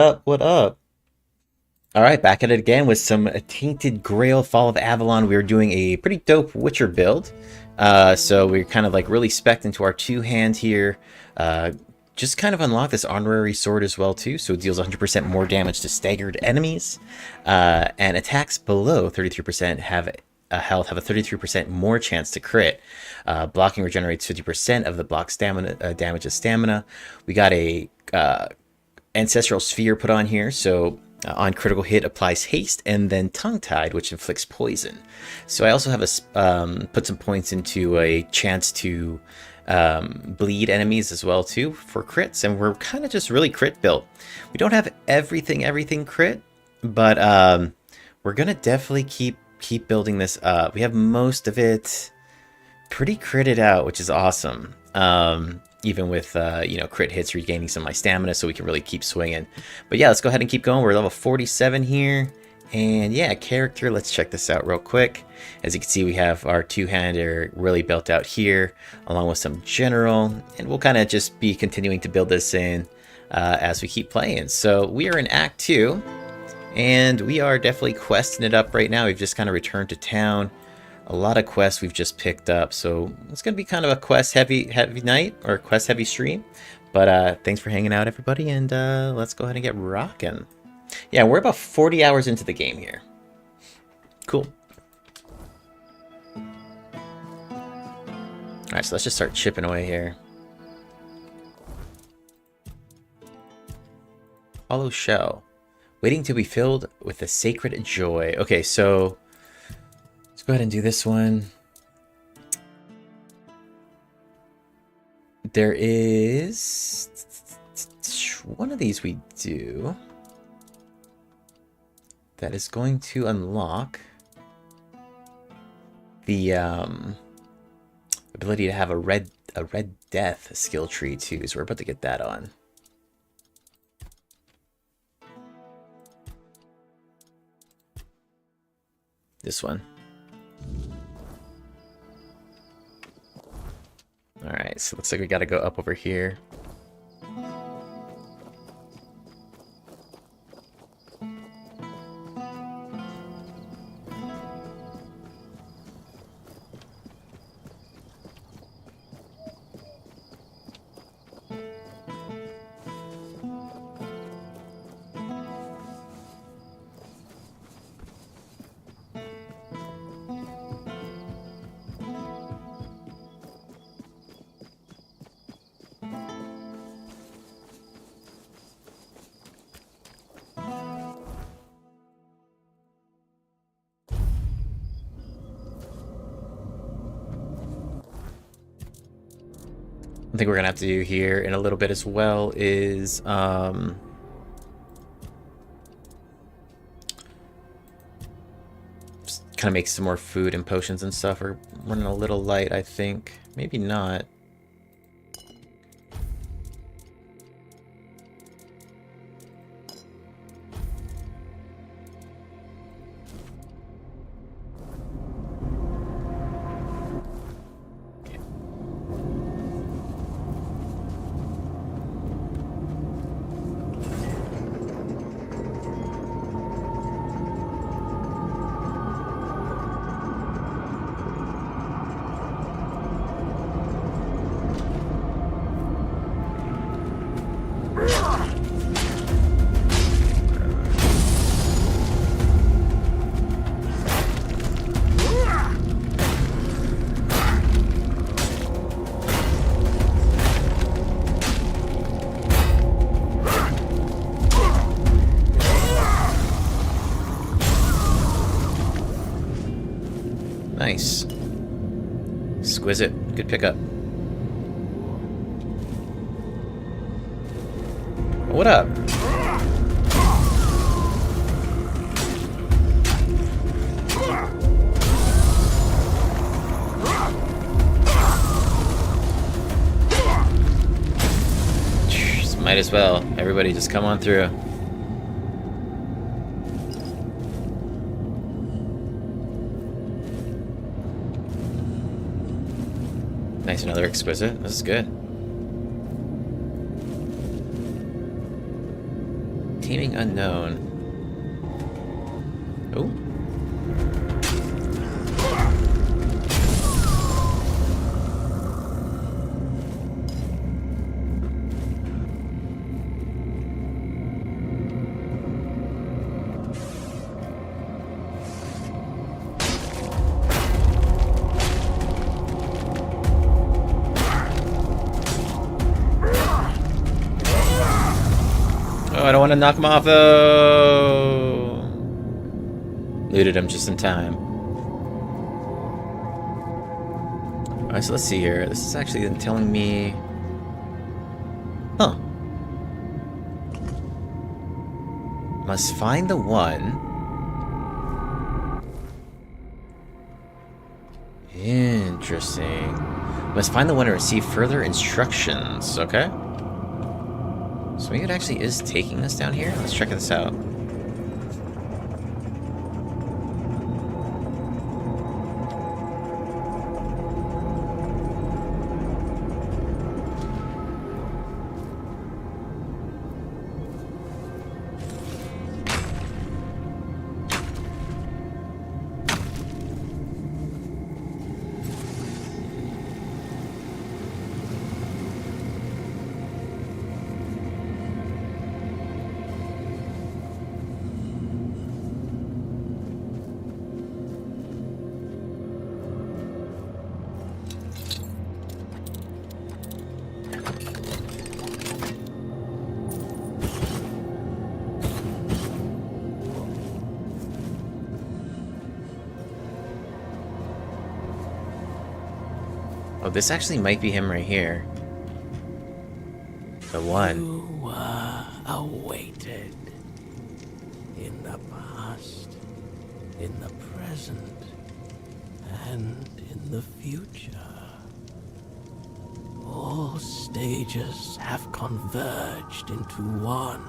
Up, what up? All right, back at it again with some Tainted Grail Fall of Avalon. We were doing a pretty dope Witcher build. So we're kind of like really spec'd into our two-hand here. Just kind of unlock this honorary sword as well too, so it deals 100% more damage to staggered enemies. And attacks below 33% have health have a 33% more chance to crit. Blocking regenerates 50% of the block stamina damage of stamina. We got a ancestral sphere put on here, so on critical hit applies haste, and then tongue-tied, which inflicts poison. So I also have put some points into a chance to bleed enemies as well too for crits, and we're kind of just really crit built. We don't have everything crit, but we're gonna definitely keep building this up. We have most of it pretty critted out, which is awesome. Even with, crit hits regaining some of my stamina, so we can really keep swinging. But yeah, let's go ahead and keep going. We're level 47 here. And yeah, character, let's check this out real quick. As you can see, we have our two-hander really built out here, along with some general. And we'll kind of just be continuing to build this in as we keep playing. So we are in Act 2, and we are definitely questing it up right now. We've just kind of returned to town. A lot of quests we've just picked up, so it's gonna be kind of a quest heavy night, or quest heavy stream. But thanks for hanging out, everybody, and let's go ahead and get rocking. Yeah, we're about 40 hours into the game here. Cool. All right, so let's just start chipping away here. Hollow shell, waiting to be filled with the sacred joy. Okay, so let's go ahead and do this one. There is one of these we do that is going to unlock the ability to have a red death skill tree too. So we're about to get that on. This one. Alright, so it looks like we gotta go up over here. I think we're gonna have to do here in a little bit as well is kind of make some more food and potions and stuff. We're running a little light, I think. Maybe not. Nice. Exquisite. Good pickup. What up? Might as well. Everybody just come on through. Nice, another exquisite. This is good. Taming unknown. Oh. Oh, I don't want to knock him off, though. Looted him just in time. Alright, so let's see here. This is actually telling me... Huh. Must find the one. Interesting. Must find the one to receive further instructions. Okay. So maybe it actually is taking us down here? Let's check this out. Oh, this actually might be him right here. The one. You were awaited. In the past, in the present, and in the future. All stages have converged into one.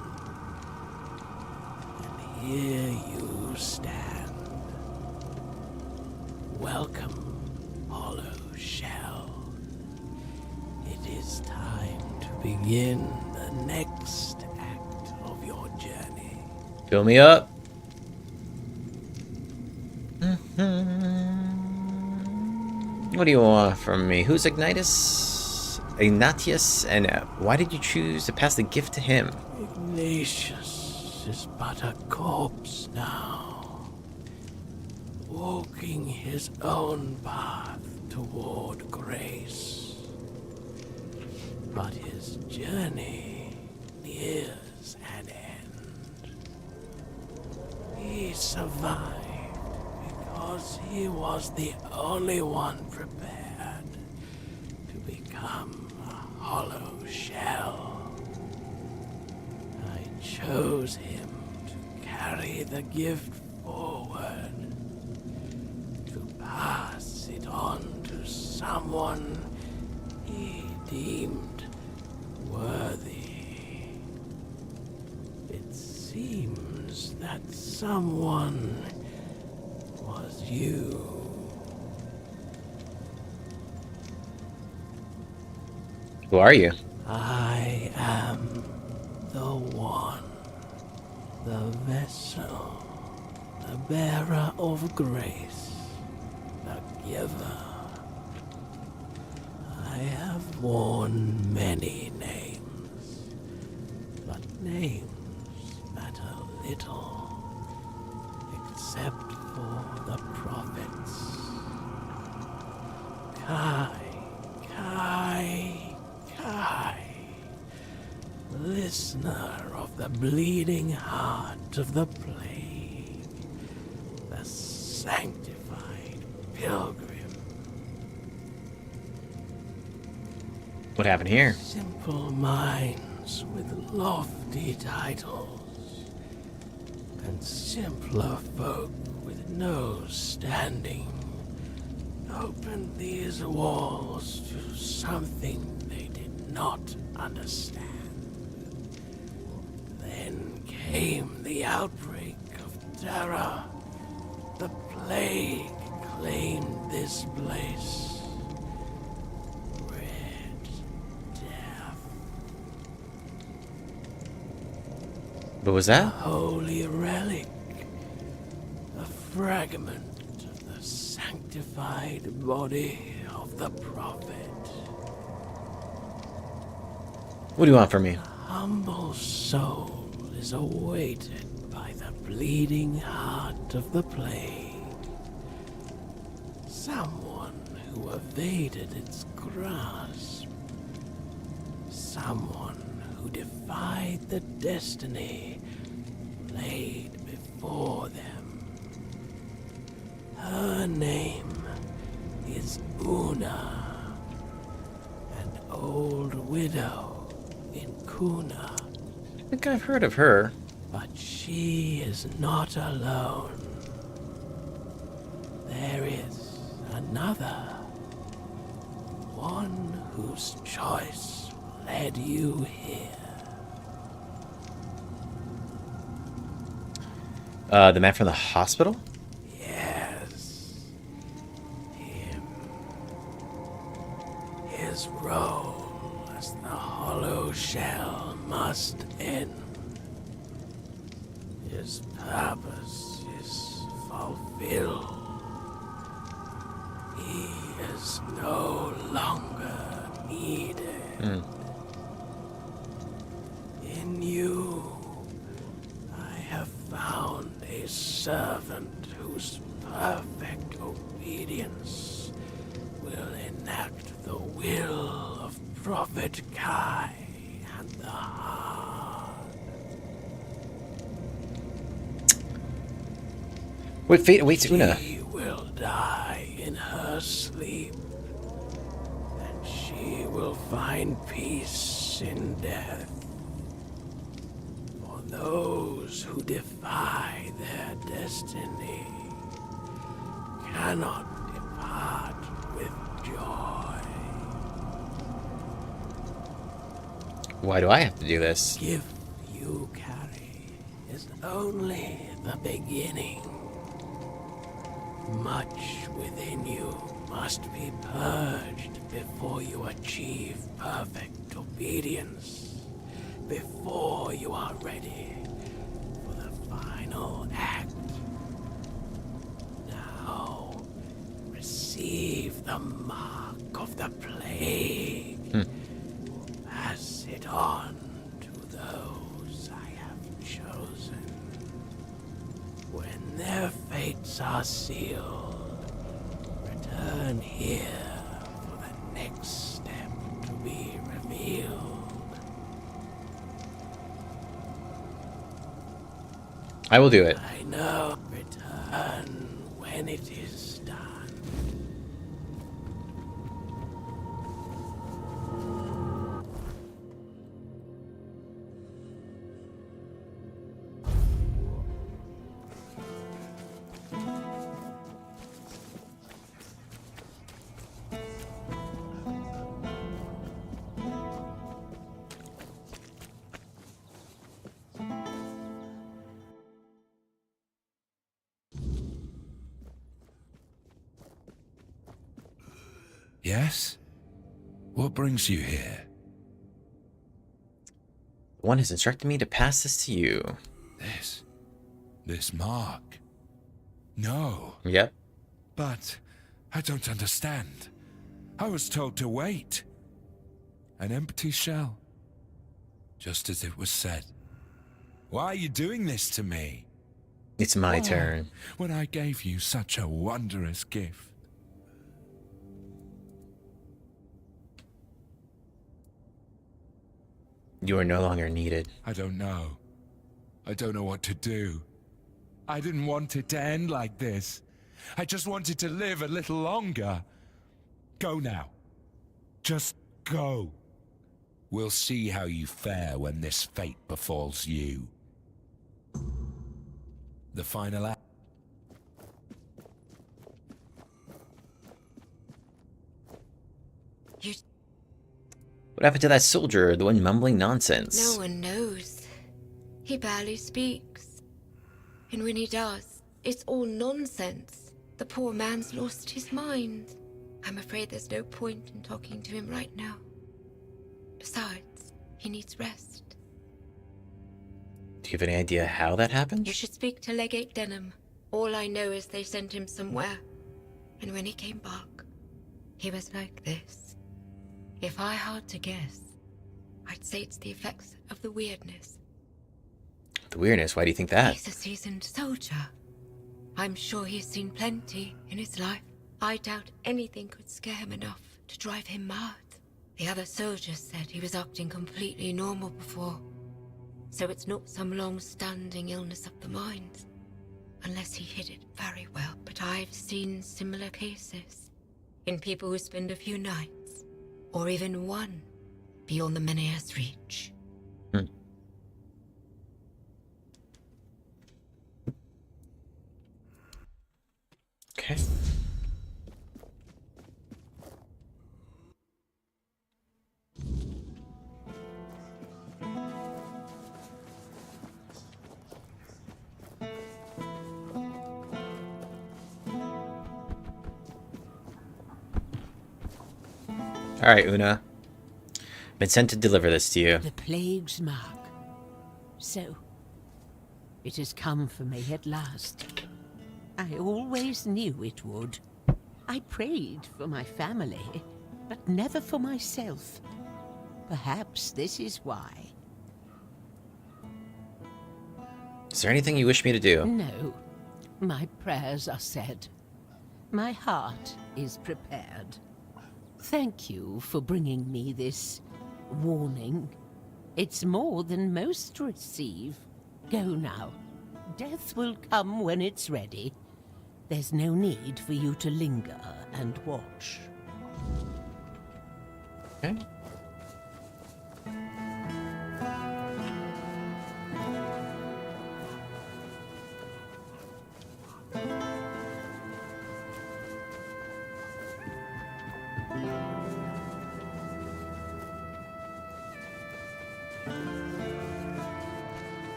And here you stand. Welcome, Hollow Shell. It is time to begin the next act of your journey. Fill me up. What do you want from me? Who's Ignitus? Ignatius? And why did you choose to pass the gift to him? Ignatius is but a corpse now, walking his own path toward grace. But his journey nears an end. He survived because he was the only one prepared to become a hollow shell. I chose him to carry the gift forward, to pass it on to someone he deemed worthy. It seems that someone was you. Who are you? I am the one, the vessel, the bearer of grace, the giver. I have worn many names, but names matter little, except for the prophets. Kai, listener of the bleeding heart of the plague, the sanctified pilgrim. What happened here? Simple minds with lofty titles, and simpler folk with no standing opened these walls to something they did not understand. Then came the outbreak of terror. The plague claimed this place. What was A that? holy relic. A fragment of the sanctified body of the prophet. What do you want from me? Humble soul is awaited by the bleeding heart of the plague. Someone who evaded its grasp. Someone who defied the destiny laid before them. Her name is Una, an old widow in Cuanacht. I think I've heard of her. But she is not alone. There is another. One whose choice led you here. The man from the hospital? Yes. Him. His role as the hollow shell must end. His purpose is fulfilled. He is no longer needed. In you, I have found a servant whose perfect obedience will enact the will of Prophet Kai and the heart. What fate awaits Una? She will die in her sleep, and she will find peace in death. For those who defy their destiny cannot depart with joy. Why do I have to do this? The gift you carry is only the beginning. Much within you must be purged before you achieve perfect obedience, before you are ready for the final act. Now, receive the mark of the plague. Pass it on to those I have chosen. When their fates are sealed, return here for the next step to be revealed. I will do it. I know. Return when it is done. Yes? What brings you here? One has instructed me to pass this to you. This mark? No. Yep. But I don't understand. I was told to wait. An empty shell. Just as it was said. Why are you doing this to me? It's my turn. When I gave you such a wondrous gift. You are no longer needed. I don't know. I don't know what to do. I didn't want it to end like this. I just wanted to live a little longer. Go now. Just go. We'll see how you fare when this fate befalls you. The final act. What happened to that soldier, the one mumbling nonsense? No one knows. He barely speaks. And when he does, it's all nonsense. The poor man's lost his mind. I'm afraid there's no point in talking to him right now. Besides, he needs rest. you have any idea how that happened? You should speak to Legate Denham. All I know is they sent him somewhere. And when he came back, he was like this. If I had to guess, I'd say it's the effects of the weirdness. The weirdness? Why do you think that? He's a seasoned soldier. I'm sure he's seen plenty in his life. I doubt anything could scare him enough to drive him mad. The other soldiers said he was acting completely normal before. So it's not some long-standing illness of the mind. Unless he hid it very well. But I've seen similar cases. In people who spend a few nights, or even one, beyond the Menhir's reach. Okay. Alright, Una. Been sent to deliver this to you. The plague's mark. So, it has come for me at last. I always knew it would. I prayed for my family, but never for myself. Perhaps this is why. Is there anything you wish me to do? No, my prayers are said. My heart is prepared. Thank you for bringing me this warning. It's more than most receive. Go now. Death will come when it's ready. There's no need for you to linger and watch. Okay.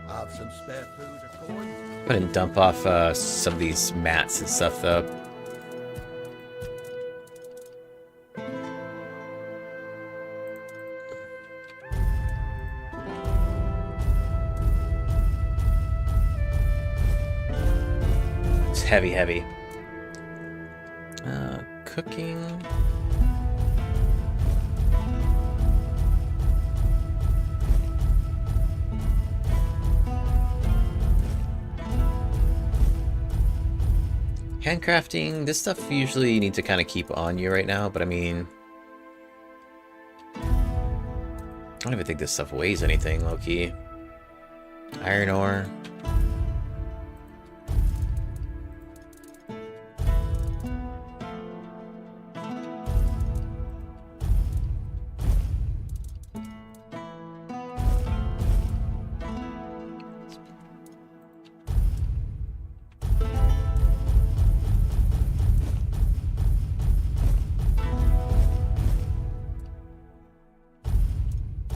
Have some spare food or corn? Go ahead and dump off some of these mats and stuff, though. It's heavy, heavy. Cooking. Handcrafting, this stuff usually you need to kind of keep on you right now, but I mean... I don't even think this stuff weighs anything, low-key. Iron ore.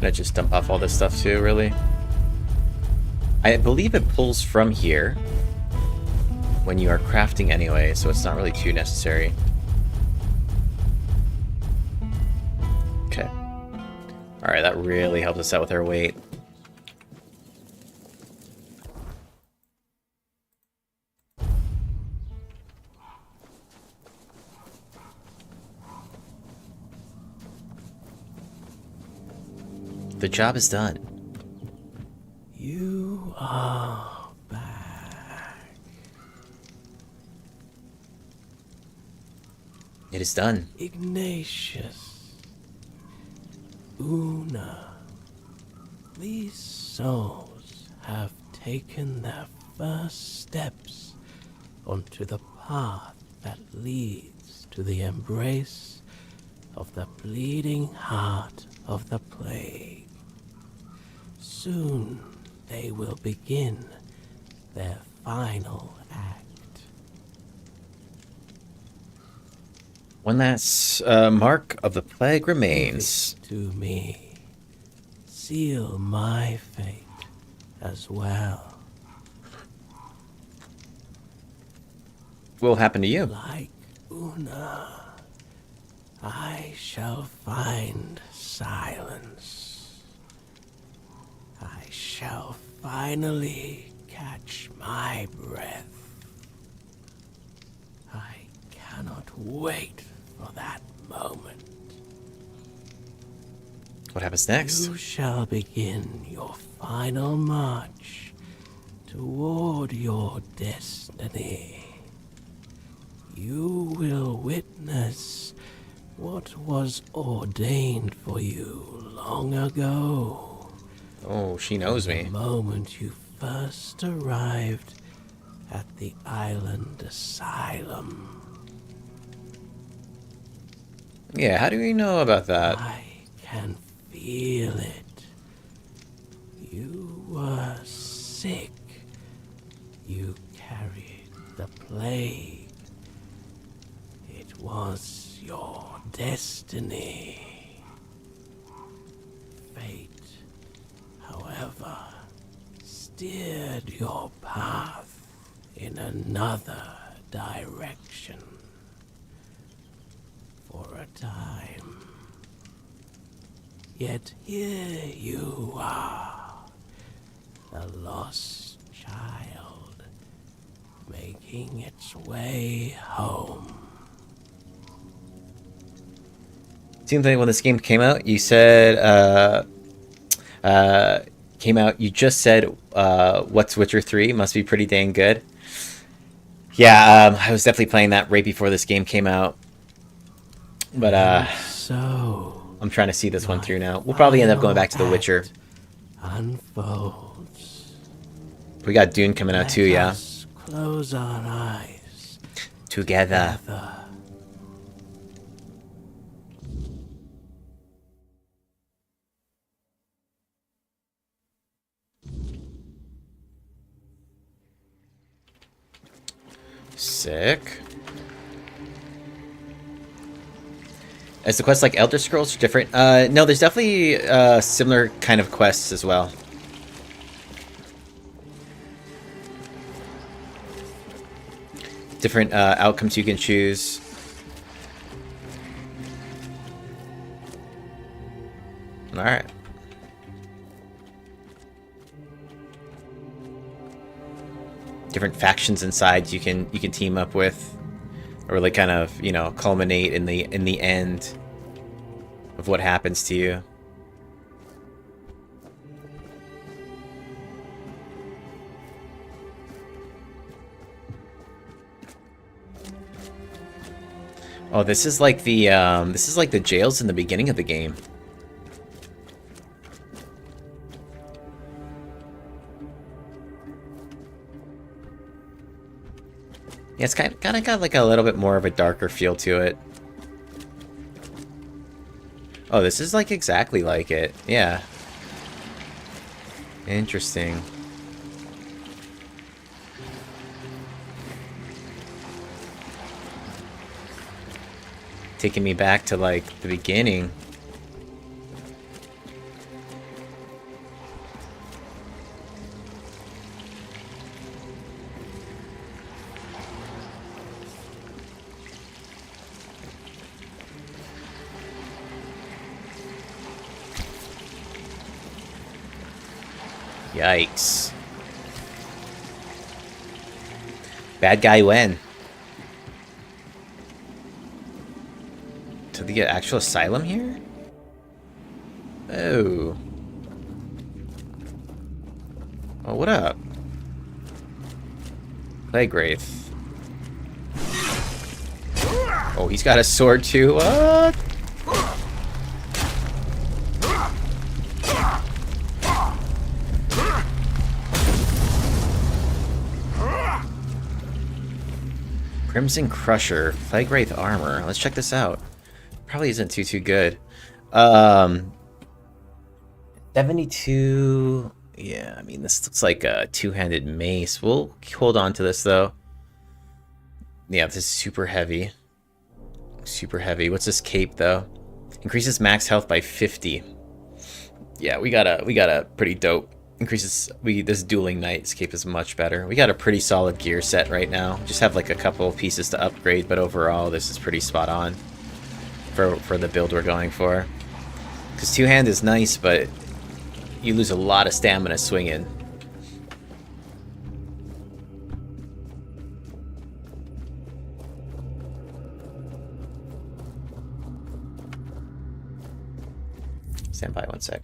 I just dump off all this stuff too, really? I believe it pulls from here when you are crafting anyway, so it's not really too necessary. Okay. Alright, that really helps us out with our weight. The job is done. You are back. It is done. Ignatius. Una. These souls have taken their first steps onto the path that leads to the embrace of the bleeding heart of the plague. Soon they will begin their final act. When that mark of the plague remains. Give it to me. Seal my fate as well. What will happen to you? Like Una, I shall find silence. I shall finally catch my breath. I cannot wait for that moment. What happens next? You shall begin your final march toward your destiny. You will witness what was ordained for you long ago. Oh, she knows me. The moment you first arrived at the island asylum. Yeah, how do we know about that? I can feel it. You were sick. You carried the plague. It was your destiny. Fate, however, steered your path in another direction. For a time. Yet here you are, a lost child, making its way home. Seems like when this game came out, you said, you just said, what's Witcher 3? Must be pretty dang good. Yeah, I was definitely playing that right before this game came out. But, so I'm trying to see this one through now. We'll probably end up going back to The Witcher. Unfolds. We got Dune coming out too, yeah. Close our eyes. Together. Sick. Is the quest like Elder Scrolls or different? No, there's definitely similar kind of quests as well. Different outcomes you can choose. All right. Different factions and sides you can team up with, or really kind of, you know, culminate in the end of what happens to you. Oh, this is like the jails in the beginning of the game. Yeah, it's kind of got like a little bit more of a darker feel to it. Oh, this is like exactly like it. Yeah. Interesting. Taking me back to like the beginning. Yikes. Bad guy when? To the actual asylum here? Oh. Oh, what up? Plague Wraith. Oh, he's got a sword too. What? Crimson Crusher, Plague Wraith armor. Let's check this out. Probably isn't too good. 72. Yeah, I mean, this looks like a two-handed mace. We'll hold on to this though. Yeah, this is super heavy. Super heavy. What's this cape though? Increases max health by 50. Yeah, we got a pretty dope. Increases this dueling knight's cape is much better. We got a pretty solid gear set right now. Just have like a couple of pieces to upgrade, but overall this is pretty spot on. for the build we're going for. Because two-hand is nice, but you lose a lot of stamina swinging. Stand by one sec.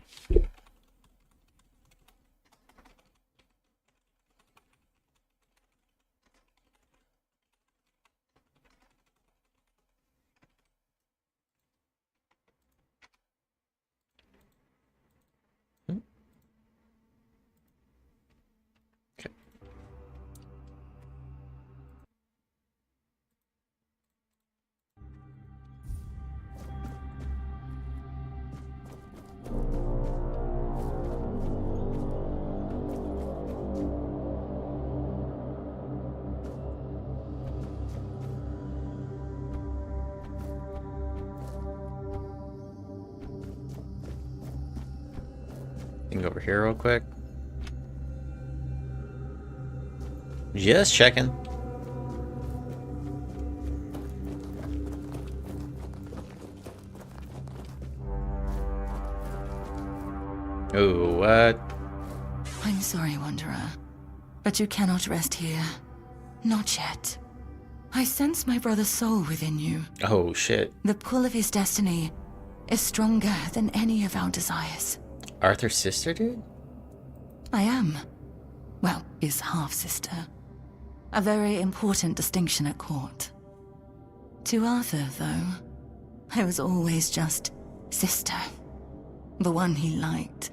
Thing over here real quick. Just checking. Oh, what? I'm sorry, Wanderer, but you cannot rest here. Not yet. I sense my brother's soul within you. Oh, shit. The pull of his destiny is stronger than any of our desires. Arthur's sister, dude? I am. Well, his half-sister. A very important distinction at court. To Arthur, though, I was always just sister. The one he liked,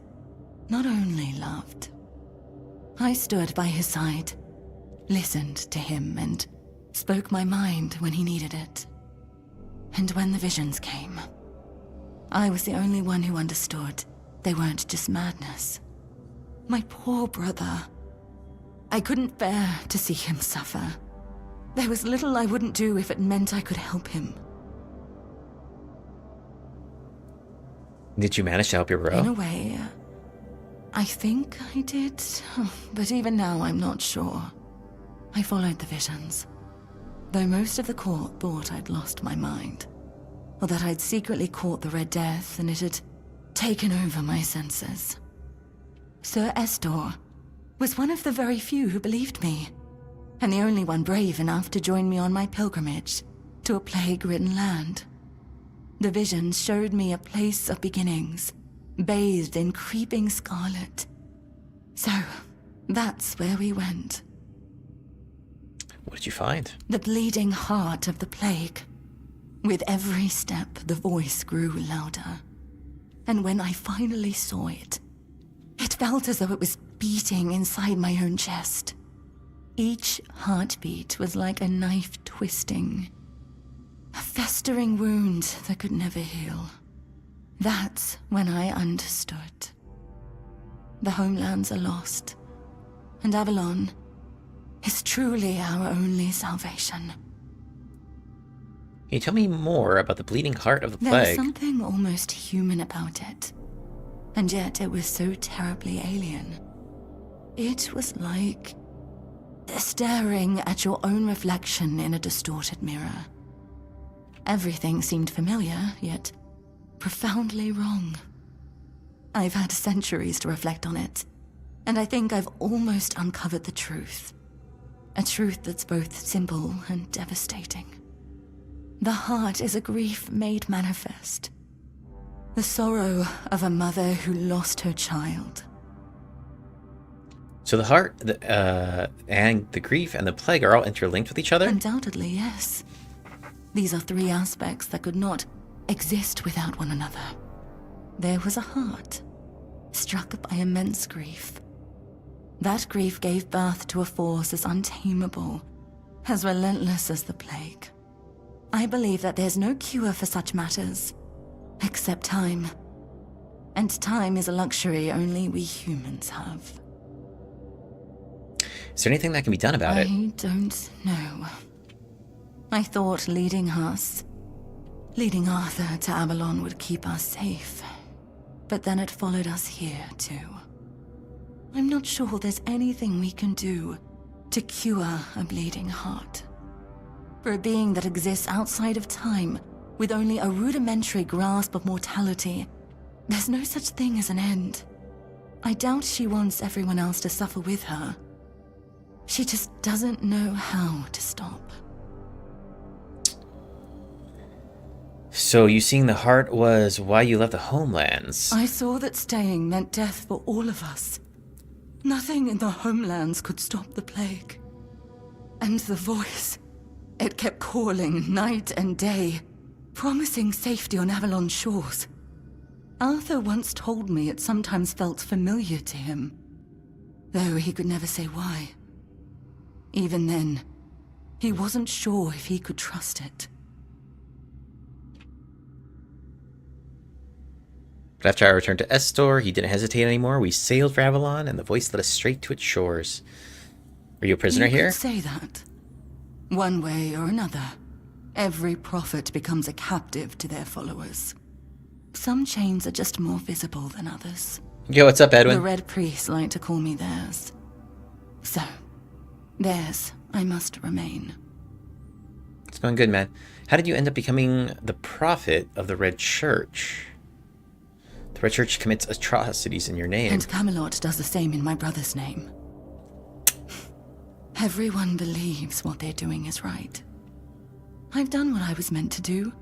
not only loved. I stood by his side, listened to him, and spoke my mind when he needed it. And when the visions came, I was the only one who understood they weren't just madness. My poor brother. I couldn't bear to see him suffer. There was little I wouldn't do if it meant I could help him. Did you manage to help your bro? In a way, I think I did. But even now, I'm not sure. I followed the visions. Though most of the court thought I'd lost my mind. Or that I'd secretly caught the Red Death and it had taken over my senses. Sir Estor was one of the very few who believed me, and the only one brave enough to join me on my pilgrimage to a plague-ridden land. The visions showed me a place of beginnings, bathed in creeping scarlet. So, that's where we went. What did you find? The bleeding heart of the plague. With every step, the voice grew louder. And when I finally saw it, it felt as though it was beating inside my own chest. Each heartbeat was like a knife twisting. A festering wound that could never heal. That's when I understood. The homelands are lost, and Avalon is truly our only salvation. Can you tell me more about the bleeding heart of the There was plague? something almost human about it, and yet it was so terribly alien. It was like staring at your own reflection in a distorted mirror. Everything seemed familiar, yet profoundly wrong. I've had centuries to reflect on it, and I think I've almost uncovered the truth. A truth that's both simple and devastating. The heart is a grief made manifest. The sorrow of a mother who lost her child. So the heart, and the grief and the plague are all interlinked with each other? Undoubtedly, yes. These are three aspects that could not exist without one another. There was a heart, struck by immense grief. That grief gave birth to a force as untamable, as relentless as the plague. I believe that there's no cure for such matters, except time. And time is a luxury only we humans have. Is there anything that can be done about it? I don't know. I thought leading Arthur to Avalon would keep us safe. But then it followed us here, too. I'm not sure there's anything we can do to cure a bleeding heart. For a being that exists outside of time, with only a rudimentary grasp of mortality, there's no such thing as an end. I doubt she wants everyone else to suffer with her. She just doesn't know how to stop. So you seeing the heart was why you left the homelands. I saw that staying meant death for all of us. Nothing in the homelands could stop the plague. And the voice, it kept calling night and day, promising safety on Avalon's shores. Arthur once told me it sometimes felt familiar to him, though he could never say why. Even then, he wasn't sure if he could trust it. But after I returned to Estor, he didn't hesitate anymore. We sailed for Avalon, and the voice led us straight to its shores. Are you a prisoner You here? could say that. One way or another, every prophet becomes a captive to their followers. Some chains are just more visible than others. Yo, what's up, Edwin? The Red Priests like to call me theirs. So, theirs I must remain. It's going good, man. How did you end up becoming the prophet of the Red Church? The Red Church commits atrocities in your name. And Camelot does the same in my brother's name. Everyone believes what they're doing is right. I've done what I was meant to do.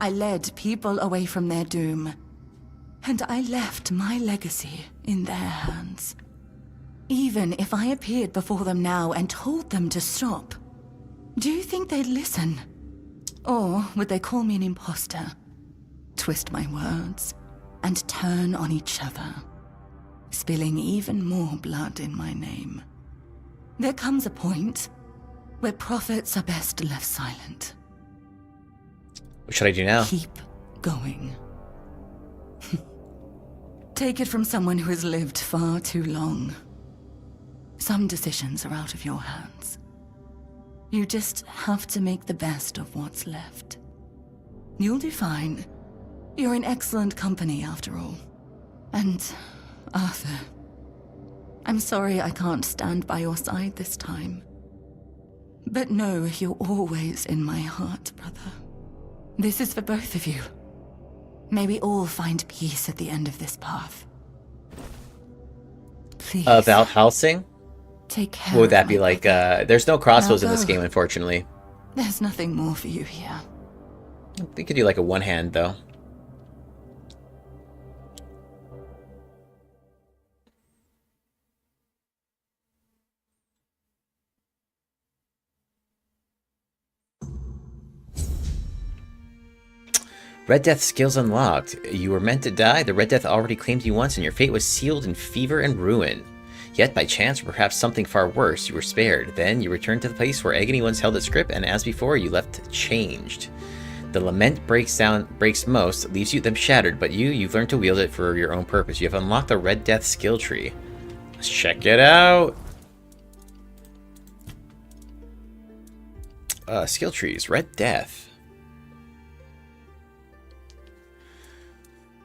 I led people away from their doom. And I left my legacy in their hands. Even if I appeared before them now and told them to stop, do you think they'd listen? Or would they call me an imposter, twist my words, and turn on each other, spilling even more blood in my name? There comes a point where prophets are best left silent. What should I do now? Keep going. Take it from someone who has lived far too long. Some decisions are out of your hands. You just have to make the best of what's left. You'll do fine. You're in excellent company, after all. And, Arthur, I'm sorry I can't stand by your side this time. But know you're always in my heart, brother. This is for both of you. May we all find peace at the end of this path. Please. Valhalsing? Take care. What would that of be my like? brother. There's no crossbows in Now this go. game, unfortunately. There's nothing more for you here. They could do like a one hand, though. Red Death skills unlocked. You were meant to die. The Red Death already claimed you once, and your fate was sealed in fever and ruin. Yet, by chance, or perhaps something far worse, you were spared. Then, you returned to the place where agony once held its grip, and as before, you left changed. The lament breaks most, leaves you them shattered, but you've learned to wield it for your own purpose. You have unlocked the Red Death skill tree. Let's check it out. Skill trees, Red Death.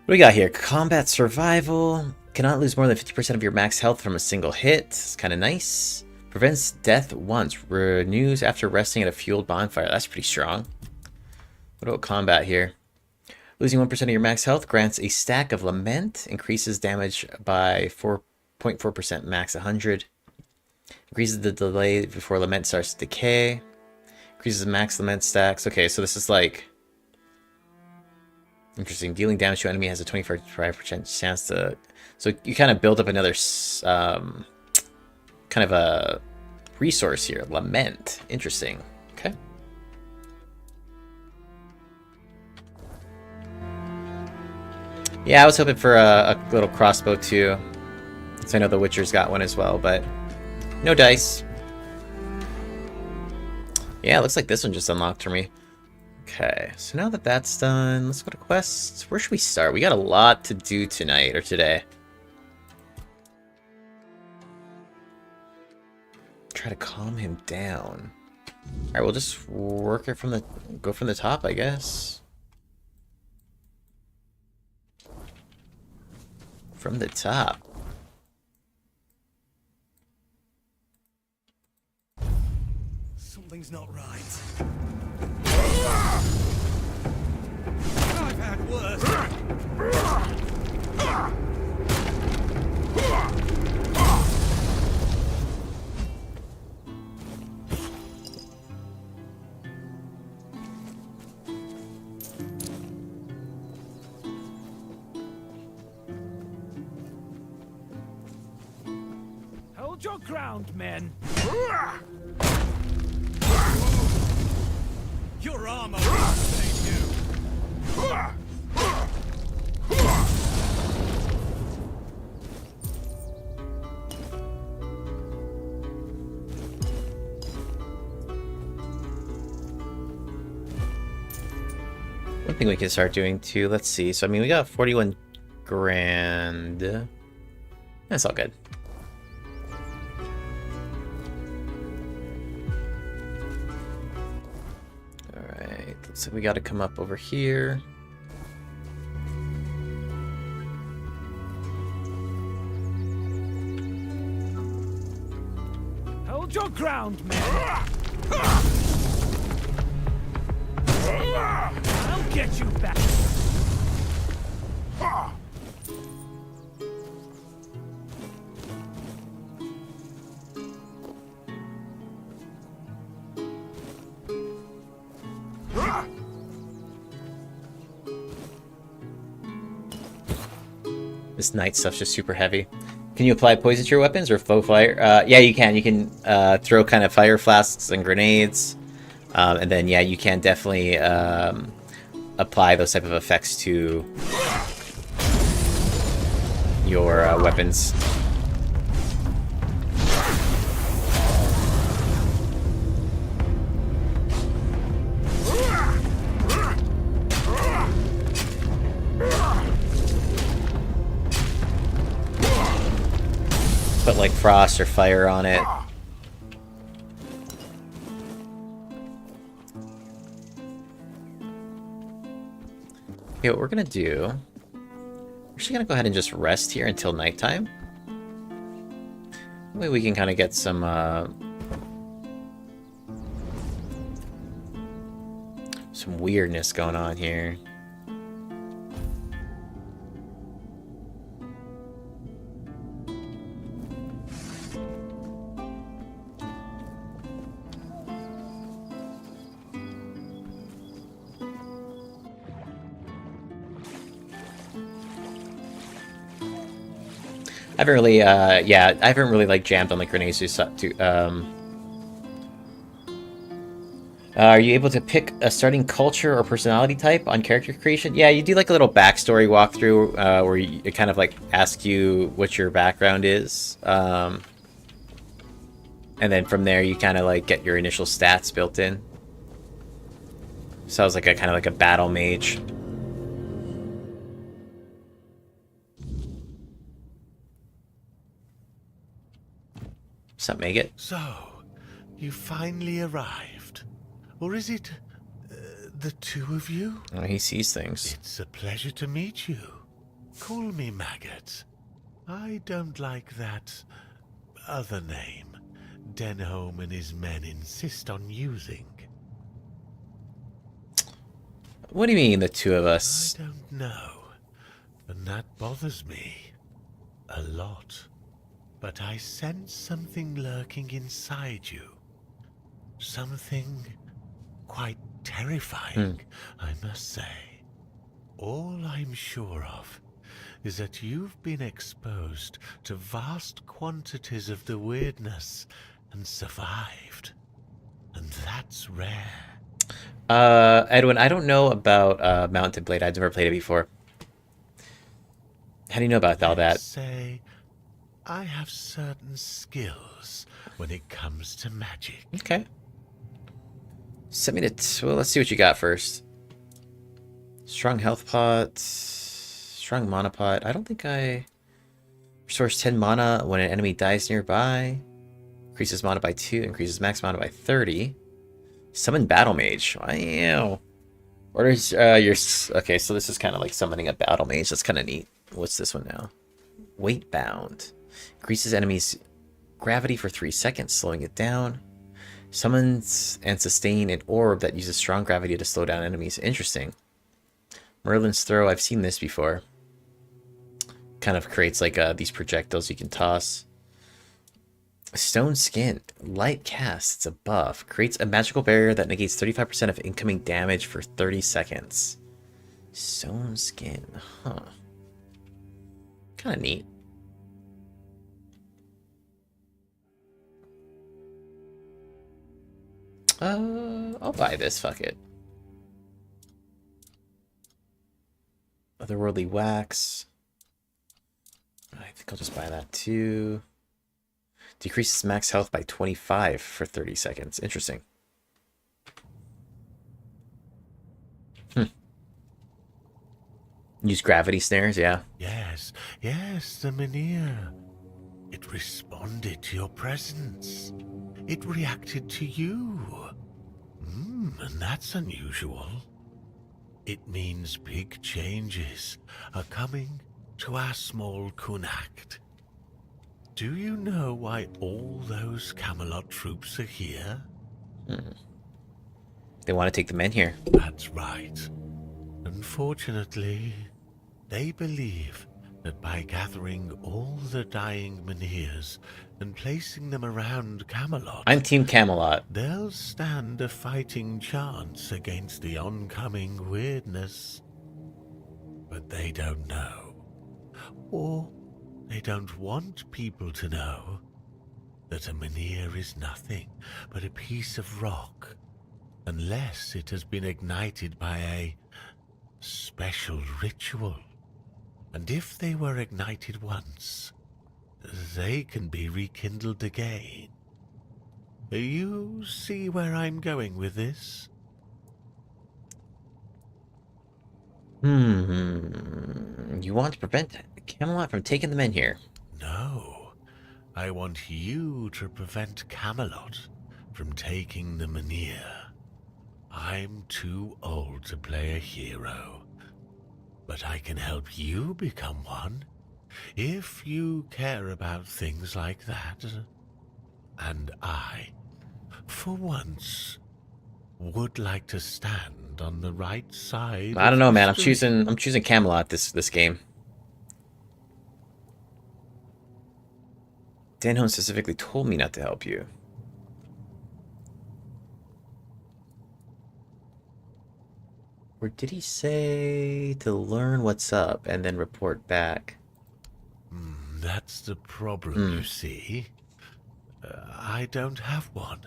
What do we got here? Combat survival. Cannot lose more than 50% of your max health from a single hit. It's kind of nice. Prevents death once. Renews after resting at a fueled bonfire. That's pretty strong. What about combat here? Losing 1% of your max health grants a stack of lament. Increases damage by 4.4%, max 100. Increases the delay before lament starts to decay. Increases the max lament stacks. Okay, so this is like... interesting. Dealing damage to an enemy has a 25% chance to... So you kind of build up another kind of a resource here. Lament. Interesting. Okay. Yeah, I was hoping for a little crossbow too. So I know the Witcher's got one as well, but no dice. Yeah, it looks like this one just unlocked for me. Okay, so now that that's done, let's go to quests. Where should we start? We got a lot to do tonight or today. Try to calm him down. All right, we'll just work it go from the top, I guess. From the top. Something's not right. at worst. Hold your ground, men. Your armor will save you. One thing we can start doing too, let's see. So, I mean, we got 41 grand. That's all good. Alright, looks like we gotta come up over here. Hold your ground, men. I'll get you back. This night stuff's just super heavy. Can you apply poison to your weapons or faux fire? Yeah, you can. You can throw kind of fire flasks and grenades. And then, yeah, you can definitely apply those type of effects to your weapons. Put like frost or fire on it. Okay, what we're gonna do, we're actually gonna go ahead and just rest here until nighttime. That way we can kind of get some weirdness going on here. I haven't really, yeah, I haven't really, like, jammed on the grenades are you able to pick a starting culture or personality type on character creation? Yeah, you do, like, a little backstory walkthrough, where it kind of, like, asks you what your background is. And then from there, you kind of, like, get your initial stats built in. Sounds like a kind of like a battle mage. What's up, Maggot? So, you finally arrived. Or is it the two of you? Oh, he sees things. It's a pleasure to meet you. Call me Maggot. I don't like that other name Denholm and his men insist on using. What do you mean, the two of us? I don't know, and that bothers me a lot. But I sense something lurking inside you. Something quite terrifying, I must say. All I'm sure of is that you've been exposed to vast quantities of the Wyrdness and survived. And that's rare. Edwin, I don't know about Mounted Blade. I've never played it before. How do you know about all that? Say, I have certain skills when it comes to magic. Okay. Send me to... Well, let's see what you got first. Strong health pot. Strong mana pot. I don't think I... Restores 10 mana when an enemy dies nearby. Increases mana by 2. Increases max mana by 30. Summon Battle Mage. Wow. Orders your... Okay, so this is kind of like summoning a Battle Mage. That's kind of neat. What's this one now? Weight Bound. Increases enemies' gravity for 3 seconds, slowing it down. Summons and sustain an orb that uses strong gravity to slow down enemies. Interesting. Merlin's Throw, I've seen this before. Kind of creates like these projectiles you can toss. Stone Skin, light cast, it's a buff. Creates a magical barrier that negates 35% of incoming damage for 30 seconds. Stone Skin, huh. Kind of neat. I'll buy this, fuck it. Otherworldly Wax. I think I'll just buy that too. Decreases max health by 25 for 30 seconds. Interesting. Use gravity snares, yeah. Yes, the Menhir. It responded to your presence. It reacted to you. And that's unusual. It means big changes are coming to our small Cuanacht. Do you know why all those Camelot troops are here? They want to take the men here. That's right. Unfortunately, they believe that by gathering all the dying Menhirs and placing them around Camelot, I'm Team Camelot. they'll stand a fighting chance against the oncoming Wyrdness. But they don't know, or they don't want people to know, that a Menhir is nothing but a piece of rock, unless it has been ignited by a special ritual. And if they were ignited once, they can be rekindled again. You see where I'm going with this? You want to prevent Camelot from taking the men here? No, I want you to prevent Camelot from taking the Menhir. I'm too old to play a hero, but I can help you become one, if you care about things like that. And I, for once, would like to stand on the right side. I don't know, man. I'm history. choosing Camelot this game. Danhone specifically told me not to help you. Or did he say to learn what's up and then report back? That's the problem, you see. I don't have one.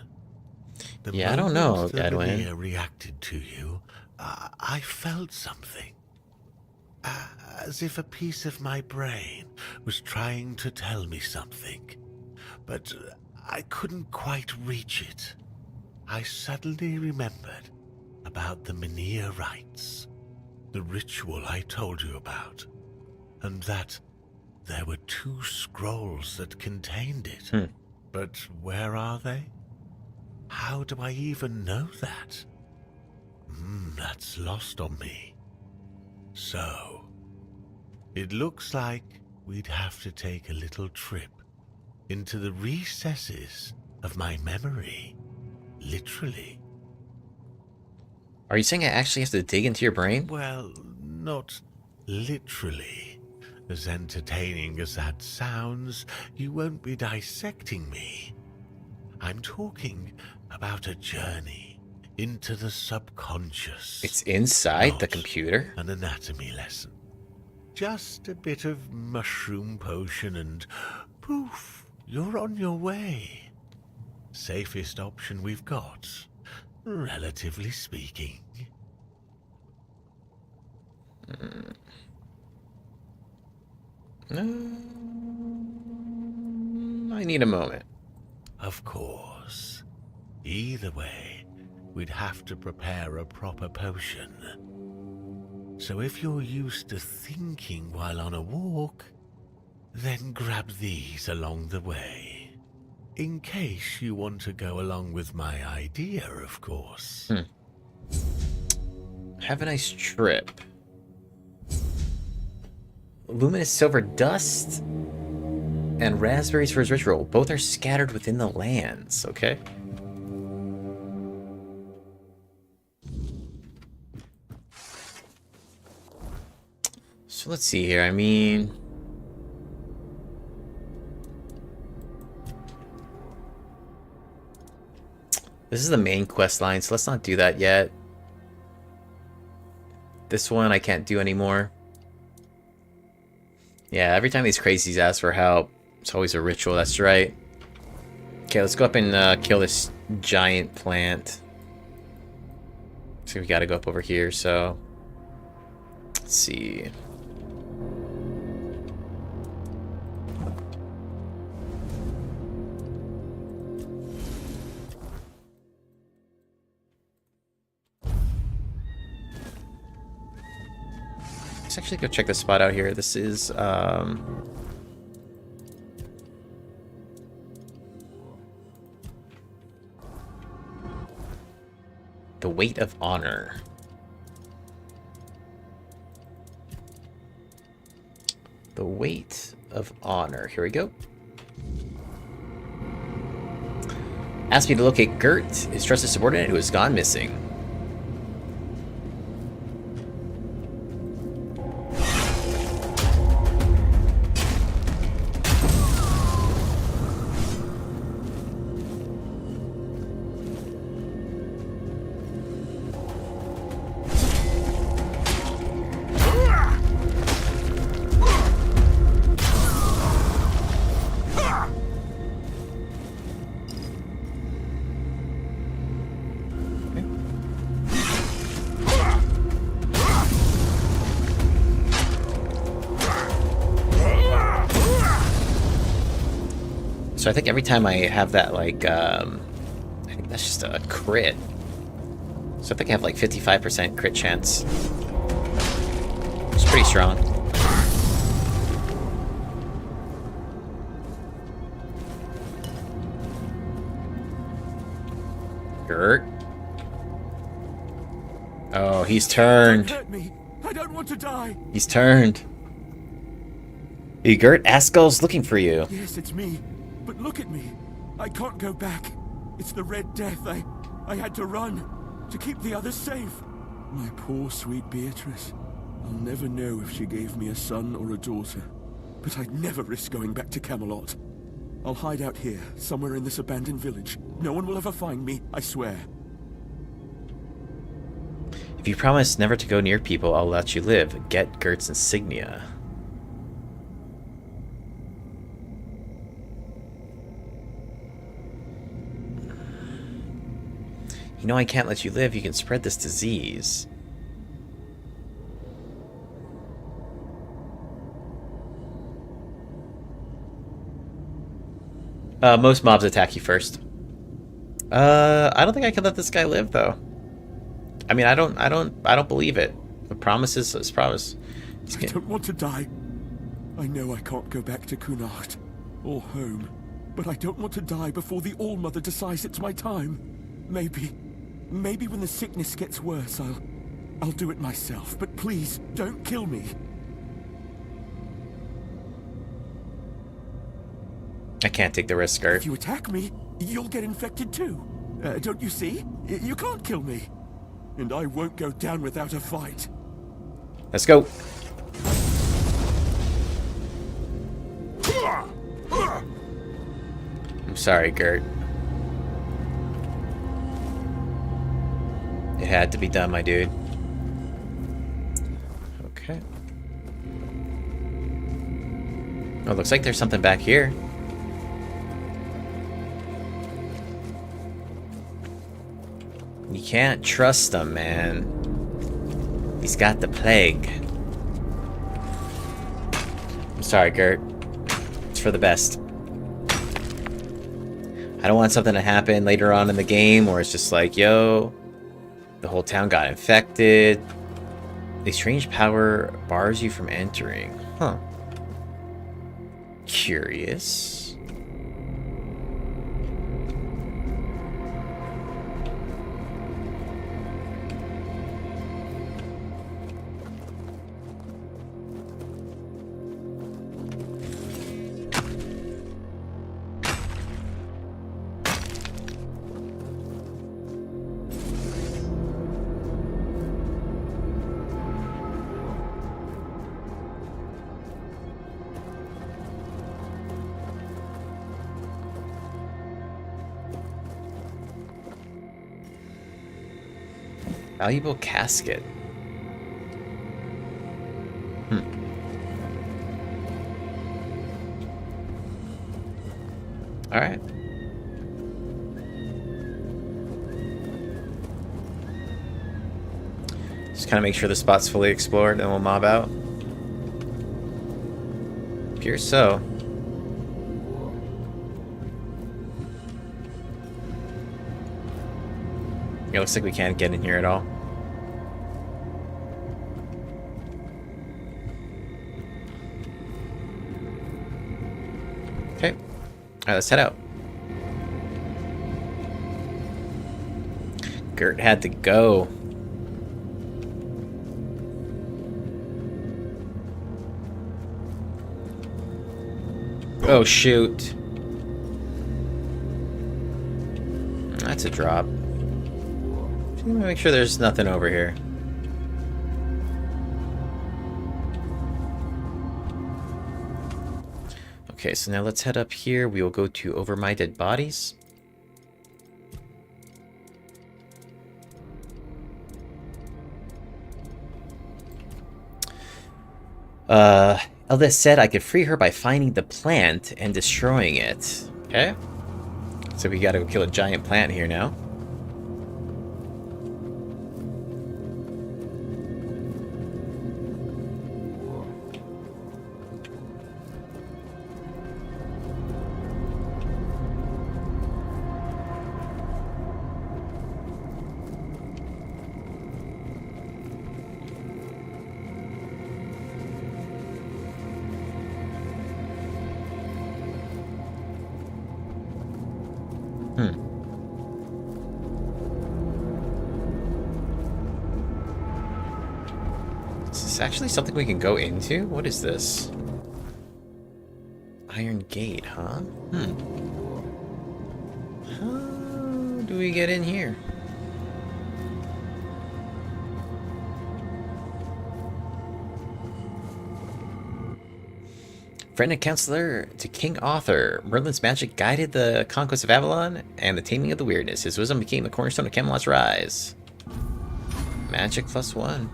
The Yeah, I don't know, moment the Edwin. Menhir reacted to you, I felt something. As if a piece of my brain was trying to tell me something. But I couldn't quite reach it. I suddenly remembered about the Menhir rites, the ritual I told you about, and that there were 2 scrolls that contained it. But where are they? How do I even know that? That's lost on me. So, it looks like we'd have to take a little trip into the recesses of my memory, literally. Are you saying I actually have to dig into your brain? Well, not literally. As entertaining as that sounds, you won't be dissecting me. I'm talking about a journey into the subconscious. It's inside the Not computer? an anatomy lesson. Just a bit of mushroom potion and poof, you're on your way. Safest option we've got, relatively speaking. I need a moment. Of course. Either way, we'd have to prepare a proper potion. So if you're used to thinking while on a walk, then grab these along the way. In case you want to go along with my idea, of course. Have a nice trip. Luminous silver dust and raspberries for his ritual. Both are scattered within the lands, okay? So let's see here. I mean, this is the main quest line, so let's not do that yet. This one I can't do anymore. Yeah, every time these crazies ask for help, it's always a ritual, that's right. Okay, let's go up and kill this giant plant. So we gotta go up over here, so... Let's see... Let's actually go check this spot out here. This is, the Weight of Honor. The Weight of Honor. Here we go. Asked me to locate Gert, his trusted subordinate who has gone missing. So I think every time I have that, like, I think that's just a crit. So I think I have like 55% crit chance. It's pretty strong. Gert. Oh, he's turned. Don't hurt me. I don't want to die. He's turned. Hey, Gert, Askel's looking for you. Yes, it's me. But look at me. I can't go back. It's the Red Death. I had to run to keep the others safe. My poor sweet Beatrice. I'll never know if she gave me a son or a daughter. But I'd never risk going back to Camelot. I'll hide out here, somewhere in this abandoned village. No one will ever find me, I swear. If you promise never to go near people, I'll let you live. Get Gert's insignia. You know I can't let you live. You can spread this disease. Most mobs attack you first. I don't think I can let this guy live though. I mean, I don't believe it. A promise is a promise. I don't want to die. I know I can't go back to Cuanacht or home, but I don't want to die before the All-Mother decides it's my time. Maybe when the sickness gets worse, I'll do it myself. But please, don't kill me. I can't take the risk, Gert. If you attack me, you'll get infected too. Don't you see? You can't kill me. And I won't go down without a fight. Let's go. I'm sorry, Gert. It had to be done, my dude. Okay. Oh, looks like there's something back here. You can't trust him, man. He's got the plague. I'm sorry, Gert. It's for the best. I don't want something to happen later on in the game where it's just like, yo, the whole town got infected. A strange power bars you from entering. Huh. Curious. Valuable casket. Alright. Just kind of make sure the spot's fully explored and we'll mob out. Appears so. It looks like we can't get in here at all. Okay. Alright, let's head out. Gert had to go. Oh, shoot. That's a drop. Just gonna make sure there's nothing over here. Okay, so now let's head up here. We will go to Over My Dead Bodies. Elda said I could free her by finding the plant and destroying it. Okay. So we gotta go kill a giant plant here now. Is this actually something we can go into? What is this? Iron Gate, huh? How do we get in here? Friend and counselor to King Arthur, Merlin's magic guided the conquest of Avalon and the taming of the Wyrdness. His wisdom became the cornerstone of Camelot's rise. Magic +1.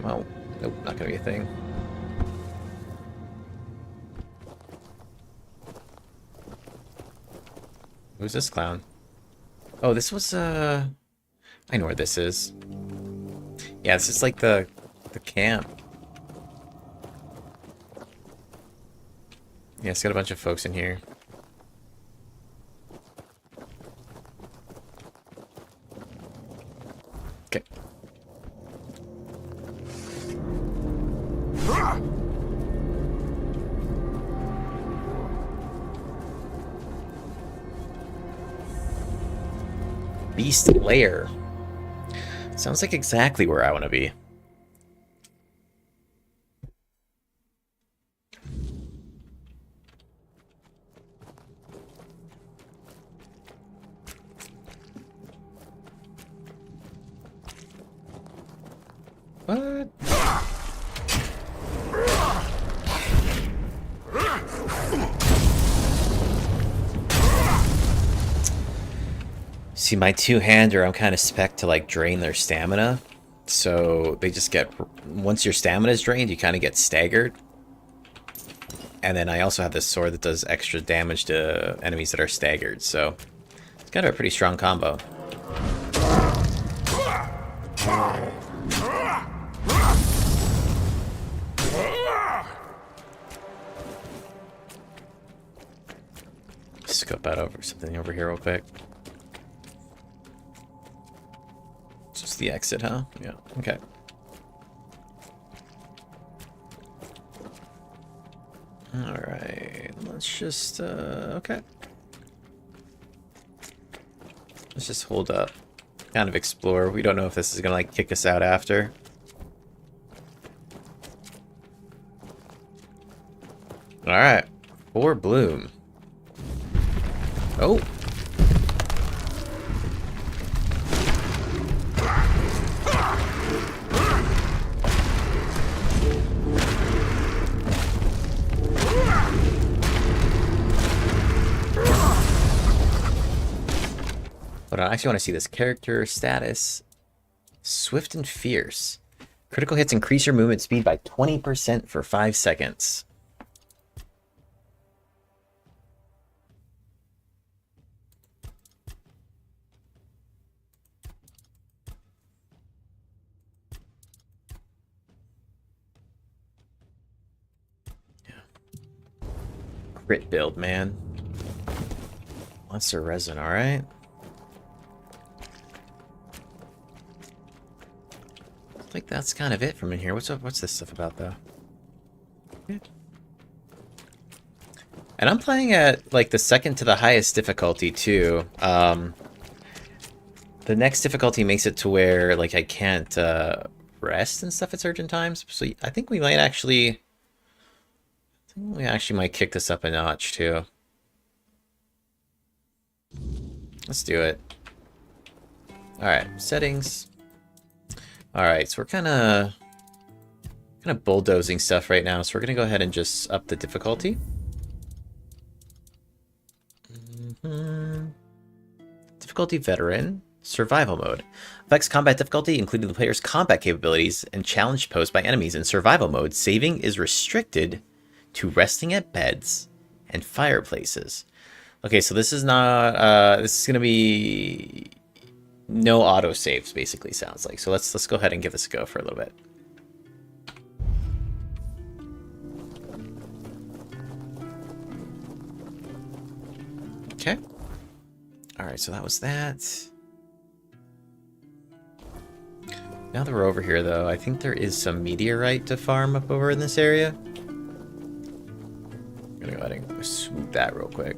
Well, nope, not gonna be a thing. Who's this clown? Oh, this was, I know where this is. Yeah, this is like the camp. Yeah, it's got a bunch of folks in here. Okay. Beast Lair. Sounds like exactly where I want to be. What? See, my two-hander, I'm kind of spec'd to, like, drain their stamina. So they just get... Once your stamina is drained, you kind of get staggered. And then I also have this sword that does extra damage to enemies that are staggered. So it's kind of a pretty strong combo. Scope out over something over here real quick. It's just the exit, huh? Yeah, okay. Alright, let's just, okay. Let's just hold up. Kind of explore. We don't know if this is gonna, like, kick us out after. Alright. 4 bloom. Oh! But I actually want to see this character status. Swift and fierce. Critical hits increase your movement speed by 20% for 5 seconds. Crit build, man. Monster resin, alright. I think that's kind of it from in here. What's up? What's this stuff about, though? Yeah. And I'm playing at, like, the second to the highest difficulty, too. The next difficulty makes it to where, like, I can't rest and stuff at certain times. So I think we might actually... We actually might kick this up a notch, too. Let's do it. Alright, settings. Alright, so we're kind of bulldozing stuff right now, so we're going to go ahead and just up the difficulty. Difficulty Veteran. Survival mode. Affects combat difficulty, including the player's combat capabilities and challenge posed by enemies. In survival mode, saving is restricted to resting at beds and fireplaces. Okay, so this is not, this is going to be no autosaves, basically, sounds like. So let's go ahead and give this a go for a little bit. Okay. Alright, so that was that. Now that we're over here, though, I think there is some meteorite to farm up over in this area. I'm gonna go ahead and swoop that real quick.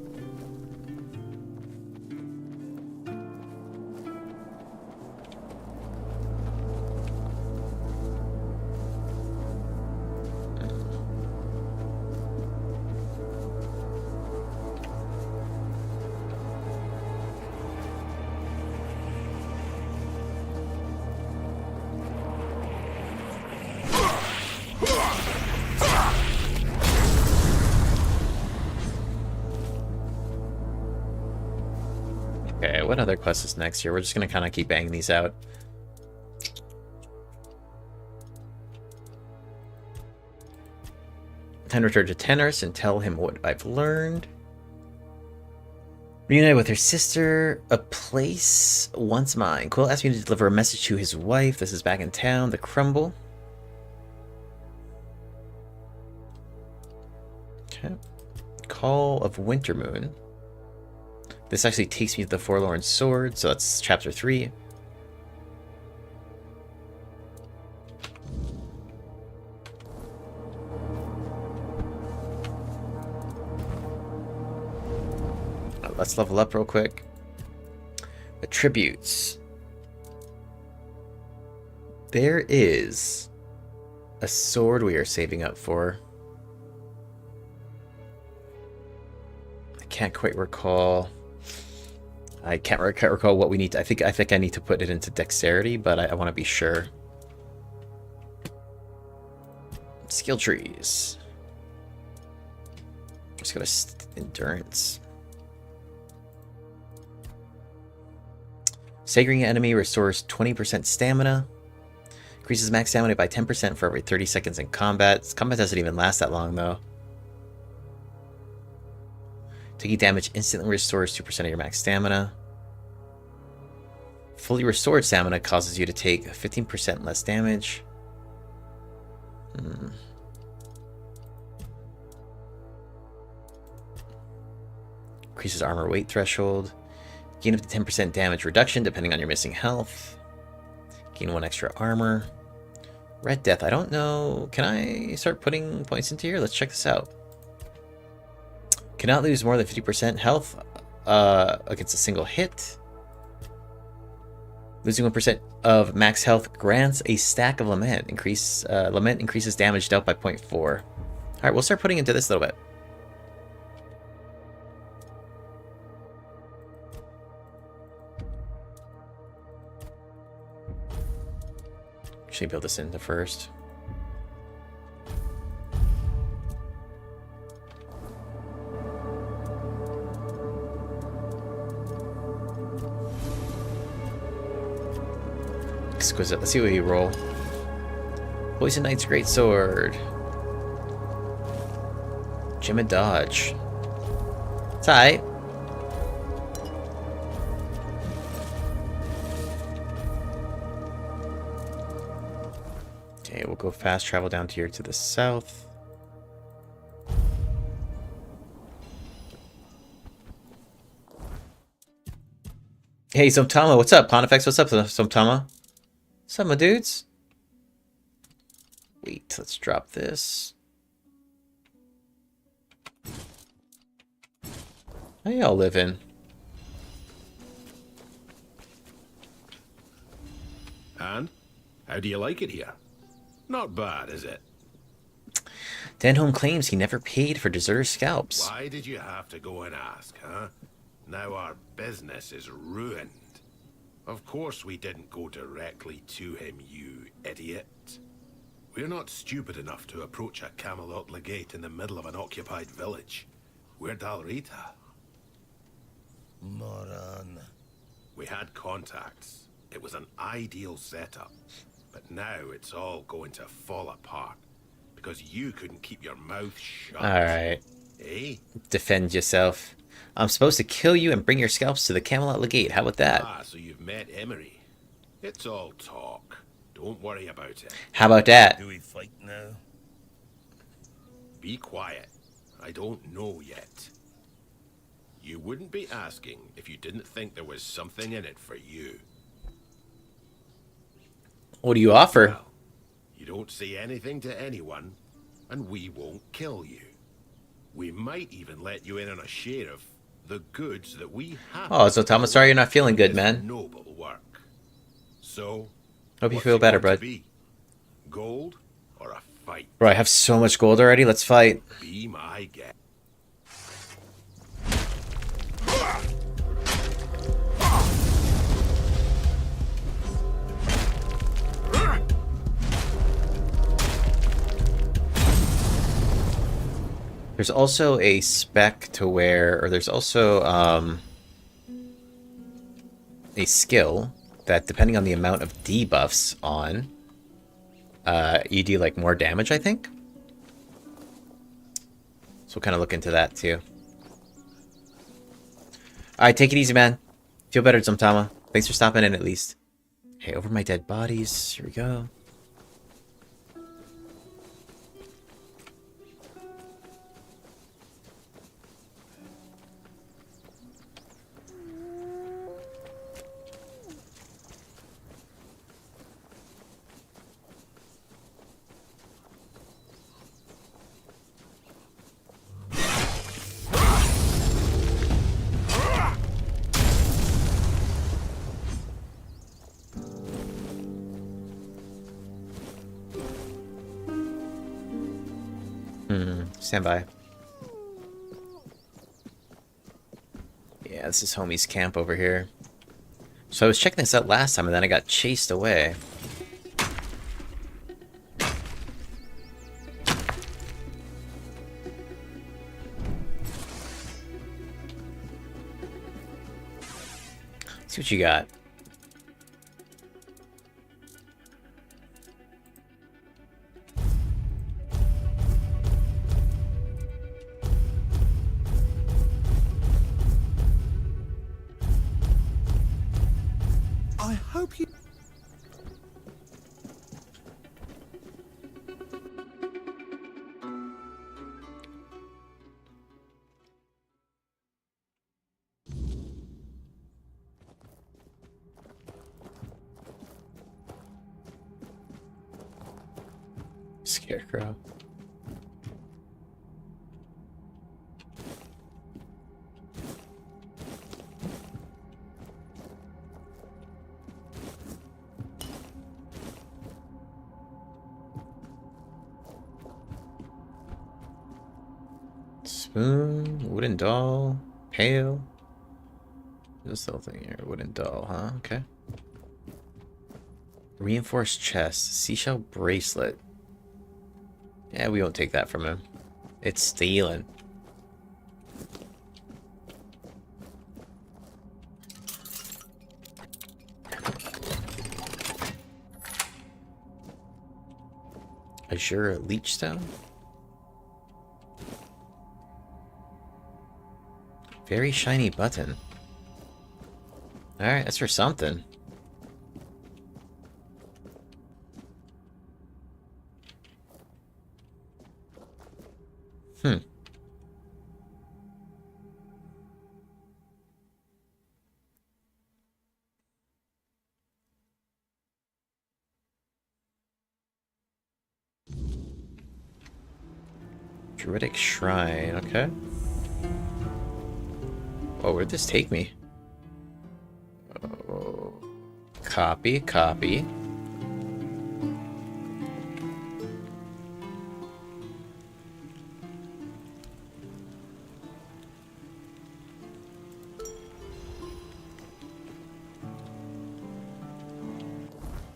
Okay, what other quest is next here? We're just gonna kind of keep banging these out. Then return to Tenors and tell him what I've learned. Reunite with her sister. A place once mine. Quill asked me to deliver a message to his wife. This is back in town. The Crumble. Okay. Call of Wintermoon. This actually takes me to the Forlorn Sword, so that's chapter 3. Let's level up real quick. Attributes. There is a sword we are saving up for. I can't quite recall. I can't recall what we need to, I think I need to put it into dexterity, but I want to be sure. Skill trees. Just go to endurance. Staggering enemy restores 20% stamina. Increases max stamina by 10% for every 30 seconds in combat. Combat doesn't even last that long though. Taking damage instantly restores 2% of your max stamina. Fully restored stamina causes you to take 15% less damage. Increases armor weight threshold. Gain up to 10% damage reduction depending on your missing health. Gain 1 extra armor. Red Death, I don't know. Can I start putting points into here? Let's check this out. Cannot lose more than 50% health against a single hit. Losing 1% of max health grants a stack of Lament. Lament increases damage dealt by 0.4. Alright, we'll start putting into this a little bit. Actually build this into first. Exquisite. Let's see what we roll. Poison Knight's Greatsword. Gem of Dodge. It's alright. Okay, we'll go fast travel down here to the south. Hey, Somtama, what's up? Pontifex, what's up, Somtama? What's up, my dudes? Wait, let's drop this. How y'all living? And? How do you like it here? Not bad, is it? Denholm claims he never paid for deserter scalps. Why did you have to go and ask, huh? Now our business is ruined. Of course we didn't go directly to him, you idiot. We're not stupid enough to approach a Camelot legate in the middle of an occupied village. We're Dalrita. Moron. We had contacts. It was an ideal setup. But now it's all going to fall apart. Because you couldn't keep your mouth shut. Alright. Eh? Defend yourself. I'm supposed to kill you and bring your scalps to the Camelot Legate. How about that? Ah, so you've met Emery. It's all talk. Don't worry about it. How about that? Do we fight now? Be quiet. I don't know yet. You wouldn't be asking if you didn't think there was something in it for you. What do you offer? Well, you don't say anything to anyone, and we won't kill you. We might even let you in on a share of the goods that we have. Oh, so Thomas, sorry you're not feeling good, man. Noble work. So, Hope you what's feel it better, going to bud. be? Gold or a fight? Bro, I have so much gold already. Let's fight. Be my guest. There's also a spec to where, or there's also a skill that, depending on the amount of debuffs on, you do like more damage, I think. So we'll kind of look into that too. Alright, take it easy, man. Feel better, Zumtama. Thanks for stopping in at least. Hey, over my dead bodies. Here we go. Stand by. Yeah, this is homie's camp over here. So I was checking this out last time and then I got chased away. Let's see what you got. I hope you... Scarecrow. Spoon, wooden doll, pail. There's this little thing here, wooden doll, huh? Okay. Reinforced chest, seashell bracelet. Yeah, we won't take that from him. It's stealing. Azure Leech Stone? Very shiny button. Alright, that's for something. Hmm. Druidic Shrine, okay. Oh, where'd this take me? Oh, copy, copy.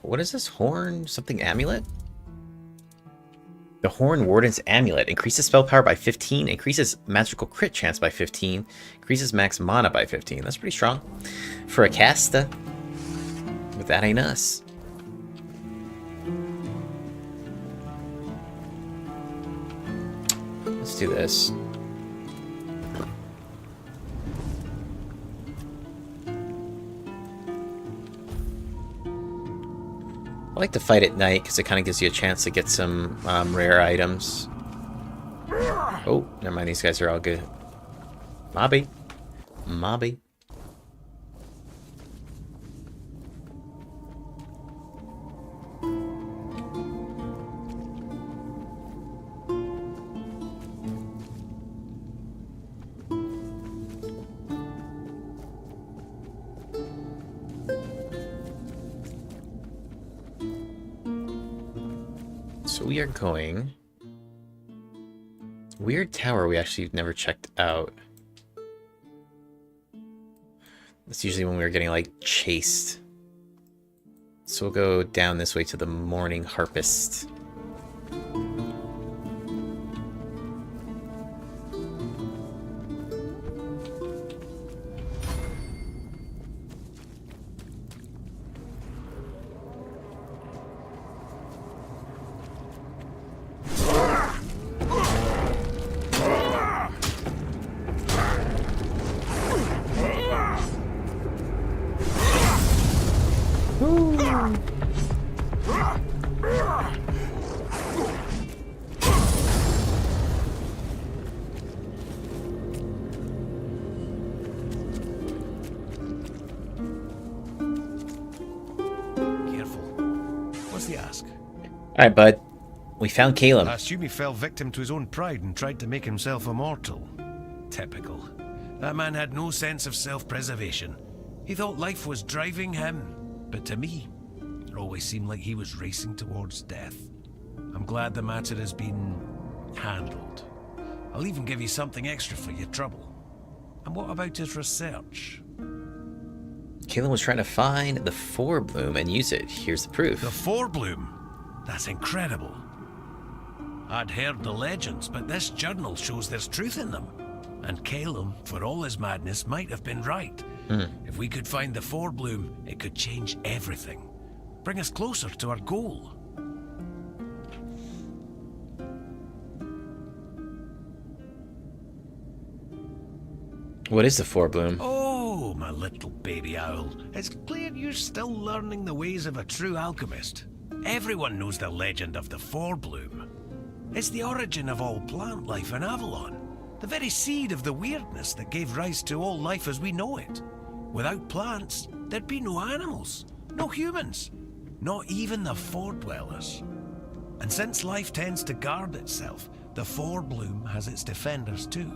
What is this horn? Something amulet? The Horn Warden's Amulet increases spell power by 15, increases magical crit chance by 15, increases max mana by 15. That's pretty strong for a caster. But that ain't us. Let's do this. I like to fight at night because it kind of gives you a chance to get some rare items. Oh, never mind. These guys are all good. Mobby. Mobby. So we are going... Weird Tower we actually never checked out. That's usually when we were getting, like, chased. So we'll go down this way to the Morning Harpist. Alright, bud. We found Caleb. I assume he fell victim to his own pride and tried to make himself immortal. Typical. That man had no sense of self-preservation. He thought life was driving him. But to me, it always seemed like he was racing towards death. I'm glad the matter has been handled. I'll even give you something extra for your trouble. And what about his research? Caleb was trying to find the Forebloom and use it. Here's the proof. The Forebloom? That's incredible. I'd heard the legends, but this journal shows there's truth in them. And Caleb, for all his madness, might have been right. If we could find the Forebloom, it could change everything. Bring us closer to our goal. What is the Forebloom? Oh, my little baby owl. It's clear you're still learning the ways of a true alchemist. Everyone knows the legend of the Forebloom. It's the origin of all plant life in Avalon. The very seed of the Wyrdness that gave rise to all life as we know it. Without plants, there'd be no animals, no humans, not even the Fordwellers. And since life tends to guard itself, the Forebloom has its defenders too.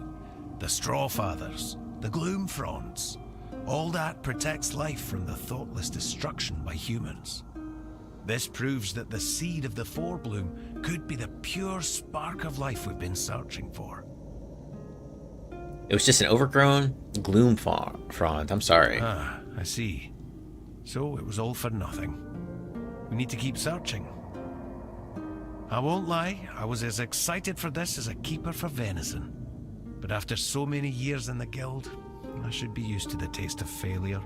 The Strawfathers, the Gloomfronds. All that protects life from the thoughtless destruction by humans. This proves that the seed of the Forebloom could be the pure spark of life we've been searching for. It was just an overgrown Gloomfrond. I'm sorry. Ah, I see. So it was all for nothing. We need to keep searching. I won't lie, I was as excited for this as a keeper for venison. But after so many years in the guild, I should be used to the taste of failure.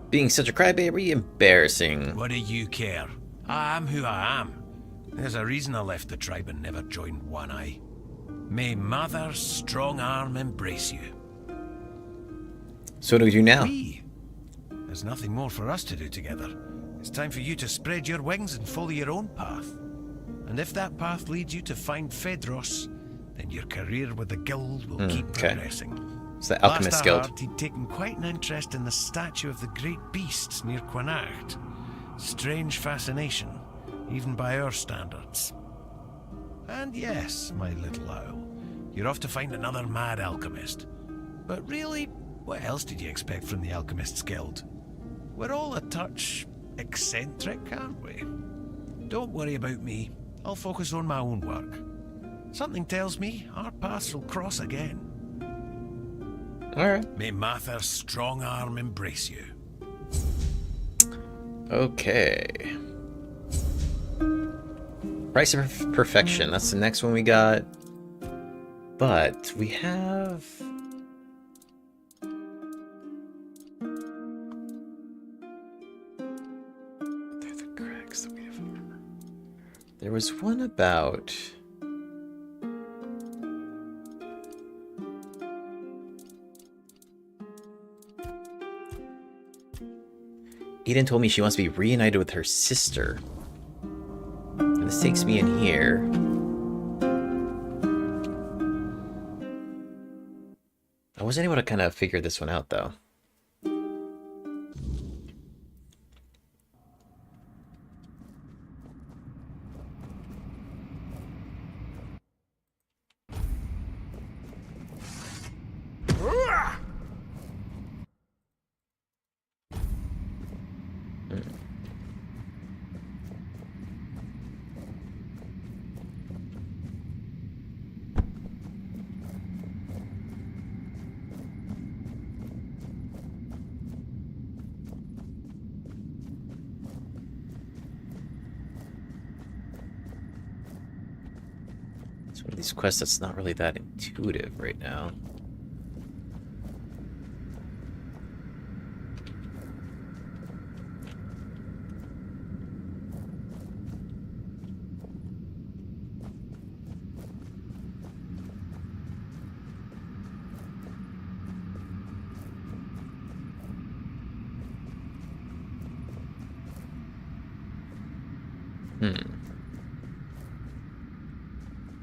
Being such a crybaby, embarrassing. What do you care? I am who I am. There's a reason I left the tribe and never joined One Eye. May Mother's strong arm embrace you. So what do we do now? There's nothing more for us to do together. It's time for you to spread your wings and follow your own path. And if that path leads you to find Fedros, then your career with the guild will keep progressing. It's the Alchemist Last I Guild. heard, he'd taken quite an interest in the statue of the great beasts near Cuanacht. Strange fascination, even by our standards. And yes, my little owl, you're off to find another mad alchemist. But really, what else did you expect from the Alchemist's Guild? We're all a touch eccentric, aren't we? Don't worry about me. I'll focus on my own work. Something tells me our paths will cross again. Alright. May Mather's strong arm embrace you. Okay. Price of Perfection. That's the next one we got. But we have... They're the cracks that we have. There was one about... Eden told me she wants to be reunited with her sister. And this takes me in here. I wasn't able to kind of figure this one out, though. It's one of these quests that's not really that intuitive right now.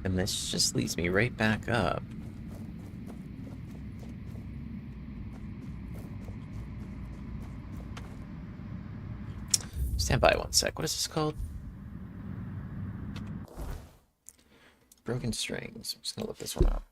And this just leads me right back up. Stand by one sec. What is this called? Broken Strings. I'm just gonna look this one up.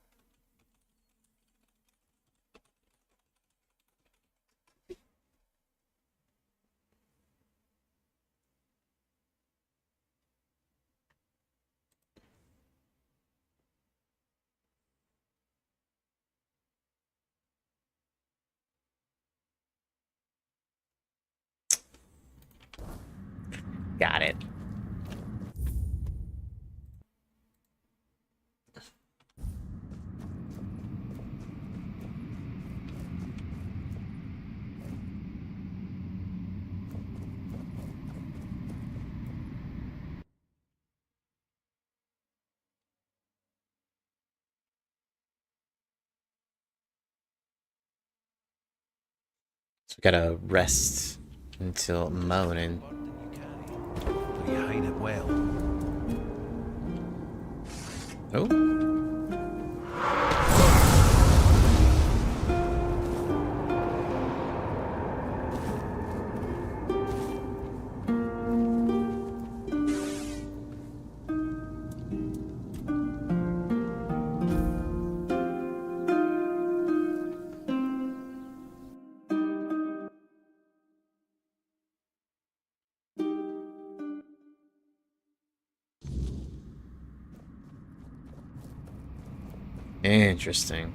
Got it. So we gotta rest until morning. You hide it well. Oh. Interesting.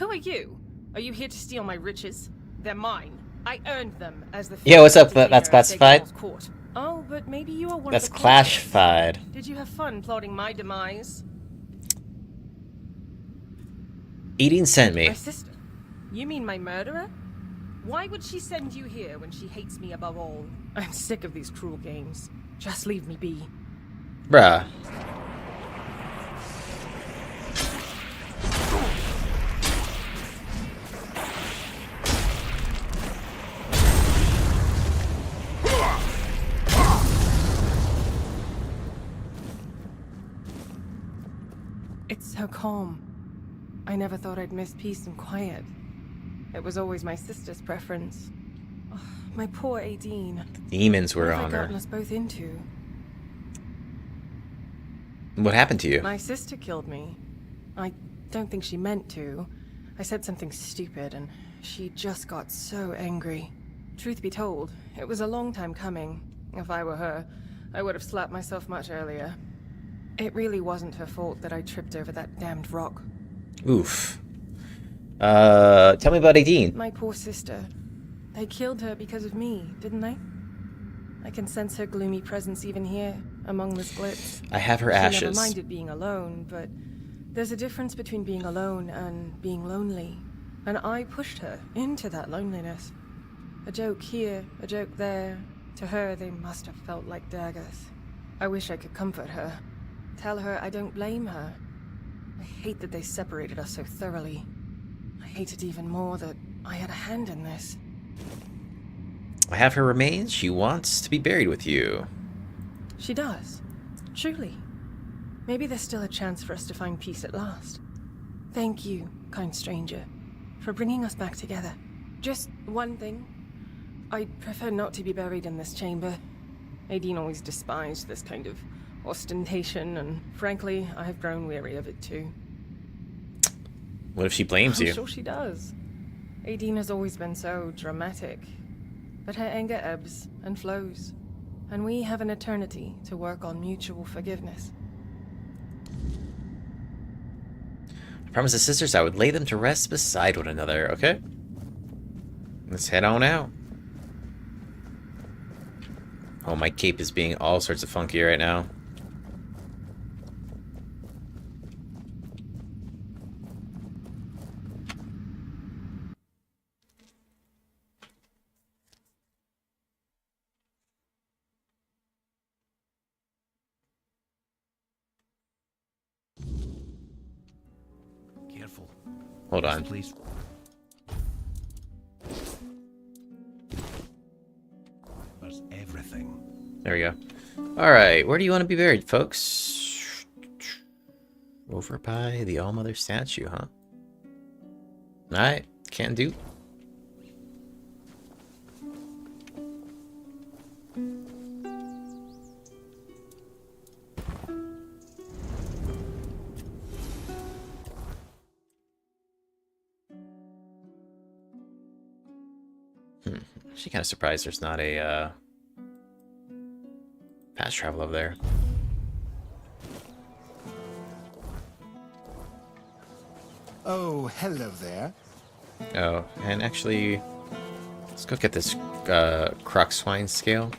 Who are you? Are you here to steal my riches? They're mine. I earned them as the Yeah, what's up? entertainer That's at classified? Sacred Court. Oh, but maybe you are one That's of the culprits. classified. Did you have fun plotting my demise? Eating sent me. My sister? You mean my murderer? Why would she send you here when she hates me above all? I'm sick of these cruel games. Just leave me be. Bruh. It's so calm. I never thought I'd miss peace and quiet. It was always my sister's preference. Oh, my poor Aideen. Demons were What have on I her. gotten us both into? What happened to you? My sister killed me. I don't think she meant to. I said something stupid and she just got so angry. Truth be told, it was a long time coming. If I were her, I would have slapped myself much earlier. It really wasn't her fault that I tripped over that damned rock. Oof. Tell me about Aideen. My poor sister. They killed her because of me, didn't they? I can sense her gloomy presence even here, among the splits. I have her She ashes. never minded being alone, but there's a difference between being alone and being lonely. And I pushed her into that loneliness. A joke here, a joke there. To her, they must have felt like daggers. I wish I could comfort her. Tell her I don't blame her. I hate that they separated us so thoroughly. I hate it even more that I had a hand in this. I have her remains. She wants to be buried with you. She does. Truly. Maybe there's still a chance for us to find peace at last. Thank you, kind stranger, for bringing us back together. Just one thing. I'd prefer not to be buried in this chamber. Aideen always despised this kind of ostentation, and frankly, I have grown weary of it too. What if she blames you? I'm sure she does. Aideen has always been so dramatic. But her anger ebbs and flows, and we have an eternity to work on mutual forgiveness. I promised the sisters I would lay them to rest beside one another, okay? Let's head on out. Oh, my cape is being all sorts of funky right now. Careful. Hold on. Please. There's everything. There we go. Alright, where do you want to be buried, folks? Over by the All-Mother statue, huh? Alright, can do. Actually kind of surprised there's not a fast travel over there. Oh, hello there. Oh, and actually, let's go get this croc swine scale.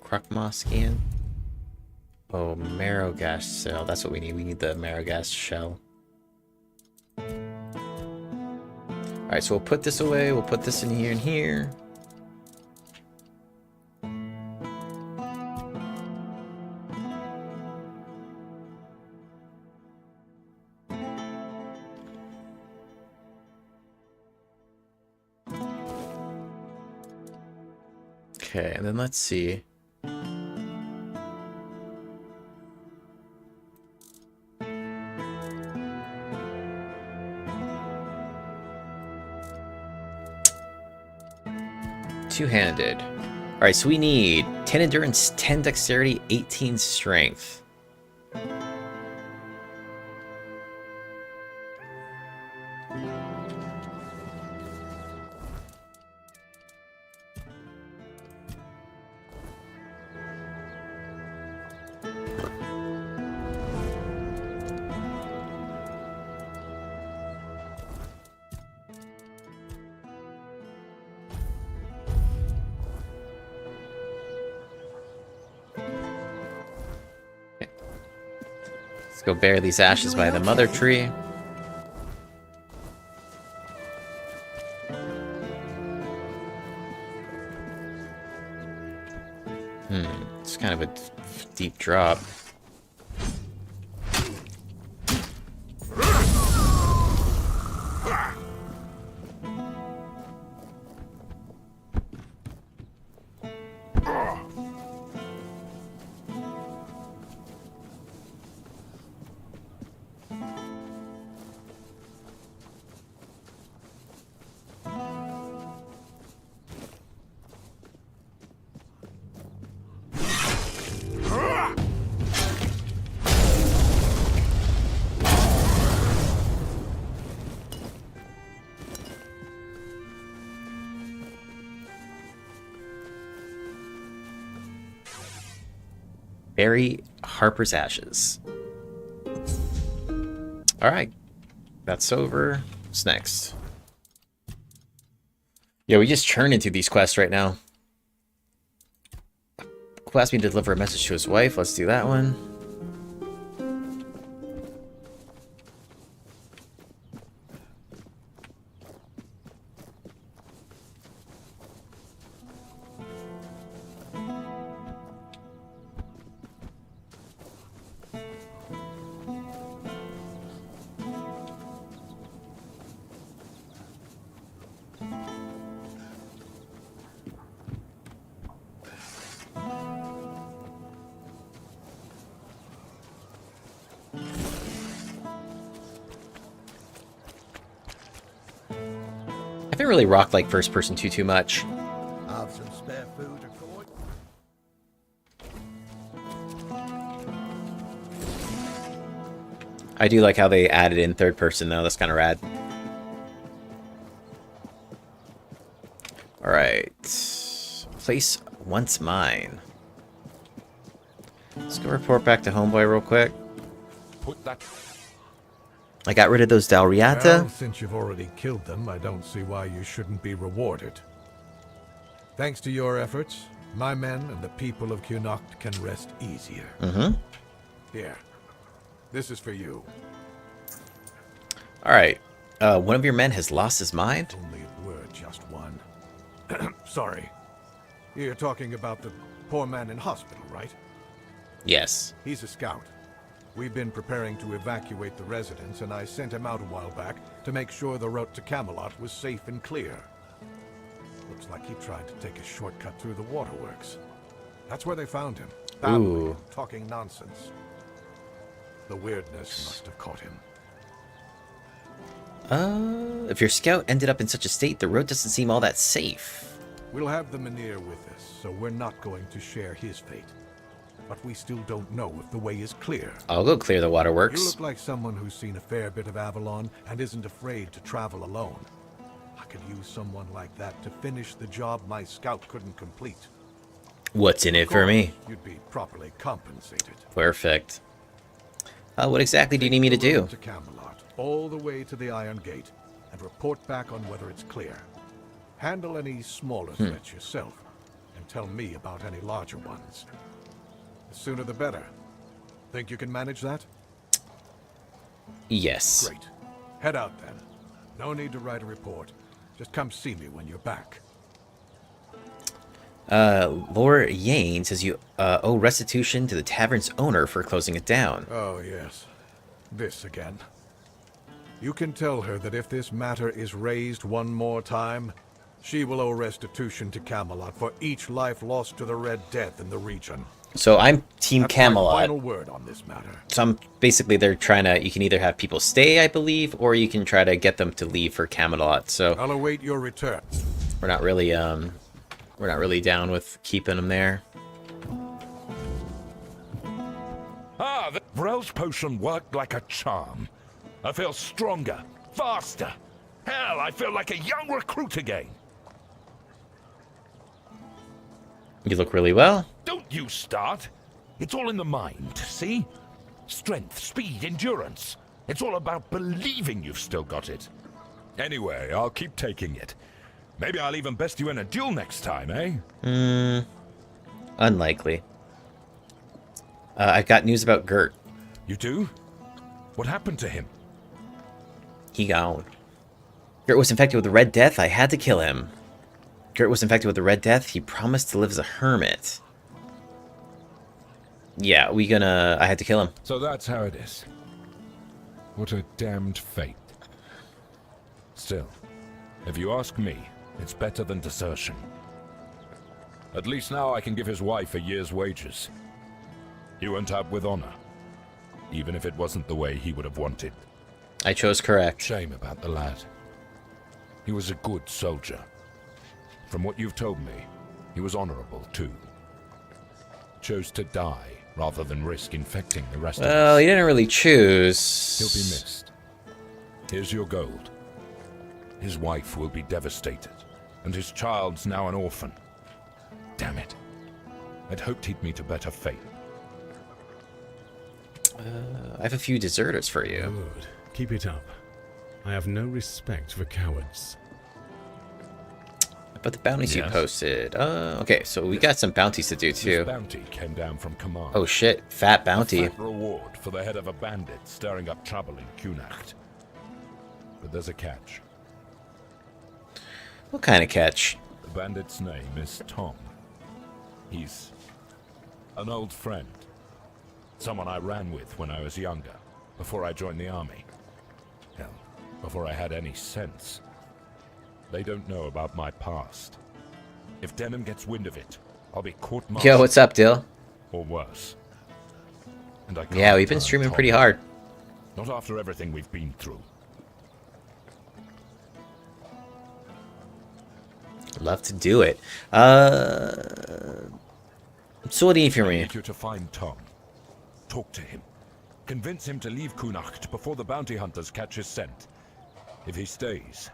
Croc moss scan. Oh, marrow gas cell. That's what we need. We need the marrow gas shell. Alright, so we'll put this away. We'll put this in here and here. Okay, and then let's see. Two-handed. Alright, so we need 10 endurance, 10 dexterity, 18 strength. Let's go bury these ashes by the mother tree. It's kind of a deep drop. Bury Harper's ashes. Alright. That's over. What's next? Yeah, we just churn into these quests right now. Who asked me to deliver a message to his wife? Let's do that one. I haven't really rocked like first person too much. Have some spare food or coin? I do like how they added in third person though, that's kind of rad. Alright. Place once mine. Let's go report back to Homeboy real quick. Put that. I got rid of those Dalriata. Well, since you've already killed them, I don't see why you shouldn't be rewarded. Thanks to your efforts, my men and the people of Cuanacht can rest easier. Here. This is for you. Alright. One of your men has lost his mind? Only it were just one. Sorry. You're talking about the poor man in hospital, right? Yes. He's a scout. We've been preparing to evacuate the residence, and I sent him out a while back to make sure the route to Camelot was safe and clear. Looks like he tried to take a shortcut through the waterworks. That's where they found him. Babbling, talking nonsense. The Wyrdness must have caught him. If your scout ended up in such a state, the road doesn't seem all that safe. We'll have the Mynheer with us, so we're not going to share his fate. But we still don't know if the way is clear. I'll go clear the waterworks. You look like someone who's seen a fair bit of Avalon and isn't afraid to travel alone. I could use someone like that to finish the job my scout couldn't complete. What's in it for me? You'd be properly compensated. Perfect. What exactly do you need me to do? To Camelot, all the way to the Iron Gate, and report back on whether it's clear. Handle any smaller threats yourself, and tell me about any larger ones. The sooner the better. Think you can manage that? Yes. Great. Head out then. No need to write a report. Just come see me when you're back. Lord Yane says you owe restitution to the tavern's owner for closing it down. Oh, yes. This again. You can tell her that if this matter is raised one more time, she will owe restitution to Camelot for each life lost to the Red Death in the region. So I'm Team That's Camelot. my final word on this matter. So I'm basically they're trying to. You can either have people stay, I believe, or you can try to get them to leave for Camelot. So I'll await your return. we're not really down with keeping them there. Ah, the Vrel's potion worked like a charm. I feel stronger, faster. Hell, I feel like a young recruit again. You look really well. Don't you start. It's all in the mind, see? Strength, speed, endurance. It's all about believing you've still got it. Anyway, I'll keep taking it. Maybe I'll even best you in a duel next time, eh? Unlikely. I've got news about Gert. You do? What happened to him? He gone. Gert was infected with the Red Death. I had to kill him. Gert was infected with the Red Death. He promised to live as a hermit. Yeah, I had to kill him. So that's how it is. What a damned fate. Still, if you ask me, it's better than desertion. At least now I can give his wife a year's wages. He went out with honor, even if it wasn't the way he would have wanted. I chose correct. Shame about the lad. He was a good soldier. From what you've told me, he was honorable too. Chose to die rather than risk infecting the rest of us. Well, he didn't really choose. He'll be missed. Here's your gold. His wife will be devastated, and his child's now an orphan. Damn it. I'd hoped he'd meet a better fate. I have a few deserters for you. Good. Keep it up. I have no respect for cowards. But the bounties you Yes. posted. Okay, so we got some bounties to do too. This bounty came down from command. Oh shit, fat bounty. A fat reward for the head of a bandit stirring up trouble in Cuanacht. But there's a catch. What kind of catch? The bandit's name is Tom. He's an old friend. Someone I ran with when I was younger, before I joined the army. Hell, before I had any sense. They don't know about my past. If Denham gets wind of it, I'll be court-martialed. Yo, what's up, Dill? Or worse. And I Yeah, we've been can't streaming Tom. pretty hard. Not after everything we've been through. Love to do it. So what do you need from I me? need you to find Tom. Talk to him. Convince him to leave Cuanacht before the bounty hunters catch his scent. If he stays,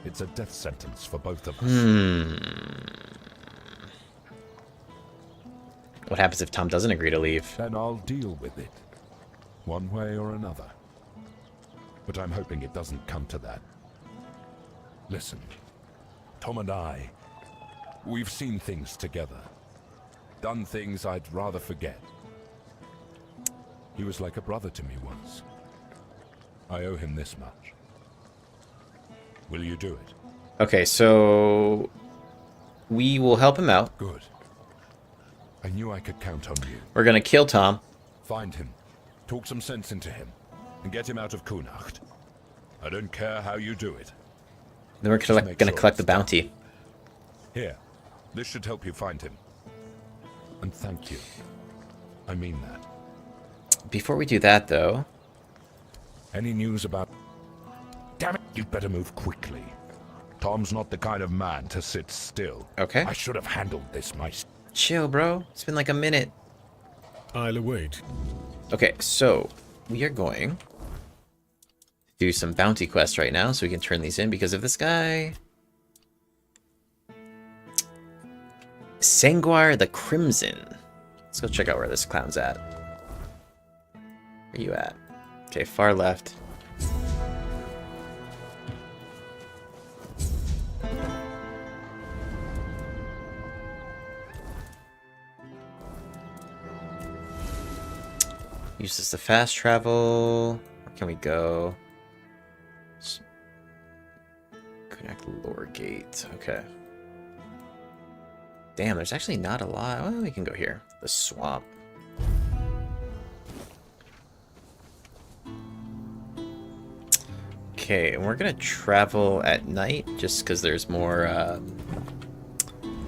it's a death sentence for both of us. What happens if Tom doesn't agree to leave? Then I'll deal with it. One way or another. But I'm hoping it doesn't come to that. Listen. Tom and I, we've seen things together. Done things I'd rather forget. He was like a brother to me once. I owe him this much. Will you do it? Okay, so we will help him out. Good. I knew I could count on you. We're gonna kill Tom. Find him, talk some sense into him, and get him out of Cuanacht. I don't care how you do it. Then we're Just make gonna sure collect the it's done. bounty. Here, this should help you find him. And thank you. I mean that. Before we do that, though... Any news about... Damn it, you'd better move quickly. Tom's not the kind of man to sit still. Okay. I should have handled this myself. Chill, bro. It's been like a minute. I'll await. Okay, so we are going to do some bounty quests right now so we can turn these in because of this guy. Sanguire the Crimson. Let's go check out where this clown's at. Where you at? Okay, far left. Use this to fast travel. Where can we go? Connect lower gate. Okay. Damn, there's actually not a lot. Well, we can go here. The swamp. Okay, and we're gonna travel at night just because there's more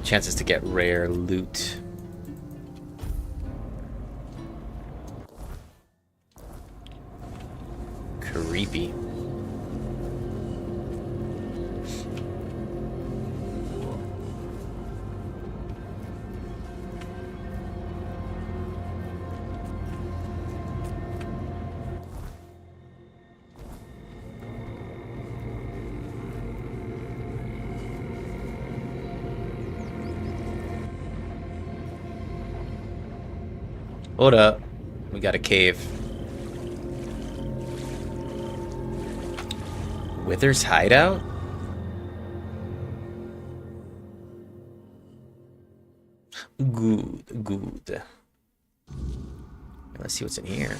chances to get rare loot. Creepy. Hold up. We got a cave. Wither's hideout? Good, good. Let's see what's in here.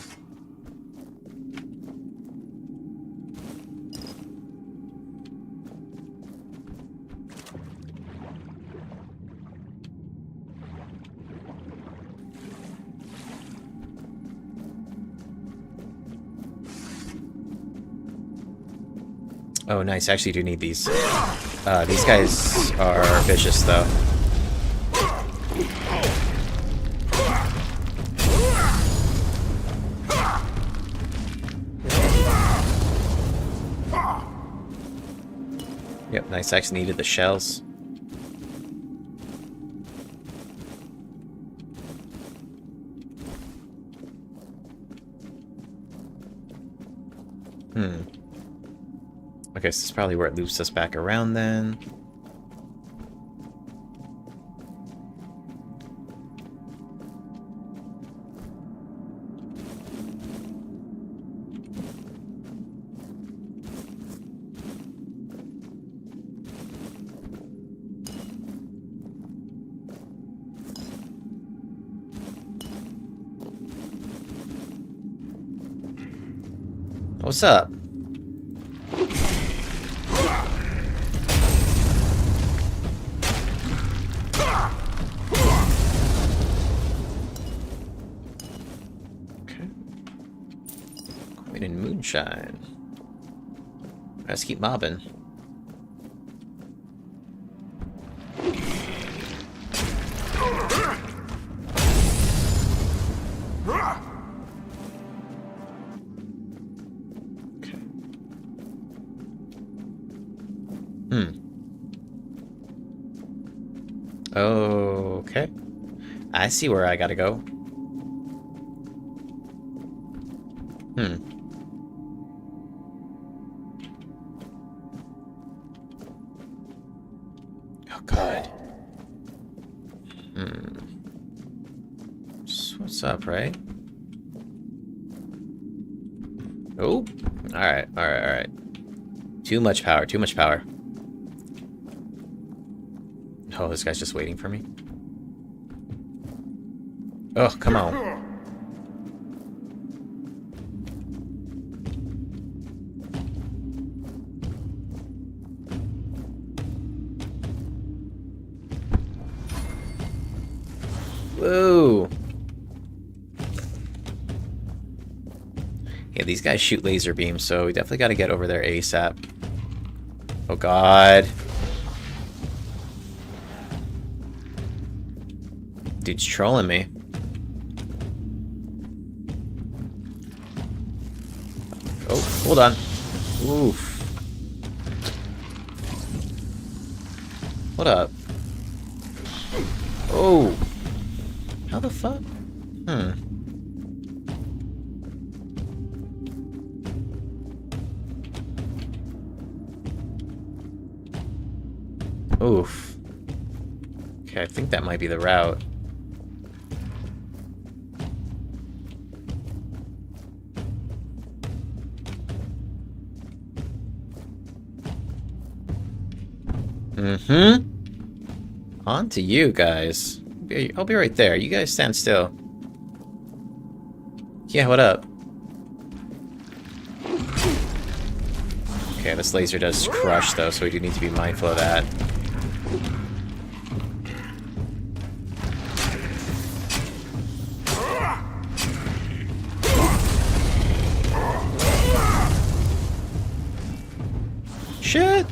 Oh, nice. I actually do need these. These guys are vicious, though. Yep, nice. I actually needed the shells. Okay, so this is probably where it loops us back around then. What's up? And moonshine. Let's keep mobbing. Okay. Okay. I see where I gotta go. Oh, God. So what's up, right? Oh. Alright, alright, alright. Too much power, too much power. Oh, this guy's just waiting for me. Oh, come on. Whoa. Yeah, these guys shoot laser beams, so we definitely got to get over there ASAP. Oh, God. Dude's trolling me. Oh, hold on. Oof. What up? Oh. How the fuck? Oof. Okay, I think that might be the route. On to you guys. I'll be right there. You guys stand still. Yeah, what up? Okay, this laser does crush though, so we do need to be mindful of that. Shit!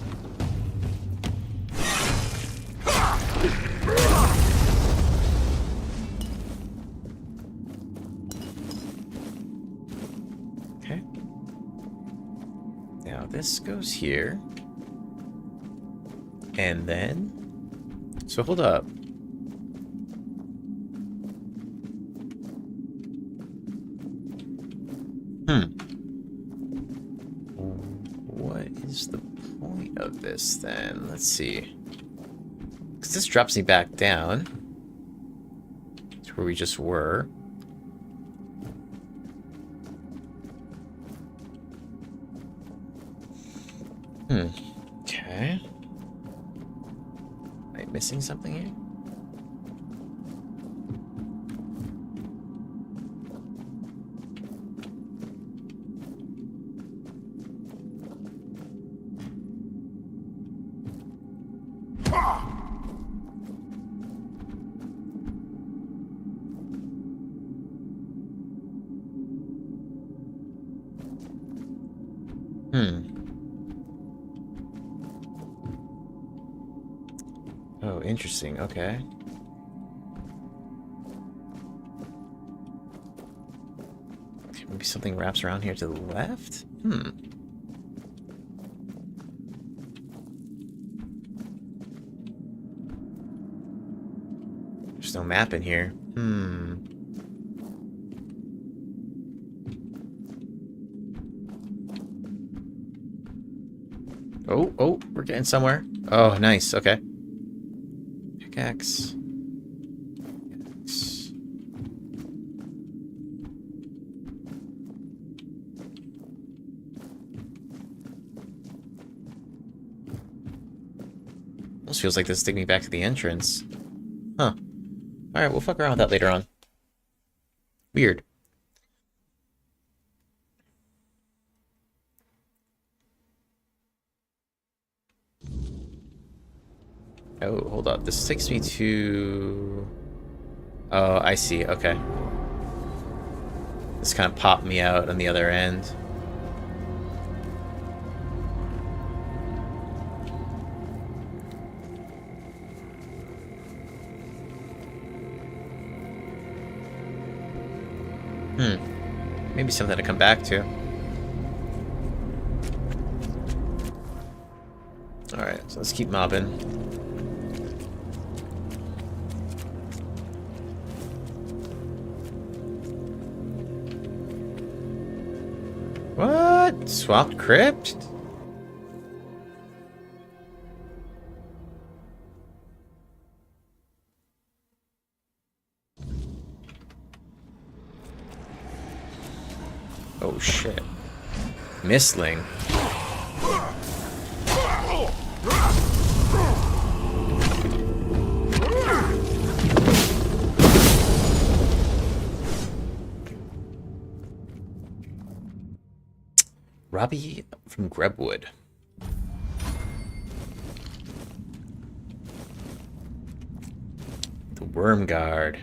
Okay. Now this goes here. And then... So hold up. What is the point of this then? Let's see. Because this drops me back down to where we just were. Okay. Am I missing something here? interesting. Okay. Maybe something wraps around here to the left? Hmm. There's no map in here. Hmm. Oh, we're getting somewhere. Oh, nice. Okay. Pickaxe. Almost feels like this is taking me back to the entrance. Huh. Alright, we'll fuck around with that later on. Weird. Oh, hold up. This takes me to... Oh, I see. Okay. This kind of popped me out on the other end. Maybe something to come back to. Alright, so let's keep mobbing. What? Swapped crypt? Oh shit. Mistling. Robbie from Grebwood. The Worm Guard.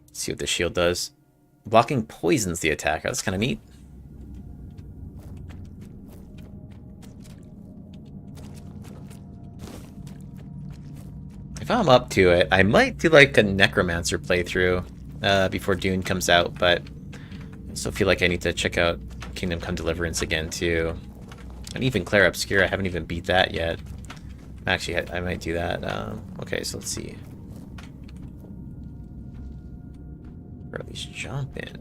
Let's see what the shield does. Blocking poisons the attacker. That's kind of neat. If I'm up to it, I might do like a Necromancer playthrough before Dune comes out, but I still feel like I need to check out Kingdom Come Deliverance again too. And even Claire Obscura, I haven't even beat that yet. Actually, I might do that. Okay, so let's see. Or at least jump in.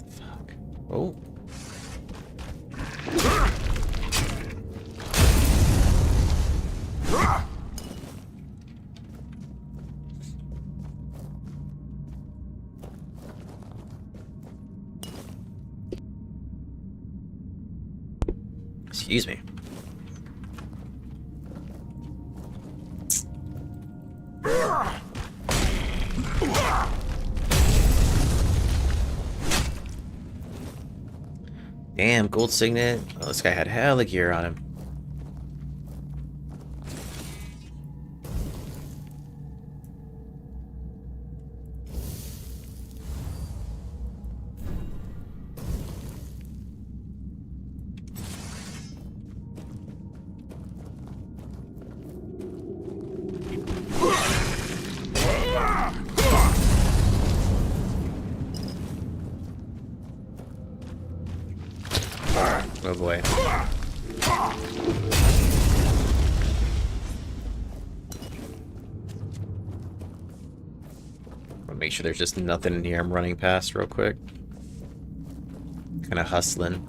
Fuck. Oh. Excuse me. Damn, gold signet. Oh, this guy had hella gear on him. Oh boy. I'll make sure there's just nothing in here I'm running past real quick. Kind of hustling.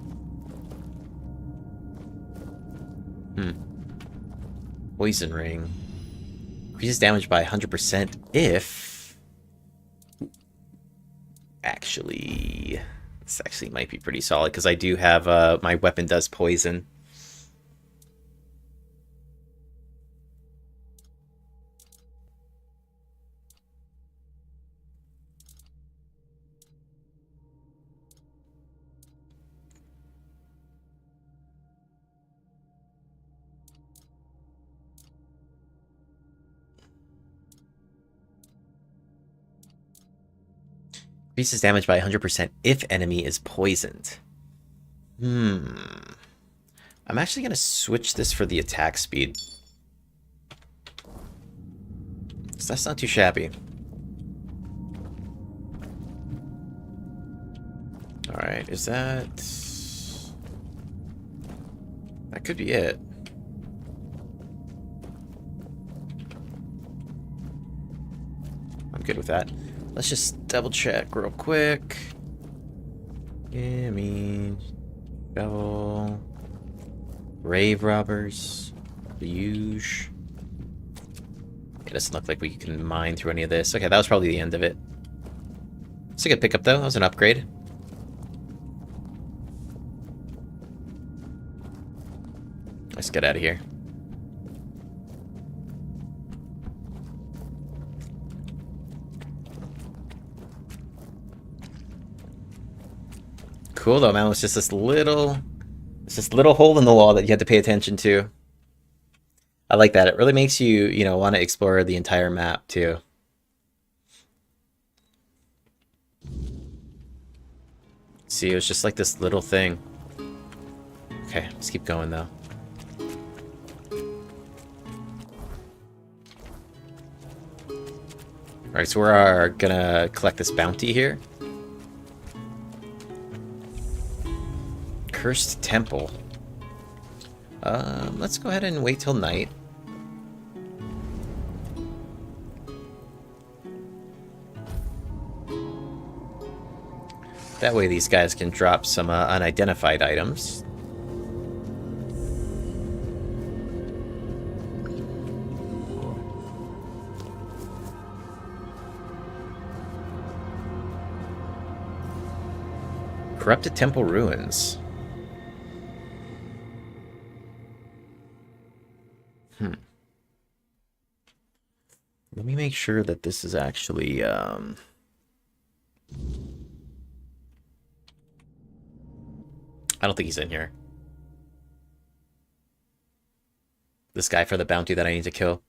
Poison ring. Increases damage by 100% if... Actually... This actually might be pretty solid, because I do have, my weapon does poison. Increases damage by 100% if enemy is poisoned. I'm actually going to switch this for the attack speed. So that's not too shabby. Alright, is that... That could be it. I'm good with that. Let's just double check real quick. Gimme... Shovel... Grave robbers... The huge... It doesn't look like we can mine through any of this. Okay, that was probably the end of it. It's a good pickup though, that was an upgrade. Let's get out of here. Cool though, man. It's just this little hole in the wall that you had to pay attention to. I like that. It really makes you, you know, want to explore the entire map too. See, it was just like this little thing. Okay, let's keep going though. Alright, so we're gonna collect this bounty here. Cursed Temple. Let's go ahead and wait till night. That way these guys can drop some unidentified items. Corrupted Temple Ruins. Let me make sure that this is actually, I don't think he's in here. This guy for the bounty that I need to kill.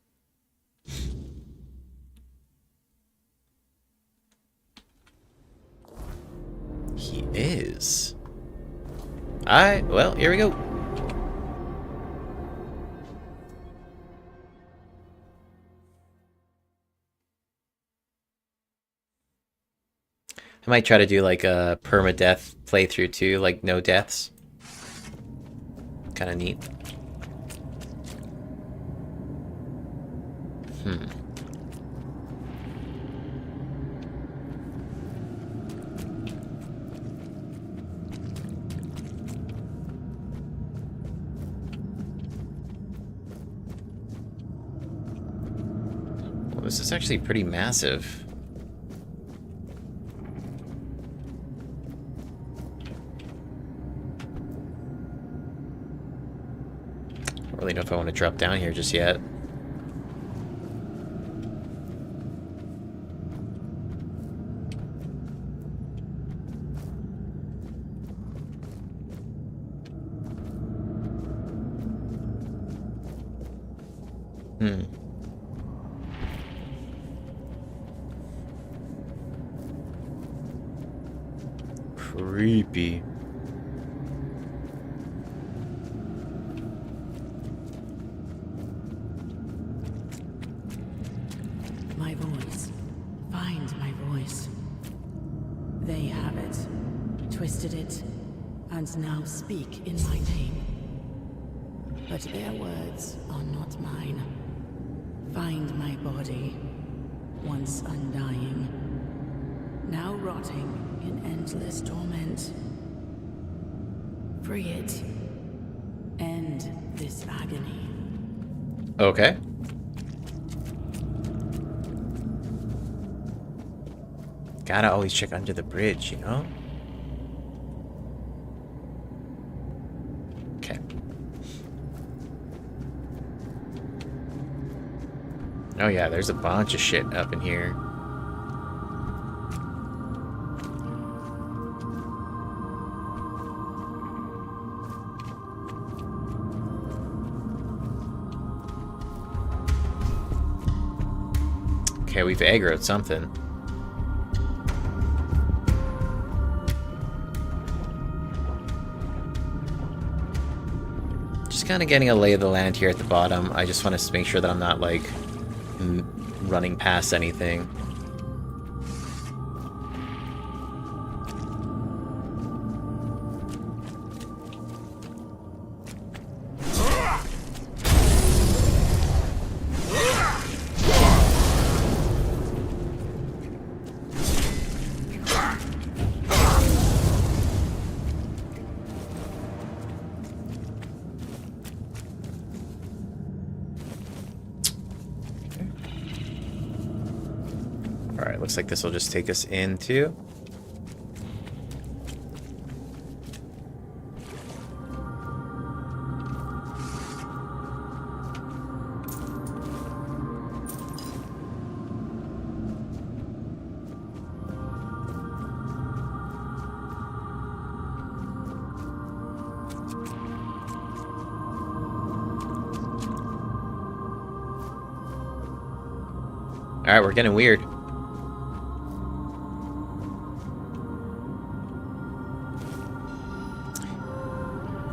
He is. Alright, well, here we go. I might try to do like a permadeath playthrough too, like no deaths. Kind of neat. Well, this is actually pretty massive. I don't really know if I want to drop down here just yet. Creepy. My voice. Find my voice. They have it, twisted it, and now speak in my name. But their words are not mine. Find my body, once undying, now rotting in endless torment. Free it. End this agony. Okay. Gotta always check under the bridge, you know? Okay. Oh yeah, there's a bunch of shit up in here. Okay, we've aggroed something. Just kind of getting a lay of the land here at the bottom. I just want to make sure that I'm not, like, running past anything. Alright, looks like this will just take us into... Alright, we're getting weird.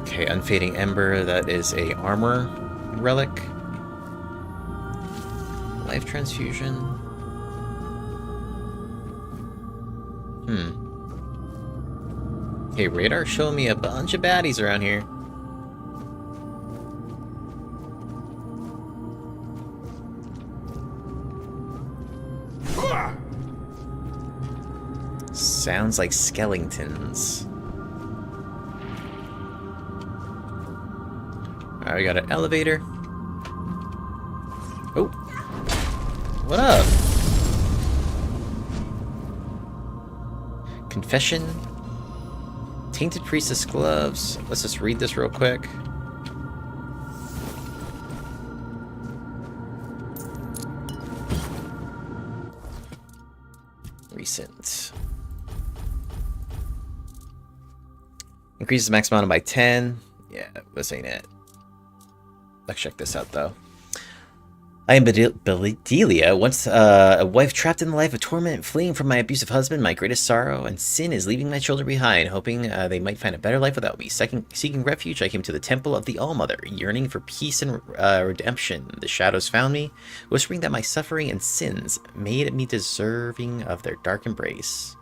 Okay, Unfading Ember, that is a armor relic. Life transfusion. Okay, radar showing me a bunch of baddies around here. Sounds like skeletons. Alright, we got an elevator. Oh! What up? Confession. Tainted Priestess gloves. Let's just read this real quick. Recent. Increases max mana by 10. Yeah, this ain't it. Let's check this out, though. I am Bedelia, once a wife trapped in the life of torment, fleeing from my abusive husband. My greatest sorrow and sin is leaving my children behind, hoping they might find a better life without me. Seeking refuge, I came to the Temple of the All-Mother, yearning for peace and redemption. The shadows found me, whispering that my suffering and sins made me deserving of their dark embrace.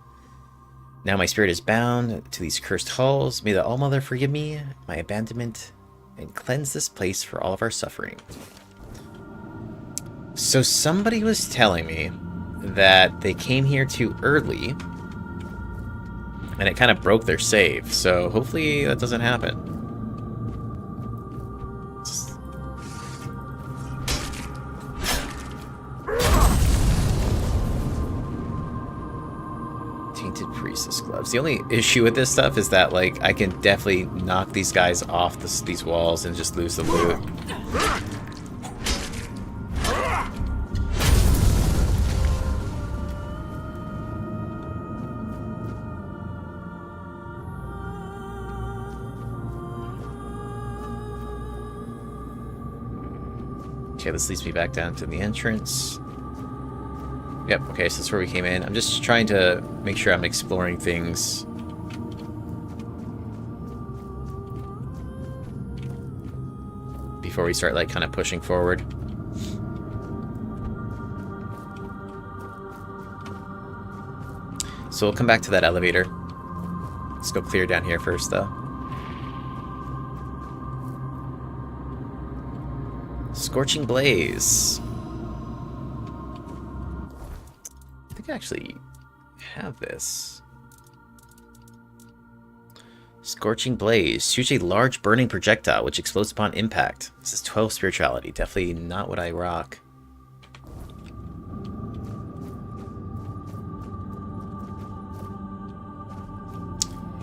Now my spirit is bound to these cursed halls. May the All-Mother forgive me my abandonment and cleanse this place for all of our suffering. So somebody was telling me that they came here too early and it kind of broke their save, so hopefully that doesn't happen. Tainted Priestess gloves. The only issue with this stuff is that, like, I can definitely knock these guys off these walls and just lose the loot. Okay, this leads me back down to the entrance. Yep, okay, so that's where we came in. I'm just trying to make sure I'm exploring things. Before we start, like, kind of pushing forward. So we'll come back to that elevator. Let's go clear down here first, though. Scorching Blaze. I think I actually have this. Scorching Blaze. Shoots a large burning projectile which explodes upon impact. This is 12 spirituality. Definitely not what I rock.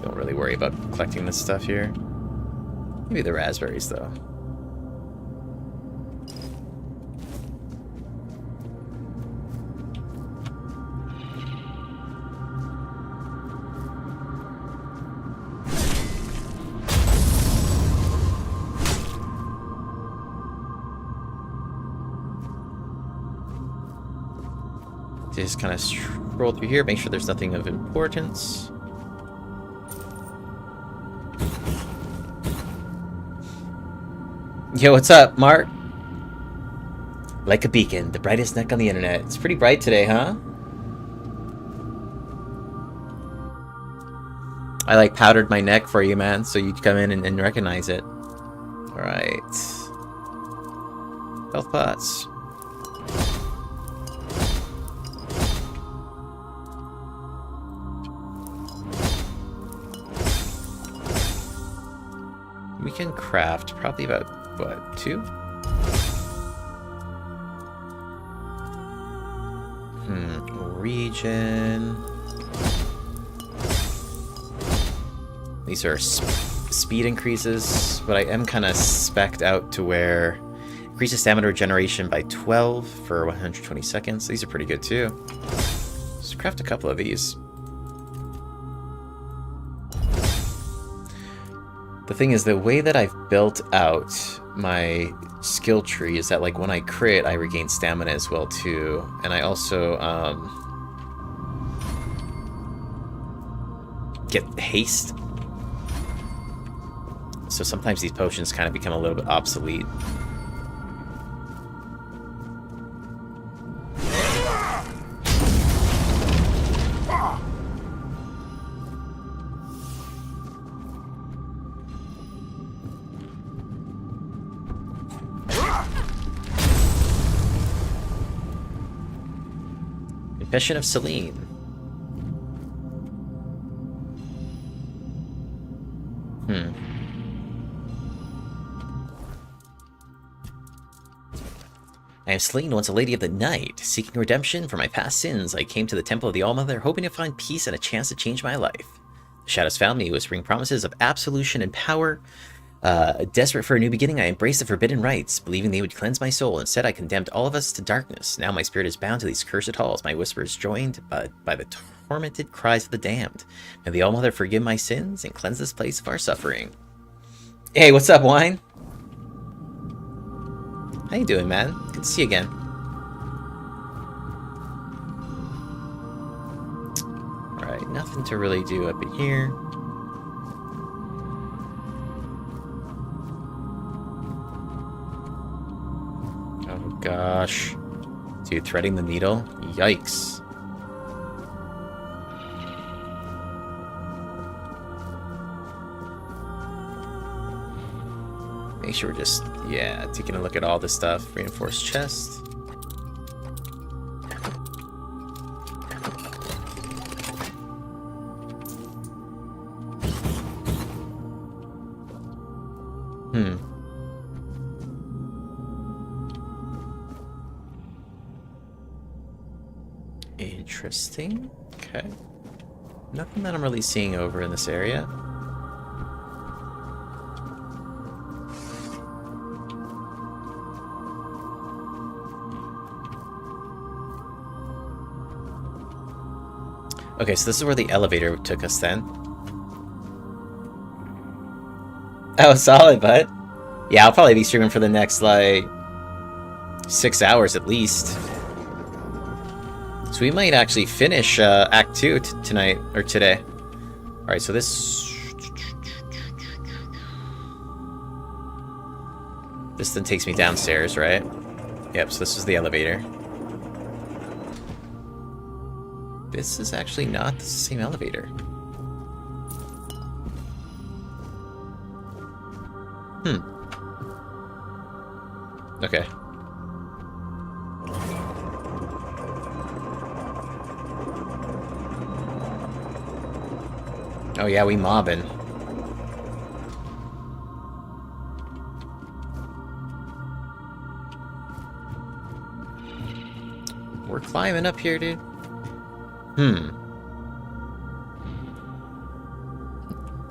Don't really worry about collecting this stuff here. Maybe the raspberries, though. Just kind of scroll through here, make sure there's nothing of importance. Yo, what's up, Mark? Like a beacon, the brightest neck on the internet. It's pretty bright today, huh? I like powdered my neck for you, man, so you'd come in and recognize it. Alright. Health pots. We can craft probably about, what, 2? Region. These are speed increases, but I am kind of spec'd out to where increases stamina regeneration by 12 for 120 seconds. These are pretty good too. Let's craft a couple of these. The thing is, the way that I've built out my skill tree is that, like, when I crit, I regain stamina as well too, and I also get haste. So sometimes these potions kind of become a little bit obsolete. Confession of Selene. I am Selene, once a lady of the night. Seeking redemption for my past sins, I came to the Temple of the Allmother, hoping to find peace and a chance to change my life. The shadows found me, whispering promises of absolution and power. Desperate for a new beginning, I embraced the forbidden rites, believing they would cleanse my soul. Instead, I condemned all of us to darkness. Now my spirit is bound to these cursed halls, my whispers joined by the tormented cries of the damned. May the Allmother forgive my sins and cleanse this place of our suffering. Hey, what's up, Wine? How you doing, man? Good to see you again. Alright, nothing to really do up in here. Oh gosh. Dude, threading the needle? Yikes. Make sure we're just, yeah, taking a look at all this stuff. Reinforced chest. Interesting. Okay. Nothing that I'm really seeing over in this area. Okay, so this is where the elevator took us then. Oh, solid, bud. Yeah, I'll probably be streaming for the next, like, 6 hours at least. So we might actually finish Act 2 tonight, or today. Alright, so this then takes me downstairs, right? Yep, so this is the elevator. This is actually not the same elevator. Okay. Oh yeah, we mobbing. We're climbing up here, dude.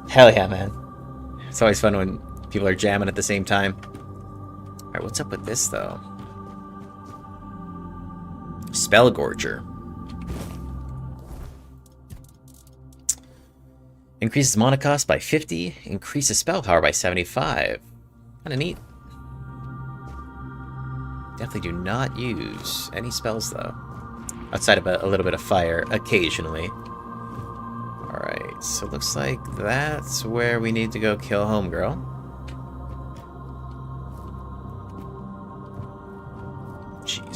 Hell yeah, man. It's always fun when people are jamming at the same time. Alright, what's up with this, though? Spell Gorger. Increases mana cost by 50. Increases spell power by 75. Kinda neat. Definitely do not use any spells, though. Outside of a little bit of fire, occasionally. Alright, so looks like that's where we need to go kill Homegirl.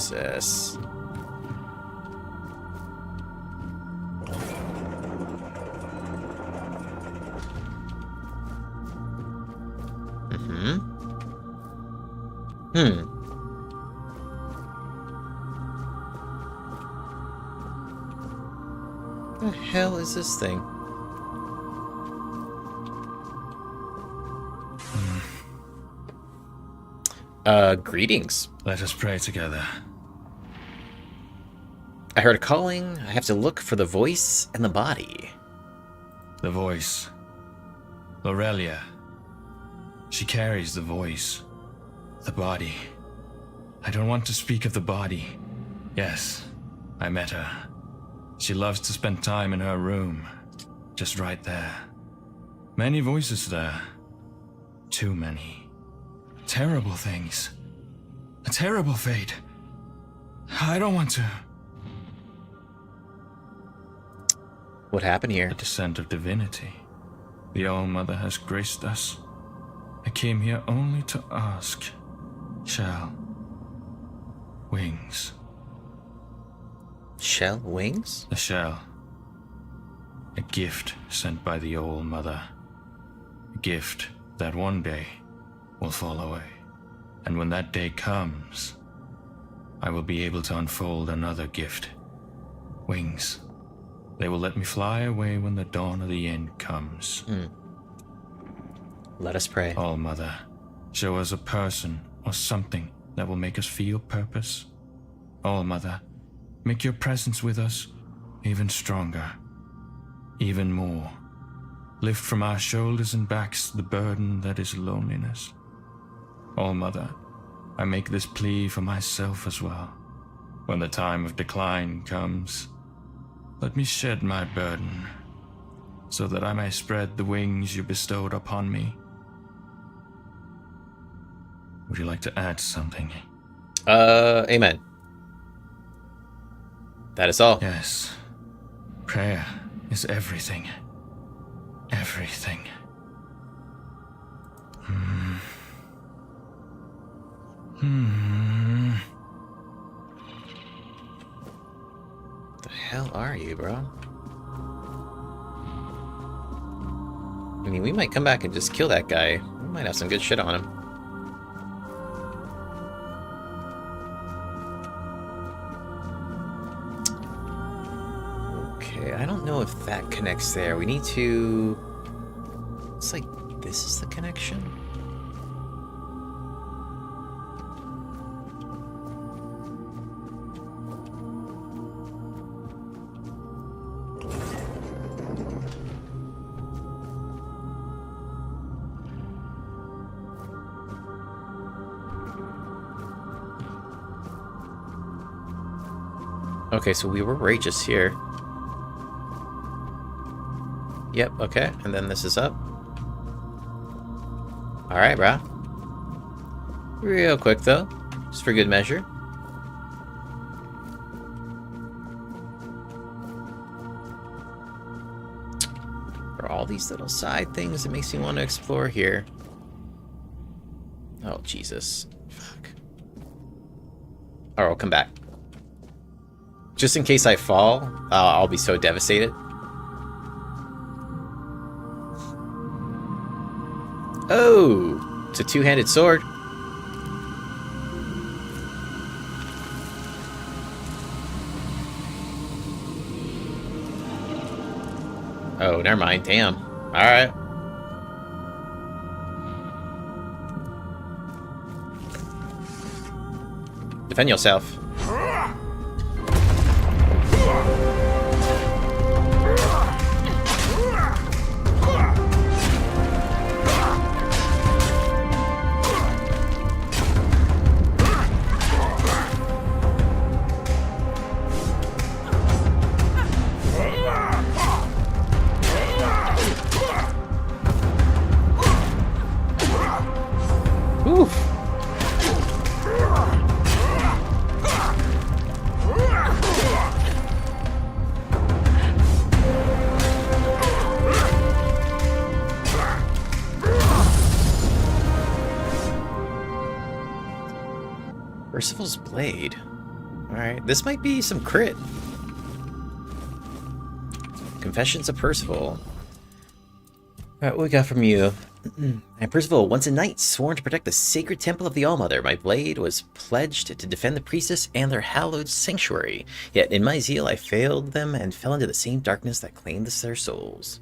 Jesus. What the hell is this thing? Greetings. Let us pray together. I heard a calling. I have to look for the voice and the body. The voice. Lorelia. She carries the voice. The body. I don't want to speak of the body. Yes, I met her. She loves to spend time in her room. Just right there. Many voices there. Too many. Terrible things. A terrible fate. I don't want to. What happened here? The descent of divinity. The All-Mother has graced us. I came here only to ask. Shall. Wings. Shell wings? A shell. A gift sent by the All-Mother. A gift that one day will fall away. And when that day comes, I will be able to unfold another gift. Wings. They will let me fly away when the dawn of the end comes. Let us pray. All-Mother, show us a person or something that will make us feel purpose. All-Mother, make your presence with us even stronger, even more. Lift from our shoulders and backs the burden that is loneliness. All-Mother, I make this plea for myself as well. When the time of decline comes, let me shed my burden, so that I may spread the wings you bestowed upon me. Would you like to add something? Amen. That is all. Yes. Prayer is everything. Everything. The hell are you, bro? I mean, we might come back and just kill that guy. We might have some good shit on him. Okay, I don't know if that connects there. We need to... It's like this is the connection? Okay, so we were right just here. Yep, okay, and then this is up. Alright, brah. Real quick, though. Just for good measure. For all these little side things, it makes me want to explore here. Oh, Jesus. Fuck. Alright, I'll come back. Just in case I fall, I'll be so devastated. Oh, it's a two-handed sword. Oh, never mind. Damn. All right. Defend yourself. Percival's blade. Alright, this might be some crit. Confessions of Percival. Alright, what we got from you? I'm Percival, once a knight, sworn to protect the sacred temple of the Allmother. My blade was pledged to defend the priestess and their hallowed sanctuary. Yet in my zeal I failed them and fell into the same darkness that claimed their souls.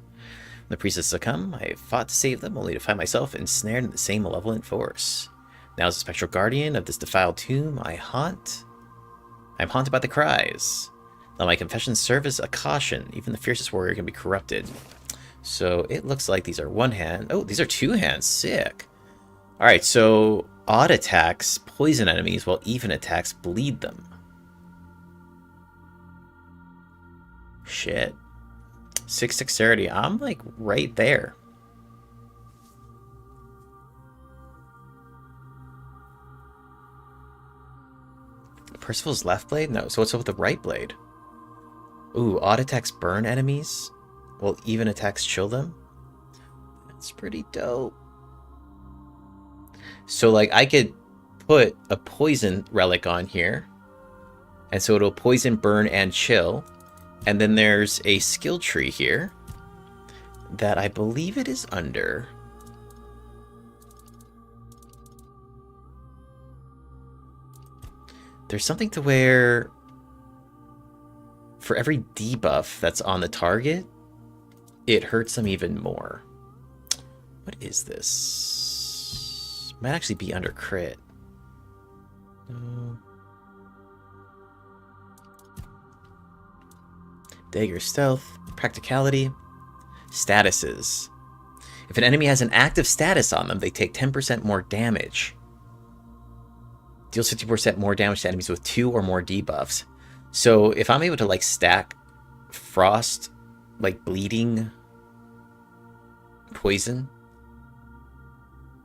When the priestess succumbed, I fought to save them, only to find myself ensnared in the same malevolent force. Now as a spectral guardian of this defiled tomb, I'm haunted by the cries. Let my confessions serve as a caution. Even the fiercest warrior can be corrupted. So it looks like these are one hand. Oh, these are two hands. Sick. Alright, so odd attacks poison enemies while even attacks bleed them. Shit. 6 dexterity. I'm like right there. Percival's left blade? No, so what's up with the right blade? Ooh, odd attacks burn enemies? Well, even attacks chill them? That's pretty dope. So, like, I could put a poison relic on here. And so it'll poison, burn, and chill. And then there's a skill tree here that I believe it is under. There's something to where for every debuff that's on the target, it hurts them even more. What is this? Might actually be under crit. No. Dagger stealth, practicality, statuses. If an enemy has an active status on them, they take 10% more damage. Deals 50% more damage to enemies with 2 or more debuffs. So if I'm able to like stack frost, like bleeding, poison,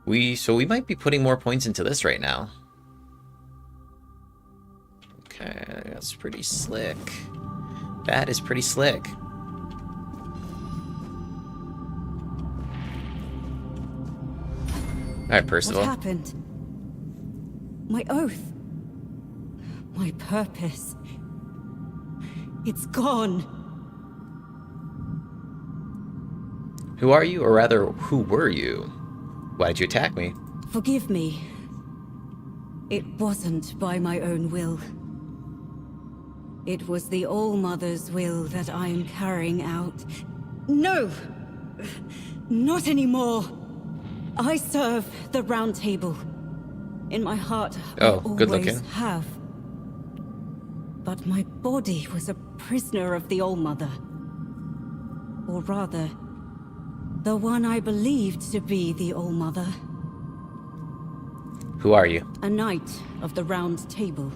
we might be putting more points into this right now. Okay, that's pretty slick. That is pretty slick. Alright, Percival. What happened? My oath. My purpose. It's gone. Who are you? Or rather, who were you? Why did you attack me? Forgive me. It wasn't by my own will. It was the Allmother's will that I am carrying out. No! Not anymore! I serve the Round Table. In my heart, oh, I good always looking. have. But my body was a prisoner of the Allmother. Or rather, the one I believed to be the Allmother. Who are you? A knight of the Round Table.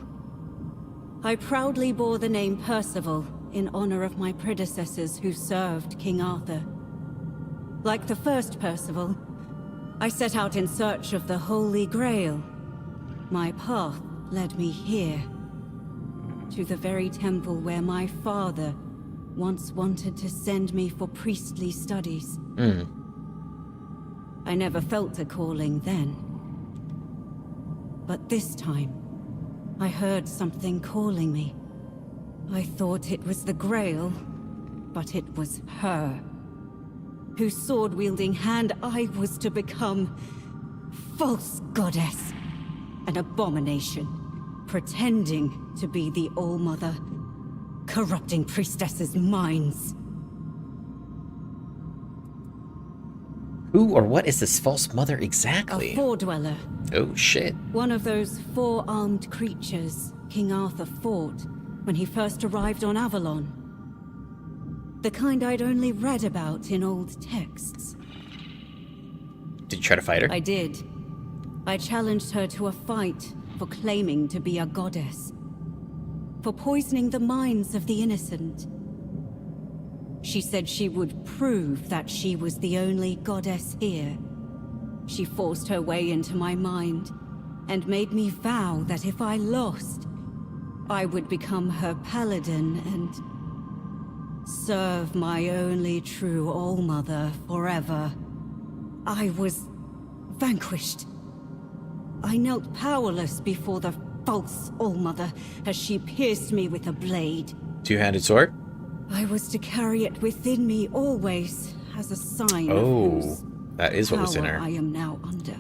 I proudly bore the name Percival in honor of my predecessors who served King Arthur. Like the first Percival, I set out in search of the Holy Grail. My path led me here, to the very temple where my father once wanted to send me for priestly studies. I never felt a calling then. But this time, I heard something calling me. I thought it was the Grail, but it was her, whose sword-wielding hand I was to become. False goddess. An abomination, pretending to be the Allmother, corrupting priestesses' minds. Who or what is this false mother exactly? A Four-Dweller. Oh, shit. One of those four-armed creatures King Arthur fought when he first arrived on Avalon. The kind I'd only read about in old texts. Did you try to fight her? I did. I challenged her to a fight for claiming to be a goddess. For poisoning the minds of the innocent. She said she would prove that she was the only goddess here. She forced her way into my mind and made me vow that if I lost, I would become her paladin and serve my only true Allmother forever. I was vanquished. I knelt powerless before the false All-Mother as she pierced me with a blade. Two-handed sword? I was to carry it within me always as a sign of Oh, whose that is what was in power her. I am now under.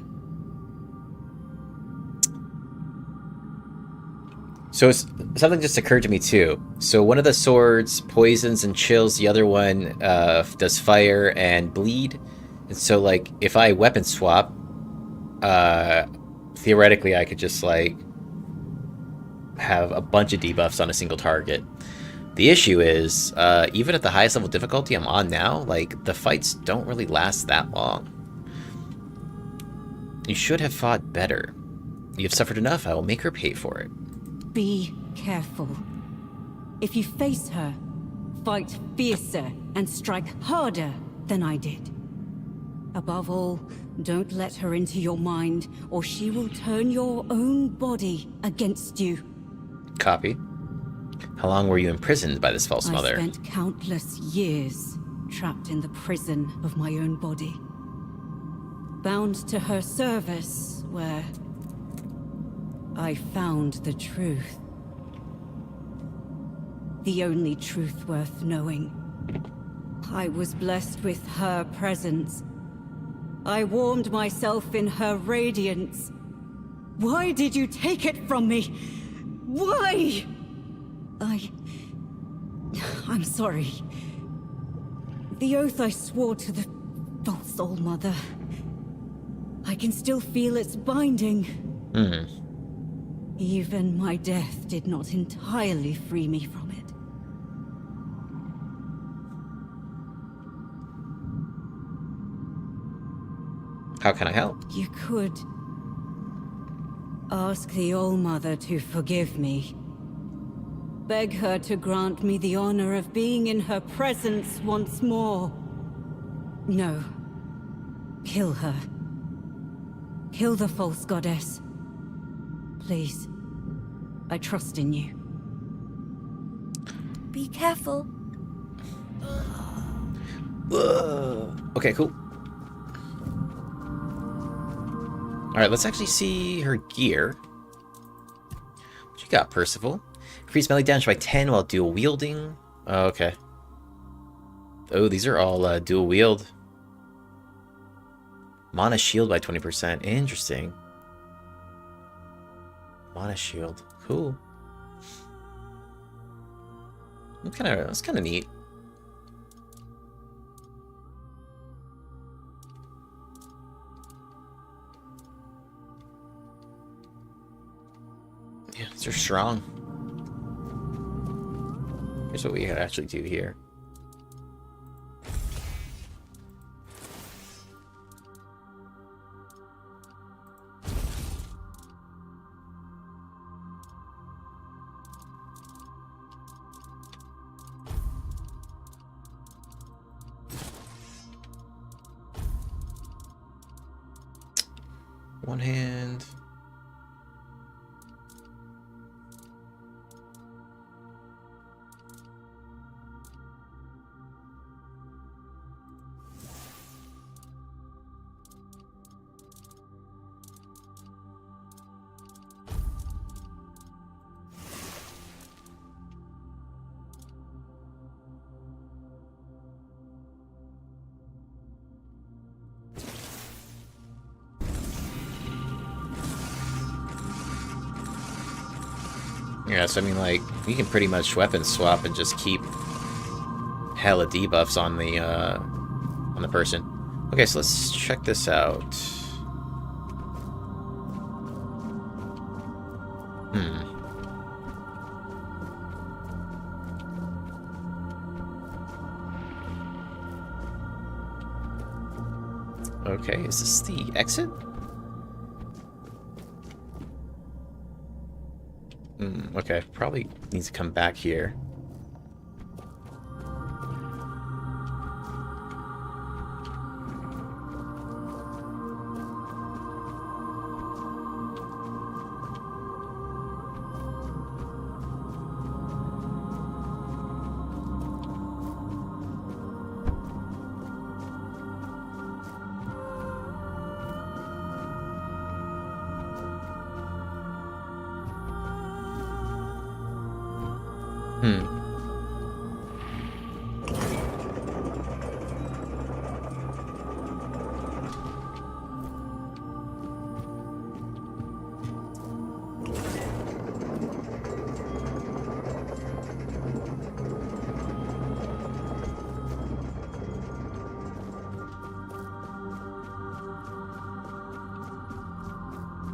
So something just occurred to me too. So one of the swords poisons and chills, the other one does fire and bleed. And so like if I weapon swap, theoretically I could just like have a bunch of debuffs on a single target. The issue is, even at the highest level difficulty I'm on now, like the fights don't really last that long. You should have fought better. You have suffered enough, I will make her pay for it. Be careful. If you face her, fight fiercer and strike harder than I did. Above all, don't let her into your mind, or she will turn your own body against you. Copy. How long were you imprisoned by this false mother? I spent countless years trapped in the prison of my own body. Bound to her service, where I found the truth. The only truth worth knowing. I was blessed with her presence. I warmed myself in her radiance. Why did you take it from me? Why? I'm sorry. The oath I swore to the false All-Mother. I can still feel its binding. Even my death did not entirely free me from it. How can I help? You could ask the All-Mother to forgive me. Beg her to grant me the honor of being in her presence once more. No. Kill her. Kill the false goddess. Please. I trust in you. Be careful. Okay, cool. Alright, let's actually see her gear. What you got, Percival? Increase melee damage by 10 while dual wielding. Oh, okay. Oh, these are all dual wield. Mana shield by 20%. Interesting. Mana shield. Cool. That's kind of neat. Yeah, these are strong. Here's what we could actually do here. One hand. Yeah, so I mean, like, you can pretty much weapon swap and just keep hella debuffs on the person. Okay, so let's check this out. Okay, is this the exit? Okay, probably needs to come back here. Yeah,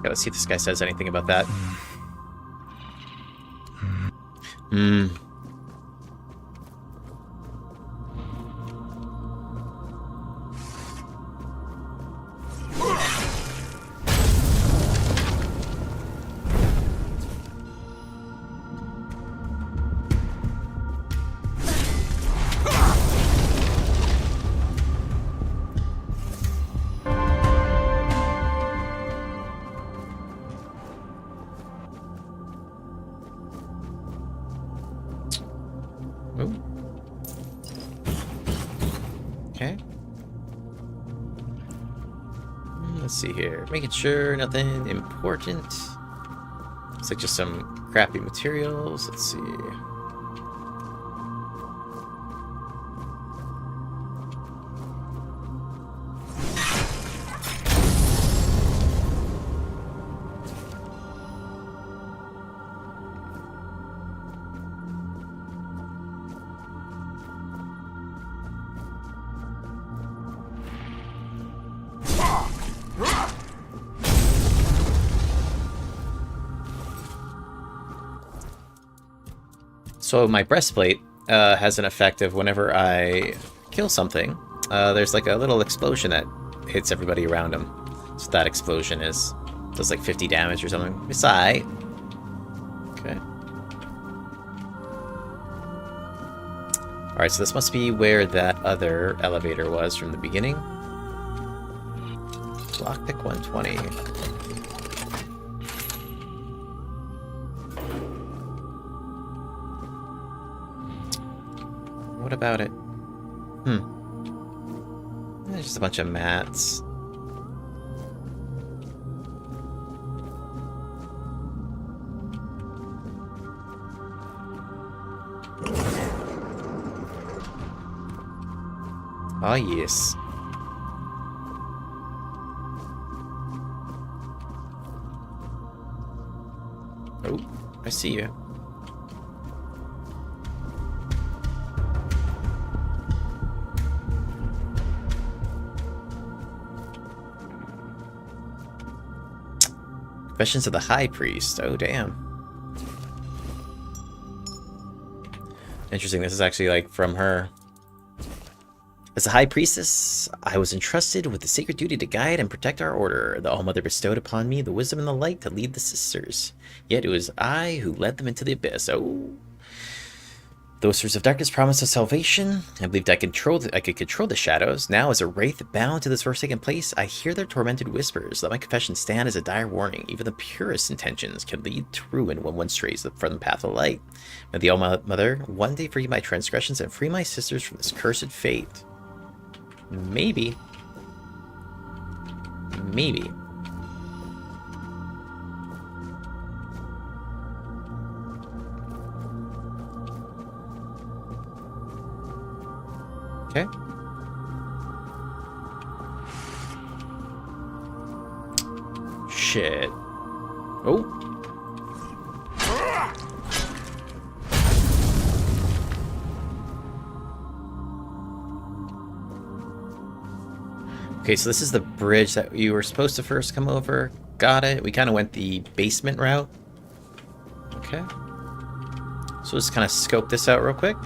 let's see if this guy says anything about that. Okay. Let's see here. Making sure nothing important. Looks like just some crappy materials. Let's see. So my breastplate has an effect of whenever I kill something, there's like a little explosion that hits everybody around him. So that explosion does like 50 damage or something. It's alright. Okay. Alright, so this must be where that other elevator was from the beginning. Lockpick 120. What about it? There's just a bunch of mats. Oh, yes. Oh, I see you. Confessions of the High Priest. Oh, damn. Interesting, this is actually, like, from her. As the High Priestess, I was entrusted with the sacred duty to guide and protect our order. The All-Mother bestowed upon me the wisdom and the light to lead the sisters. Yet it was I who led them into the abyss. Oh. Those Sisters of Darkness promised us salvation. I believed I could control the shadows. Now, as a wraith bound to this forsaken place, I hear their tormented whispers. Let my confession stand as a dire warning. Even the purest intentions can lead to ruin when one strays from the path of light. May the All-Mother one day forgive my transgressions and free my sisters from this cursed fate. Maybe. Maybe. Okay. Shit. Oh. Okay, so this is the bridge that you were supposed to first come over. Got it. We kind of went the basement route. Okay. So let's kind of scope this out real quick.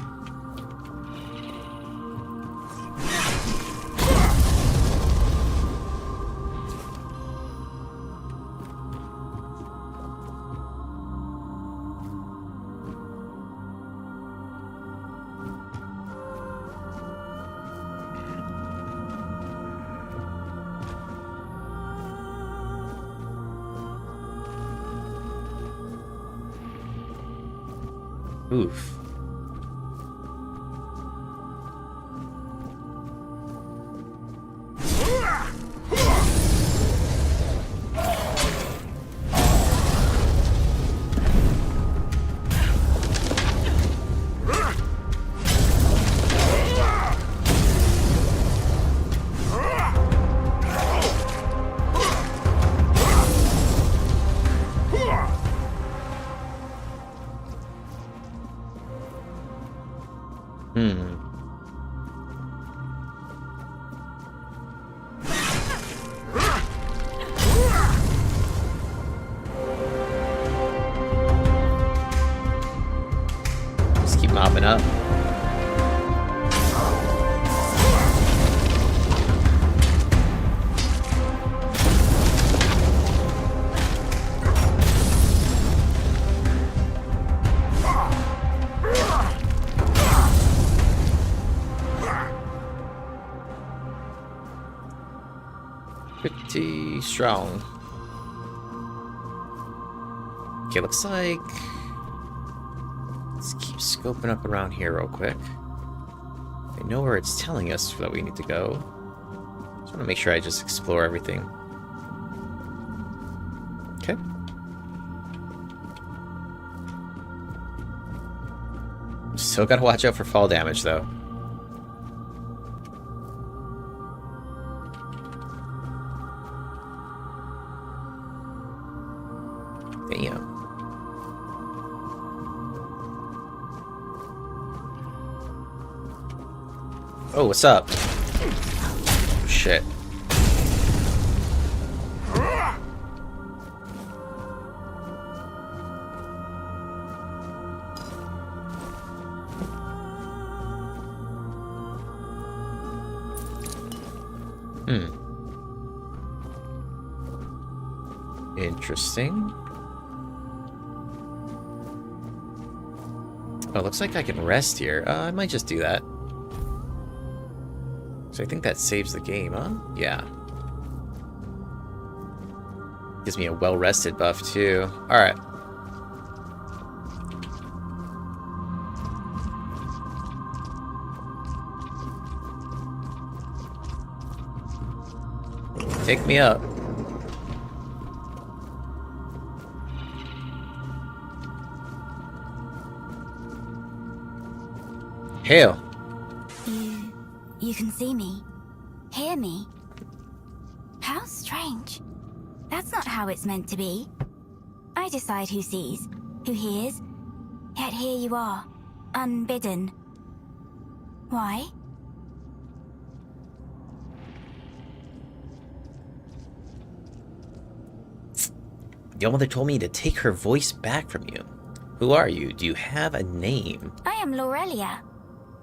Oof. popping up. Pretty strong. Okay, looks like... Let's keep scoping up around here real quick. I know where it's telling us that we need to go. Just want to make sure I just explore everything. Okay. Still gotta watch out for fall damage, though. Damn. Oh, what's up? Shit. Interesting. Oh, looks like I can rest here. I might just do that. So I think that saves the game, huh? Yeah. Gives me a well-rested buff, too. Alright. Take me up. Hail. You can see me, hear me. How strange. That's not how it's meant to be. I decide who sees, who hears, yet here you are, unbidden. Why? Your mother told me to take her voice back from you. Who are you? Do you have a name? I am Laurelia.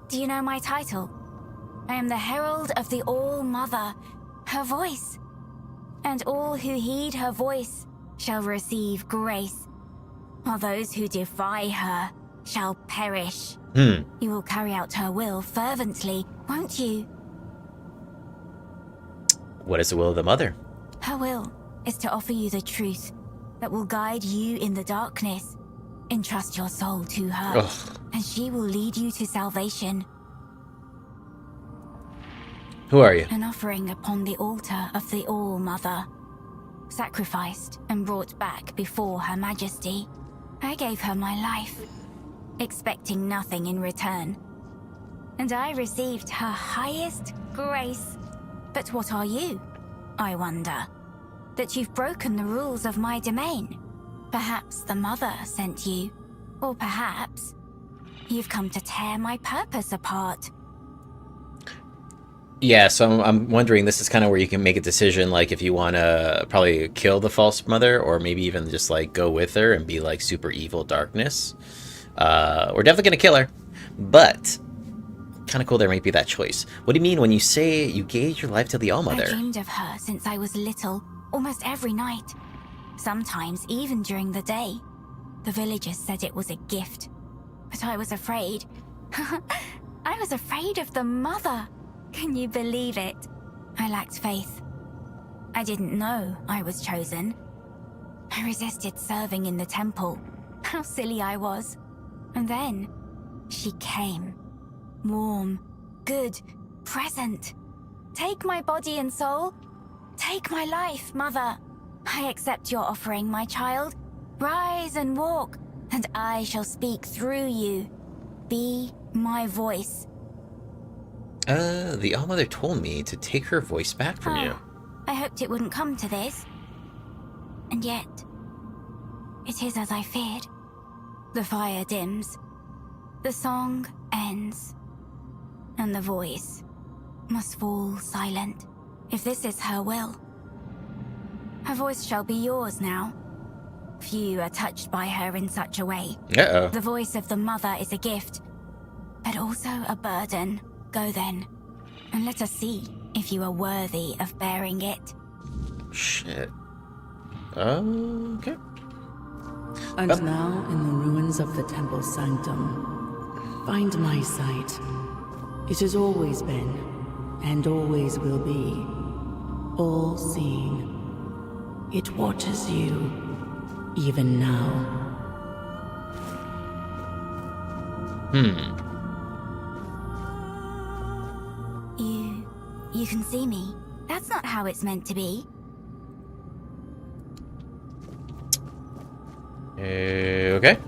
Do you know my title? I am the herald of the All-Mother, her voice. And all who heed her voice shall receive grace, while those who defy her shall perish. You will carry out her will fervently, won't you? What is the will of the mother? Her will is to offer you the truth that will guide you in the darkness. Entrust your soul to her, and she will lead you to salvation. Who are you? An offering upon the altar of the All-Mother, sacrificed and brought back before Her Majesty. I gave her my life, expecting nothing in return. And I received her highest grace. But what are you, I wonder? That you've broken the rules of my domain. Perhaps the Mother sent you, or perhaps you've come to tear my purpose apart. Yeah, so I'm wondering, this is kind of where you can make a decision, like if you want to probably kill the false mother, or maybe even just like go with her and be like super evil darkness. We're definitely going to kill her, but kind of cool there might be that choice. What do you mean when you say you gave your life to the All-Mother? I dreamed of her since I was little, almost every night. Sometimes even during the day. The villagers said it was a gift, but I was afraid. I was afraid of the Mother. Can you believe it? I lacked faith. I didn't know I was chosen. I resisted serving in the temple. How silly I was. And then she came. Warm, good, present. Take my body and soul. Take my life, Mother. I accept your offering, my child. Rise and walk, and I shall speak through you. Be my voice. The All-Mother told me to take her voice back from you. I hoped it wouldn't come to this. And yet, it is as I feared. The fire dims. The song ends. And the voice must fall silent. If this is her will, her voice shall be yours now. Few are touched by her in such a way. Uh-oh. The voice of the Mother is a gift, but also a burden. Go then, and let us see if you are worthy of bearing it. Shit. Okay. And now, in the ruins of the temple sanctum, find my sight. It has always been, and always will be, all-seeing. It watches you, even now. You can see me. That's not how it's meant to be. Okay.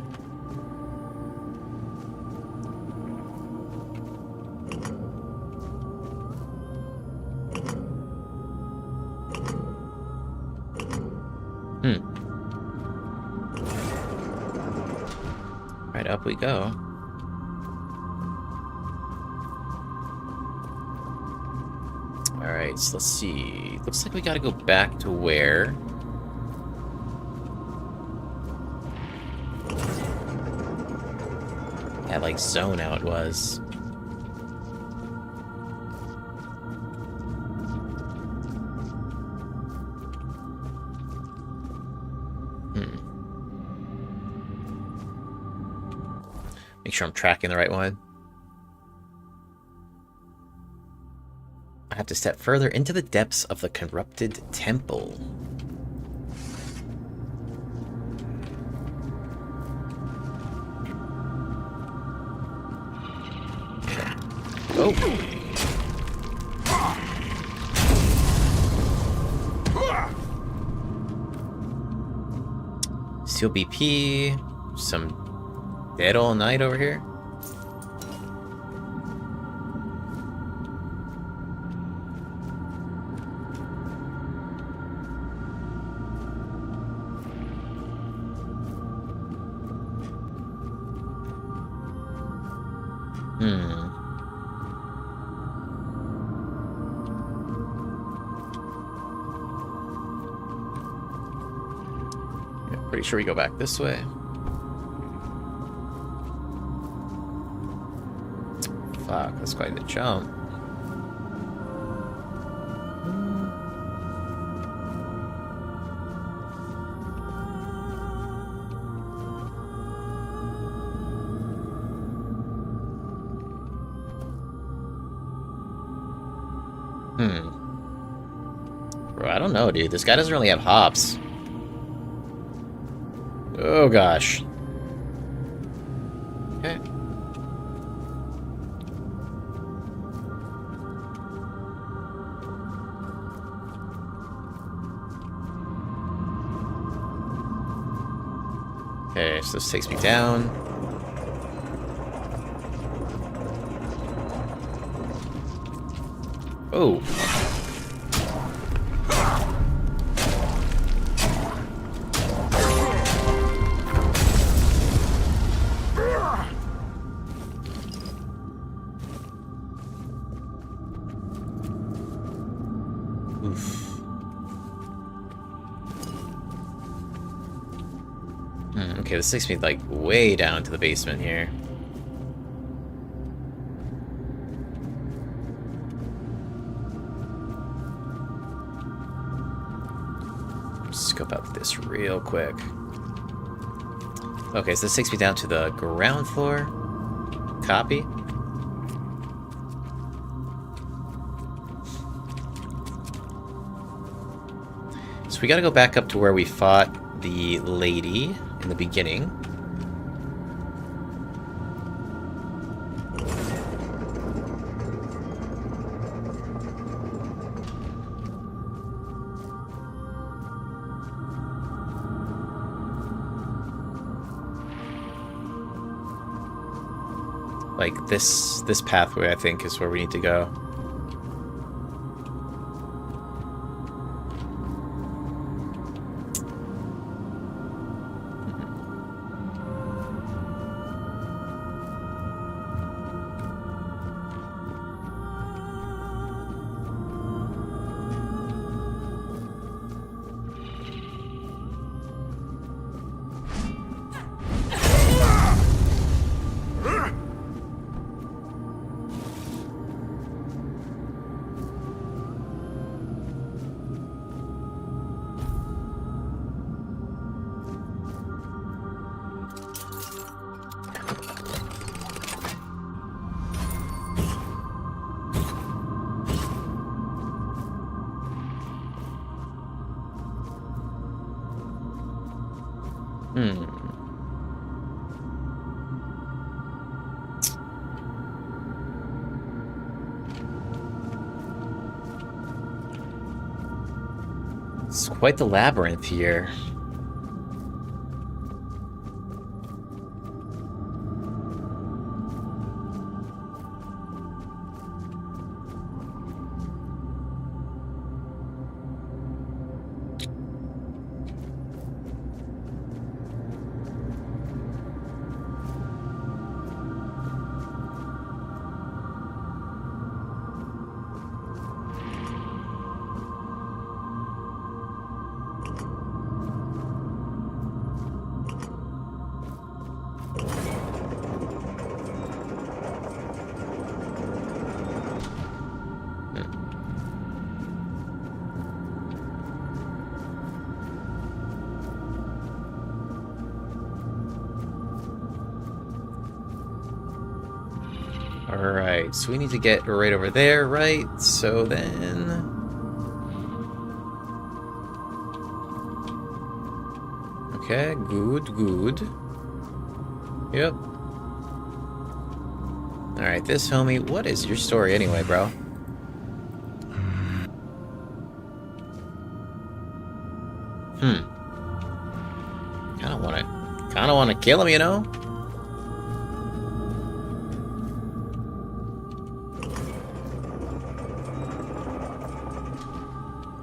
Right, up we go. Alright, so let's see. Looks like we gotta go back to where... that, like, zone out was. Make sure I'm tracking the right one. I have to step further into the depths of the corrupted temple. Oh. Steel BP. Some dead all night over here. Pretty sure we go back this way. Fuck, that's quite the jump. Bro, I don't know, dude. This guy doesn't really have hops. Oh gosh. Okay. Okay, so this takes me down. Oh. Okay, this takes me, like, way down to the basement here. Scope out this real quick. Okay, so this takes me down to the ground floor. Copy. So we gotta go back up to where we fought the lady in the beginning. Like this pathway, I think, is where we need to go. It's quite the labyrinth here. Alright, so we need to get right over there, right? So then... Okay, good, good. Yep. Alright, this homie, what is your story anyway, bro? Kinda wanna kill him, you know?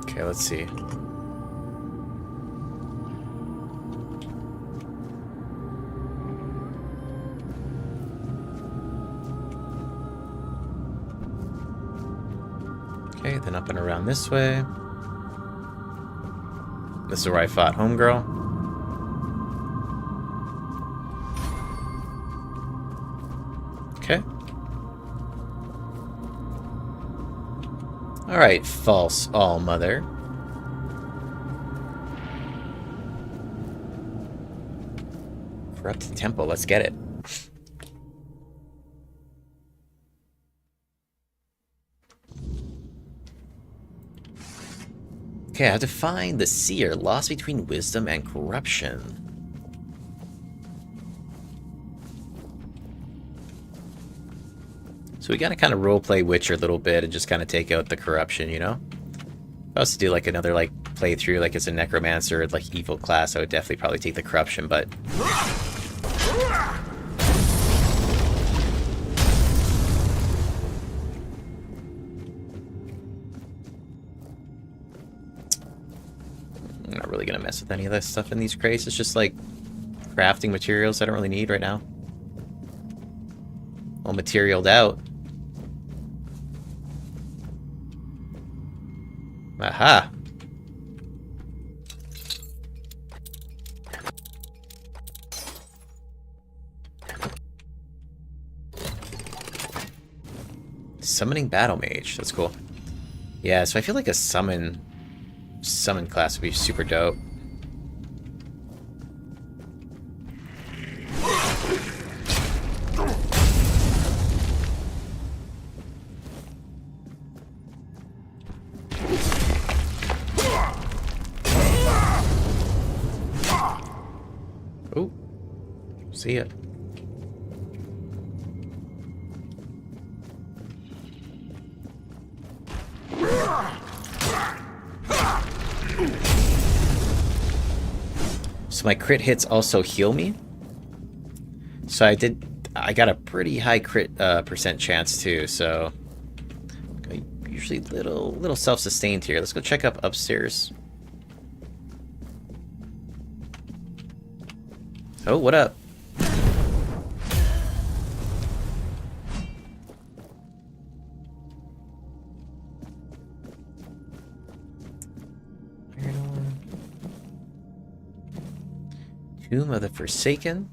Okay, let's see. Okay, then up and around this way. This is where I fought homegirl. Okay. Alright, false all-mother. Corrupted temple, let's get it. Okay, I have to find the seer lost between wisdom and corruption. So we gotta kind of roleplay Witcher a little bit and just kind of take out the corruption, you know? If I was to do like another like playthrough, like it's a necromancer, like evil class, I would definitely probably take the corruption, but... I'm not really gonna mess with any of this stuff in these crates. It's just like crafting materials I don't really need right now. All materialed out. Aha! Summoning Battle Mage. That's cool. Yeah, so I feel like a summon class would be super dope. Oh, see ya. So my crit hits also heal me. So I got a pretty high crit percent chance too, so usually little self-sustained here. Let's go check up upstairs. Oh, what up? Tomb of the Forsaken.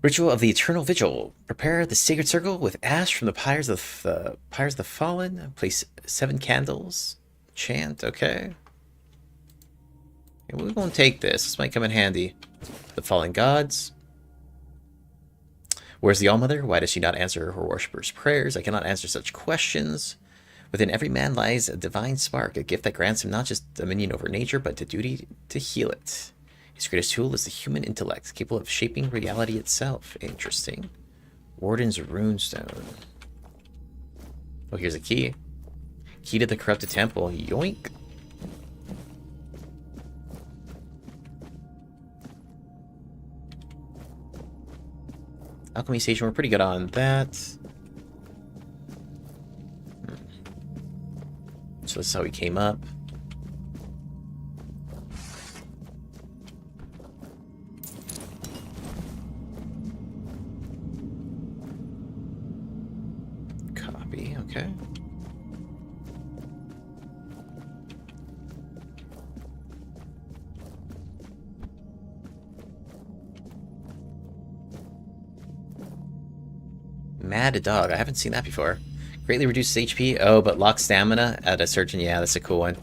Ritual of the Eternal Vigil. Prepare the sacred circle with ash from the pyres of the fallen. Place 7 candles. Chant. Okay. We're going to take this. This might come in handy. The fallen gods. Where's the Allmother? Why does she not answer her worshippers' prayers? I cannot answer such questions. Within every man lies a divine spark, a gift that grants him not just dominion over nature, but the duty to heal it. His greatest tool is the human intellect, capable of shaping reality itself. Interesting. Warden's Runestone. Oh, here's a key. Key to the corrupted temple. Yoink. Alchemy station, we're pretty good on that. So this is how we came up. Copy, okay. Mad Dog, I haven't seen that before. Greatly reduces HP. Oh, but locks stamina at a certain... Yeah, that's a cool one.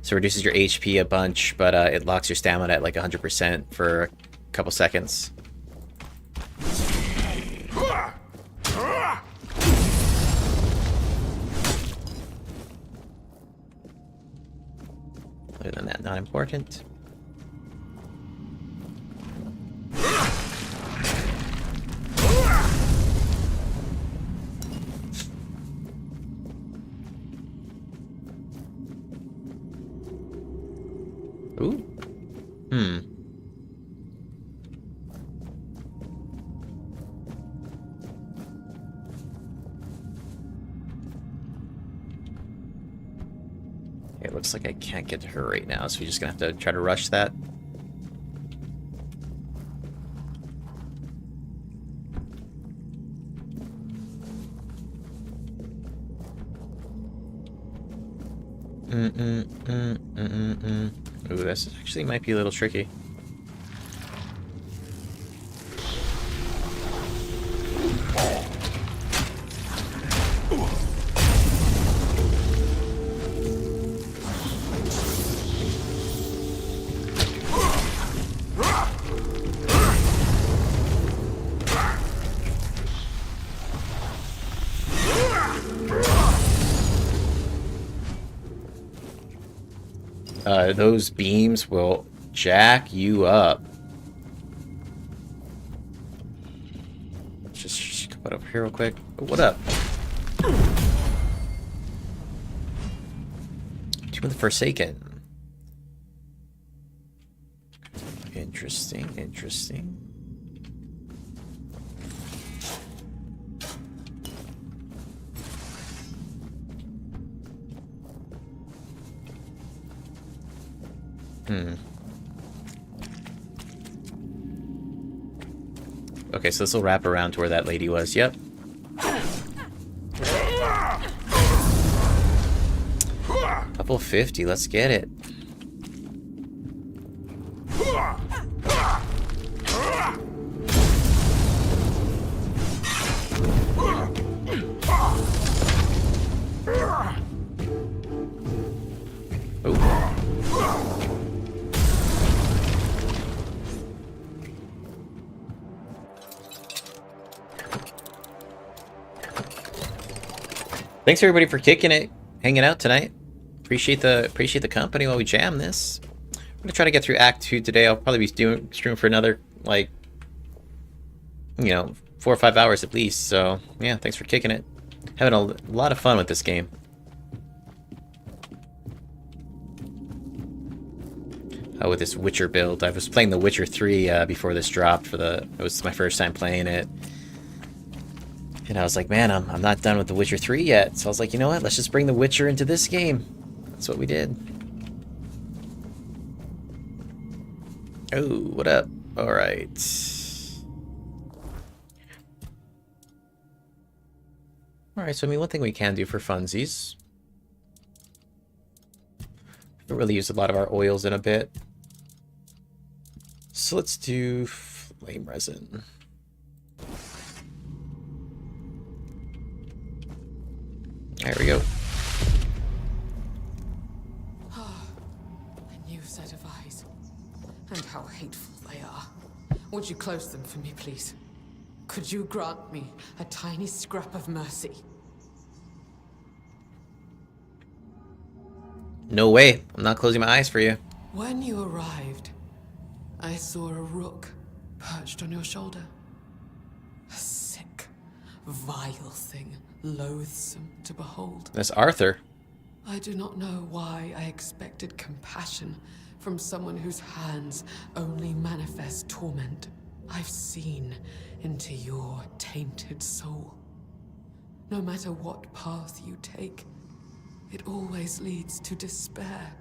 So reduces your HP a bunch, but it locks your stamina at like 100% for a couple seconds. Other than that, not important. Ooh. It looks like I can't get to her right now, so we're just gonna have to try to rush that. Ooh, this actually might be a little tricky. Those beams will jack you up. Let's just come over here real quick. What up? Tomb of the Forsaken. Interesting, interesting. Okay, so this will wrap around to where that lady was. Yep. Level 50, let's get it. Thanks everybody for kicking it, hanging out tonight. Appreciate the company while we jam this. I'm gonna try to get through Act 2 today. I'll probably be streaming for another, like, 4 or 5 hours at least. So yeah, thanks for kicking it. Having a lot of fun with this game. Oh, with this Witcher build. I was playing The Witcher 3 before this dropped. It was my first time playing it. And I was like, man, I'm not done with The Witcher 3 yet. So I was like, you know what? Let's just bring The Witcher into this game. That's what we did. Oh, what up? Alright. Alright, so I mean, one thing we can do for funsies. We haven't really used a lot of our oils in a bit. So let's do flame resin. There we go. A new set of eyes. And how hateful they are. Would you close them for me, please? Could you grant me a tiny scrap of mercy? No way. I'm not closing my eyes for you. When you arrived, I saw a rook perched on your shoulder. A sick, vile thing, loathsome to behold. That's Arthur. I do not know why I expected compassion from someone whose hands only manifest torment. I've seen into your tainted soul. No matter what path you take, it always leads to despair.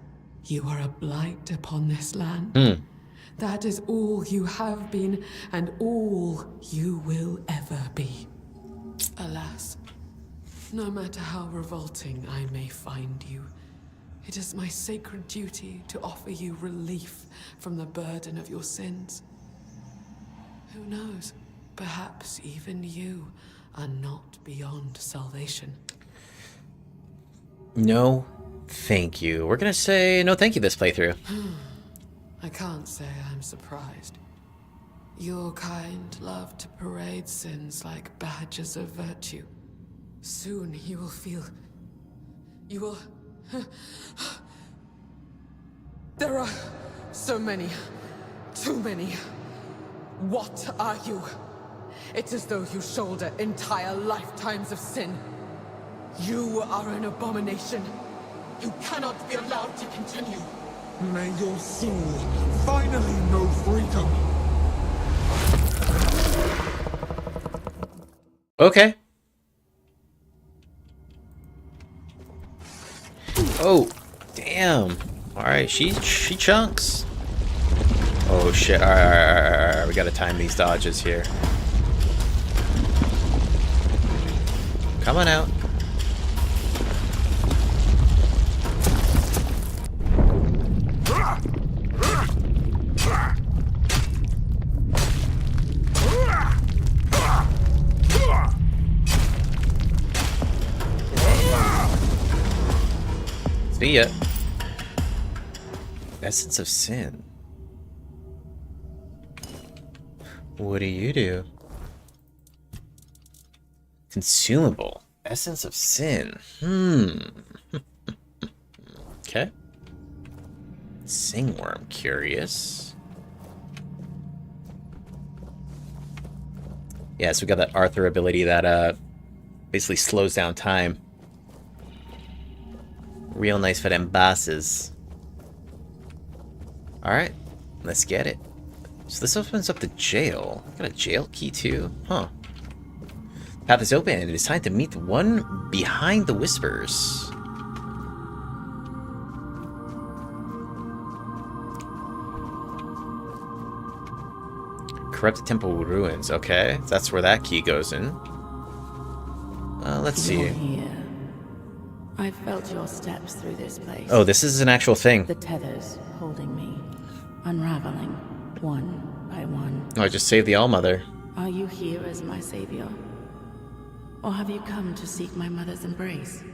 You are a blight upon this land. That is all you have been, and all you will ever be. Alas, no matter how revolting I may find you, it is my sacred duty to offer you relief from the burden of your sins. Who knows? Perhaps even you are not beyond salvation. No, thank you. We're gonna say no thank you this playthrough. I can't say I'm surprised. Your kind love to parade sins like badges of virtue. Soon you will feel... You will... There are so many. Too many. What are you? It's as though you shoulder entire lifetimes of sin. You are an abomination. You cannot be allowed to continue. May your soul finally know freedom. Okay. Oh, damn. Alright, she chunks. Oh shit, alright. We gotta time these dodges here. Come on out. See ya. Essence of Sin. What do you do? Consumable. Essence of Sin. Okay. Singworm. Curious. Yeah, so we got that Arthur ability that basically slows down time. Real nice for them bosses. Alright, let's get it. So this opens up the jail. Got a jail key too? Huh. Path is open and it is time to meet the one behind the whispers. Corrupted temple ruins. Okay, that's where that key goes in. Let's see. You're here. I felt your steps through this place. Oh, this is an actual thing. The tethers holding me, unraveling one by one. Oh, I just saved the Allmother. Are you here as my savior? Or have you come to seek my mother's embrace?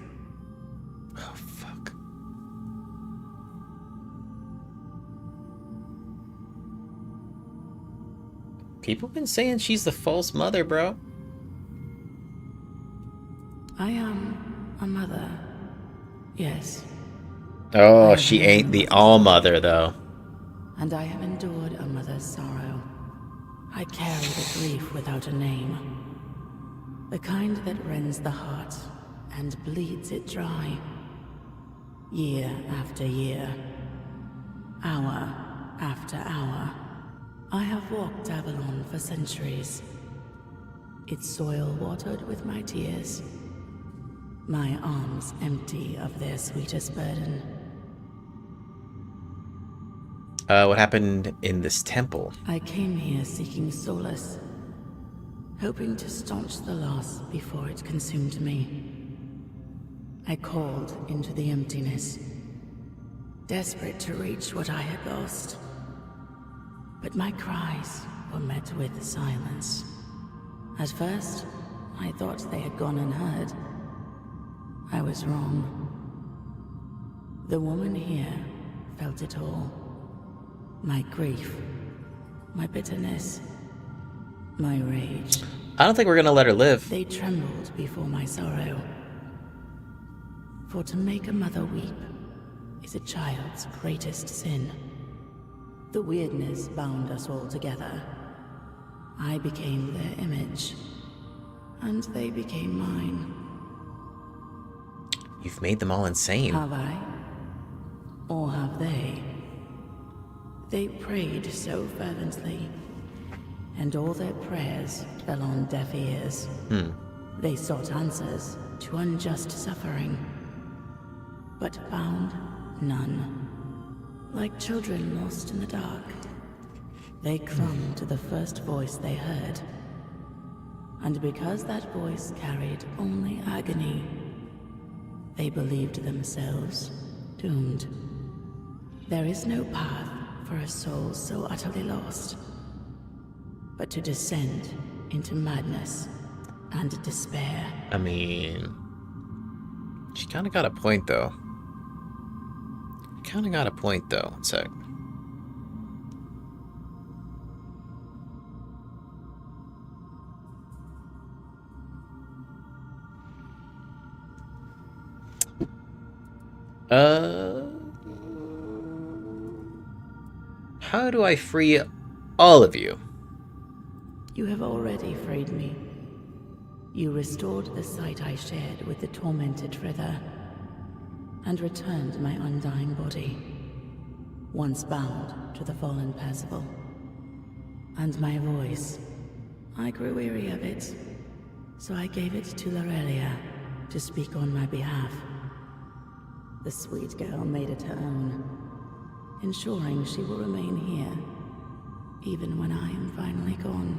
Oh, fuck. People been saying she's the false mother, bro. I am a mother. Yes. Oh, she ain't the Allmother, though. And I have endured a mother's sorrow. I carry the grief without a name. The kind that rends the heart and bleeds it dry. Year after year. Hour after hour. I have walked Avalon for centuries. Its soil watered with my tears. My arms empty of their sweetest burden. What happened in this temple? I came here seeking solace, hoping to staunch the loss before it consumed me. I called into the emptiness, desperate to reach what I had lost. But my cries were met with silence. At first, I thought they had gone unheard. I was wrong. The woman here felt it all. My grief, my bitterness, my rage. I don't think we're gonna let her live. They trembled before my sorrow. For to make a mother weep is a child's greatest sin. The weirdness bound us all together. I became their image, and they became mine. You've made them all insane. Have I? Or have they? They prayed so fervently, and all their prayers fell on deaf ears. They sought answers to unjust suffering, but found none. Like children lost in the dark, they clung to the first voice they heard. And because that voice carried only agony, they believed themselves doomed. There is no path for a soul so utterly lost, but to descend into madness and despair. I mean, she kind of got a point, though. One sec. How do I free all of you? You have already freed me. You restored the sight I shared with the tormented Frither, and returned my undying body, once bound to the fallen Percival. And my voice, I grew weary of it, so I gave it to Lorelia to speak on my behalf. The sweet girl made it her own, ensuring she will remain here, even when I am finally gone.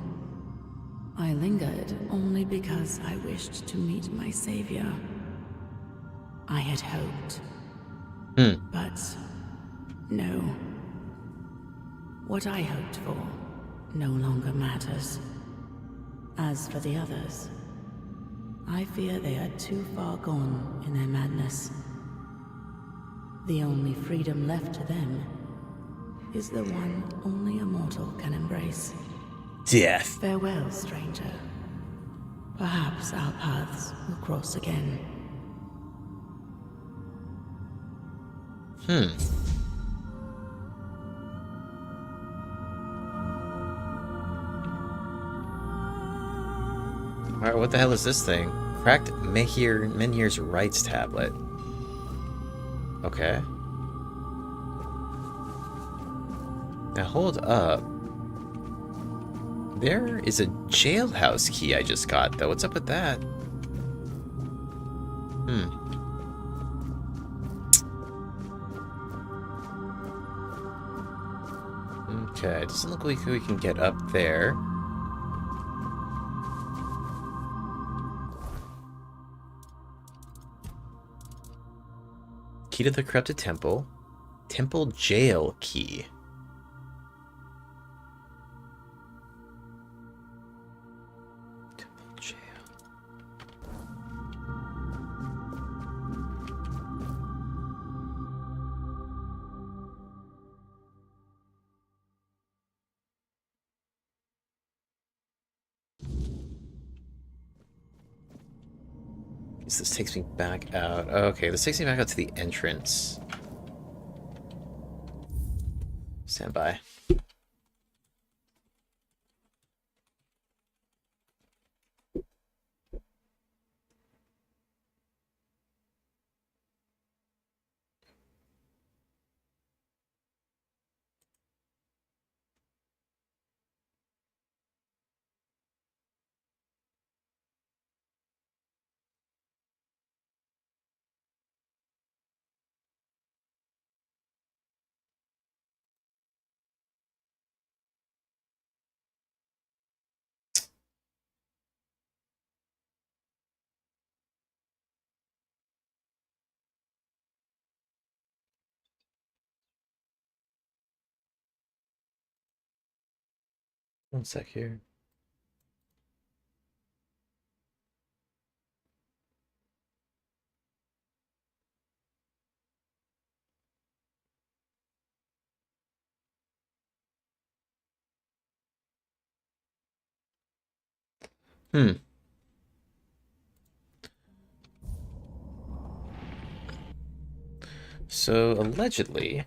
I lingered only because I wished to meet my savior. I had hoped. But no. What I hoped for no longer matters. As for the others, I fear they are too far gone in their madness. The only freedom left to them is the one only a mortal can embrace. Death. Farewell, stranger. Perhaps our paths will cross again. Alright, what the hell is this thing? Cracked Menhir's Rights tablet. Okay. Now hold up. There is a jailhouse key I just got, though. What's up with that? Okay, it doesn't look like we can get up there. Key to the corrupted temple. Temple jail key. Temple jail. This takes me back out. Okay, this takes me back out to the entrance. Stand by. One sec here. So, allegedly,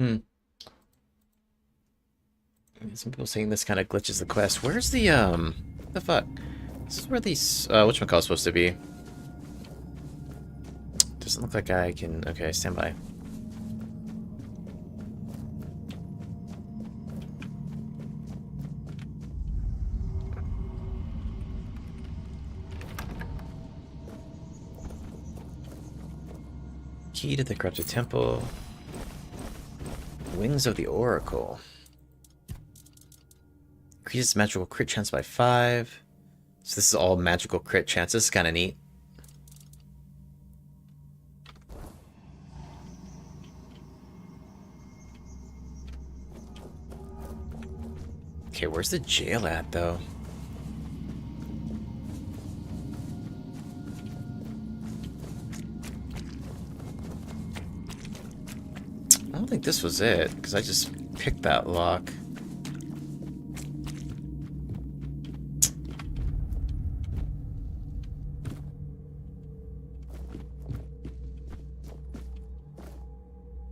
Hmm. Some people saying this kind of glitches the quest. Where's the fuck? This is where these, whatchamacallit's supposed to be. Doesn't look like I can, okay, stand by. Key to the corrupted temple. Wings of the Oracle. Increases magical crit chance by 5. So this is all magical crit chance. This is kind of neat. Okay, where's the jail at, though? I don't think this was it, because I just picked that lock.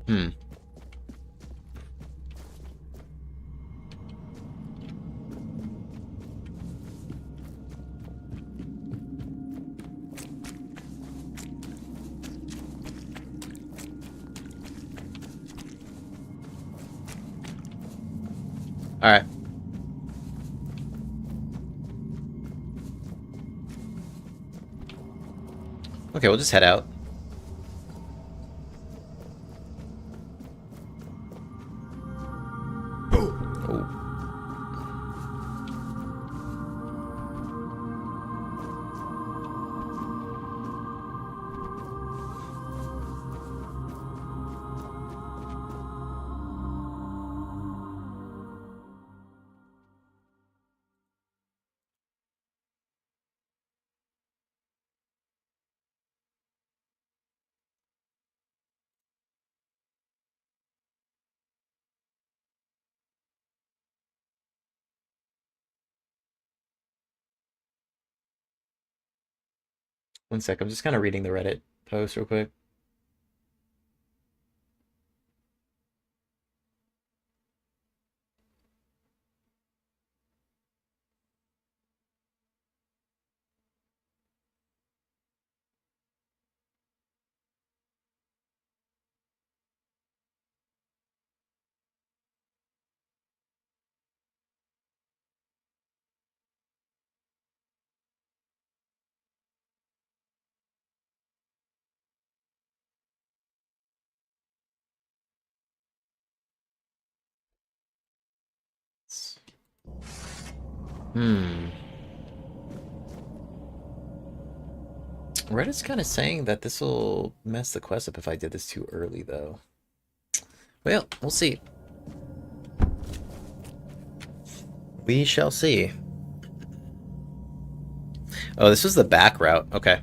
Hmm. All right. Okay, we'll just head out. One sec, I'm just kind of reading the Reddit post real quick. Reddit's kind of saying that this will mess the quest up if I did this too early, though. Well, we'll see. We shall see. Oh, this was the back route. Okay.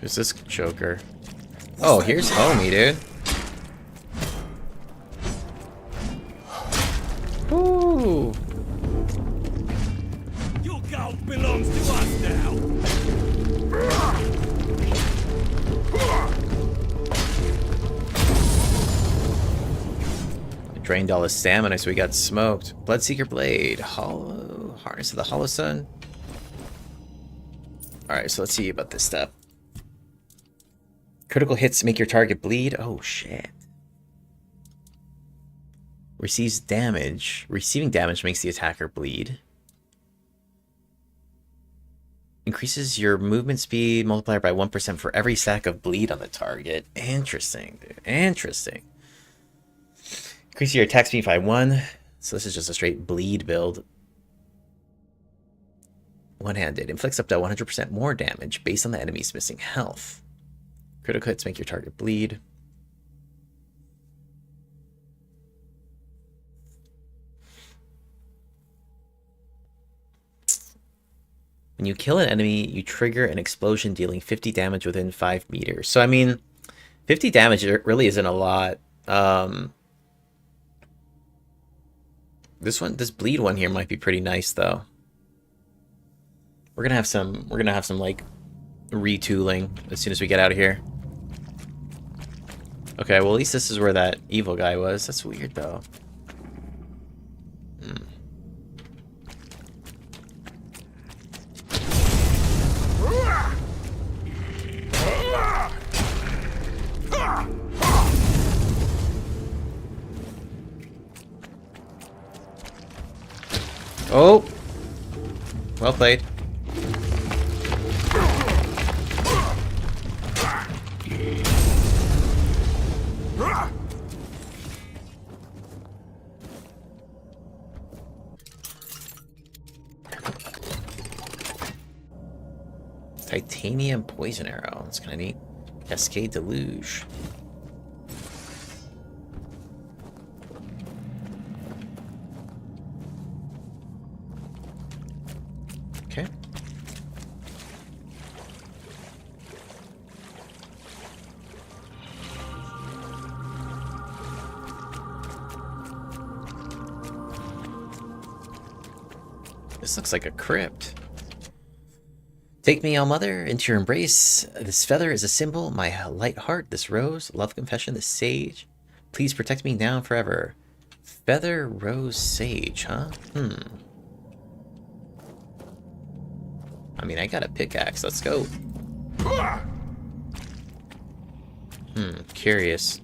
Who's this joker? Oh, here's homie, dude. Ooh. Your gold belongs to us now. I drained all his stamina, so he got smoked. Bloodseeker Blade. Hollow. Harness of the Hollow Sun. Alright, so let's see about this stuff. Critical hits make your target bleed. Oh, shit. Receives damage. Receiving damage makes the attacker bleed. Increases your movement speed multiplier by 1% for every stack of bleed on the target. Interesting, dude. Interesting. Increase your attack speed by 1. So this is just a straight bleed build. One-handed. Inflicts up to 100% more damage based on the enemy's missing health. Critical hits make your target bleed. When you kill an enemy, you trigger an explosion dealing 50 damage within 5 meters. So, I mean, 50 damage really isn't a lot. This bleed one here might be pretty nice though. We're gonna have some like retooling as soon as we get out of here. Okay, well at least this is where that evil guy was. That's weird though. Oh! Well played. Titanium poison arrow. That's kind of neat. Cascade deluge. Okay. This looks like a crypt. Take me, All-Mother, into your embrace. This feather is a symbol, my light heart, this rose, love confession, this sage. Please protect me now and forever. Feather, rose, sage, huh? I mean, I got a pickaxe, let's go. Curious.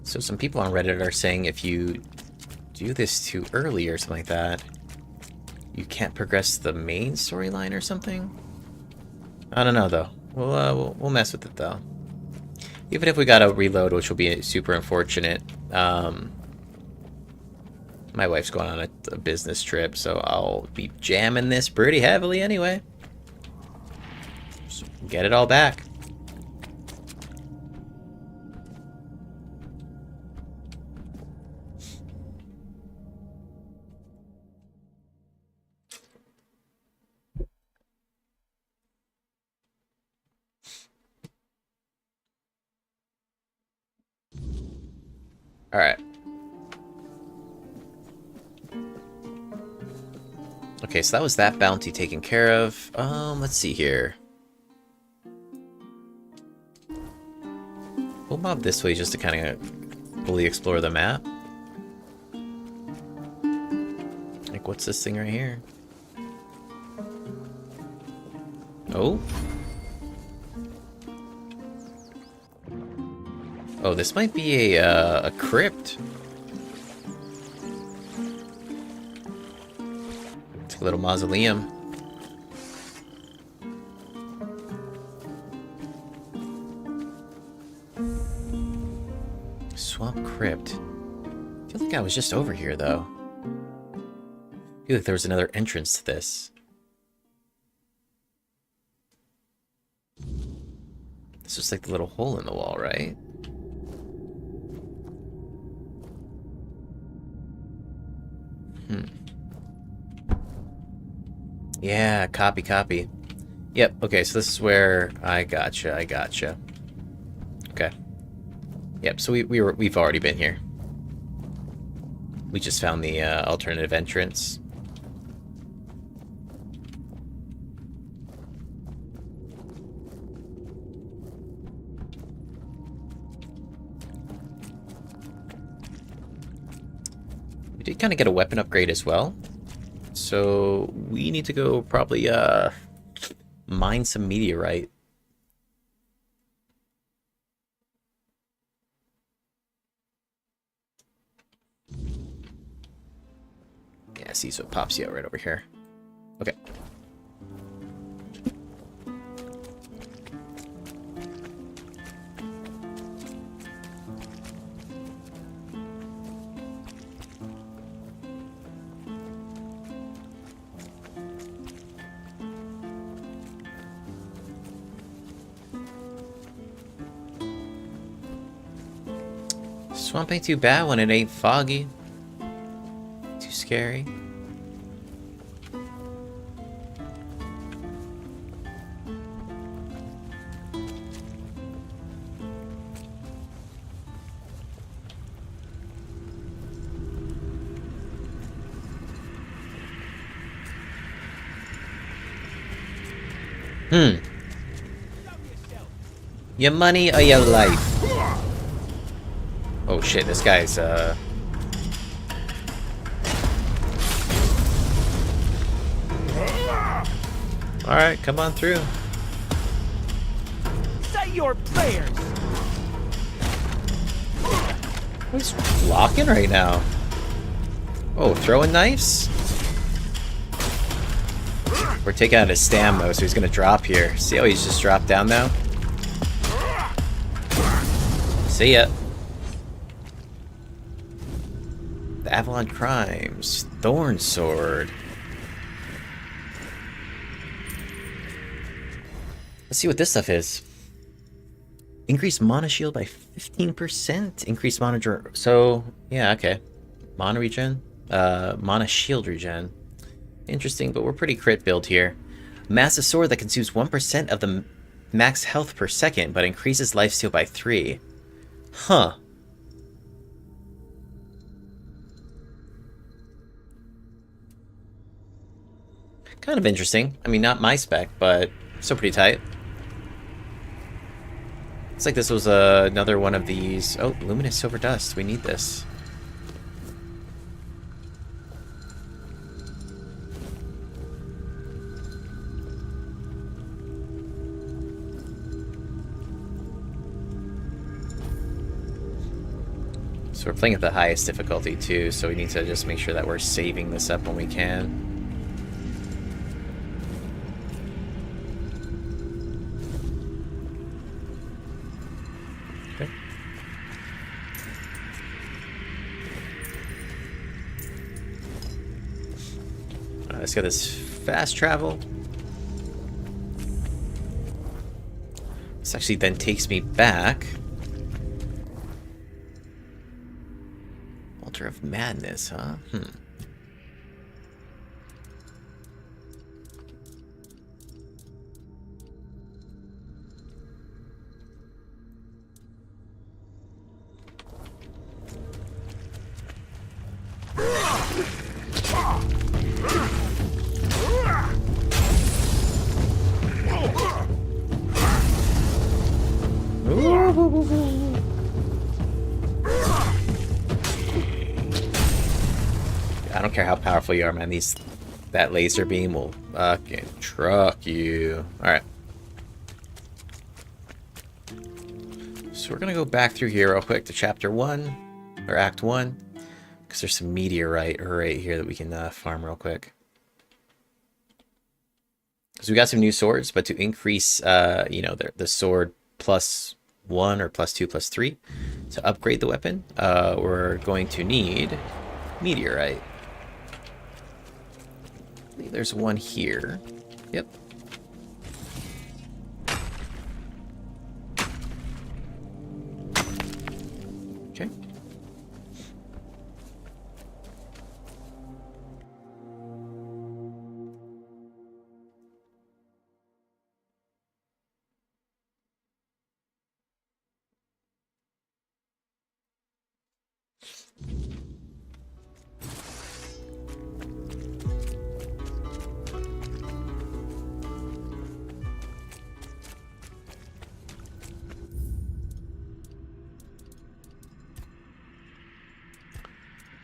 So some people on Reddit are saying if you do this too early or something like that, you can't progress the main storyline or something? I don't know though. We'll mess with it though. Even if we gotta reload, which will be super unfortunate. My wife's going on a business trip, so I'll be jamming this pretty heavily anyway. So get it all back. Alright. Okay, so that was that bounty taken care of. Let's see here. We'll mob this way just to kind of fully explore the map. Like, what's this thing right here? Oh. Oh, this might be a crypt. It's a little mausoleum. Swamp crypt. I feel like I was just over here, though. I feel like there was another entrance to this. This was like the little hole in the wall, right? Yeah, copy. Yep, okay, so this is where I gotcha. Okay. Yep, so we've already been here. We just found the alternative entrance. We did kind of get a weapon upgrade as well. So we need to go probably mine some meteorite. Yeah, see, so it pops you out right over here. Okay. Swamp ain't too bad when it ain't foggy. Too scary. Your money or your life? Oh shit, this guy's Alright, come on through. Say your prayers. He's blocking right now. Oh, throwing knives? We're taking out his stamina, so he's gonna drop here. See how he's just dropped down now? See ya. The Avalon Crimes. Thorn Sword. Let's see what this stuff is. Increase mana shield by 15%. Increase mana... So, yeah, okay. Mana regen. Mana shield regen. Interesting, but we're pretty crit build here. Massive sword that consumes 1% of the max health per second, but increases lifesteal by 3. Huh. Kind of interesting. I mean, not my spec, but still pretty tight. Looks like this was another one of these. Oh, luminous silver dust. We need this. So we're playing at the highest difficulty too, so we need to just make sure that we're saving this up when we can. Okay. Alright, let's get this fast travel. This actually then takes me back. Of madness, huh? I don't care how powerful you are, man. That laser beam will fucking truck you. Alright. So we're gonna go back through here real quick to chapter 1, or act 1, because there's some meteorite right here that we can farm real quick. Because we got some new swords, but to increase, you know, the sword +1 or +2 +3 to upgrade the weapon, we're going to need meteorite. I believe there's one here. Yep. Okay.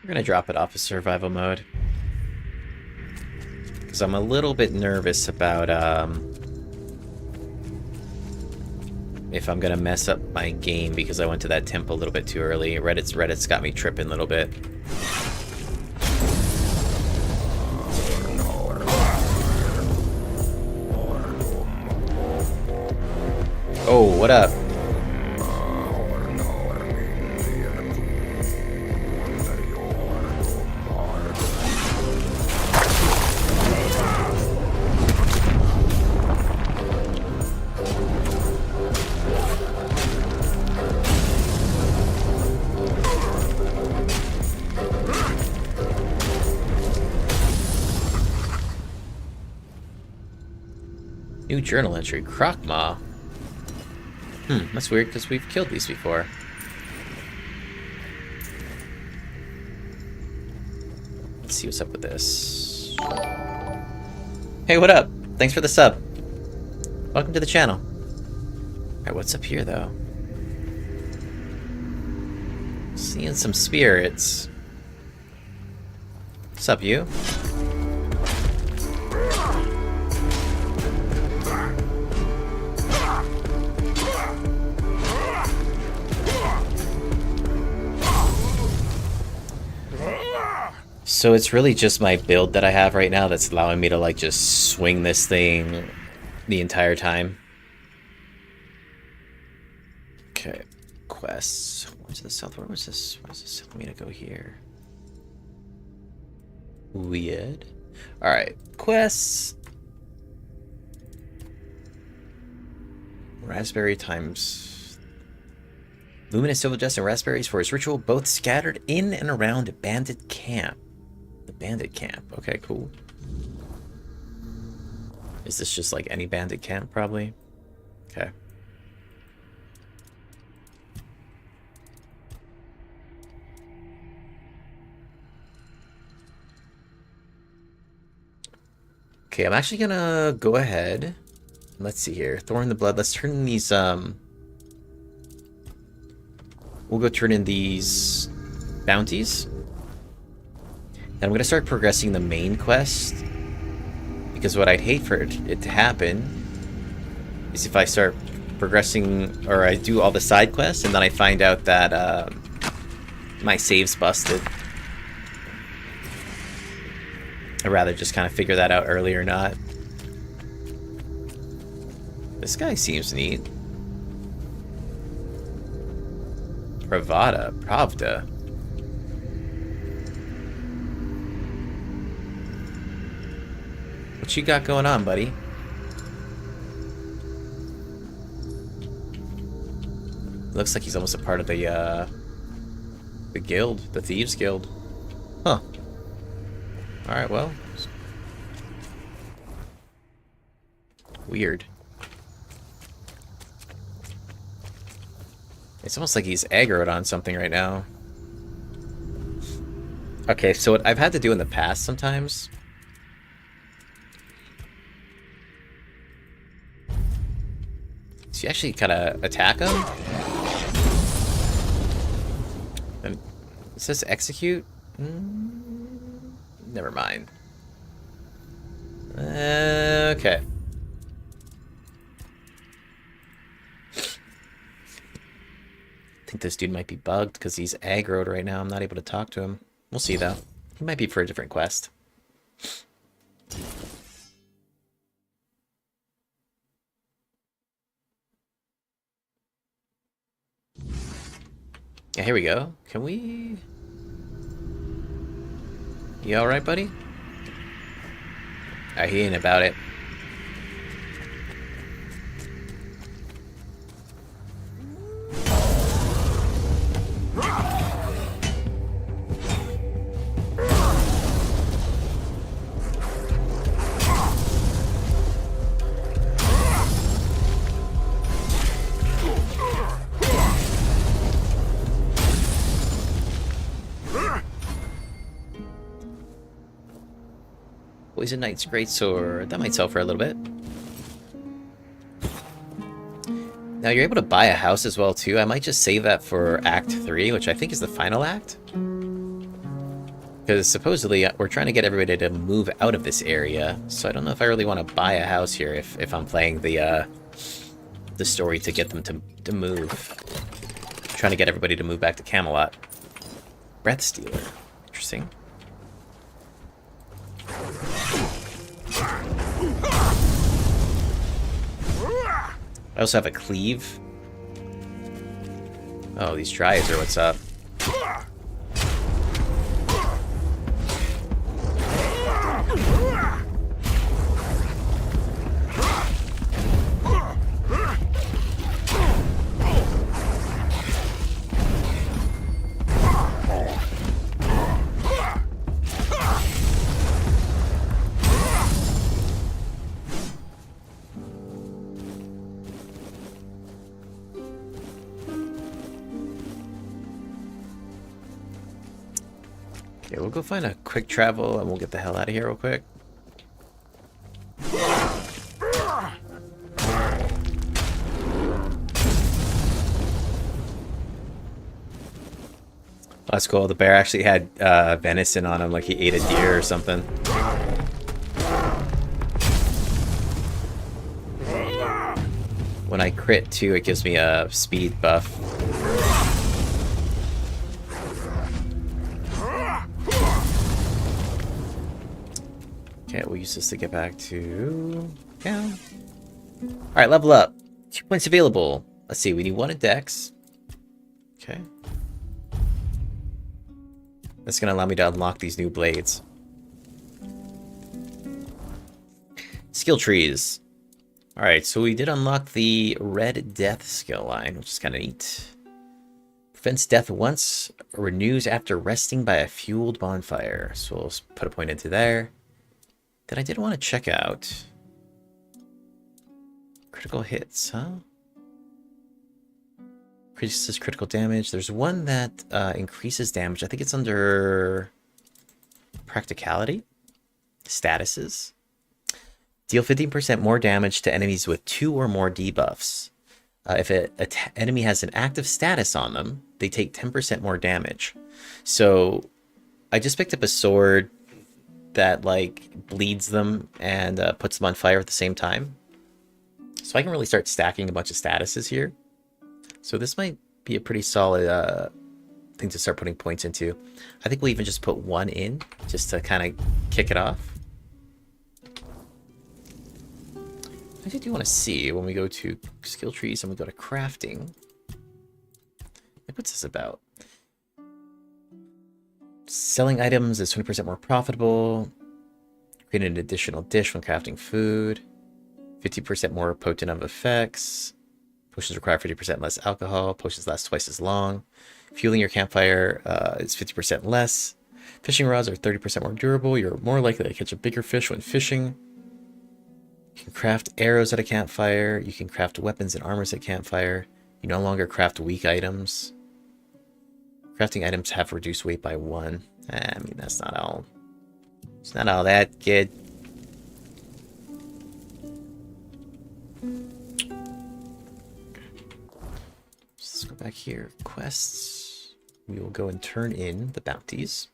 We're gonna drop it off of survival mode. Because I'm a little bit nervous about if I'm gonna mess up my game because I went to that temple a little bit too early. Reddit's got me tripping a little bit. Oh, what up? New journal entry. Croc-Maw. That's weird because we've killed these before. Let's see what's up with this. Hey, what up? Thanks for the sub. Welcome to the channel. Alright, what's up here, though? Seeing some spirits. What's up, you? So it's really just my build that I have right now that's allowing me to like just swing this thing the entire time. Okay, quests. Where's the south? Where was this? Where's this telling me to go here? Weird. Alright, quests. Raspberry times. Luminous Silver Dust and raspberries for his ritual, both scattered in and around Bandit Camp. The Bandit Camp. Okay, cool. Is this just like any Bandit Camp, probably? Okay. Okay, I'm actually gonna go ahead. Let's see here. Thorn in the Blood. Let's turn in these, we'll go turn in these bounties. And I'm gonna start progressing the main quest. Because what I'd hate for it to happen is if I start progressing, or I do all the side quests, and then I find out that my save's busted. I'd rather just kind of figure that out early or not. This guy seems neat. Pravda. What you got going on, buddy? Looks like he's almost a part of the guild, the Thieves Guild. Huh. Alright, well. Weird. It's almost like he's aggroed on something right now. Okay, so what I've had to do in the past sometimes is you actually kind of attack him. And it says execute? Never mind. Okay. I think this dude might be bugged because he's aggroed right now. I'm not able to talk to him. We'll see, though. He might be for a different quest. Yeah, here we go. Can we... You alright, buddy? He ain't about it. Poison Knight's Greatsword. That might sell for a little bit. Now you're able to buy a house as well too. I might just save that for Act 3, which I think is the final act. Because supposedly we're trying to get everybody to move out of this area. So I don't know if I really want to buy a house here if I'm playing the story to get them to move. I'm trying to get everybody to move back to Camelot. Breath Stealer. Interesting. I also have a cleave. Oh, these dryads are what's up. Okay, we'll go find a quick travel and we'll get the hell out of here real quick. That's cool. The bear actually had venison on him, like he ate a deer or something. When I crit too, it gives me a speed buff. Okay, we'll use this to get back to town. Alright, level up. 2 points available. Let's see, we need 1 in Dex. Okay. That's going to allow me to unlock these new blades. Skill trees. Alright, so we did unlock the Red Death skill line, which is kind of neat. Prevents death once, renews after resting by a fueled bonfire. So we'll put a point into there. Then I did want to check out critical hits, huh? Increases critical damage. There's one that increases damage. I think it's under practicality. Statuses. Deal 15% more damage to enemies with 2 or more debuffs. If an enemy has an active status on them, they take 10% more damage. So I just picked up a sword that like bleeds them and puts them on fire at the same time. So I can really start stacking a bunch of statuses here. So this might be a pretty solid thing to start putting points into. I think we'll even just put 1 in just to kind of kick it off. I do want to see when we go to skill trees and we go to crafting. Like, what's this about? Selling items is 20% more profitable. Create an additional dish when crafting food. 50% more potent of effects. Potions require 50% less alcohol. Potions last twice as long. Fueling your campfire is 50% less. Fishing rods are 30% more durable. You're more likely to catch a bigger fish when fishing. You can craft arrows at a campfire. You can craft weapons and armors at campfire. You no longer craft weak items. Crafting items have reduced weight by 1. I mean, that's not all. It's not all that good. Let's go back here. Quests. We will go and turn in the bounties.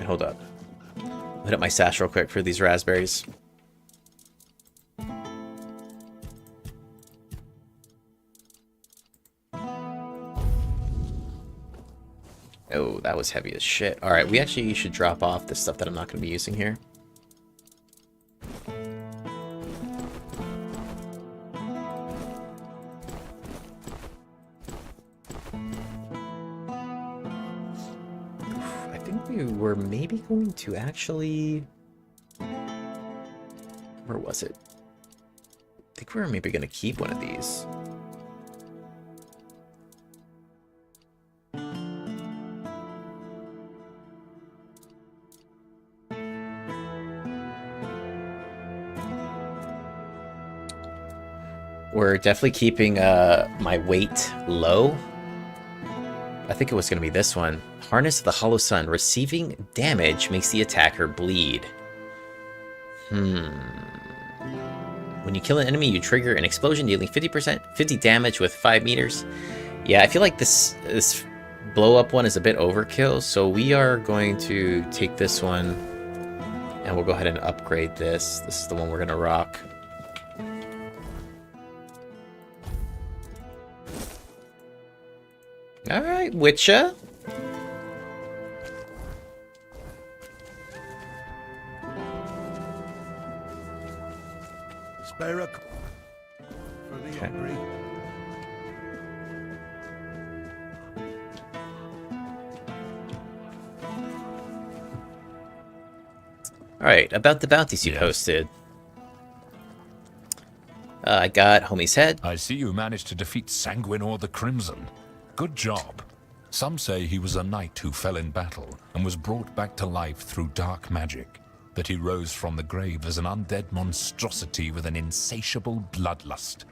Hold up. I'll hit up my stash real quick for these raspberries. Oh, that was heavy as shit. Alright, we actually should drop off the stuff that I'm not going to be using here. We're maybe going to actually... Where was it? I think we're maybe going to keep one of these. We're definitely keeping my weight low. I think it was going to be this one. Harness of the Hollow Sun. Receiving damage makes the attacker bleed. When you kill an enemy, you trigger an explosion dealing 50 damage with 5 meters. Yeah, I feel like this blow-up one is a bit overkill, so we are going to take this one, and we'll go ahead and upgrade this. This is the one we're going to rock. Alright, Witcher. Spare a for the hungry. Alright, about the bounties you posted. I got Homie's Head. I see you managed to defeat Sanguinor the Crimson. Good job. Some say he was a knight who fell in battle and was brought back to life through dark magic, that he rose from the grave as an undead monstrosity with an insatiable bloodlust.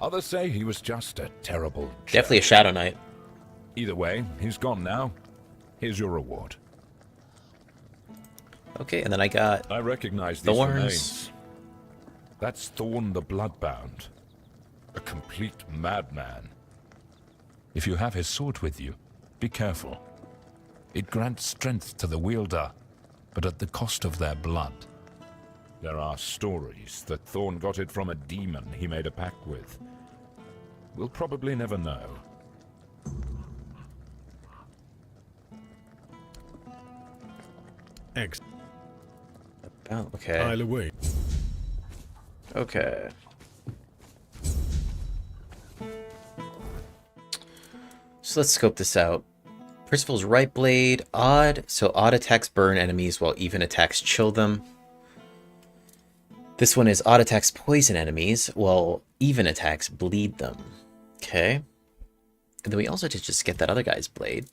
Others say he was just a terrible jerk. Definitely a Shadow Knight. Either way, he's gone now. Here's your reward. Okay, and then I recognize these Thorns. remains. That's Thorn the Bloodbound, a complete madman. If you have his sword with you, be careful. It grants strength to the wielder, but at the cost of their blood. There are stories that Thorn got it from a demon he made a pact with. We'll probably never know. Oh, okay. I'll away. Okay. So let's scope this out. Percival's right blade, odd. So odd attacks burn enemies while even attacks chill them. This one is odd attacks poison enemies while even attacks bleed them. Okay. And then we also did just get that other guy's blade.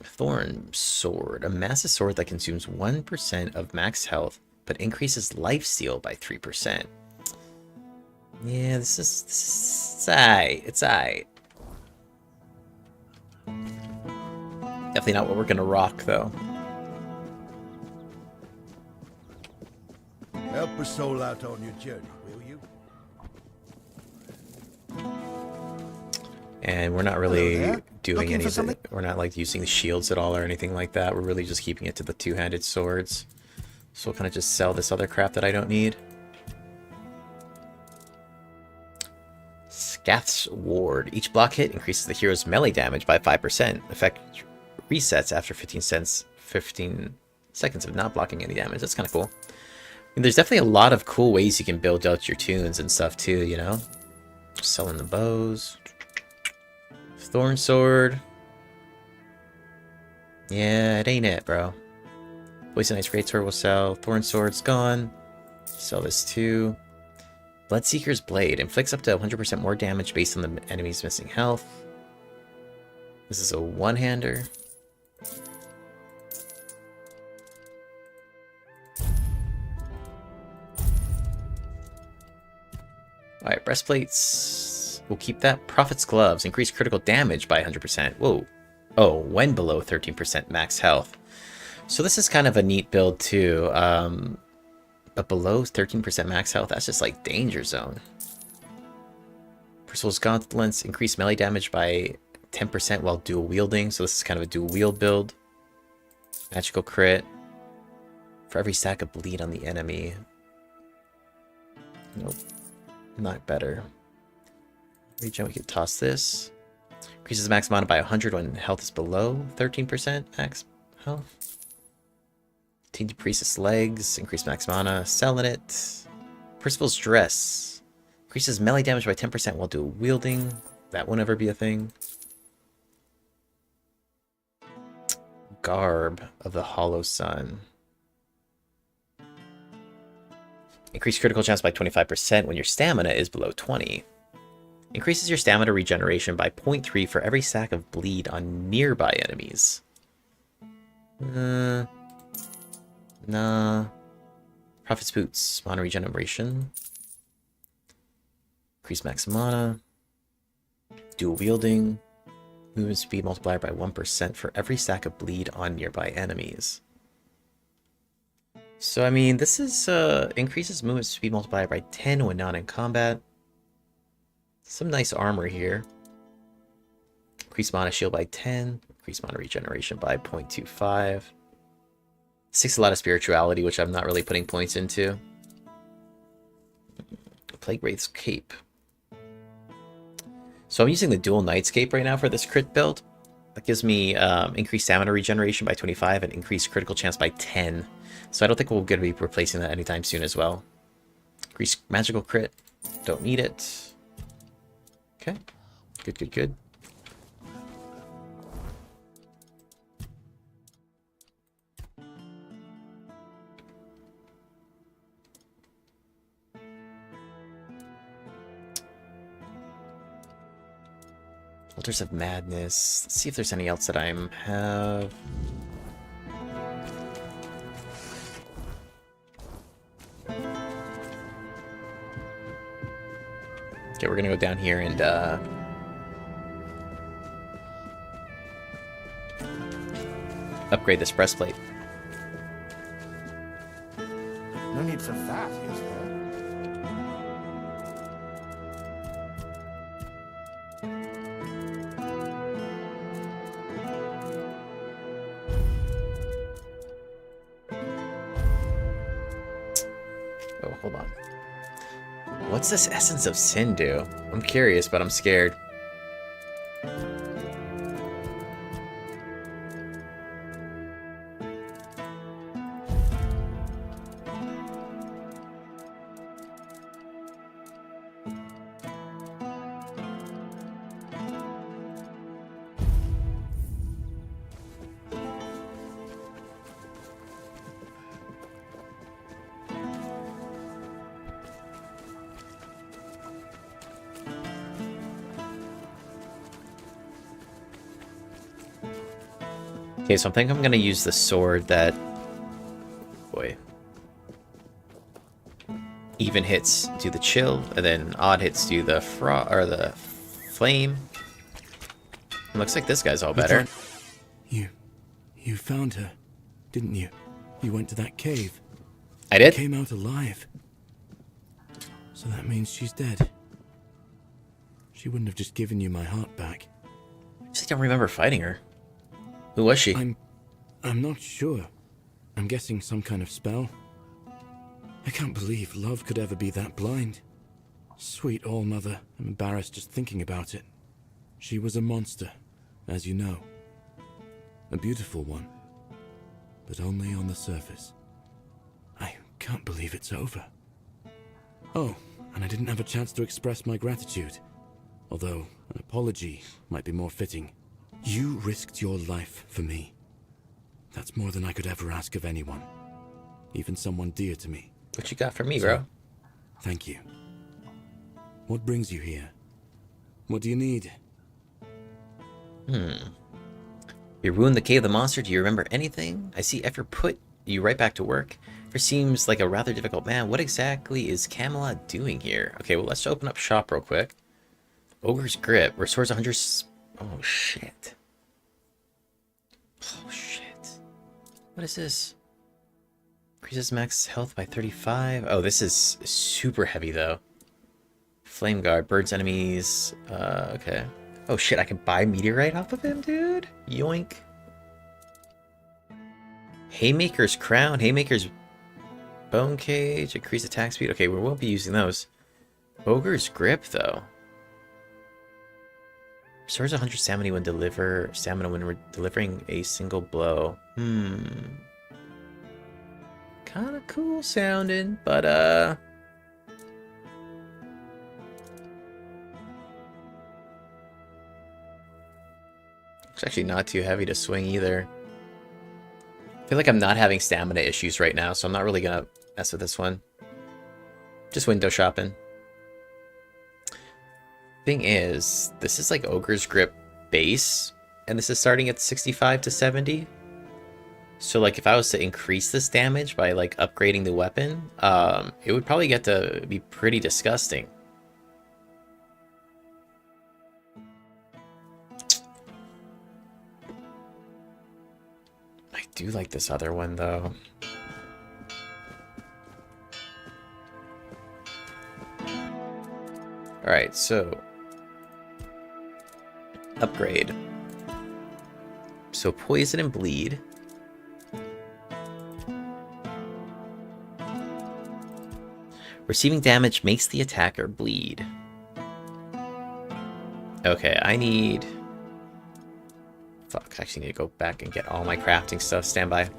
Thorn Sword. A massive sword that consumes 1% of max health, but increases lifesteal by 3%. Yeah, this is it's aight. It's aight. Definitely not what we're gonna rock, though. Help a soul out on your journey, will you? And we're not really doing Looking any for of something? it. We're not like using the shields at all or anything like that. We're really just keeping it to the two-handed swords. So we'll kind of just sell this other crap that I don't need. Scath's Ward. Each block hit increases the hero's melee damage by 5%. Effect resets after 15 seconds of not blocking any damage. That's kind of cool. And there's definitely a lot of cool ways you can build out your tunes and stuff too, you know? Selling the bows. Thorn Sword. Yeah, it ain't it, bro. Poison Ice Greatsword will sell. Thorn Sword's gone. Sell this too. Bloodseeker's Blade. Inflicts up to 100% more damage based on the enemy's missing health. This is a one-hander. Alright, breastplates. We'll keep that. Prophet's Gloves. Increase critical damage by 100%. Whoa. Oh, when below 13% max health. So this is kind of a neat build too. But below 13% max health, that's just like danger zone. Percival's Gauntlets. Increase melee damage by 10% while dual wielding. So this is kind of a dual wield build. Magical crit. For every stack of bleed on the enemy. Nope. Not better. Regen, we could toss this. Increases max mana by 100 when health is below 13% max health. Tainted Priestess Legs. Increase max mana. Selling it. Percival's Dress. Increases melee damage by 10% while dual wielding. That won't ever be a thing. Garb of the Hollow Sun. Increase critical chance by 25% when your stamina is below 20. Increases your stamina regeneration by 0.3 for every stack of bleed on nearby enemies. Nah. Prophet's Boots. Mana regeneration. Increase max mana. Dual wielding. Movement speed multiplier by 1% for every stack of bleed on nearby enemies. So, I mean, this is increases movement speed multiplier by 10 when not in combat. Some nice armor here. Increase mana shield by 10. Increase mana regeneration by 0.25. Takes a lot of spirituality, which I'm not really putting points into. Plague Wraith's Cape. So I'm using the dual Knight's Cape right now for this crit build. That gives me increased stamina regeneration by 25 and increased critical chance by 10. So I don't think we're going to be replacing that anytime soon as well. Increased magical crit. Don't need it. Okay. Good. Altars of Madness. Let's see if there's any else that I have. Okay, we're gonna go down here and upgrade this breastplate. No need for that, is there? Oh, hold on. What's this Essence of Sin do? I'm curious, but I'm scared. Okay, so I think I'm gonna use the sword that, boy, even hits do the chill, and then odd hits do the the flame. It looks like this guy's all better. You found her, didn't you? You went to that cave. I did. Came out alive. So that means she's dead. She wouldn't have just given you my heart back. I just don't remember fighting her. Who was she? I'm not sure. I'm guessing some kind of spell. I can't believe love could ever be that blind. Sweet All-Mother, I'm embarrassed just thinking about it. She was a monster, as you know. A beautiful one, but only on the surface. I can't believe it's over. Oh, and I didn't have a chance to express my gratitude. Although, an apology might be more fitting. You risked your life for me. That's more than I could ever ask of anyone. Even someone dear to me. What you got for me, bro? Thank you. What brings you here? What do you need? You ruined the Cave of the Monster. Do you remember anything? I see Effort put you right back to work. Effort seems like a rather difficult man. What exactly is Camelot doing here? Okay, well, let's open up shop real quick. Ogre's Grip. Restores 100... Oh, shit. Oh, shit. What is this? Increases max health by 35. Oh, this is super heavy, though. Flame Guard. Birds enemies. Okay. Oh, shit. I can buy Meteorite off of him, dude? Yoink. Haymaker's Crown. Haymaker's Bone Cage. Increase attack speed. Okay, we won't be using those. Ogre's Grip, though. Restores 100 stamina when delivering a single blow. Kinda cool sounding, but it's actually not too heavy to swing either. I feel like I'm not having stamina issues right now, so I'm not really gonna mess with this one. Just window shopping. Thing is, this is like Ogre's Grip base, and this is starting at 65 to 70. So like if I was to increase this damage by like upgrading the weapon, it would probably get to be pretty disgusting. I do like this other one though. Alright, so upgrade. So poison and bleed. Receiving damage makes the attacker bleed. Okay, I need... Fuck, I actually need to go back and get all my crafting stuff. Stand by.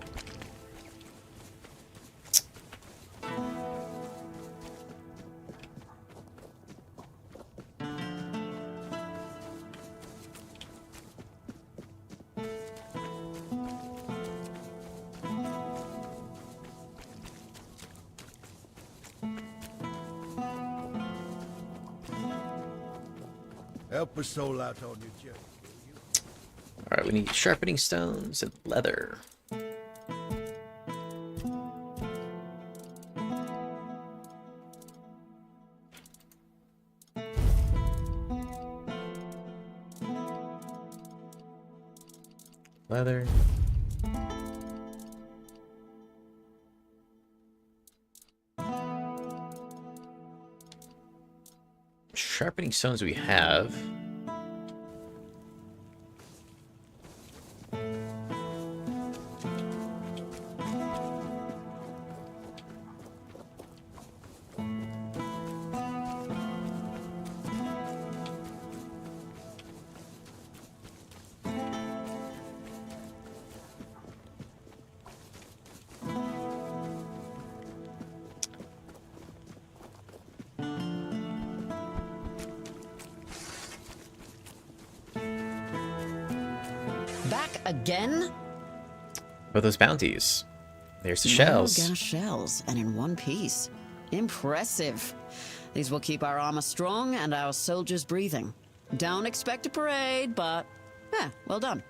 Help a soul out on your journey. Alright, we need sharpening stones and leather. Leather. Sharpening stones we have. Back again? What are those bounties? There's the More shells. gas shells, and in one piece. Impressive. These will keep our armor strong and our soldiers breathing. Don't expect a parade, but yeah, well done.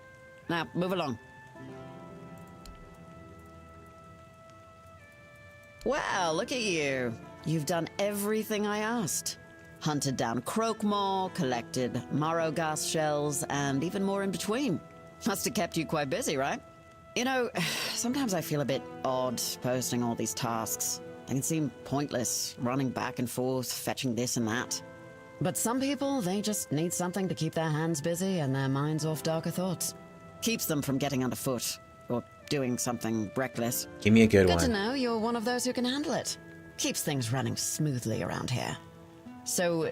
Now, move along. Well, look at you. You've done everything I asked. Hunted down Croakmore, collected marrow gas shells, and even more in between. Must have kept you quite busy, right? You know, sometimes I feel a bit odd posting all these tasks. They can seem pointless, running back and forth, fetching this and that. But some people, they just need something to keep their hands busy and their minds off darker thoughts. Keeps them from getting underfoot, or doing something reckless. Give me a good one. Good to know you're one of those who can handle it. Keeps things running smoothly around here. So,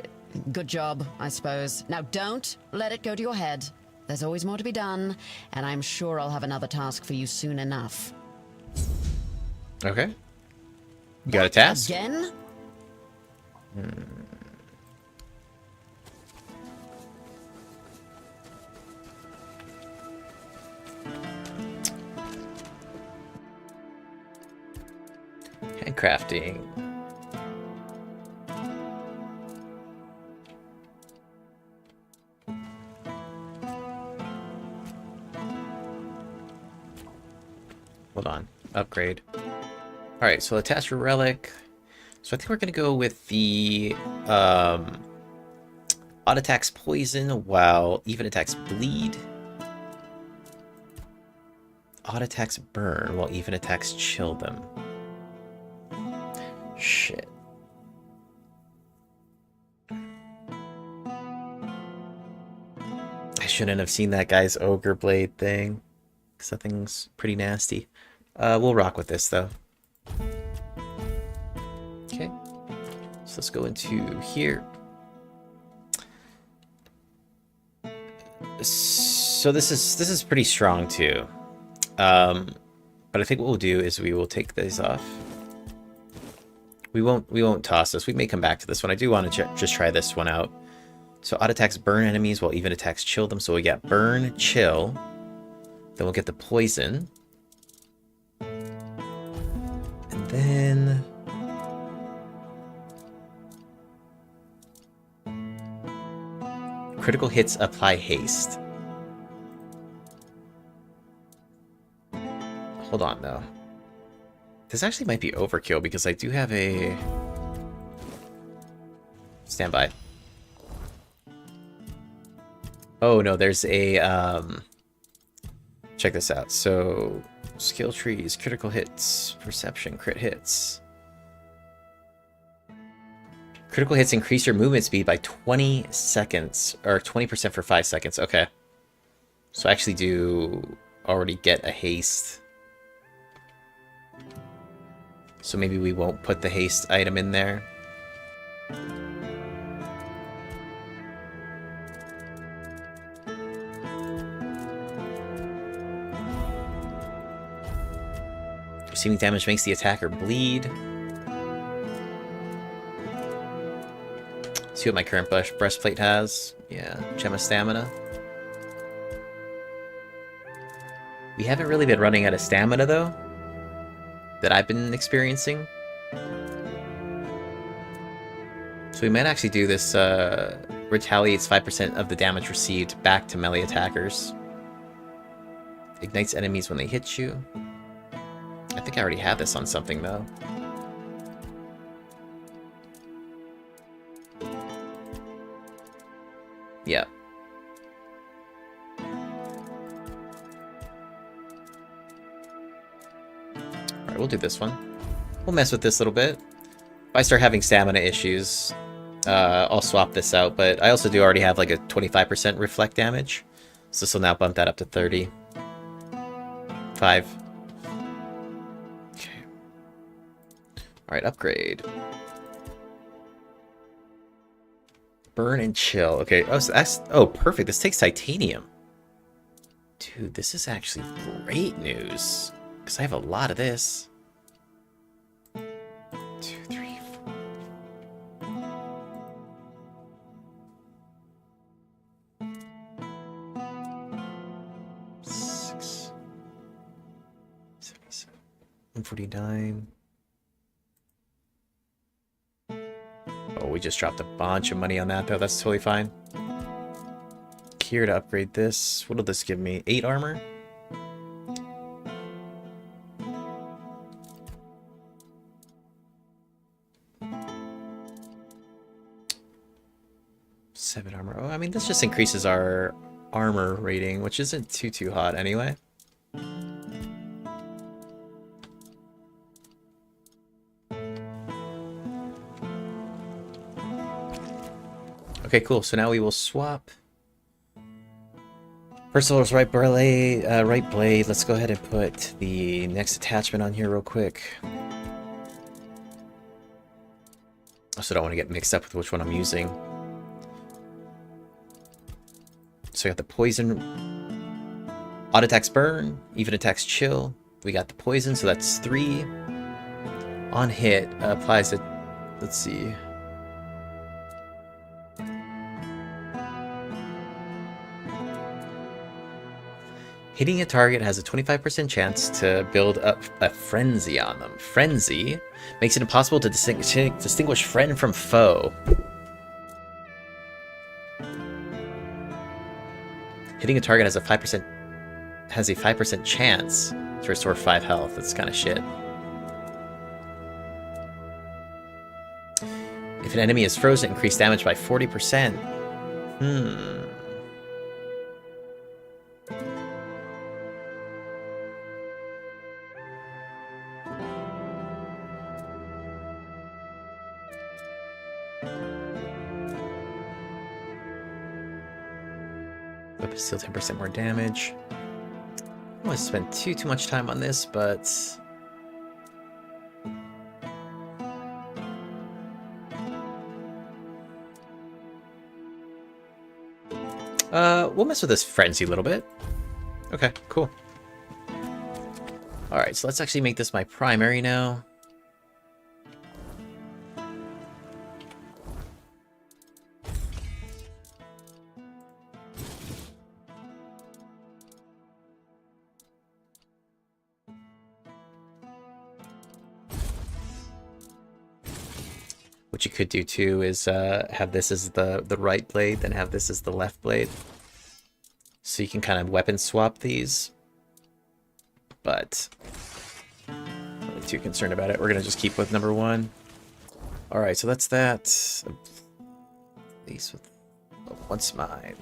good job, I suppose. Now don't let it go to your head. There's always more to be done, and I'm sure I'll have another task for you soon enough. Okay. You got a task? Again? Handcrafting. Hold on. Upgrade. Alright, so attach a relic. So I think we're going to go with the odd attacks poison while even attacks bleed. Odd attacks burn while even attacks chill them. Shit. I shouldn't have seen that guy's ogre blade thing. Because that thing's pretty nasty. We'll rock with this, though. Okay. So let's go into here. So this is pretty strong, too. But I think what we'll do is we will take these off. We won't toss this. We may come back to this one. I do want to just try this one out. So odd attacks burn enemies while even attacks chill them. So we got burn, chill. Then we'll get the poison. And then critical hits apply haste. Hold on though. This actually might be overkill because I do have a standby. Oh no, there's a check this out. So skill trees, critical hits, perception, crit hits. Critical hits increase your movement speed by 20 seconds, or 20% for 5 seconds. Okay. So I actually do already get a haste. So maybe we won't put the haste item in there. Receiving damage makes the attacker bleed. See what my current breastplate has. Yeah, gem of stamina. We haven't really been running out of stamina though, that I've been experiencing. So we might actually do this, Retaliates 5% of the damage received back to melee attackers. Ignites enemies when they hit you. I think I already have this on something, though. Yeah. Alright, we'll do this one. We'll mess with this a little bit. If I start having stamina issues, I'll swap this out, but I also do already have like a 25% reflect damage. So this will now bump that up to 30. 5. Okay. Alright, upgrade. Burn and chill. Okay, oh, so that's... Oh, perfect. This takes titanium. Dude, this is actually great news. Because I have a lot of this. 2, 3, 4. 6. 77. 149. Oh, we just dropped a bunch of money on that, though. That's totally fine. Here to upgrade this. What'll this give me? 8 armor? Seven armor. Oh, I mean, this just increases our armor rating, which isn't too hot anyway. Okay, cool. So now we will swap Percival's right blade. Let's go ahead and put the next attachment on here real quick. Also, don't want to get mixed up with which one I'm using. So we got the poison, odd attacks burn, even attacks chill. We got the poison, so that's 3. On hit, applies it. Let's see. Hitting a target has a 25% chance to build up a frenzy on them. Frenzy makes it impossible to distinguish friend from foe. Hitting a target has a 5% chance to restore 5 health. That's kind of shit. If an enemy is frozen, increase damage by 40%. Weapon still 10% more damage. I don't want to spend too much time on this, but we'll mess with this frenzy a little bit. Okay, cool. Alright, so let's actually make this my primary now. What you could do too is have this as the right blade, then have this as the left blade. So you can kind of weapon swap these. But I'm not really too concerned about it. We're going to just keep with number 1. Alright, so that's that. At least with what's mine.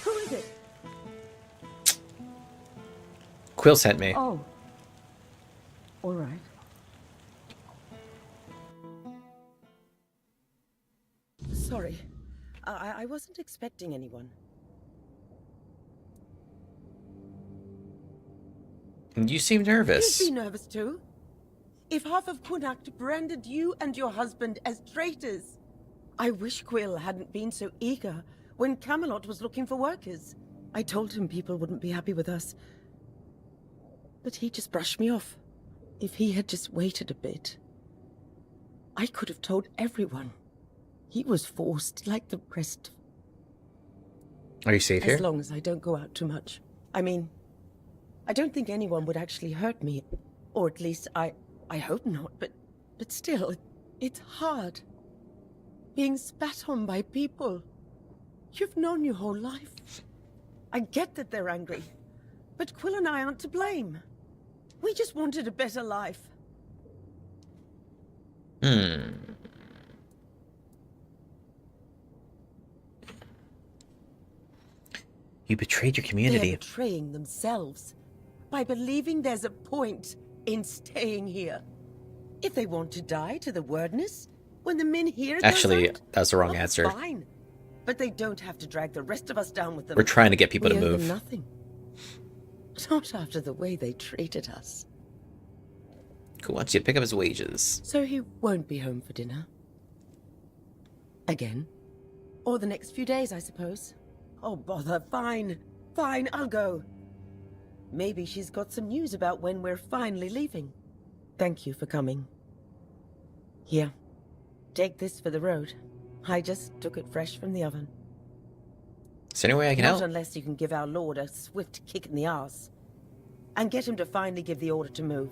Who is it? Quill sent me. Oh. All right. Sorry. I wasn't expecting anyone. You seem nervous. You'd be nervous too. If half of Cuanacht branded you and your husband as traitors. I wish Quill hadn't been so eager when Camelot was looking for workers. I told him people wouldn't be happy with us. But he just brushed me off. If he had just waited a bit, I could have told everyone. He was forced like the rest. Are you safe As here? long as I don't go out too much. I mean, I don't think anyone would actually hurt me. Or at least I hope not, but still, it's hard. Being spat on by people you've known your whole life. I get that they're angry, but Quill and I aren't to blame. We just wanted a better life. You betrayed your They're community. betraying themselves by believing there's a point in staying here. If they want to die to the Wyrdness, when the men here Actually, goes out, that's the wrong well, answer. Fine. But they don't have to drag the rest of us down with them. We're trying to get people We to owe them move. nothing. Not after the way they treated us. Who wants you to pick up his wages? So he won't be home for dinner. Again. Or the next few days, I suppose. Oh, bother. Fine. Fine, I'll go. Maybe she's got some news about when we're finally leaving. Thank you for coming. Here. Take this for the road. I just took it fresh from the oven. Is there any way I can Not help? unless you can give our lord a swift kick in the arse. And get him to finally give the order to move.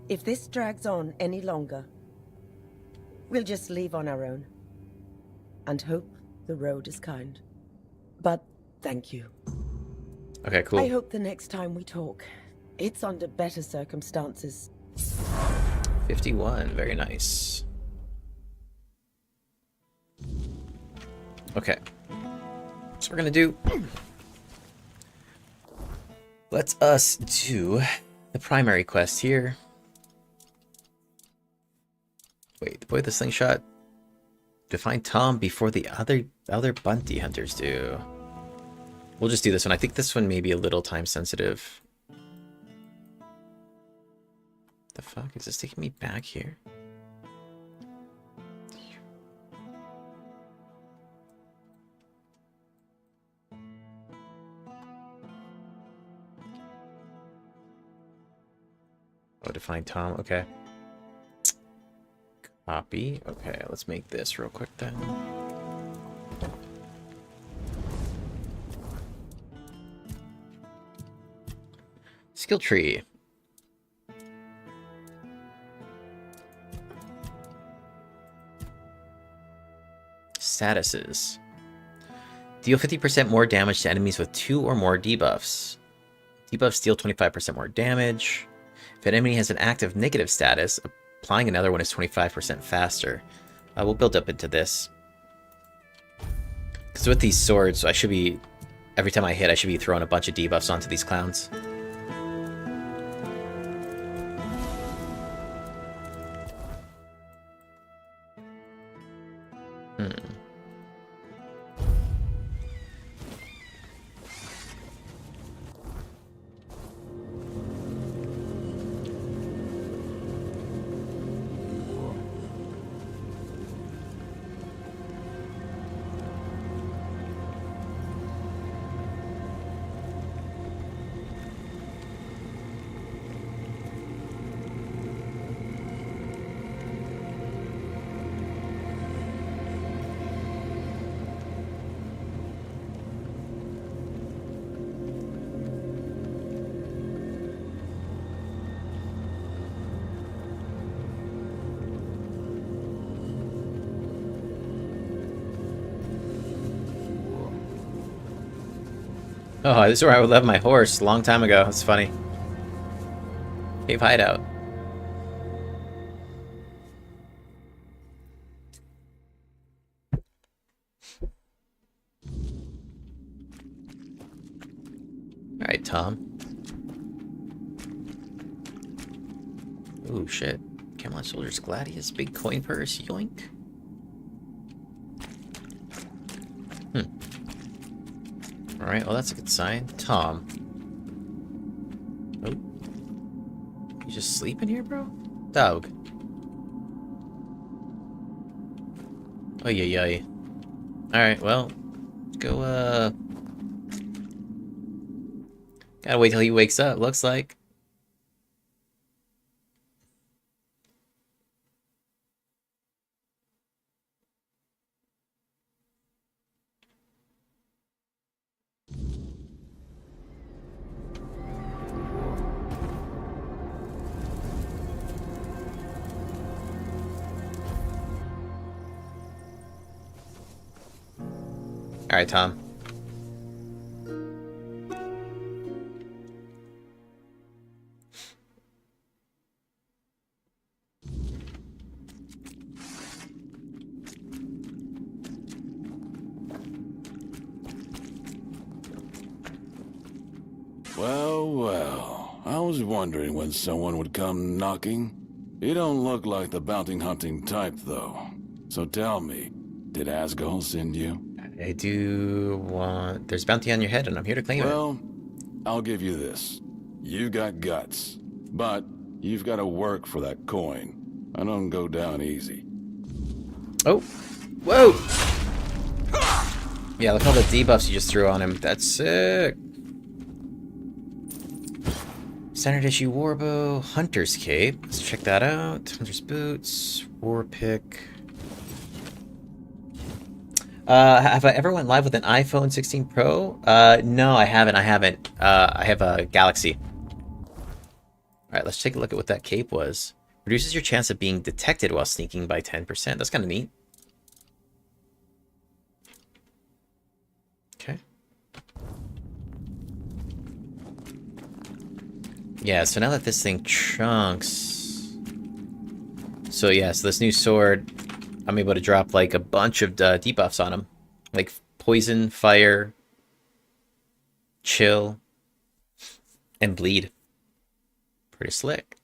If this drags on any longer, we'll just leave on our own. And hope the road is kind. But thank you. Okay, cool. I hope the next time we talk, it's under better circumstances. 51, very nice. Okay. So we're gonna do... Let's us do the primary quest here. Wait, the boy with the slingshot. To find Tom before the other bounty hunters do. We'll just do this one. I think this one may be a little time sensitive. The fuck? Is this taking me back here? Oh, to find Tom. Okay. Copy. Okay, let's make this real quick then. Skill tree. Statuses. Deal 50% more damage to enemies with 2 or more debuffs. Debuffs deal 25% more damage. If an enemy has an active negative status, applying another one is 25% faster. We'll build up into this. Because with these swords, I should be... Every time I hit, I should be throwing a bunch of debuffs onto these clowns. Oh, this is where I would left my horse a long time ago. That's funny. Cave hideout. Alright, Tom. Ooh, shit. Camelot Soldier's Gladius, big coin purse, yoink. Alright, well that's a good sign. Tom. Oh. You just sleeping here, bro? Dog. Oh, yeah. Alright, well. Go, Gotta wait till he wakes up, looks like. Alright, Tom. Well, well. I was wondering when someone would come knocking. You don't look like the bounty hunting type, though. So tell me, did Asgol send you? I do want... There's bounty on your head, and I'm here to claim it. Well, I'll give you this. You got guts, but you've got to work for that coin. I don't go down easy. Oh. Whoa! Yeah, look at all the debuffs you just threw on him. That's sick. Standard issue Warbow, Hunter's Cape. Let's check that out. Hunter's Boots, War Pick. Have I ever went live with an iPhone 16 Pro? No, I haven't. I have a Galaxy. Alright, let's take a look at what that cape was. Reduces your chance of being detected while sneaking by 10%. That's kind of neat. Okay. Yeah, so now that this thing chunks... So yeah, so this new sword, I'm able to drop like a bunch of debuffs on him. Like poison, fire, chill, and bleed. Pretty slick.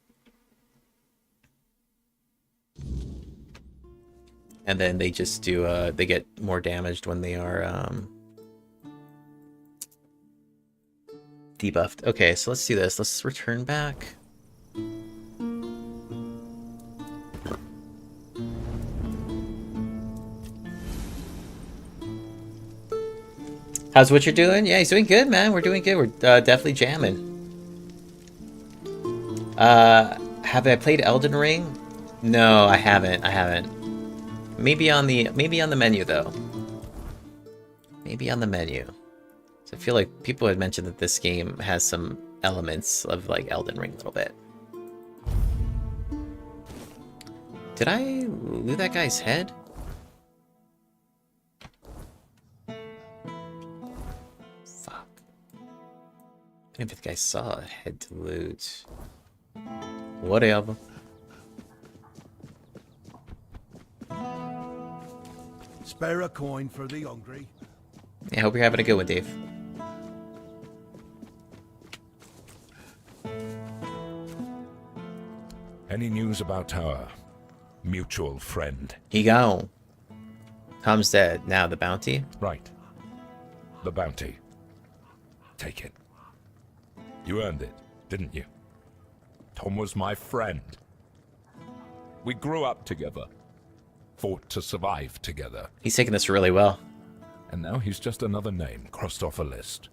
And then they just do, they get more damaged when they are debuffed. Okay, so let's do this. Let's return back. How's Witcher doing? Yeah, he's doing good, man. We're doing good. We're definitely jamming. Have I played Elden Ring? No, I haven't. I haven't. Maybe on the menu though. Maybe on the menu. So I feel like people had mentioned that this game has some elements of like Elden Ring a little bit. Did I loot that guy's head? Fuck. I don't know if the guy saw a head to loot. Whatever. Spare a coin for the hungry. Yeah, I hope you're having a good one, Dave. Any news about our mutual friend? He gone. Tom's dead. Now the bounty? Right. The bounty. Take it. You earned it, didn't you? Tom was my friend. We grew up together. Fought to survive together. He's taking this really well. And now he's just another name crossed off a list.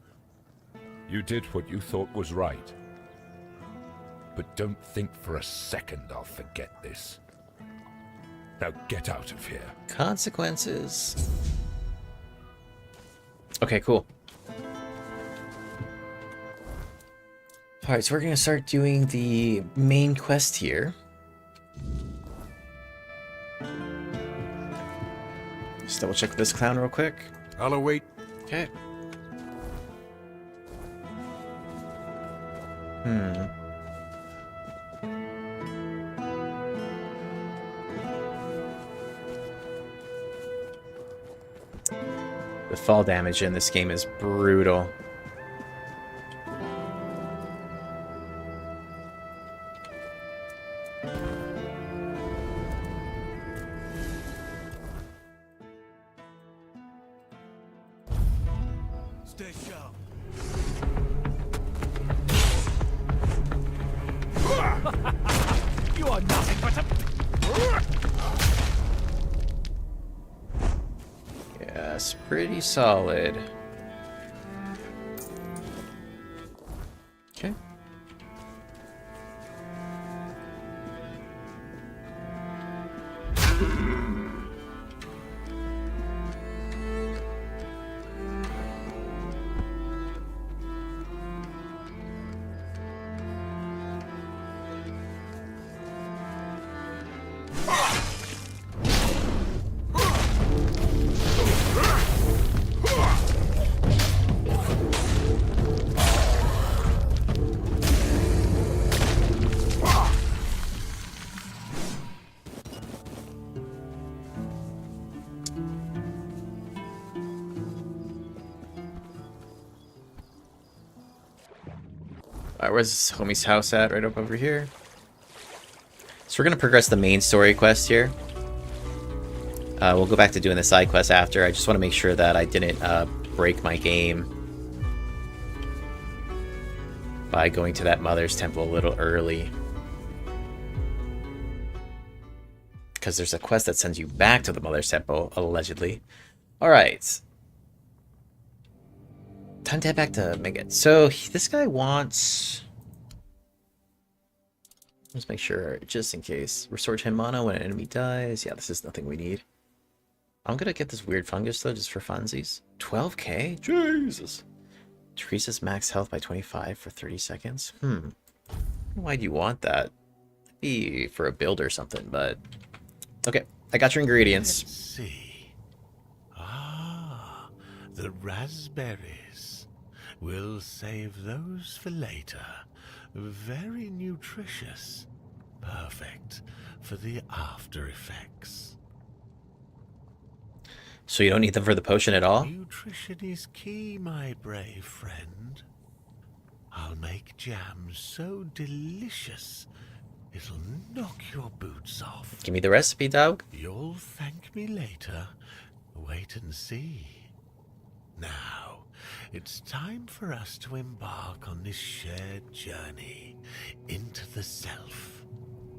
You did what you thought was right. But don't think for a second I'll forget this. Now get out of here. Consequences. Okay, cool. Alright, so we're gonna start doing the main quest here. Just double check this clown real quick. I'll await. Okay. The fall damage in this game is brutal. Stay sharp. You are nothing but a... Yes, pretty solid. Okay. Alright, where's this homie's house at? Right up over here. So we're going to progress the main story quest here. We'll go back to doing the side quest after. I just want to make sure that I didn't break my game by going to that Mother's Temple a little early. Because there's a quest that sends you back to the Mother's Temple, allegedly. Alright. Time to head back to Megat. So, this guy wants... Let's make sure, just in case. Restore 10 mana when an enemy dies. Yeah, this is nothing we need. I'm gonna get this weird fungus, though, just for funsies. 12k? Jesus! Decreases max health by 25 for 30 seconds. Why do you want that? Maybe for a build or something, but... Okay, I got your ingredients. Let's see. Ah, the raspberries. We'll save those for later. Very nutritious. Perfect for the after effects. So you don't need them for the potion at all? Nutrition is key, my brave friend. I'll make jam so delicious it'll knock your boots off. Give me the recipe, dog. You'll thank me later. Wait and see. Now, it's time for us to embark on this shared journey into the self.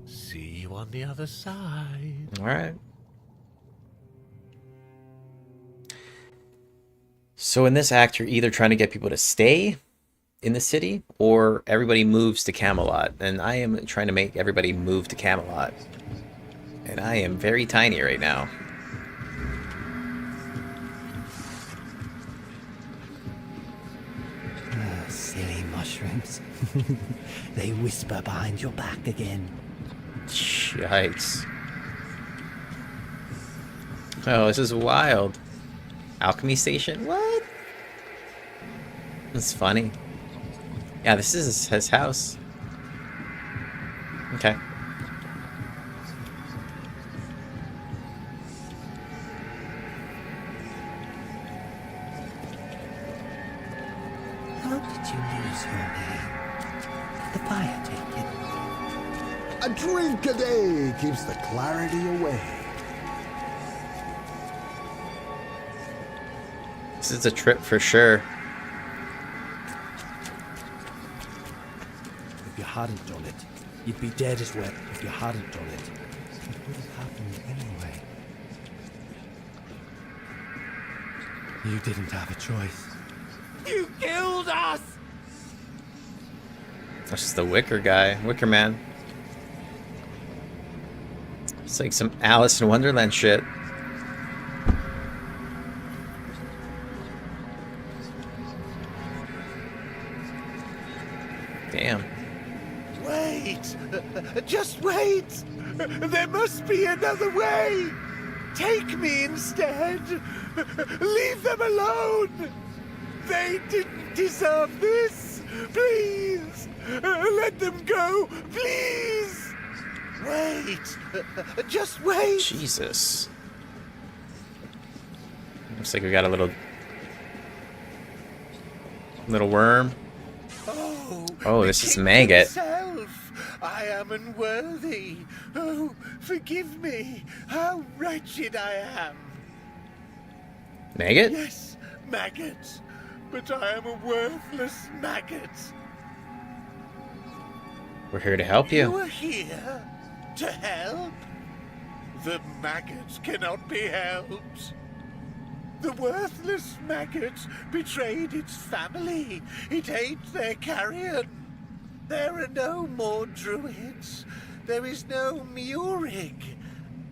See you on the other side. Alright. So in this act, you're either trying to get people to stay in the city, or everybody moves to Camelot. And I am trying to make everybody move to Camelot. And I am very tiny right now. Silly mushrooms. They whisper behind your back again. Yikes. Oh, this is wild. Alchemy station? What? That's funny. Yeah, this is his house. Okay. How did you lose your name? The fire take it? A drink a day keeps the clarity away. This is a trip for sure. If you hadn't done it, you'd be dead as well. If you hadn't done it, it would have happened anyway. You didn't have a choice. You killed us! That's just the Wicker guy. Wicker man. It's like some Alice in Wonderland shit. Damn. Wait! Just wait! There must be another way! Take me instead! Leave them alone! They didn't deserve this! Please! Let them go! Please! Wait! Just wait! Jesus. Looks like we got a little worm. Oh, this is Maggot. Myself. I am unworthy. Oh, forgive me. How wretched I am. Maggot? Yes, maggot. But I am a worthless maggot. We're here to help You you. are here to help? The maggot cannot be helped. The worthless maggot betrayed its family. It ate their carrion. There are no more druids. There is no Murig.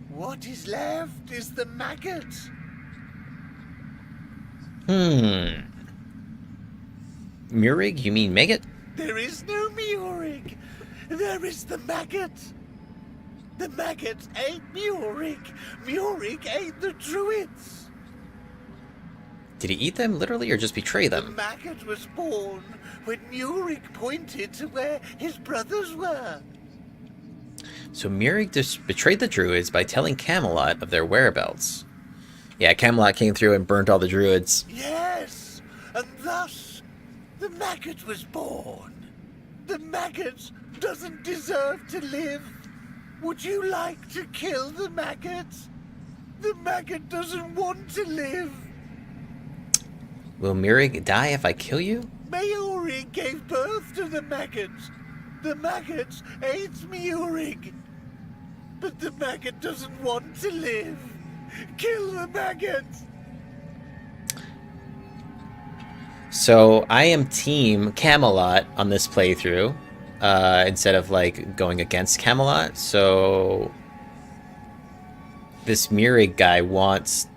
What is left is the maggot. Murig? You mean Maggot? There is no Murig. There is the maggot. The maggot ate Murig. Murig ate the druids. Did he eat them literally or just betray The them? maggot was born when Murig pointed to where his brothers were. So Murig just betrayed the druids by telling Camelot of their whereabouts. Yeah, Camelot came through and burnt all the druids. Yes, and thus the maggot was born. The maggot doesn't deserve to live. Would you like to kill the maggot? The maggot doesn't want to live. Will Murig die if I kill you? Mayorig gave birth to the maggot. The maggot hates Murig. But the maggot doesn't want to live. Kill the maggot. So I am team Camelot on this playthrough, instead of like going against Camelot. So this Murig guy wants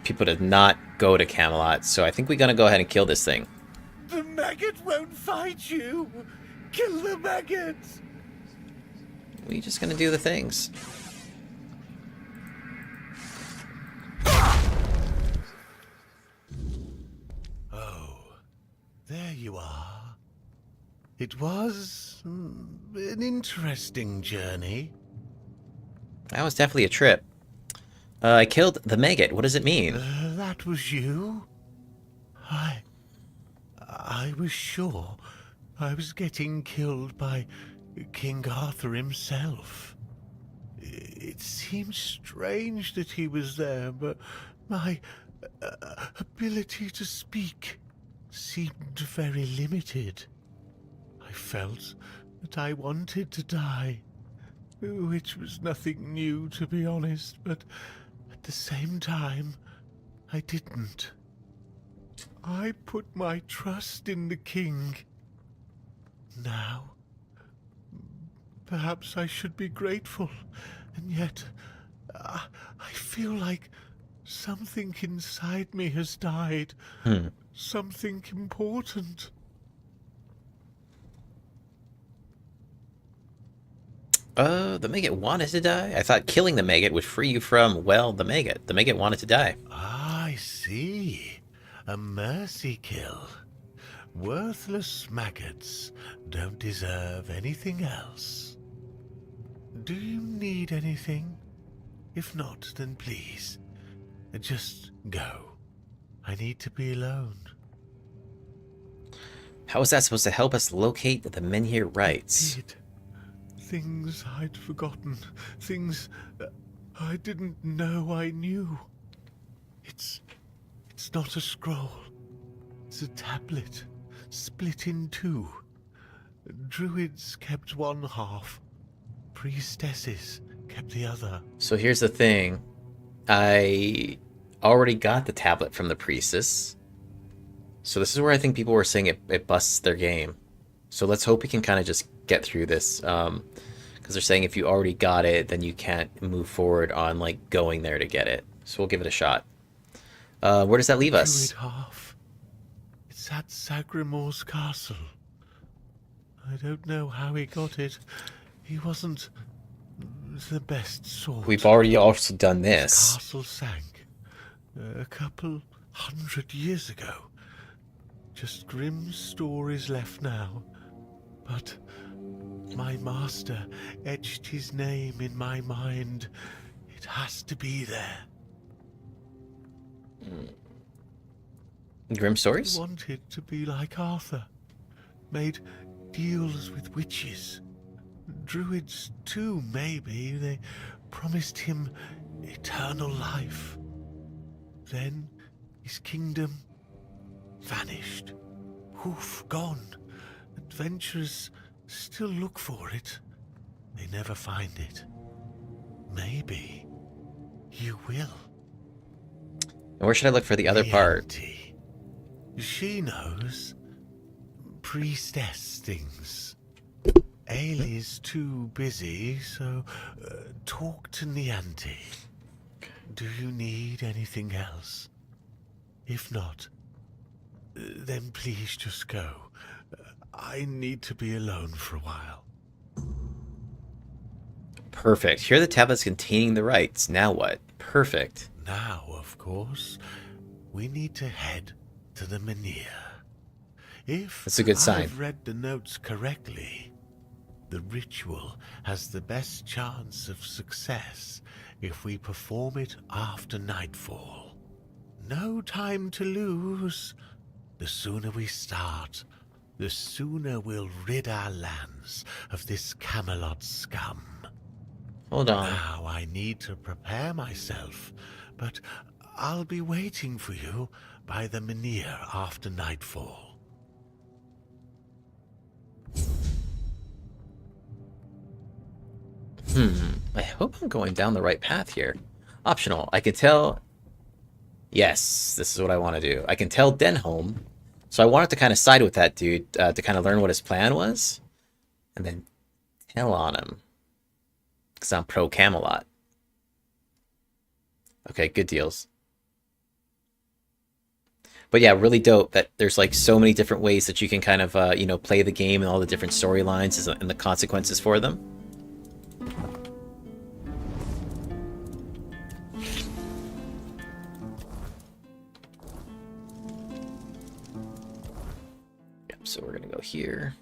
people to not go to Camelot. So I think we're gonna go ahead and kill this thing. The maggot won't fight you. Kill the maggot. We're just gonna do the things. Oh, there you are. It was an interesting journey. That was definitely a trip. I killed the maggot. What does it mean? That was you? I was sure I was getting killed by King Arthur himself. It seemed strange that he was there, but my ability to speak seemed very limited. I felt that I wanted to die, which was nothing new, to be honest, but at the same time, I didn't. I put my trust in the king. Now, perhaps I should be grateful, and yet I feel like something inside me has died. Something important. The maggot wanted to die? I thought killing the maggot would free you from, well, the maggot. The maggot wanted to die. I see. A mercy kill. Worthless maggots don't deserve anything else. Do you need anything? If not, then please, just go. I need to be alone. How is that supposed to help us locate the Menhir rights? Things I'd forgotten. Things I didn't know I knew. It's not a scroll. It's a tablet, split in two. Druids kept one half. Priestesses kept the other. So here's the thing. I already got the tablet from the priestess. So this is where I think people were saying it busts their game. So let's hope we can kind of just get through this. Because they're saying if you already got it, then you can't move forward on like going there to get it. So we'll give it a shot. Where does that leave us? Druid half. It's at Sagrimor's castle. I don't know how he got it. He wasn't the best sort. We've already also done His this. castle sank a couple 100 years ago. Just grim stories left now. But my master etched his name in my mind. It has to be there. Grim stories? He wanted to be like Arthur. Made deals with witches. Druids too, maybe. They promised him eternal life. Then his kingdom vanished. Poof, gone. Adventurers still look for it. They never find it. Maybe you will. And where should I look for the other part? She knows. Priestess things. Ailey's too busy, so talk to Nianti. Do you need anything else? If not, then please just go. I need to be alone for a while. Perfect. Here are the tablets containing the rights. Now what? Perfect. Now, of course, we need to head to the Menhir. If That's a good sign. I've read the notes correctly, the ritual has the best chance of success if we perform it after nightfall. No time to lose. The sooner we start, the sooner we'll rid our lands of this Camelot scum. Hold on. Now I need to prepare myself, but I'll be waiting for you by the menhir after nightfall. I hope I'm going down the right path here. Optional. I can tell... Yes, this is what I want to do. I can tell Denholm. So I wanted to kind of side with that dude to kind of learn what his plan was. And then tell on him. Because I'm pro Camelot. Okay, good deals. But yeah, really dope that there's like so many different ways that you can kind of, you know, play the game and all the different storylines and the consequences for them. Yep, so we're going to go here.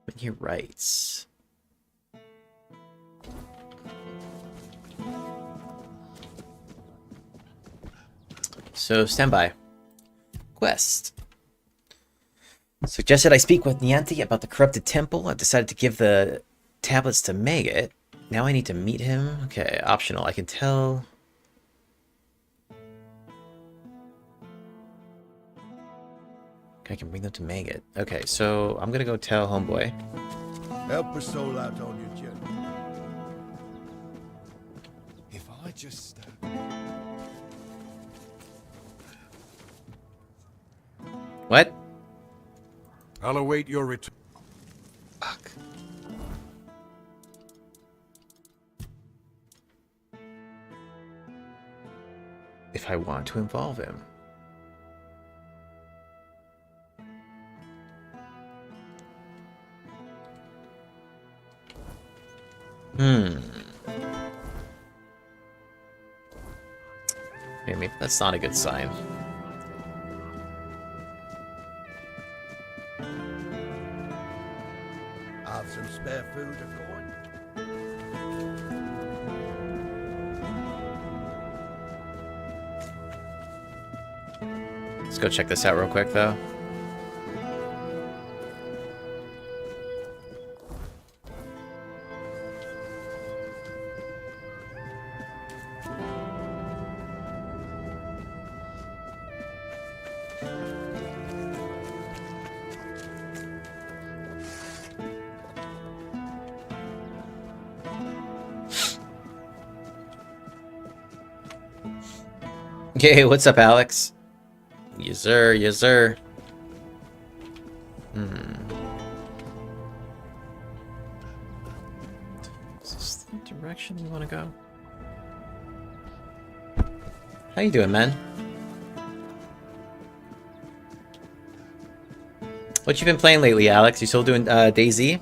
But he writes... So, stand by. Quest. Suggested I speak with Nianti about the corrupted temple. I've decided to give the tablets to Maggot. Now I need to meet him. Okay, optional. I can tell... Okay, I can bring them to Maggot. Okay, so I'm gonna go tell Homeboy. Help a soul out on your journey. If I just... What? I'll await your return. Fuck. If I want to involve him. Yeah, maybe that's not a good sign. Have some spare food, a coin. Let's go check this out real quick, though. Hey, what's up, Alex? Yes, sir. Yes, sir. Is this the direction you want to go? How you doing, man? What you been playing lately, Alex? You still doing DayZ?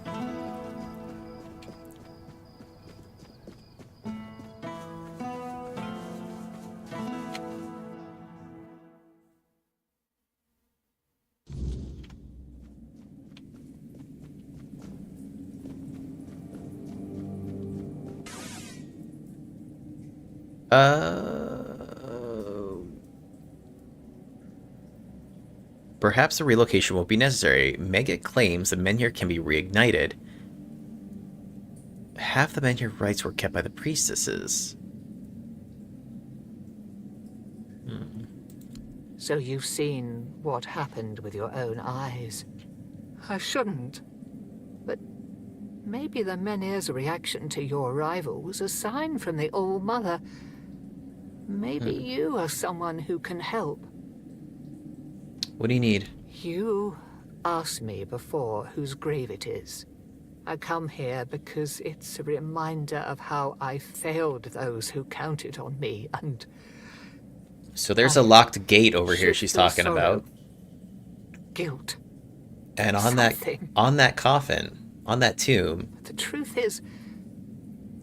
Perhaps a relocation won't be necessary. Maggot claims the menhir can be reignited. Half the menhir rights were kept by the priestesses. So you've seen what happened with your own eyes. I shouldn't. But maybe the menhir's reaction to your arrival was a sign from the All-Mother. Maybe you are someone who can help. What do you need? You asked me before whose grave it is. I come here because it's a reminder of how I failed those who counted on me, and... So there's a locked gate over here she's talking about. Guilt. And on that coffin, on that tomb... The truth is...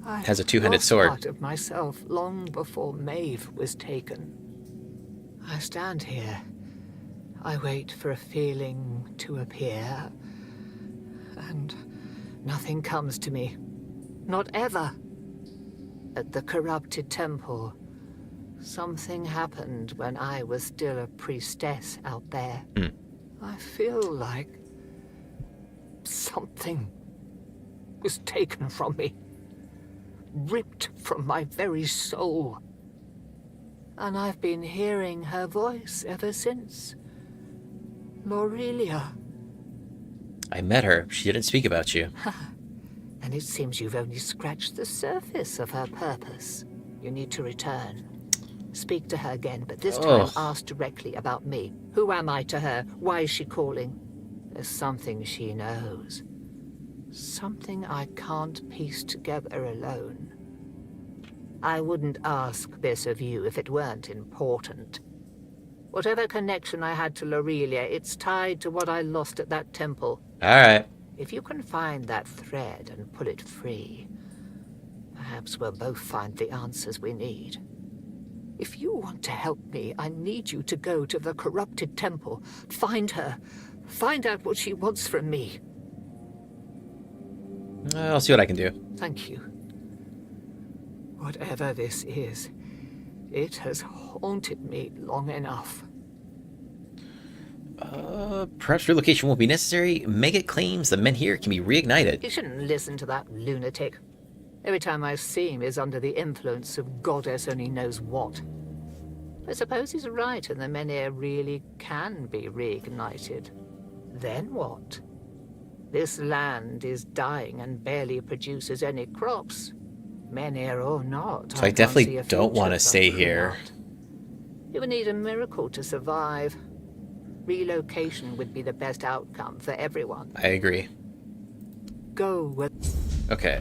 I has a two-handed sword. Part of myself long before Maeve was taken. I stand here. I wait for a feeling to appear, and nothing comes to me. Not ever. At the corrupted temple, Something happened when I was still a priestess out there. Hmm. I feel like something was taken from me, ripped from my very soul. And I've been hearing her voice ever since. Lorelia. I met her. She didn't speak about you. And it seems you've only scratched the surface of her purpose. You need to return. Speak to her again, but this time ask directly about me. Who am I to her? Why is she calling? There's something she knows. Something I can't piece together alone. I wouldn't ask this of you if it weren't important. Whatever connection I had to Lorelia, it's tied to what I lost at that temple. Alright. If you can find that thread and pull it free, perhaps we'll both find the answers we need. If you want to help me, I need you to go to the corrupted temple. Find her. Find out what she wants from me. I'll see what I can do. Thank you. Whatever this is, it has haunted me long enough. Perhaps relocation won't be necessary. Megget claims the men here can be reignited. You shouldn't listen to that lunatic. Every time I see him is under the influence of goddess only knows what. I suppose he's right and the menhir really can be reignited. Then what? This land is dying and barely produces any crops. Menhir or not. So I definitely don't want to stay here. You would need a miracle to survive. Relocation would be the best outcome for everyone. I agree. Go with... Okay,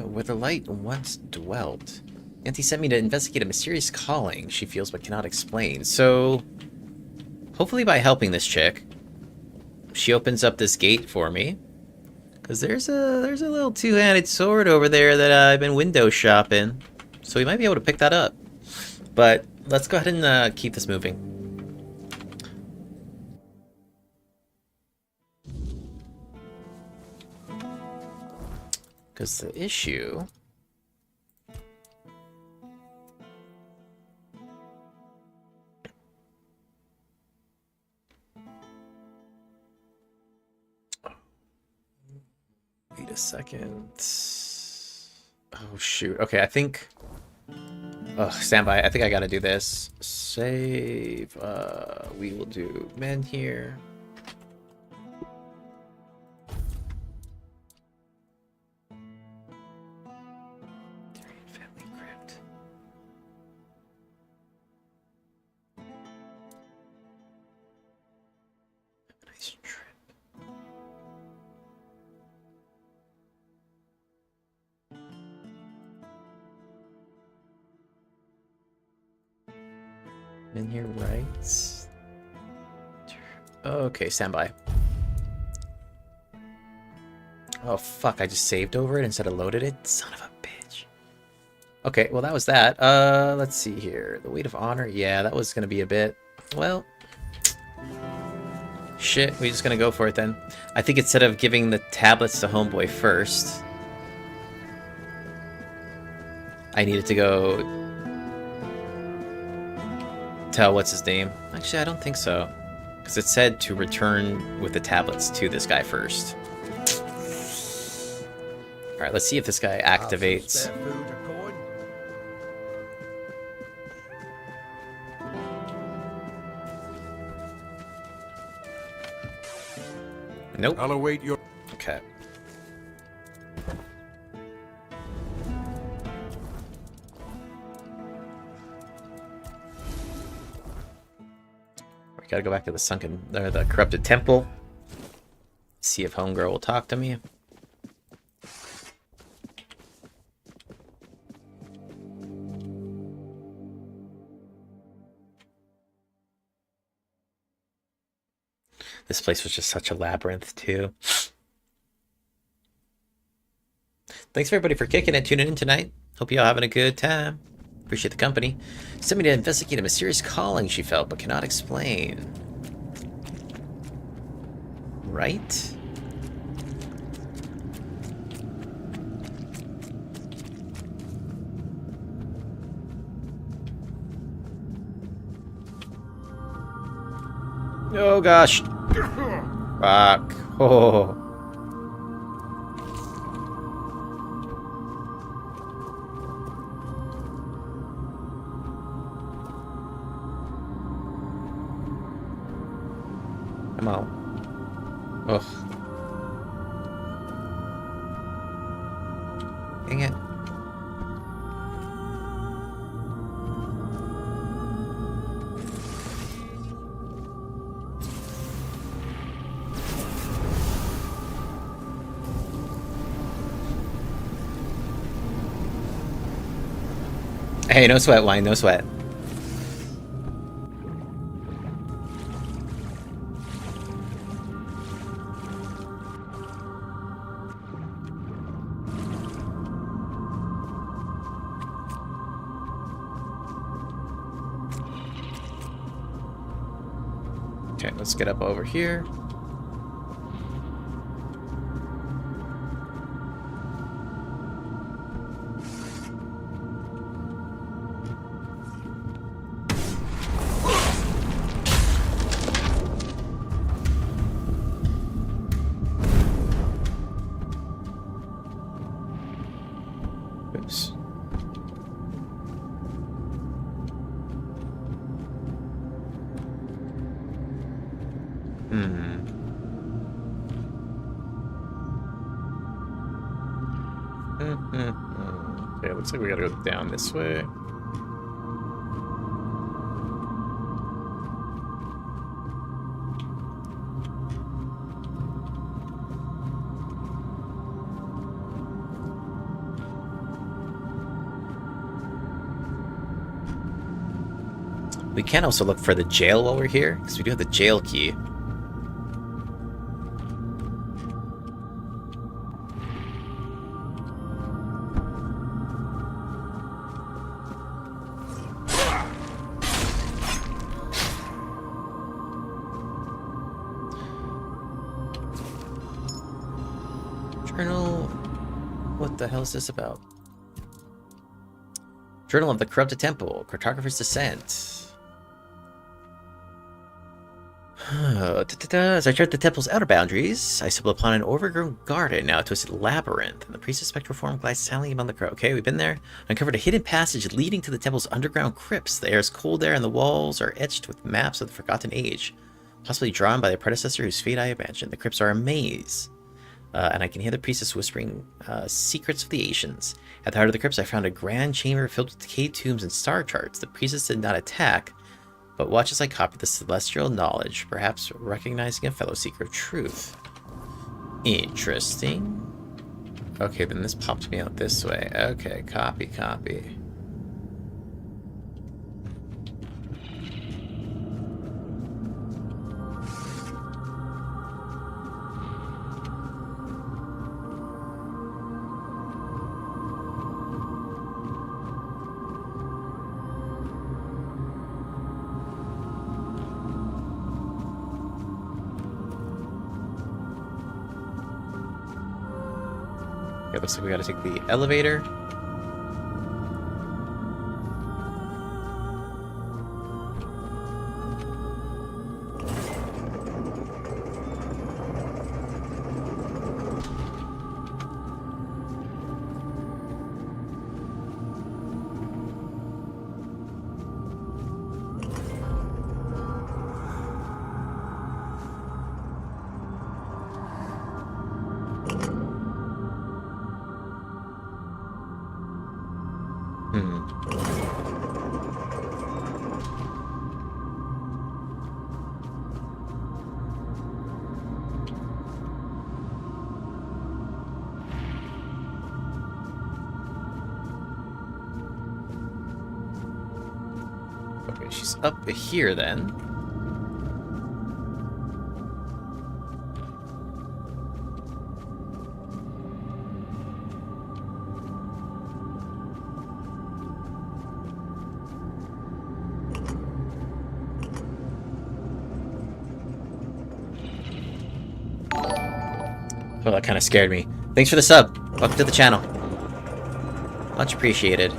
where the light once dwelt. Auntie sent me to investigate a mysterious calling she feels but cannot explain. So, hopefully by helping this chick, she opens up this gate for me. Because there's a little two-handed sword over there that I've been window shopping. So we might be able to pick that up. But let's go ahead and keep this moving. Because the issue... Wait a second. Oh, shoot. Okay, I think... Oh, stand by. I think I gotta do this. Save. We will do men here. Family crypt. Nice trip. In here, right? Okay, stand by. Oh, fuck, I just saved over it instead of loaded it? Son of a bitch. Okay, well, that was that. Let's see here. The weight of honor? Yeah, that was gonna be a bit... Well... Shit, we're just gonna go for it then. I think instead of giving the tablets to Homeboy first... I needed to go... tell what's his name. Actually, I don't think so. Because it said to return with the tablets to this guy first. Alright, let's see if this guy activates. Nope. I'll await your... Okay. We gotta go back to the sunken, or the corrupted temple. See if Homegirl will talk to me. This place was just such a labyrinth, too. Thanks everybody for kicking it, tuning in tonight. Hope you all having a good time. Appreciate the company. Sent me to investigate a mysterious calling she felt but cannot explain. Right? Oh gosh. Fuck. Oh. Come on. Ugh. Dang it. Hey, no sweat, wine, no sweat. Okay, let's get up over here. Oops. Okay, looks like we gotta go down this way. We can also look for the jail while we're here, because we do have the jail key. Journal. What the hell is this about? Journal of the Corrupted Temple, Cartographer's Descent. As I tread the temple's outer boundaries, I stumble upon an overgrown garden, now a twisted labyrinth, and the priest's spectral form glides silently among the crowd. Okay, we've been there. Uncovered a hidden passage leading to the temple's underground crypts. The air is cold there, and the walls are etched with maps of the Forgotten Age, possibly drawn by their predecessor whose fate I imagine. The crypts are a maze, and I can hear the priestess whispering secrets of the ancients. At the heart of the crypts, I found a grand chamber filled with decayed tombs and star charts. The priestess did not attack, but watch as I copy the celestial knowledge, perhaps recognizing a fellow seeker of truth. Interesting. Okay, then this pops me out this way. Okay, copy, copy. Okay, looks like we gotta take the elevator. Okay, she's up here then. Oh, that kind of scared me. Thanks for the sub. Welcome to the channel. Much appreciated.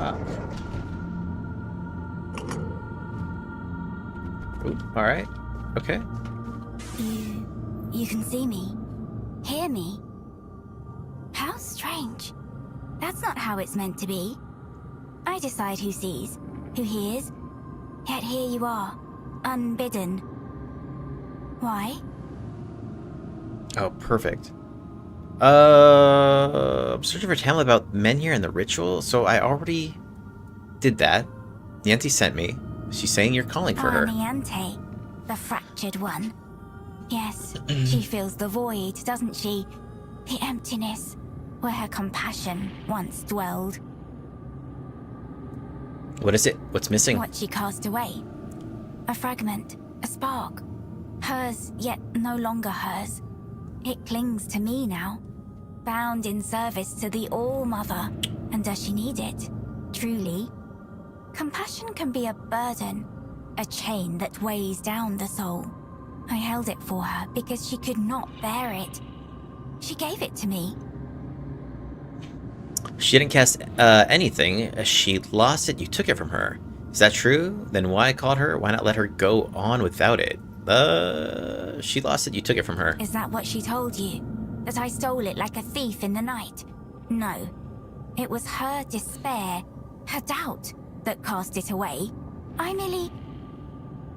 rock. Ooh, alright. Okay. You can see me, hear me. How strange. That's not how it's meant to be. I decide who sees, who hears, yet here you are, unbidden. Why? Oh, perfect. I'm searching for Tamlin about men here and the ritual, so I already did that. Nianti sent me. She's saying you're calling for her. Niante, the fractured one. Yes, she feels the void, doesn't she? The emptiness, where her compassion once dwelled. What is it? What's missing? What she cast away. A fragment, a spark. Hers, yet no longer hers. It clings to me now, bound in service to the All-Mother. And does she need it? Truly? Compassion can be a burden, a chain that weighs down the soul. I held it for her because she could not bear it. She gave it to me. She didn't cast anything. She lost it. You took it from her. Is that true? Then why call her? Why not let her go on without it? She lost it. You took it from her. Is that what she told you? That I stole it like a thief in the night? No. It was her despair, her doubt, that cast it away. I merely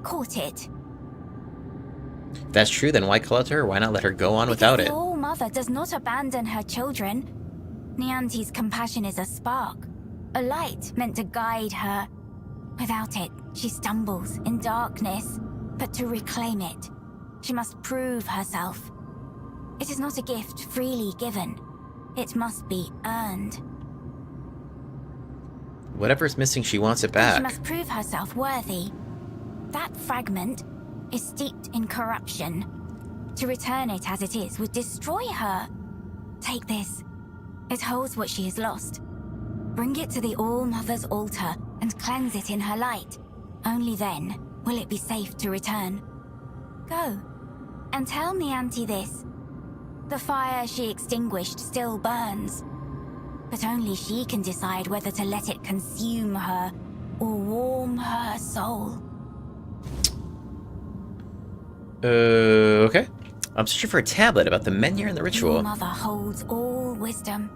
caught it. If that's true, then why call it to her? Why not let her go on without it? The All-Mother does not abandon her children. Nianti's compassion is a spark, a light meant to guide her. Without it, she stumbles in darkness. But to reclaim it, she must prove herself. It is not a gift freely given. It must be earned. Whatever's missing, she wants it back. She must prove herself worthy. That fragment is steeped in corruption. To return it as it is would destroy her. Take this. It holds what she has lost. Bring it to the All-Mother's altar and cleanse it in her light. Only then will it be safe to return. Go, and tell Nianti this. The fire she extinguished still burns, but only she can decide whether to let it consume her or warm her soul. Okay. I'm searching for a tablet about the Menhir and the ritual. Your mother holds all wisdom.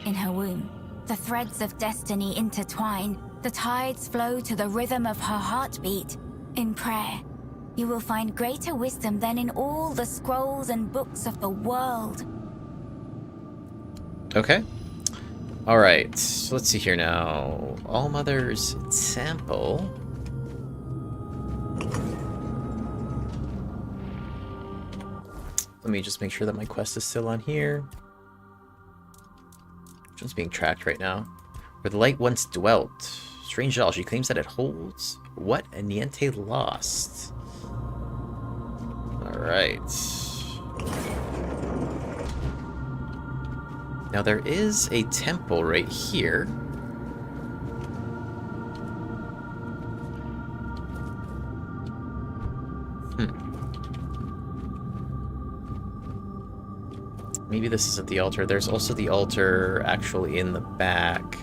In her womb, the threads of destiny intertwine. The tides flow to the rhythm of her heartbeat. In prayer, you will find greater wisdom than in all the scrolls and books of the world. Okay. Alright, so let's see here now. All-Mother's Temple. Let me just make sure that my quest is still on here. Which one's being tracked right now? Where the light once dwelt. Strange all, she claims that it holds what Niente lost. Alright. Now there is a temple right here. Maybe this isn't the altar. There's also the altar actually in the back.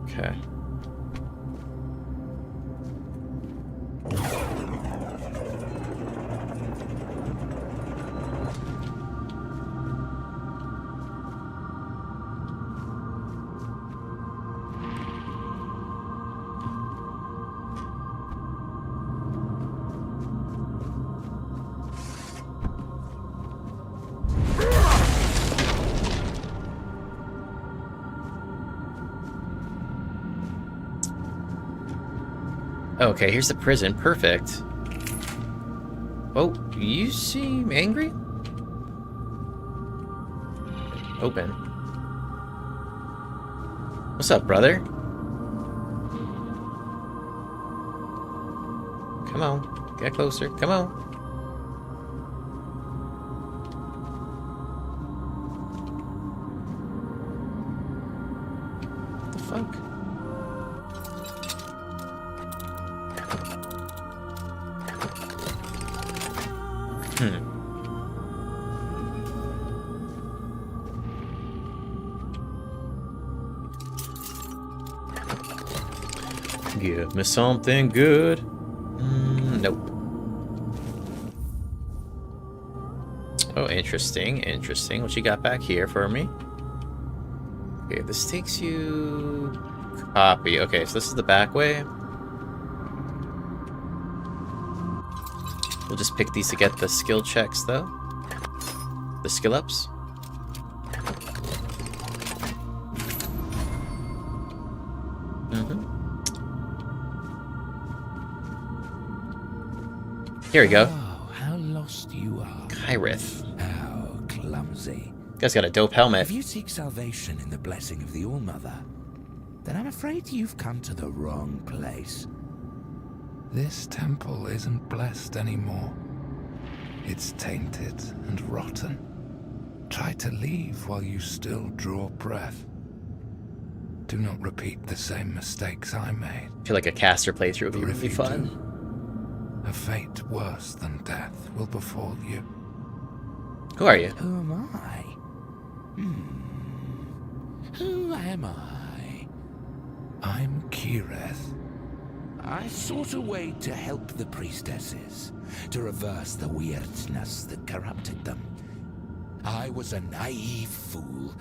Okay. Okay, here's the prison. Perfect. Oh, you seem angry? Open. What's up, brother? Come on. Get closer. Come on. What the fuck? Give me something good. Nope. Oh, interesting, interesting. What you got back here for me? Okay, this takes you... Copy. Okay, so this is the back way. We'll just pick these to get the skill checks, though. The skill ups. Here we go. Oh, how lost you are. Kyrith. How clumsy. Guy's got a dope helmet. If you seek salvation in the blessing of the All-Mother, then I'm afraid you've come to the wrong place. This temple isn't blessed anymore. It's tainted and rotten. Try to leave while you still draw breath. Do not repeat the same mistakes I made. I feel like a caster playthrough would be really fun. A fate worse than death will befall you. Who are you? Who am I? Who am I? I'm Kireth. I sought a way to help the priestesses, to reverse the Wyrdness that corrupted them. I was a naive fool,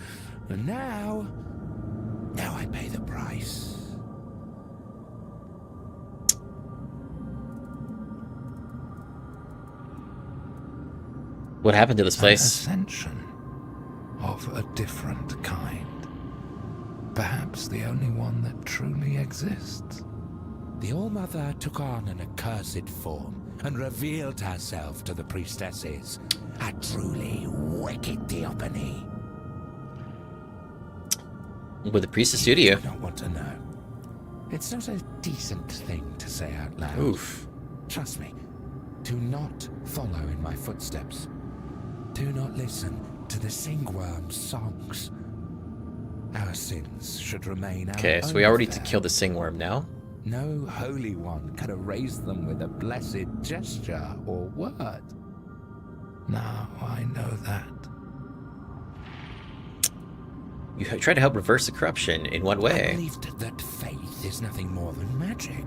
and now I pay the price. What happened to this place? An ascension of a different kind. Perhaps the only one that truly exists. The All-Mother took on an accursed form and revealed herself to the priestesses. A truly wicked theophany. With the priestess studio. You don't want to know. It's not a decent thing to say out loud. Oof. Trust me. Do not follow in my footsteps. Do not listen to the Singworm's songs. Our sins should remain our Okay, so we already killed the Singworm now. No holy one can erase them with a blessed gesture or word. Now I know that. You try to help reverse the corruption. In what way? I believed that faith is nothing more than magic.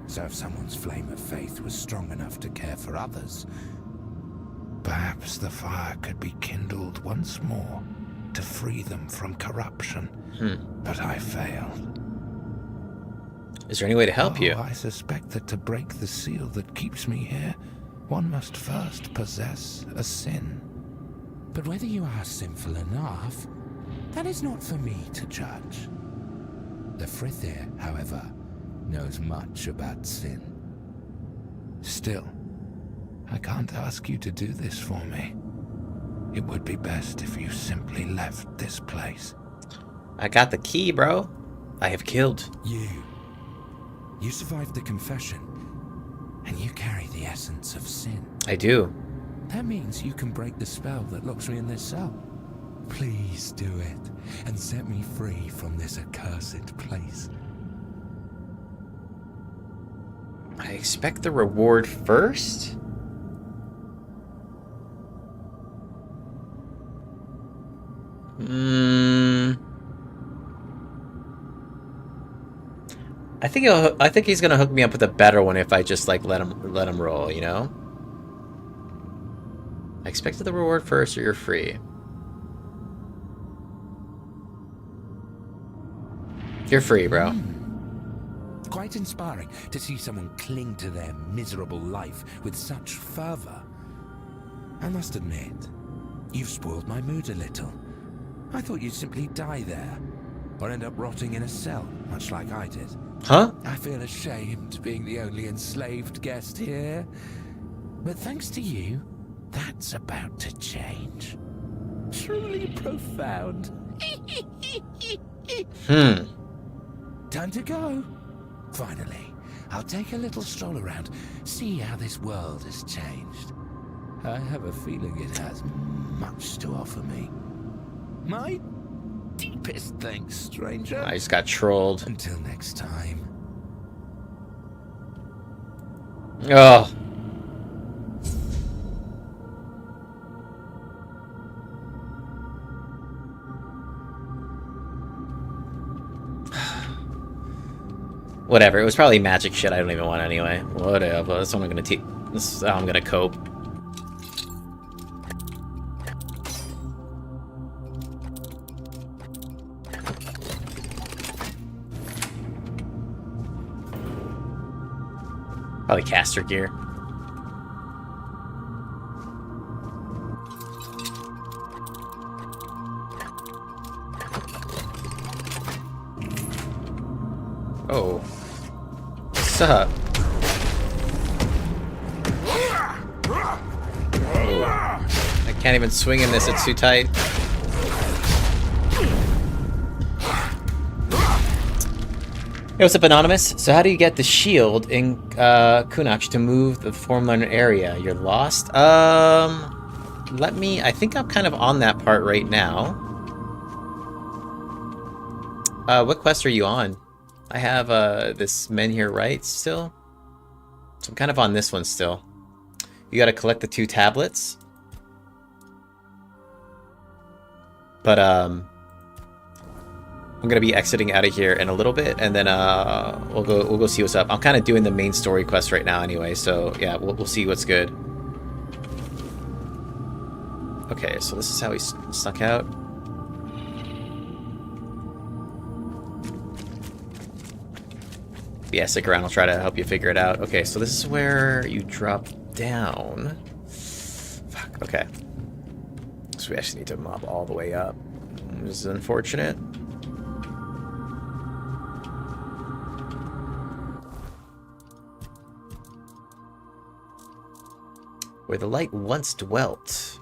So if someone's flame of faith was strong enough to care for others, perhaps the fire could be kindled once more to free them from corruption. But I failed. Is there any way to help you? I suspect that to break the seal that keeps me here, one must first possess a sin. But whether you are sinful enough, that is not for me to judge. The Frithir, however, knows much about sin. Still, I can't ask you to do this for me. It would be best if you simply left this place. I got the key, bro. I have killed. You survived the confession, and you carry the essence of sin. I do. That means you can break the spell that locks me in this cell. Please do it, and set me free from this accursed place. I expect the reward first? I think he's gonna hook me up with a better one if I just like let him roll, you know? I expected the reward first or you're free. You're free, bro. Quite inspiring to see someone cling to their miserable life with such fervor. I must admit, you've spoiled my mood a little. I thought you'd simply die there, or end up rotting in a cell, much like I did. Huh? I feel ashamed being the only enslaved guest here. But thanks to you, that's about to change. Truly profound. Time to go. Finally, I'll take a little stroll around, see how this world has changed. I have a feeling it has much to offer me. My deepest thanks, stranger. I just got trolled. Until next time. Oh. Whatever, it was probably magic shit I don't even want anyway. Whatever, that's what I'm gonna teach. This is how I'm gonna cope. Probably caster gear. Oh. What's up? Oh. I can't even swing in this, it's too tight. Hey, what's up, Anonymous? So how do you get the shield in Cuanacht to move the Formland area? You're lost? I think I'm kind of on that part right now. What quest are you on? I have this men here right still. So I'm kind of on this one still. You gotta collect the 2 tablets. But I'm gonna be exiting out of here in a little bit, and then we'll go see what's up. I'm kind of doing the main story quest right now anyway, so yeah, we'll see what's good. Okay, so this is how he snuck out. Yeah, stick around, I'll try to help you figure it out. Okay, so this is where you drop down. Fuck, okay. So we actually need to mob all the way up. This is unfortunate. Where the light once dwelt.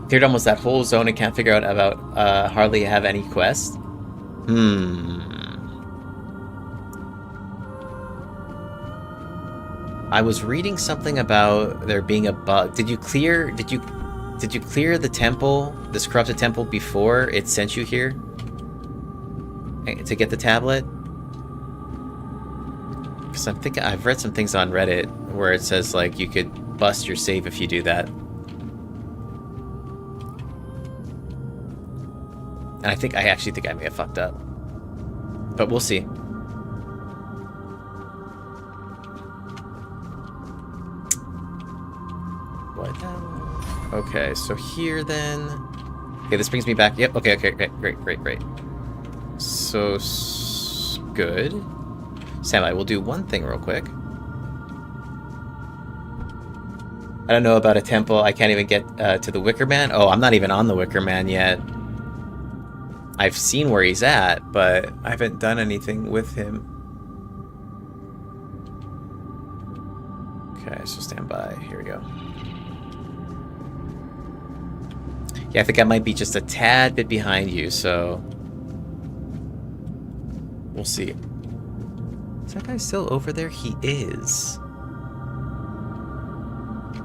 Cleared almost that whole zone and can't figure out about hardly have any quest. I was reading something about there being a bug. Did you clear the temple, this corrupted temple, before it sent you here to get the tablet? Because I'm thinking I've read some things on Reddit where it says like you could bust your save if you do that. And I actually think I may have fucked up. But we'll see. What? Okay, so here then. Okay, this brings me back. Yep, okay, great. So, good. Samurai, we'll do one thing real quick. I don't know about a temple. I can't even get to the Wicker Man. Oh, I'm not even on the Wicker Man yet. I've seen where he's at, but I haven't done anything with him. Okay, so stand by. Here we go. Yeah, I think I might be just a tad bit behind you, so we'll see. Is that guy still over there? He is.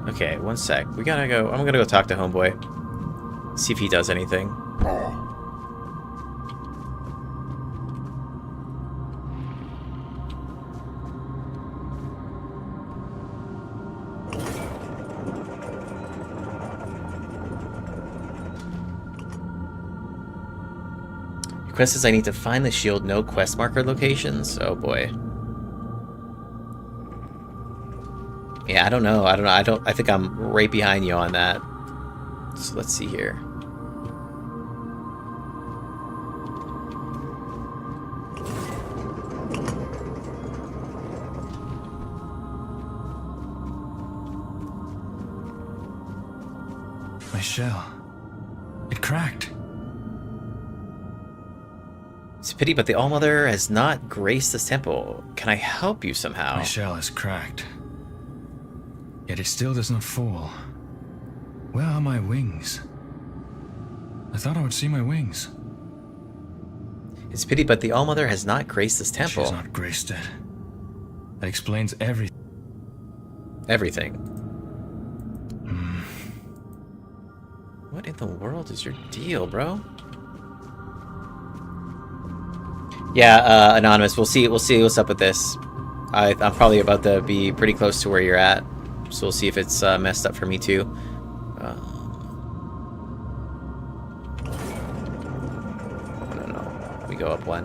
Okay, one sec. We gotta go. I'm gonna go talk to Homeboy. See if he does anything. Quest says I need to find the shield, no quest marker locations. Oh boy. Yeah, I don't know. I think I'm right behind you on that. So let's see here. My shell. It cracked. It's a pity, but the Allmother has not graced this temple. Can I help you somehow? My shell is cracked. Yet it still does not fall. Where are my wings? I thought I would see my wings. It's a pity, but the Allmother has not graced this temple. She has not graced it. That explains everything. Everything. What in the world is your deal, bro? Yeah, Anonymous, we'll see what's up with this. I'm probably about to be pretty close to where you're at, so we'll see if it's messed up for me too. No. We go up one.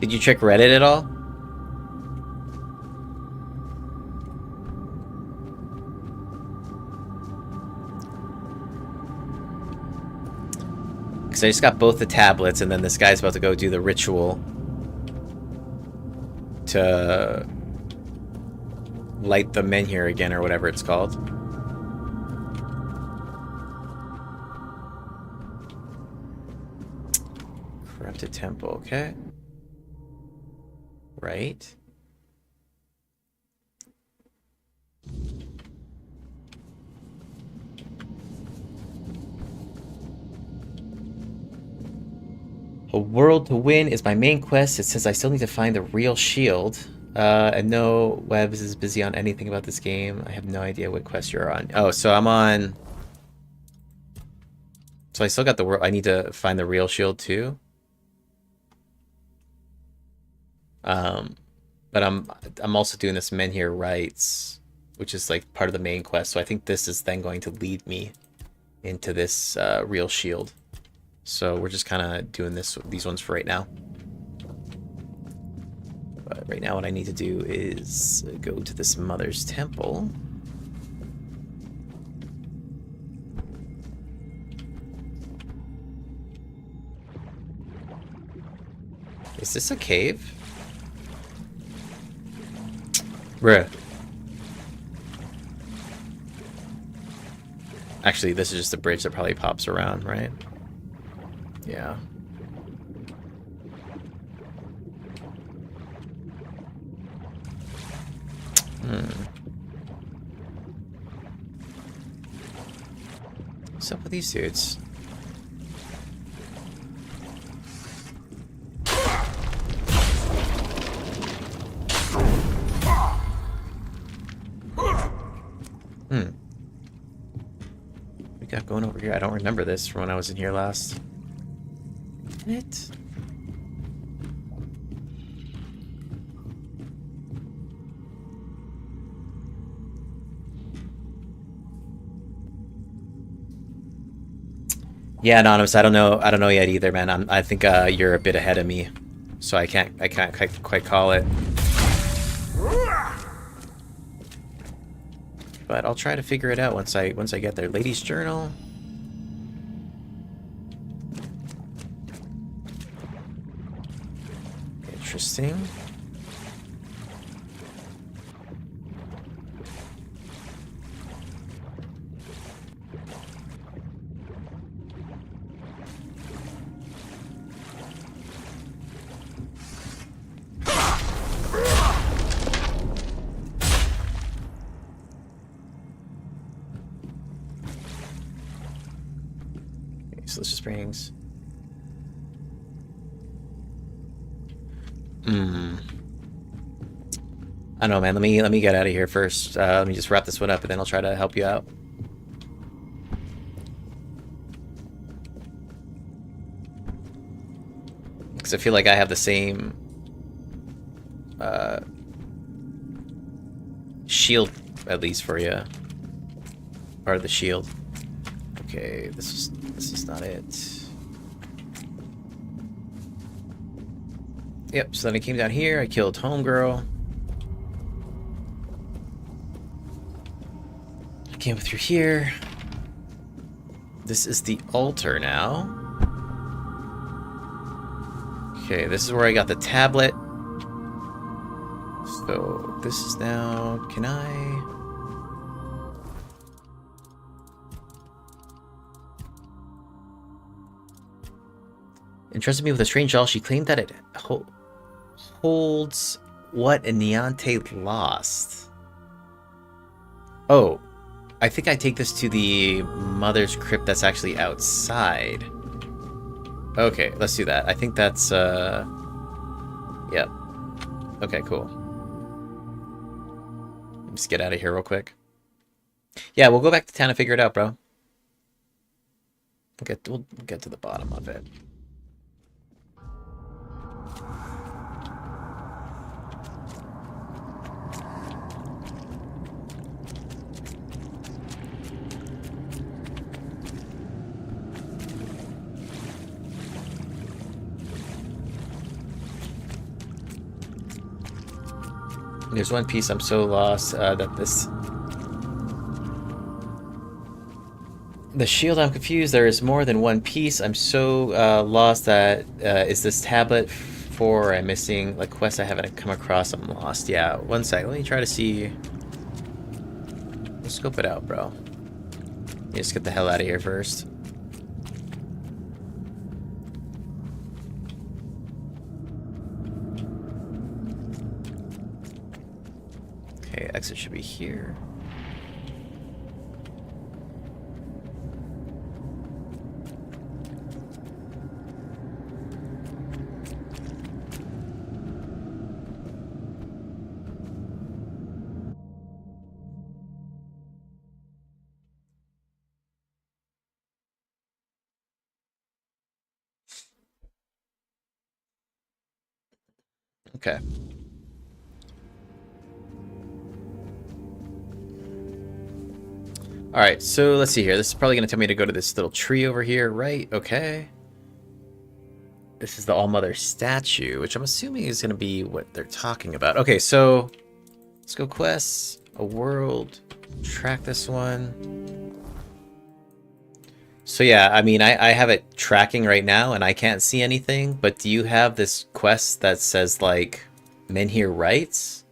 Did you check Reddit at all? Because I just got both the tablets, and then this guy's about to go do the ritual to light the menhir again, or whatever it's called. Corrupted temple, okay. Right. A world to win is my main quest. It says I still need to find the real shield. And no, Webs is busy on anything about this game. I have no idea what quest you're on. Oh, so I'm on... So I still got the world. I need to find the real shield too. But I'm also doing this menhir rites, which is like part of the main quest. So I think this is then going to lead me into this real shield. So we're just kind of doing these ones for right now. But right now what I need to do is go to this mother's temple. Is this a cave? Bruh. Actually, this is just a bridge that probably pops around, right? Yeah. What's up with these dudes? We got going over here. I don't remember this from when I was in here last. It. Yeah, Anonymous, I don't know yet either, man. I think you're a bit ahead of me, so I can't quite call it. But I'll try to figure it out once I get there. Lady's journal. Interesting. Delicious Springs. I don't know, man. Let me get out of here first. Let me just wrap this one up, and then I'll try to help you out. Because I feel like I have the same shield, at least for you. Part of the shield. Okay, this is not it. Yep, so then I came down here, I killed Homegirl. I came through here. This is the altar now. Okay, this is where I got the tablet. So this is now, can I... Entrusted me with a strange doll. She claimed that it holds what Niante lost. Oh, I think I take this to the mother's crypt that's actually outside. Okay, let's do that. I think that's, yep. Okay, cool. Just get out of here real quick. Yeah, we'll go back to town and figure it out, bro. We'll get to the bottom of it. There's one piece I'm so lost that this... The shield, I'm confused. There is more than one piece. I'm so lost that... is this tablet for I'm missing? Like, quest I haven't come across, I'm lost. Yeah, one second. Let me try to see... Let's scope it out, bro. Let me just get the hell out of here first. Okay, exit should be here. Okay. Alright, so let's see here. This is probably going to tell me to go to this little tree over here, right? Okay. This is the All-Mother statue, which I'm assuming is going to be what they're talking about. Okay, so let's go quests, a world, track this one. So yeah, I mean, I have it tracking right now and I can't see anything, but do you have this quest that says, like, Menhir Rights?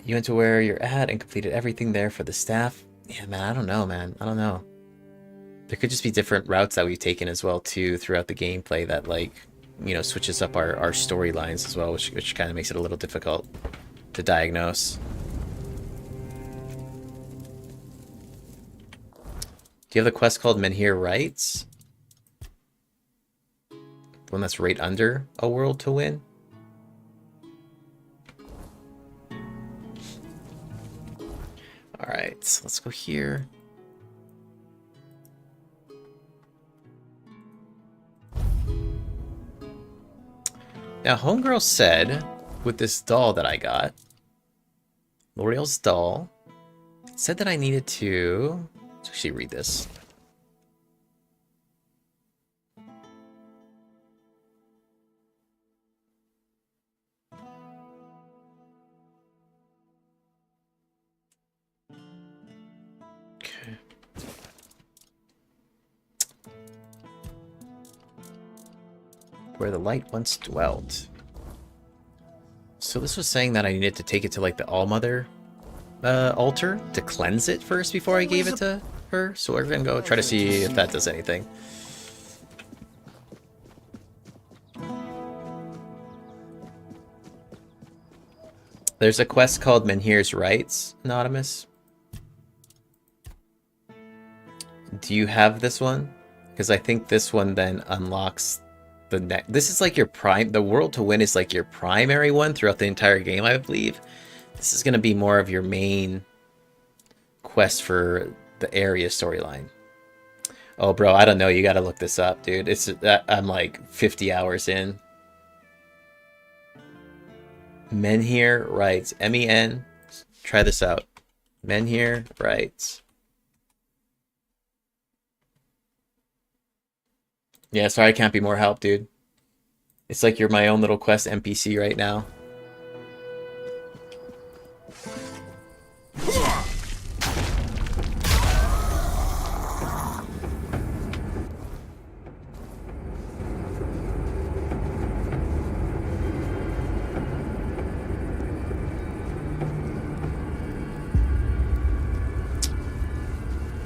You went to where you're at and completed everything there for the staff? Yeah, man, I don't know, man. I don't know. There could just be different routes that we've taken as well, too, throughout the gameplay that, like, you know, switches up our storylines as well, which kind of makes it a little difficult to diagnose. Do you have the quest called Menhir Rights? The one that's right under A World to Win? Alright, so let's go here. Now, Homegirl said, with this doll that I got, L'Oreal's doll, said that I needed to... Let's actually read this. Okay. Where the light once dwelt. So this was saying that I needed to take it to, like, the All-Mother altar to cleanse it first before I gave it to her. So we're gonna go try to see if that does anything. There's a quest called Menhir's Rights, Anonymous. Do you have this one? Because I think this one then unlocks the next. This is like your prime. The World to Win is like your primary one throughout the entire game, I believe. This is going to be more of your main quest for the area storyline. Oh, bro, I don't know. You got to look this up, dude. It's I'm like 50 hours in. Menhir Rights. M-E-N. Try this out. Menhir Rights. Yeah, sorry I can't be more help, dude. It's like you're my own little quest NPC right now.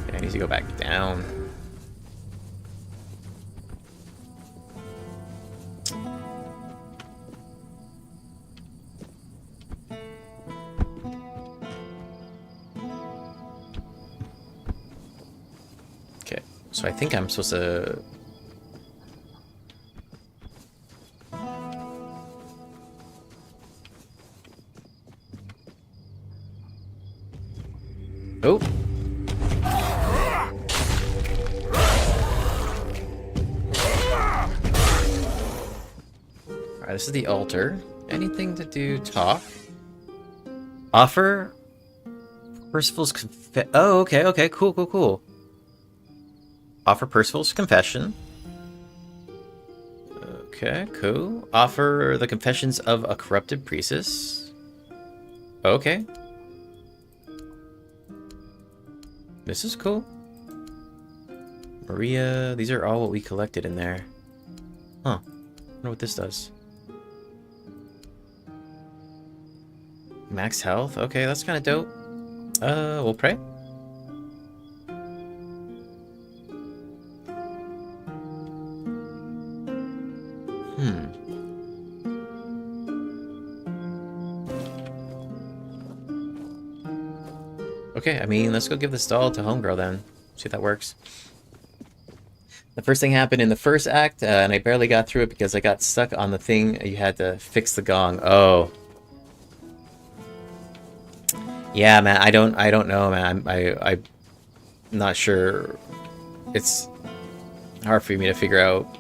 Okay, I need to go back down. So I think I'm supposed to... Oh! Alright, this is the altar. Anything to do talk? Offer Percival's Oh, okay, cool. Offer Percival's confession. Okay, cool. Offer the confessions of a corrupted priestess. Okay. This is cool. Maria, these are all what we collected in there. Huh. I wonder what this does. Max health? Okay, that's kind of dope. We'll pray. Okay, I mean, let's go give this doll to Homegirl then. See if that works. The first thing happened in the first act, and I barely got through it because I got stuck on the thing. You had to fix the gong. Oh. Yeah, man, I don't know, man. I'm not sure. It's hard for me to figure out.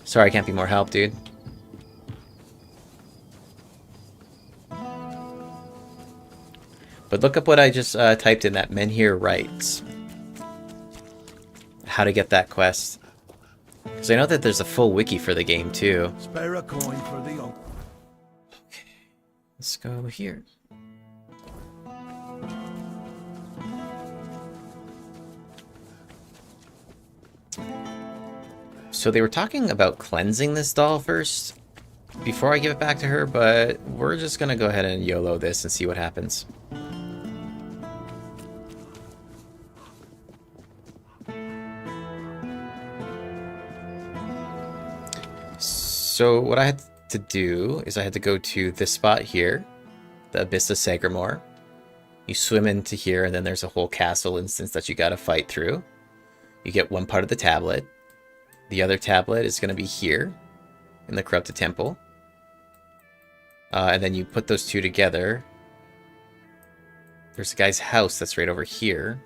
Sorry, I can't be more help, dude. But look up what I just typed in that Menhir writes. How to get that quest. Because I know that there's a full wiki for the game, too. Spare a coin for the uncle. Okay. Let's go here. So they were talking about cleansing this doll first before I give it back to her, but we're just going to go ahead and YOLO this and see what happens. So what I had to do is I had to go to this spot here, the Abyss of Sagramore. You swim into here, and then there's a whole castle instance that you got to fight through. You get one part of the tablet. The other tablet is going to be here in the Corrupted Temple. And then you put those two together. There's a guy's house that's right over here.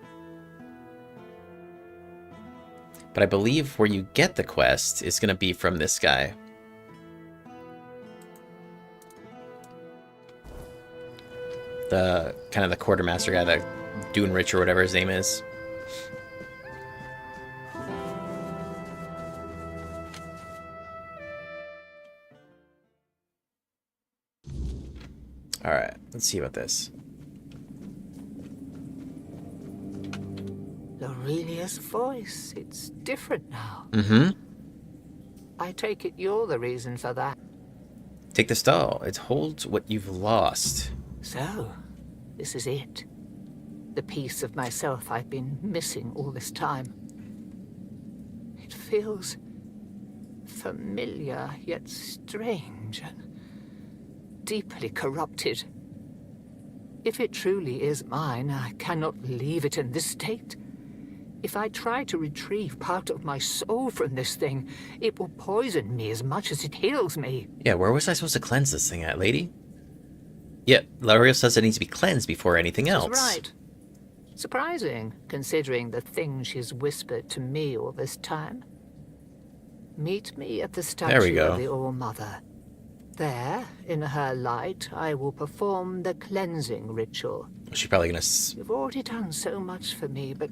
But I believe where you get the quest is going to be from this guy. The kind of the quartermaster guy, the Doonrich or whatever his name is. Alright, let's see about this. Aurelia's voice, it's different now. Mm-hmm. I take it you're the reason for that. Take this doll. It holds what you've lost. So, this is it. The piece of myself I've been missing all this time. It feels familiar, yet strange, and deeply corrupted. If it truly is mine, I cannot leave it in this state. If I try to retrieve part of my soul from this thing, it will poison me as much as it heals me. Yeah, where was I supposed to cleanse this thing at, lady? Yeah, Lario says it needs to be cleansed before anything else. She's right. Surprising, considering the things she's whispered to me all this time. Meet me at the statue of the All-Mother. There, in her light, I will perform the cleansing ritual. She's probably gonna... You've already done so much for me, but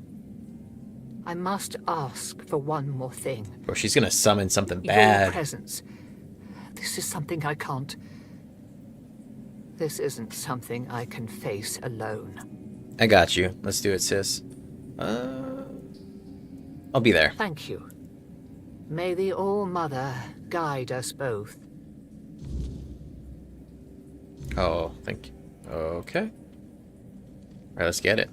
I must ask for one more thing. Or she's gonna summon something bad. Your presence. This is something I can't... This isn't something I can face alone. I got you. Let's do it, sis. I'll be there. Thank you. May the All-Mother guide us both. Oh, thank you. Okay. Alright, let's get it.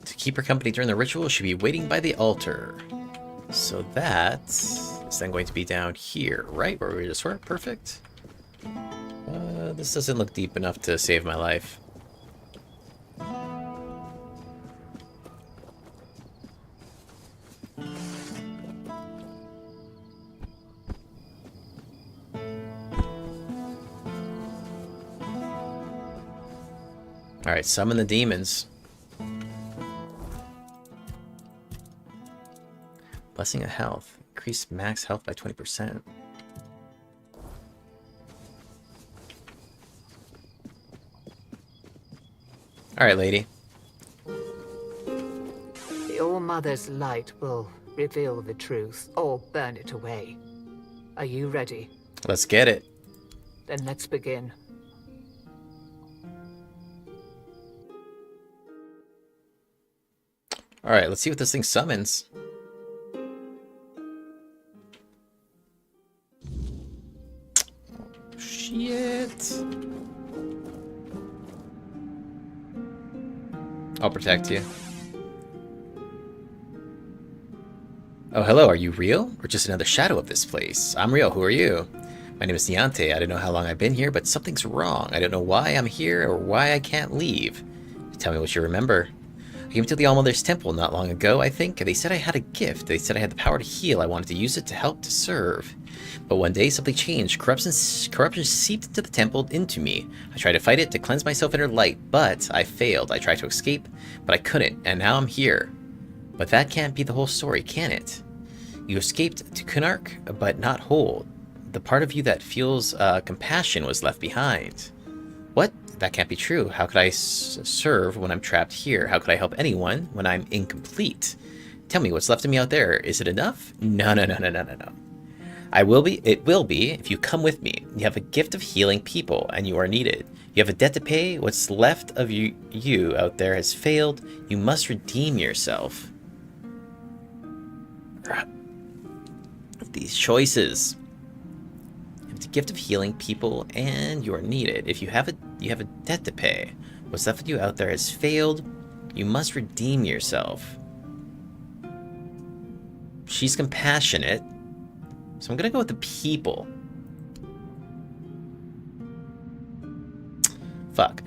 To keep her company during the ritual, she'll be waiting by the altar. So that is then going to be down here, right? Where we just were. Perfect. This doesn't look deep enough to save my life. Alright, summon the demons. Blessing of health. Increase max health by 20%. Alright, lady. The All-Mother's light will reveal the truth, or burn it away. Are you ready? Let's get it. Then let's begin. Alright, let's see what this thing summons. Shit. I'll protect you. Oh, hello, are you real? Or just another shadow of this place? I'm real, who are you? My name is Niante. I don't know how long I've been here, but something's wrong. I don't know why I'm here or why I can't leave. Tell me what you remember. I came to the All-Mother's Temple not long ago, I think. They said I had a gift. They said I had the power to heal. I wanted to use it to help, to serve. But one day, something changed. Corruption seeped into the temple, into me. I tried to fight it, to cleanse myself in her light, but I failed. I tried to escape, but I couldn't, and now I'm here. But that can't be the whole story, can it? You escaped to Cuanacht, but not whole. The part of you that feels compassion was left behind. What? That can't be true. How could I serve when I'm trapped here? How could I help anyone when I'm incomplete? Tell me, what's left of me out there? Is it enough? No. It will be if you come with me. You have a gift of healing people, and you are needed. You have a debt to pay. What's left of you out there has failed. You must redeem yourself. These choices. You have the gift of healing people, and you are needed. If you have a debt to pay. What's left of you out there has failed. You must redeem yourself. She's compassionate. So I'm gonna go with the people. Fuck.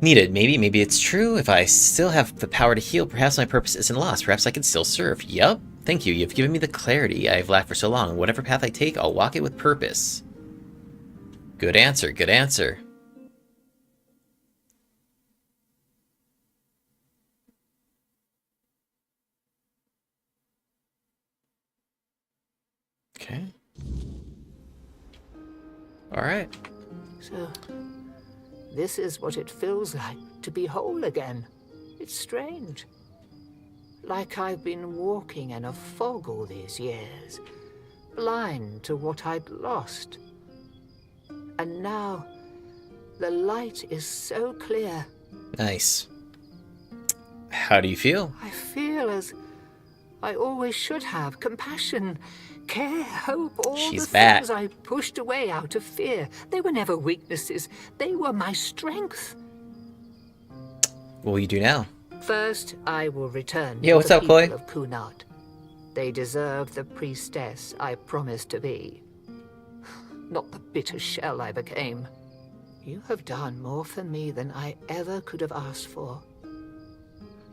Needed. Maybe it's true. If I still have the power to heal, perhaps my purpose isn't lost. Perhaps I can still serve. Yup. Thank you. You've given me the clarity I've lacked for so long. Whatever path I take, I'll walk it with purpose. Good answer. Good answer. Okay. Alright. So, this is what it feels like to be whole again. It's strange. Like I've been walking in a fog all these years, blind to what I'd lost. And now, the light is so clear. Nice. How do you feel? I feel as I always should have. Compassion, care, hope, all She's the back. things I pushed away out of fear. They were never weaknesses. They were my strength. What will you do now? First, I will return Yeah, to what's the up, people Chloe? of Cuanacht. They deserve the priestess I promised to be. Not the bitter shell I became. You have done more for me than I ever could have asked for.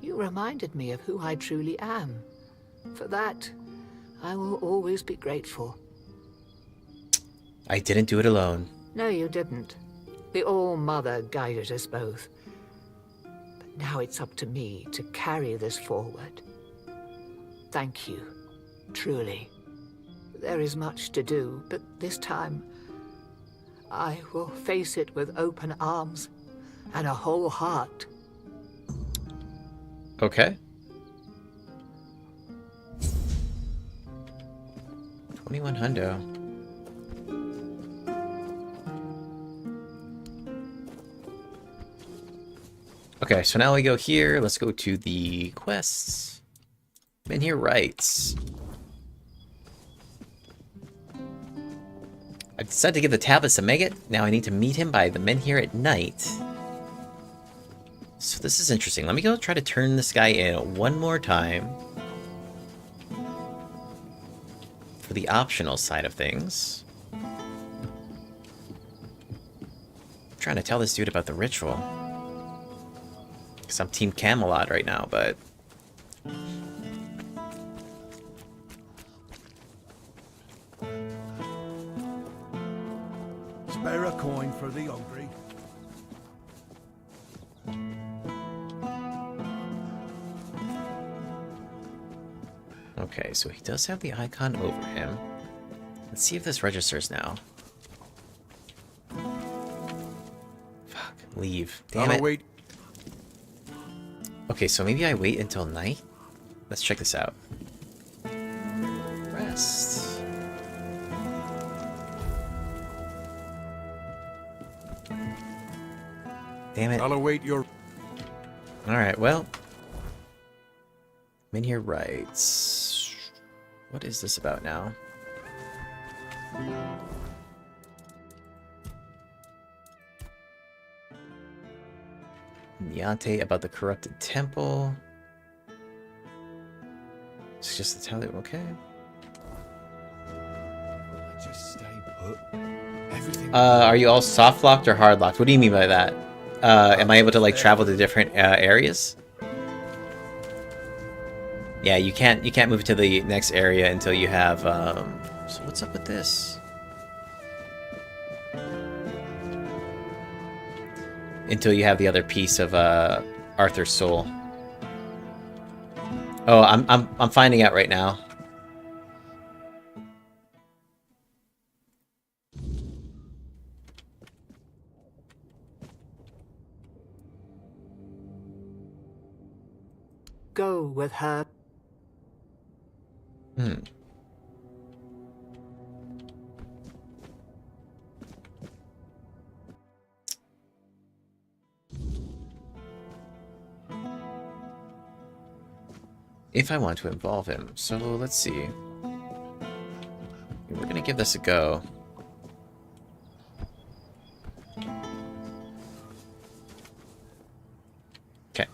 You reminded me of who I truly am. For that, I will always be grateful. I didn't do it alone. No, you didn't. The All-Mother guided us both. But now it's up to me to carry this forward. Thank you, truly. There is much to do, but this time, I will face it with open arms and a whole heart. Okay. 21 hundo. Okay, so now we go here. Let's go to the quests. Men here writes. I decided to give the tablets to Megat. Now I need to meet him by the men here at night. So this is interesting. Let me go try to turn this guy in one more time. For the optional side of things. I'm trying to tell this dude about the ritual. Because I'm Team Camelot right now, but... Spare a coin for the hungry. Okay, so he does have the icon over him. Let's see if this registers now. Fuck, leave. Damn it. Wait. Okay, so maybe I wait until night? Let's check this out. Rest. Damn it. I'll await your... Alright, well. Minhir writes... What is this about now? Niante about the corrupted temple. It's just the tally. Okay. Just stay put. Everything. Are you all soft locked or hard locked? What do you mean by that? Am I able to like travel to different areas? Yeah, you can't move to the next area until you have. So what's up with this? Until you have the other piece of Arthur's soul. Oh, I'm finding out right now. Go with her. If I want to involve him. So let's see. We're gonna give this a go. Okay.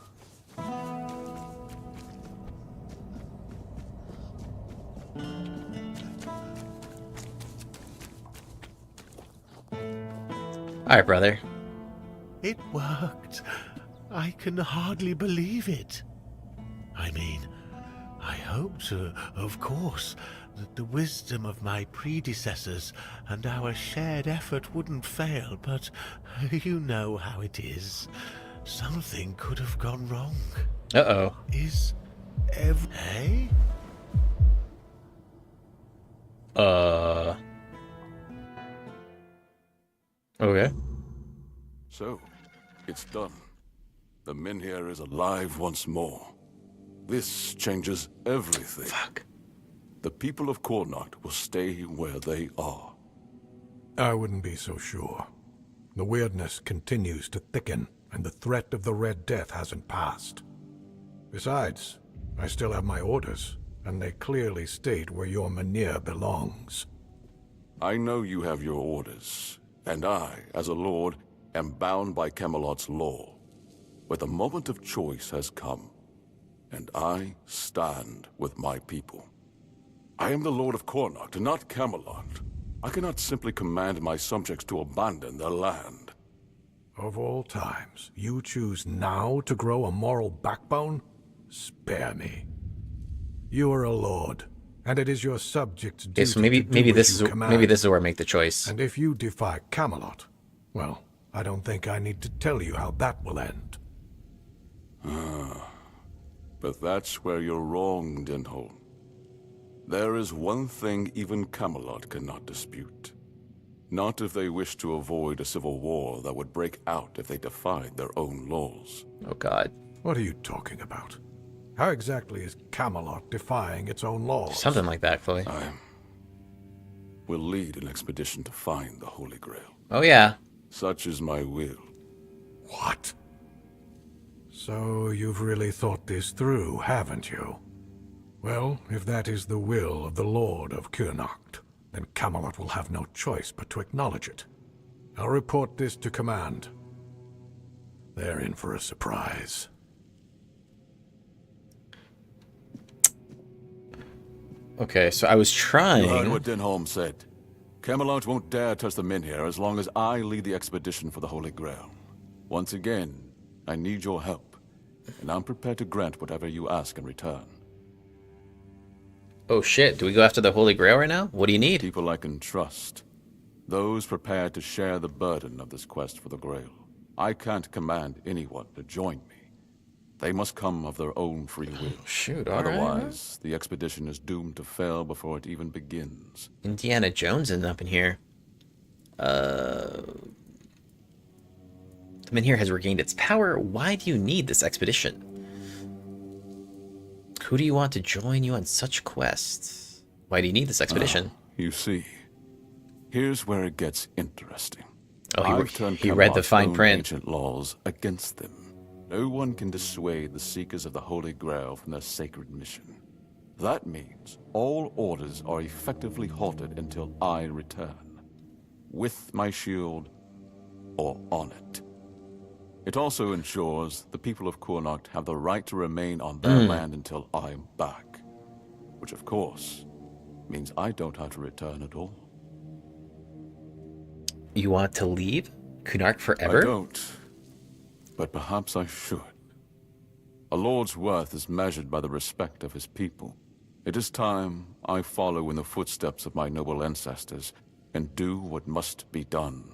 Alright, brother. It worked. I can hardly believe it. I mean, I hoped, of course, that the wisdom of my predecessors and our shared effort wouldn't fail, but you know how it is. Something could have gone wrong. Uh-oh. Is Hey? Okay. So, it's done. The Minhir is alive once more. This changes everything. Fuck. The people of Cuanacht will stay where they are. I wouldn't be so sure. The Wyrdness continues to thicken, and the threat of the Red Death hasn't passed. Besides, I still have my orders, and they clearly state where your Minhir belongs. I know you have your orders, and I, as a lord, am bound by Camelot's law. But the moment of choice has come, and I stand with my people. I am the Lord of Cuanacht, not Camelot. I cannot simply command my subjects to abandon their land. Of all times, you choose now to grow a moral backbone? Spare me. You are a lord, and it is your subjects' duty Okay, so maybe this is where I make the choice. And if you defy Camelot, well, I don't think I need to tell you how that will end. But that's where you're wrong, Denholm. There is one thing even Camelot cannot dispute. Not if they wish to avoid a civil war that would break out if they defied their own laws. Oh god. What are you talking about? How exactly is Camelot defying its own laws? Something like that, Chloe. I will lead an expedition to find the Holy Grail. Oh yeah. Such is my will. What? So you've really thought this through, haven't you? Well, if that is the will of the Lord of Cuanacht, then Camelot will have no choice but to acknowledge it. I'll report this to command. They're in for a surprise. Okay, so I was trying... You heard what Denholm said. Camelot won't dare touch the Minhir as long as I lead the expedition for the Holy Grail. Once again, I need your help, and I'm prepared to grant whatever you ask in return. Oh shit, do we go after the Holy Grail right now? What do you need? People I can trust. Those prepared to share the burden of this quest for the Grail. I can't command anyone to join me. They must come of their own free will. Shoot, all right. Otherwise, the expedition is doomed to fail before it even begins. Indiana Jones ended up in here. The Minhir has regained its power. Why do you need this expedition? Who do you want to join you on such quests? Why do you need this expedition? You see, here's where it gets interesting. Oh, I've turned he read the Camelot's fine own print. ancient laws against them. No one can dissuade the seekers of the Holy Grail from their sacred mission. That means all orders are effectively halted until I return. With my shield, or on it. It also ensures the people of Cuanacht have the right to remain on their land until I'm back. Which, of course, means I don't have to return at all. You want to leave Cuanacht forever? I don't. But perhaps I should. A lord's worth is measured by the respect of his people. It is time I follow in the footsteps of my noble ancestors and do what must be done.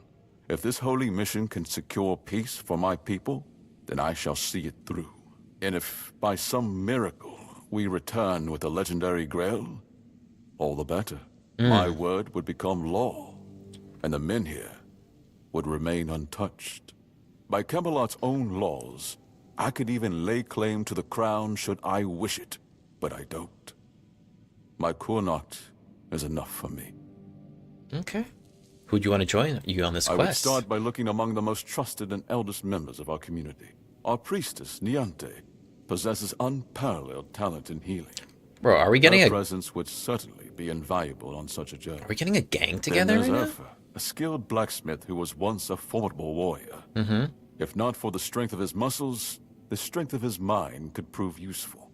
If this holy mission can secure peace for my people, then I shall see it through. And if by some miracle we return with the legendary Grail, all the better. My word would become law, and the men here would remain untouched. By Camelot's own laws, I could even lay claim to the crown should I wish it, but I don't. My Cuanacht is enough for me. Okay. Who do you want to join you on this I quest? would start by looking among the most trusted and eldest members of our community. Our priestess, Niante, possesses unparalleled talent in healing. Bro, are we getting Her a... presence would certainly be invaluable on such a journey. Are we getting a gang together Then right there's now? Urfa, a skilled blacksmith who was once a formidable warrior. Mm-hmm. If not for the strength of his muscles, the strength of his mind could prove useful.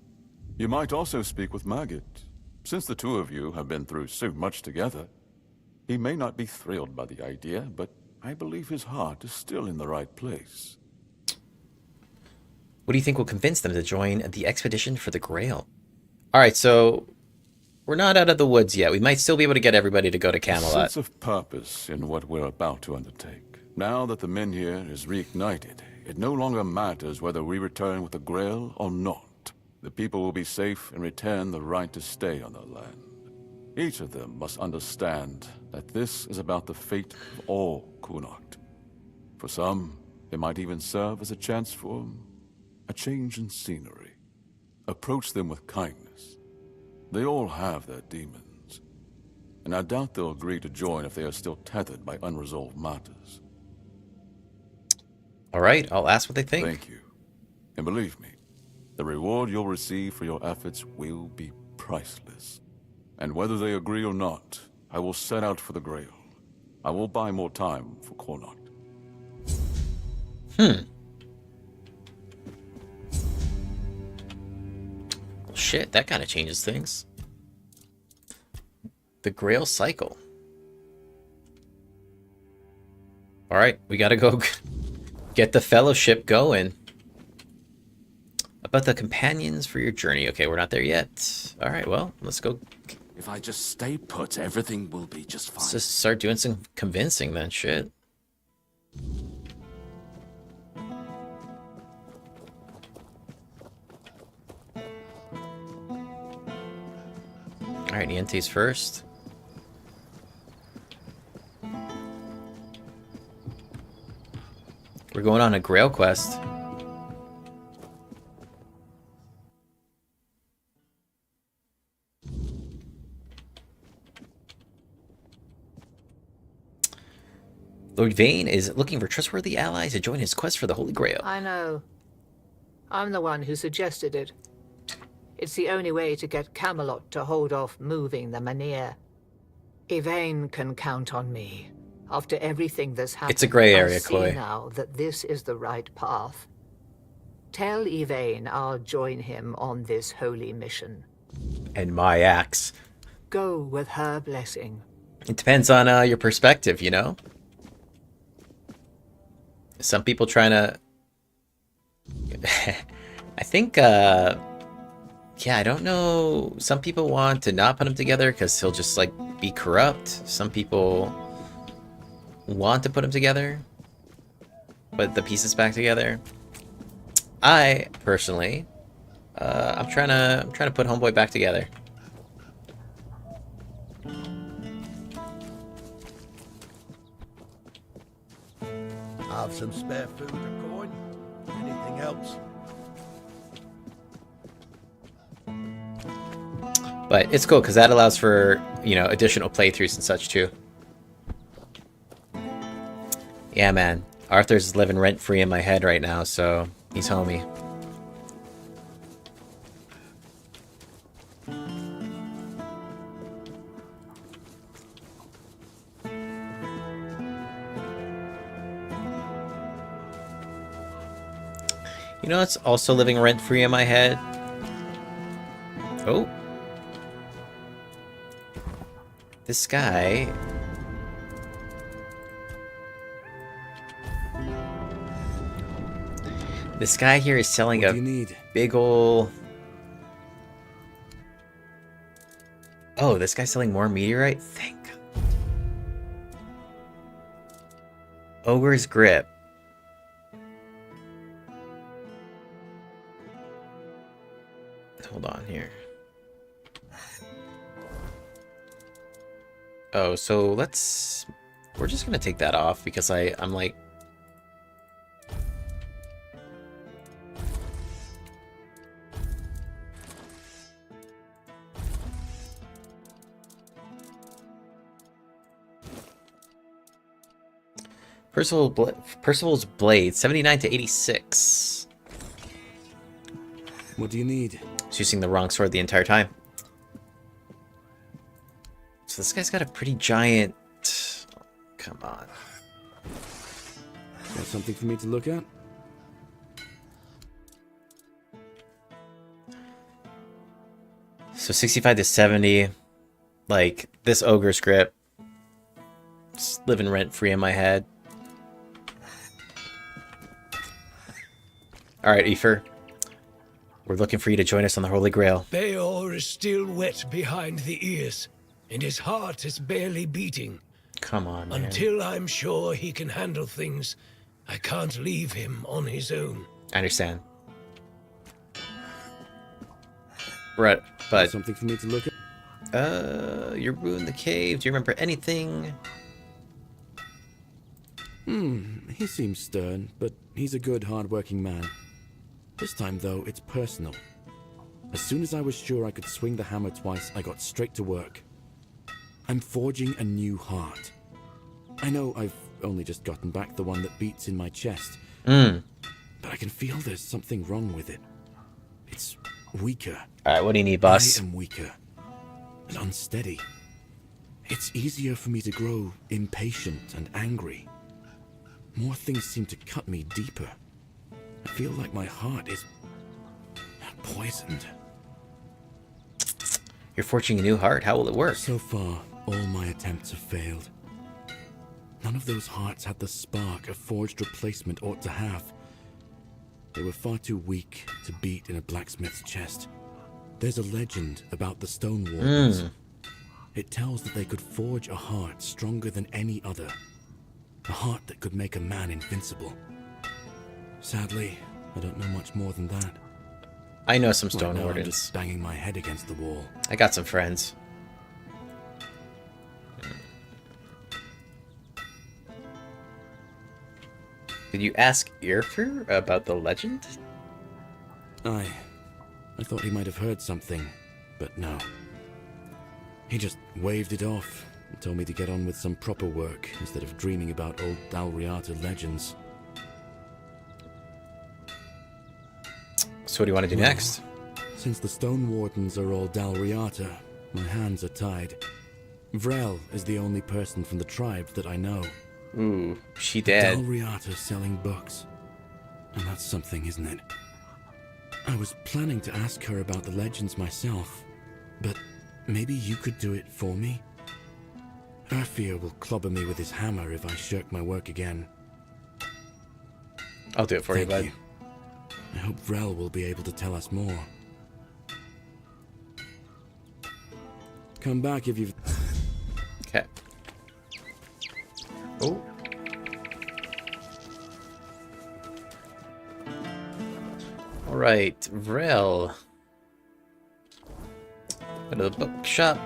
You might also speak with Maggot. Since the two of you have been through so much together, he may not be thrilled by the idea, but I believe his heart is still in the right place. What do you think will convince them to join the expedition for the Grail? Alright, so we're not out of the woods yet. We might still be able to get everybody to go to A Camelot. sense of purpose in what we're about to undertake. Now that the men here is reignited, it no longer matters whether we return with the Grail or not. The people will be safe and retain the right to stay on their land. Each of them must understand that this is about the fate of all Cuanacht. For some, it might even serve as a chance for a change in scenery. Approach them with kindness. They all have their demons, and I doubt they'll agree to join if they are still tethered by unresolved matters. Alright, I'll ask what they think. Thank you. And believe me, the reward you'll receive for your efforts will be priceless. And whether they agree or not, I will set out for the Grail. I will buy more time for Cuanacht. Well, shit, that kind of changes things. The Grail Cycle. Alright, we gotta go get the Fellowship going. About the companions for your journey. Okay, we're not there yet. Alright, well, let's go. If I just stay put, everything will be just fine. Let's just start doing some convincing then, shit. Alright, Niante's first. We're going on a Grail quest. Lord Vane is looking for trustworthy allies to join his quest for the Holy Grail. I know. I'm the one who suggested it. It's the only way to get Camelot to hold off moving the Menhir. Yvain can count on me. After everything that's happened, It's a gray area, I see Chloe. now that this is the right path. Tell Yvain I'll join him on this holy mission. And my axe. Go with her blessing. It depends on your perspective, you know? Some people trying to... I think, yeah, I don't know. Some people want to not put him together because he'll just, like, be corrupt. Some people want to put him together, put the pieces back together. I, personally, I'm trying to put Homeboy back together. Have some spare food or coin? Anything else? But it's cool because that allows for, you know, additional playthroughs and such too. Yeah, man. Arthur's living rent-free in my head right now, so he's homie. You know, it's also living rent-free in my head. Oh. This guy... This guy here is selling a big ol'... Oh, this guy's selling more meteorite? Thank God. Ogre's Grip. Hold on here. Oh, so let's... We're just gonna take that off because I'm like... Percival's Blade, 79 to 86. What do you need? He's using the wrong sword the entire time. So this guy's got a pretty giant... Come on. Got something for me to look at? So 65 to 70. Like, this Ogre's Grip. It's living rent-free in my head. Alright, Aoife. We're looking for you to join us on the Holy Grail. Beor is still wet behind the ears, and his heart is barely beating. Come on, man. Until I'm sure he can handle things, I can't leave him on his own. I understand. Right, but... Something for me to look at? You ruined the cave. Do you remember anything? He seems stern, but he's a good, hard-working man. This time, though, it's personal. As soon as I was sure I could swing the hammer twice, I got straight to work. I'm forging a new heart. I know I've only just gotten back the one that beats in my chest, but I can feel there's something wrong with it. It's weaker. Alright, what do you need, boss? I am weaker and unsteady. It's easier for me to grow impatient and angry. More things seem to cut me deeper. I feel like my heart is poisoned. You're forging a new heart. How will it work? So far, all my attempts have failed. None of those hearts had the spark a forged replacement ought to have. They were far too weak to beat in a blacksmith's chest. There's a legend about the Stone Wardens. It tells that they could forge a heart stronger than any other. A heart that could make a man invincible. Sadly, I don't know much more than that. I know some Stone Right now, Wardens. I'm just banging my head against the wall. I got some friends. Did you ask Irfur about the legend? I thought he might have heard something, but no. He just waved it off and told me to get on with some proper work instead of dreaming about old Dalriata legends. So what do you want to do next? Since the Stone Wardens are all Dalriata, my hands are tied. Vrel is the only person from the tribe that I know. Ooh, she dead. Dalriata selling books. And that's something, isn't it? I was planning to ask her about the legends myself, but maybe you could do it for me? Arthur will clobber me with his hammer if I shirk my work again. I'll do it for you, bud. I hope Vrel will be able to tell us more. Come back if you've... Okay. Oh. Alright, Vrel. Go to the bookshop.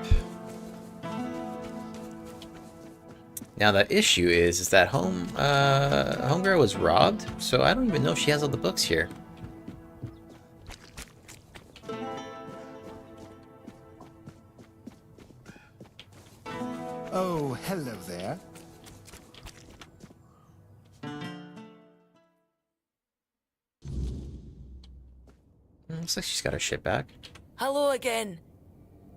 Now the issue is that Homegirl was robbed, so I don't even know if she has all the books here. Oh, hello there. Looks like she's got her shit back. Hello again.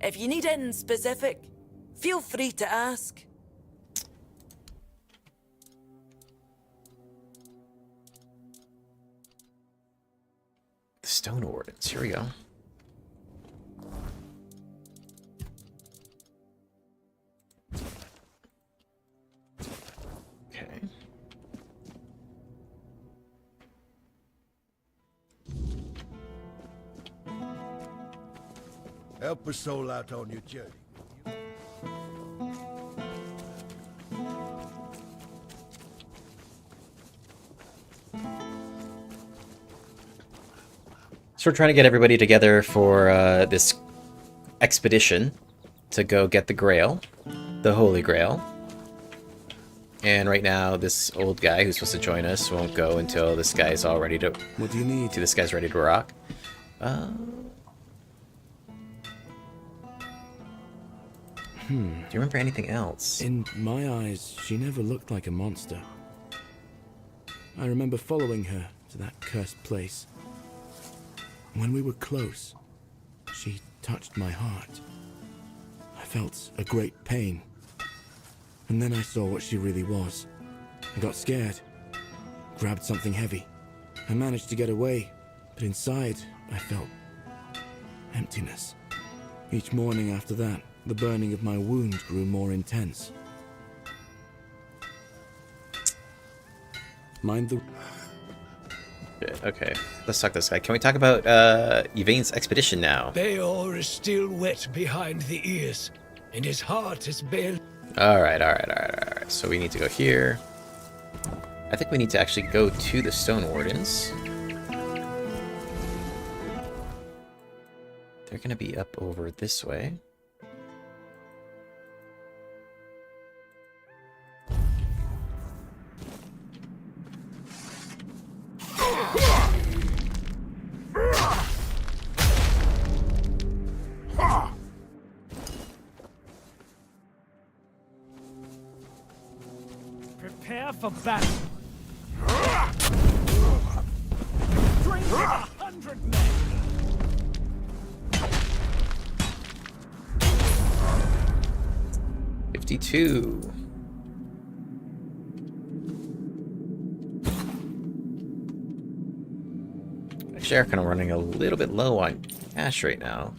If you need anything specific, feel free to ask. The Stone Wardens. Here we go. Okay. Help a soul out on your journey. So we're trying to get everybody together for this expedition to go get the Grail, the Holy Grail. And right now, this old guy who's supposed to join us won't go until this guy's all ready to... What do you need? This guy's ready to rock. Do you remember anything else? In my eyes, she never looked like a monster. I remember following her to that cursed place. When we were close, she touched my heart. I felt a great pain. And then I saw what she really was. I got scared, grabbed something heavy. I managed to get away, but inside I felt emptiness. Each morning after that, the burning of my wound grew more intense. Mind the... Okay, let's talk to this guy. Can we talk about Yvain's expedition now? Beor is still wet behind the ears, and his heart is barely... Alright. So we need to go here. I think we need to actually go to the Stone Wardens. They're gonna be up over this way. Prepare for battle. Drink 100 men. $52. Actually, I'm kind of running a little bit low on cash right now.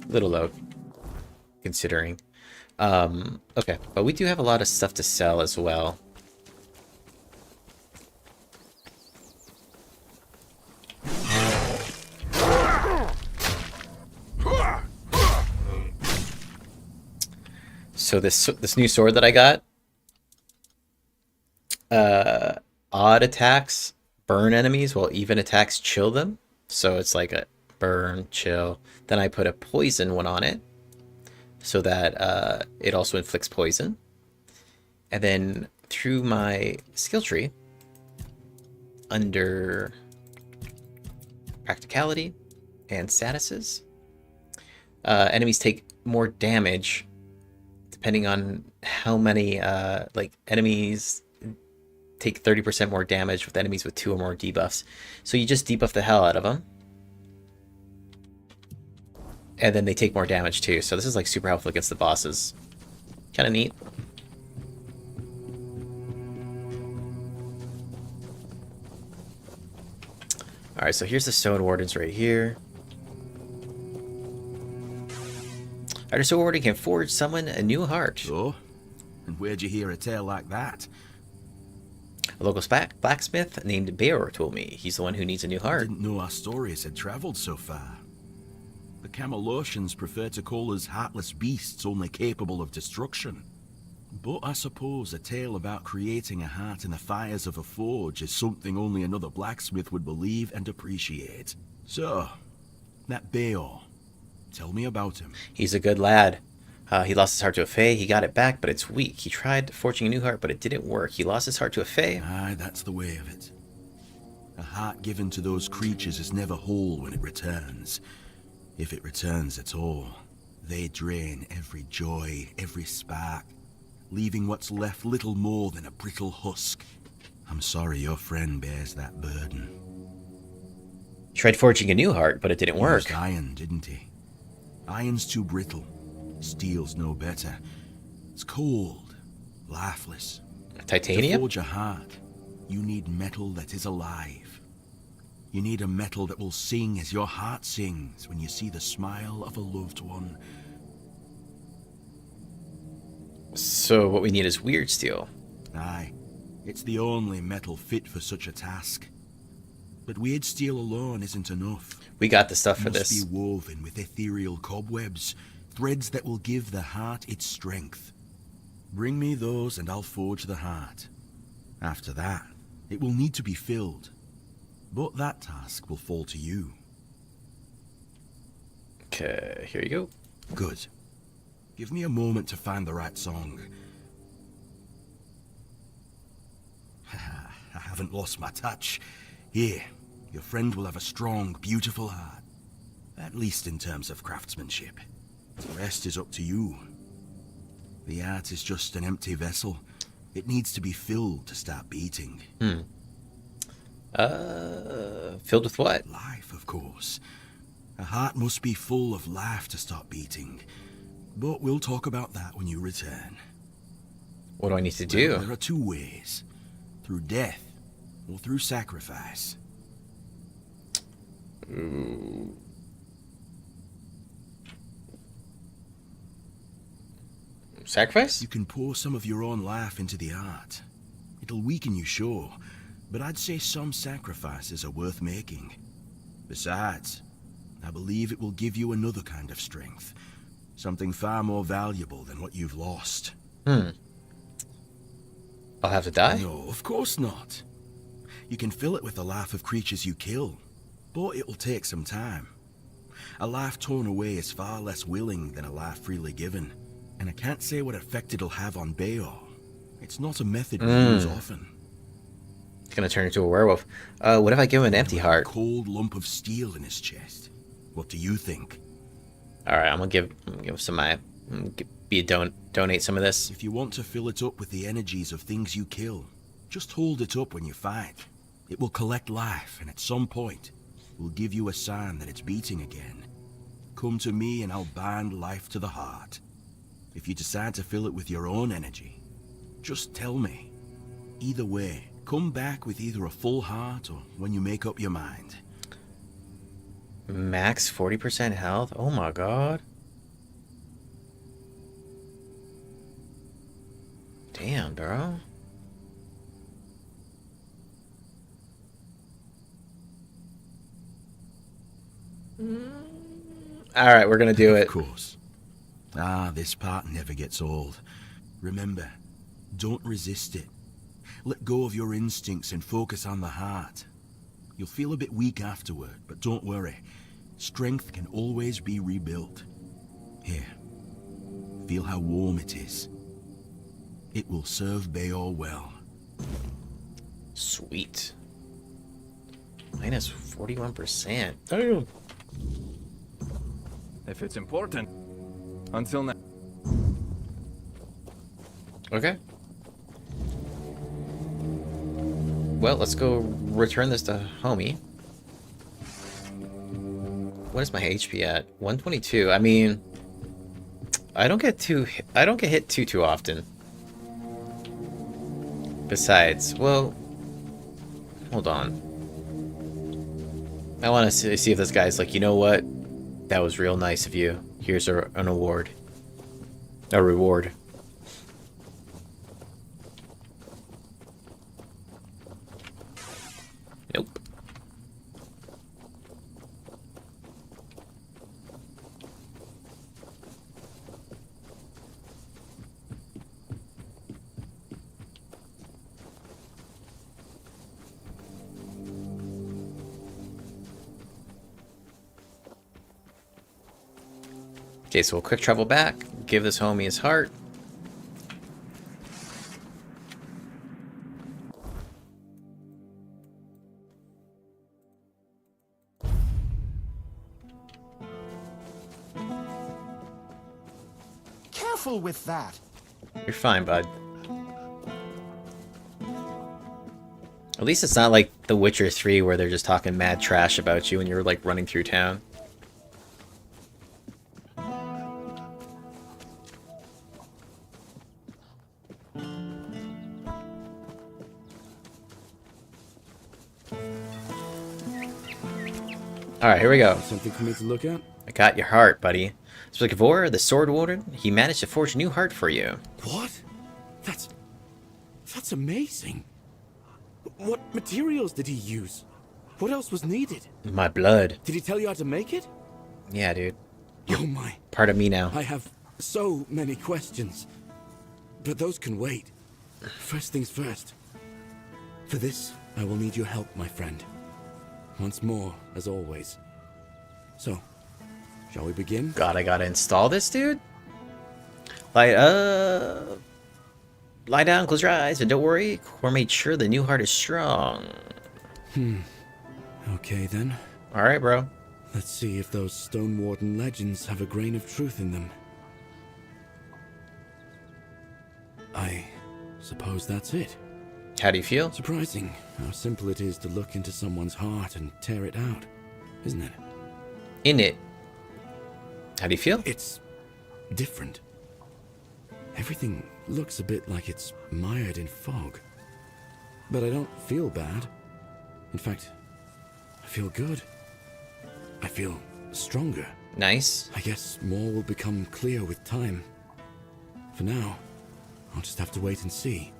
A little low, considering. Okay, but we do have a lot of stuff to sell as well. So this new sword that I got, odd attacks burn enemies while even attacks chill them. So it's like a burn, chill. Then I put a poison one on it, so that it also inflicts poison. And then through my skill tree, under practicality and statuses, enemies take more damage depending on how many, like enemies take 30% more damage with enemies with 2 or more debuffs. So you just debuff the hell out of them. And then they take more damage too. So this is like super helpful against the bosses. Kind of neat. Alright, so here's the Stone Wardens right here. Alright, Stone Warden can forge someone a new heart. Oh? And where'd you hear a tale like that? A local blacksmith named Beor told me. He's the one who needs a new heart. I didn't know our stories had traveled so far. The Camelocians prefer to call us heartless beasts only capable of destruction. But I suppose a tale about creating a heart in the fires of a forge is something only another blacksmith would believe and appreciate. So, that Beor, tell me about him. He's a good lad. He lost his heart to a fae. He got it back, but it's weak. He tried forging a new heart, but it didn't work. He lost his heart to a fae. Aye, that's the way of it. A heart given to those creatures is never whole when it returns. If it returns at all. They drain every joy, every spark, leaving what's left little more than a brittle husk. I'm sorry your friend bears that burden. Tried forging a new heart, but it didn't work. He used iron, didn't he? Iron's too brittle. Steel's no better. It's cold, lifeless. Titanium? To forge a heart, you need metal that is alive. You need a metal that will sing as your heart sings when you see the smile of a loved one. So what we need is weird steel. Aye, it's the only metal fit for such a task. But weird steel alone isn't enough. We got the stuff for It this. must be woven with ethereal cobwebs, threads that will give the heart its strength. Bring me those and I'll forge the heart. After that, it will need to be filled. But that task will fall to you. Okay, here you go. Good. Give me a moment to find the right song. I haven't lost my touch. Here, your friend will have a strong, beautiful heart. At least in terms of craftsmanship. The rest is up to you. The art is just an empty vessel. It needs to be filled to start beating. Filled with what? Life, of course. A heart must be full of life to start beating. But we'll talk about that when you return. What do I need to do? Well, there are two ways. Through death, or through sacrifice. Ooh. Sacrifice? You can pour some of your own life into the art. It'll weaken you, sure, but I'd say some sacrifices are worth making. Besides, I believe it will give you another kind of strength. Something far more valuable than what you've lost. I'll have to die? No, of course not. You can fill it with the life of creatures you kill, but it will take some time. A life torn away is far less willing than a life freely given, and I can't say what effect it'll have on Bayor. It's not a method we use often. It's gonna turn into a werewolf. What if I give him an empty heart? A cold lump of steel in his chest. What do you think? All right, I'm gonna give some donate some of this. If you want to fill it up with the energies of things you kill, just hold it up when you fight. It will collect life, and at some point, will give you a sign that it's beating again. Come to me and I'll bind life to the heart. If you decide to fill it with your own energy, just tell me. Either way, come back with either a full heart or when you make up your mind. Max 40% health? Oh my god. Damn, bro. Alright, we're gonna do it. Of course. Ah, this part never gets old. Remember, don't resist it. Let go of your instincts and focus on the heart. You'll feel a bit weak afterward, but don't worry. Strength can always be rebuilt. Here, feel how warm it is. It will serve Bayor well. Sweet. Minus 41%. Damn. If it's important. Until now. Okay. Well, let's go return this to homie. What is my HP at? 122. I mean, I don't get hit too often. Besides, well, hold on. I want to see if this guy's like, you know what? That was real nice of you. Here's an award. A reward. Nope. Okay, so we'll quick travel back, give this homie his heart. careful with that. You're fine, bud. At least it's not like The Witcher 3 where they're just talking mad trash about you and you're like running through town. Alright, here we go. Something for me to look at? I got your heart, buddy. So Gavor, the Sword Warden, he managed to forge a new heart for you. What? That's amazing. What materials did he use? What else was needed? My blood. Did he tell you how to make it? Yeah, dude. Oh my. Part of me now. I have so many questions. But those can wait. First things first. For this, I will need your help, my friend. Once more, as always. So, shall we begin? God, I gotta install this, dude? Lie down, close your eyes, and don't worry. Core made sure the new heart is strong. Okay, then. Alright, bro. Let's see if those Stone Warden legends have a grain of truth in them. I suppose that's it. How do you feel? Surprising how simple it is to look into someone's heart and tear it out, isn't it? In it. How do you feel? It's different. Everything looks a bit like it's mired in fog. But I don't feel bad. In fact, I feel good. I feel stronger. Nice. I guess more will become clear with time. For now, I'll just have to wait and see.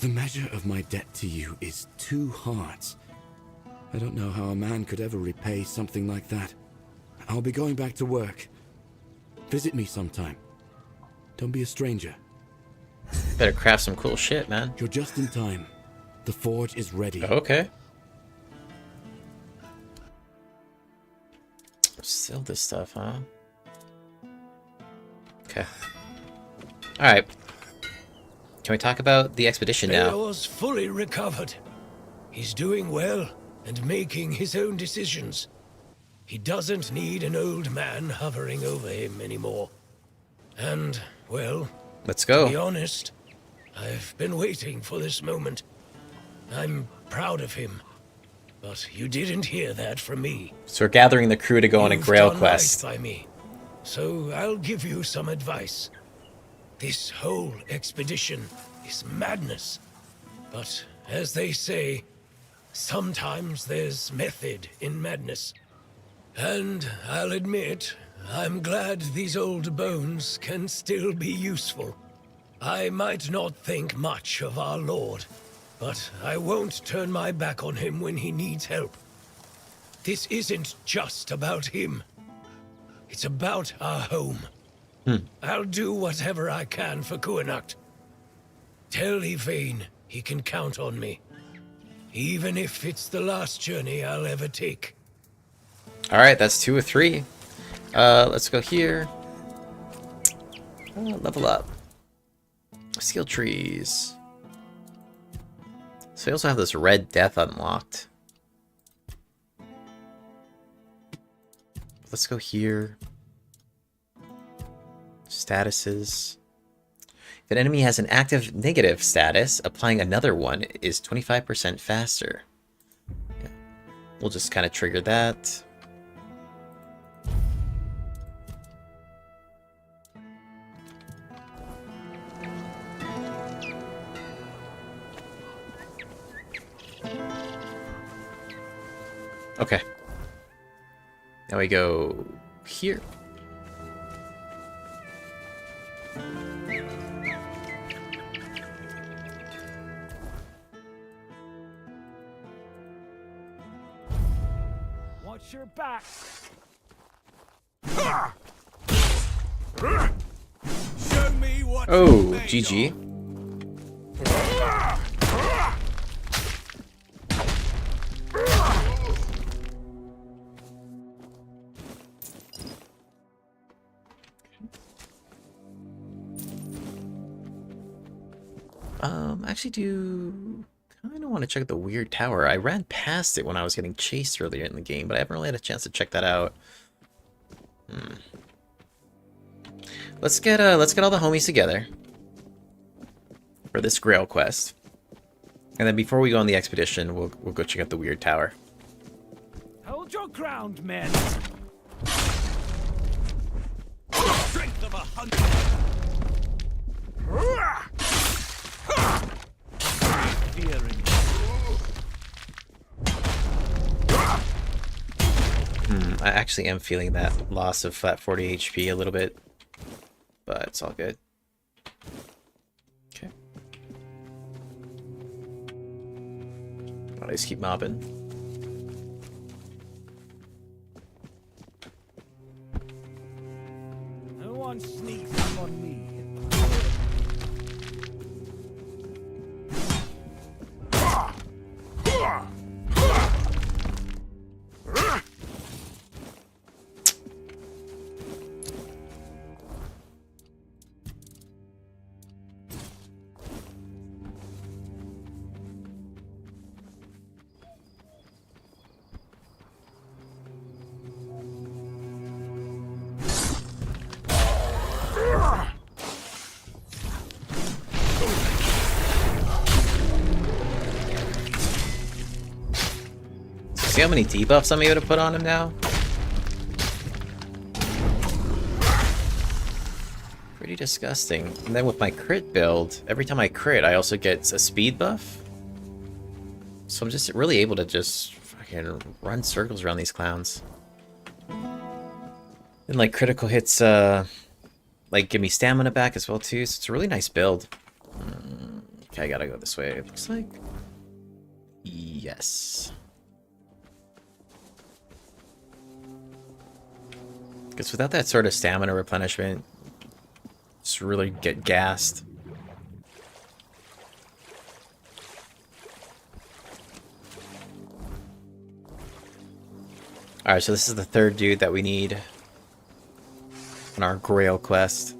The measure of my debt to you is 2 hearts. I don't know how a man could ever repay something like that. I'll be going back to work. Visit me sometime. Don't be a stranger. Better craft some cool shit, man. You're just in time. The forge is ready. Okay. Still this stuff, huh? Okay. Alright. Can we talk about the expedition now? Leo's fully recovered. He's doing well and making his own decisions. He doesn't need an old man hovering over him anymore. And, well, let's go. To be honest, I've been waiting for this moment. I'm proud of him. But you didn't hear that from me. So we're gathering the crew to go on a Grail done quest. Right by me. So I'll give you some advice. This whole expedition is madness. But as they say, sometimes there's method in madness. And I'll admit, I'm glad these old bones can still be useful. I might not think much of our Lord, but I won't turn my back on him when he needs help. This isn't just about him. It's about our home. I'll do whatever I can for Cuanacht. Tell Yvain he can count on me. Even if it's the last journey I'll ever take. Alright, that's 2 of 3. Let's go here. Level up. Skill trees. So we also have this Red Death unlocked. Let's go here. Statuses. If an enemy has an active negative status, applying another one is 25% faster. Yeah. We'll just kind of trigger that. Okay. Now we go here. Watch your back. Show me what Oh, GG. I actually do kind of want to check the weird tower. I ran past it when I was getting chased earlier in the game, but I haven't really had a chance to check that out. Let's get all the homies together for this Grail quest. And then before we go on the expedition, we'll go check out the Weird Tower. Hold your ground, men. Strength of 100. Fearing. I actually am feeling that loss of flat 40 HP a little bit, but it's all good. Okay. I'll just keep mobbing. No one sneaks up on me. See how many debuffs I'm able to put on him now? Pretty disgusting. And then with my crit build, every time I crit, I also get a speed buff. So I'm just really able to just fucking run circles around these clowns. And like critical hits, like give me stamina back as well too. So it's a really nice build. Okay, I gotta go this way. It looks like. Yes. Because without that sort of stamina replenishment, just really get gassed. Alright, so this is the third dude that we need on our Grail quest.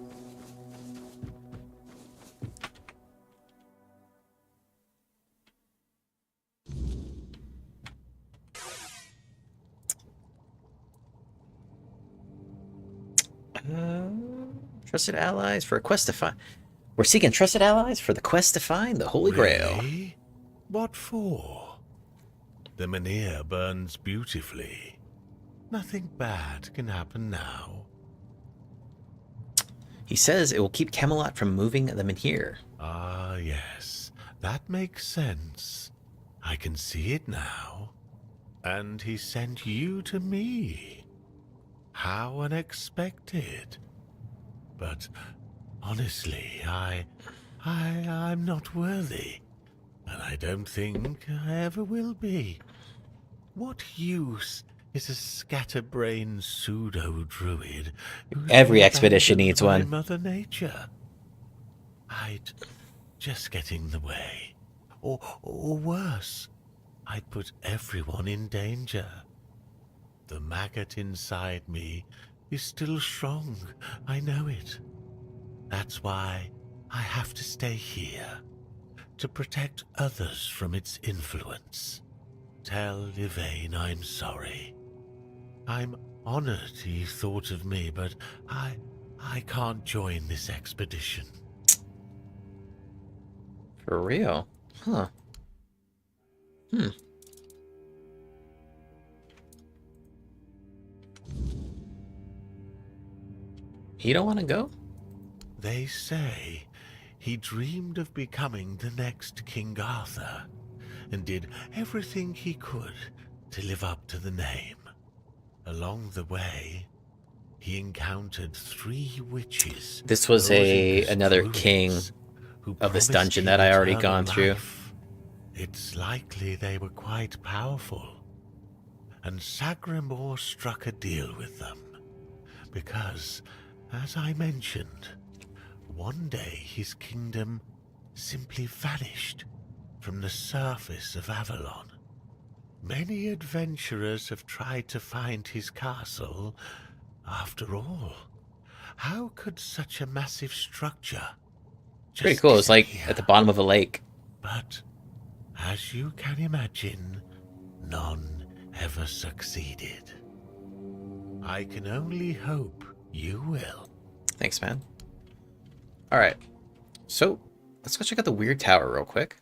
Trusted allies for a quest to find. We're seeking trusted allies for the quest to find the Holy Grail. Really? What for? The Menhir burns beautifully. Nothing bad can happen now. He says it will keep Camelot from moving the Menhir. Ah, yes. That makes sense. I can see it now. And he sent you to me. How unexpected. But honestly, I'm not worthy. And I don't think I ever will be. What use is a scatterbrained pseudo-druid? Every expedition needs one. Mother Nature. I'd just get in the way. Or worse, I'd put everyone in danger. The maggot inside me is still strong, I know it. That's why I have to stay here, to protect others from its influence. Tell Yvain I'm sorry. I'm honored he thought of me, but I can't join this expedition. For real? Huh. You don't want to go? They say he dreamed of becoming the next King Arthur, and did everything he could to live up to the name. Along the way, he encountered 3 witches. This was another king of this dungeon that I already gone through. It's likely they were quite powerful, and Sagramor struck a deal with them, because, as I mentioned, one day his kingdom simply vanished from the surface of Avalon. Many adventurers have tried to find his castle. After all, how could such a massive structure It's pretty cool. It's like at the bottom of a lake. But, as you can imagine, none ever succeeded. I can only hope you will. Thanks, man. Alright. So, let's go check out the weird tower real quick.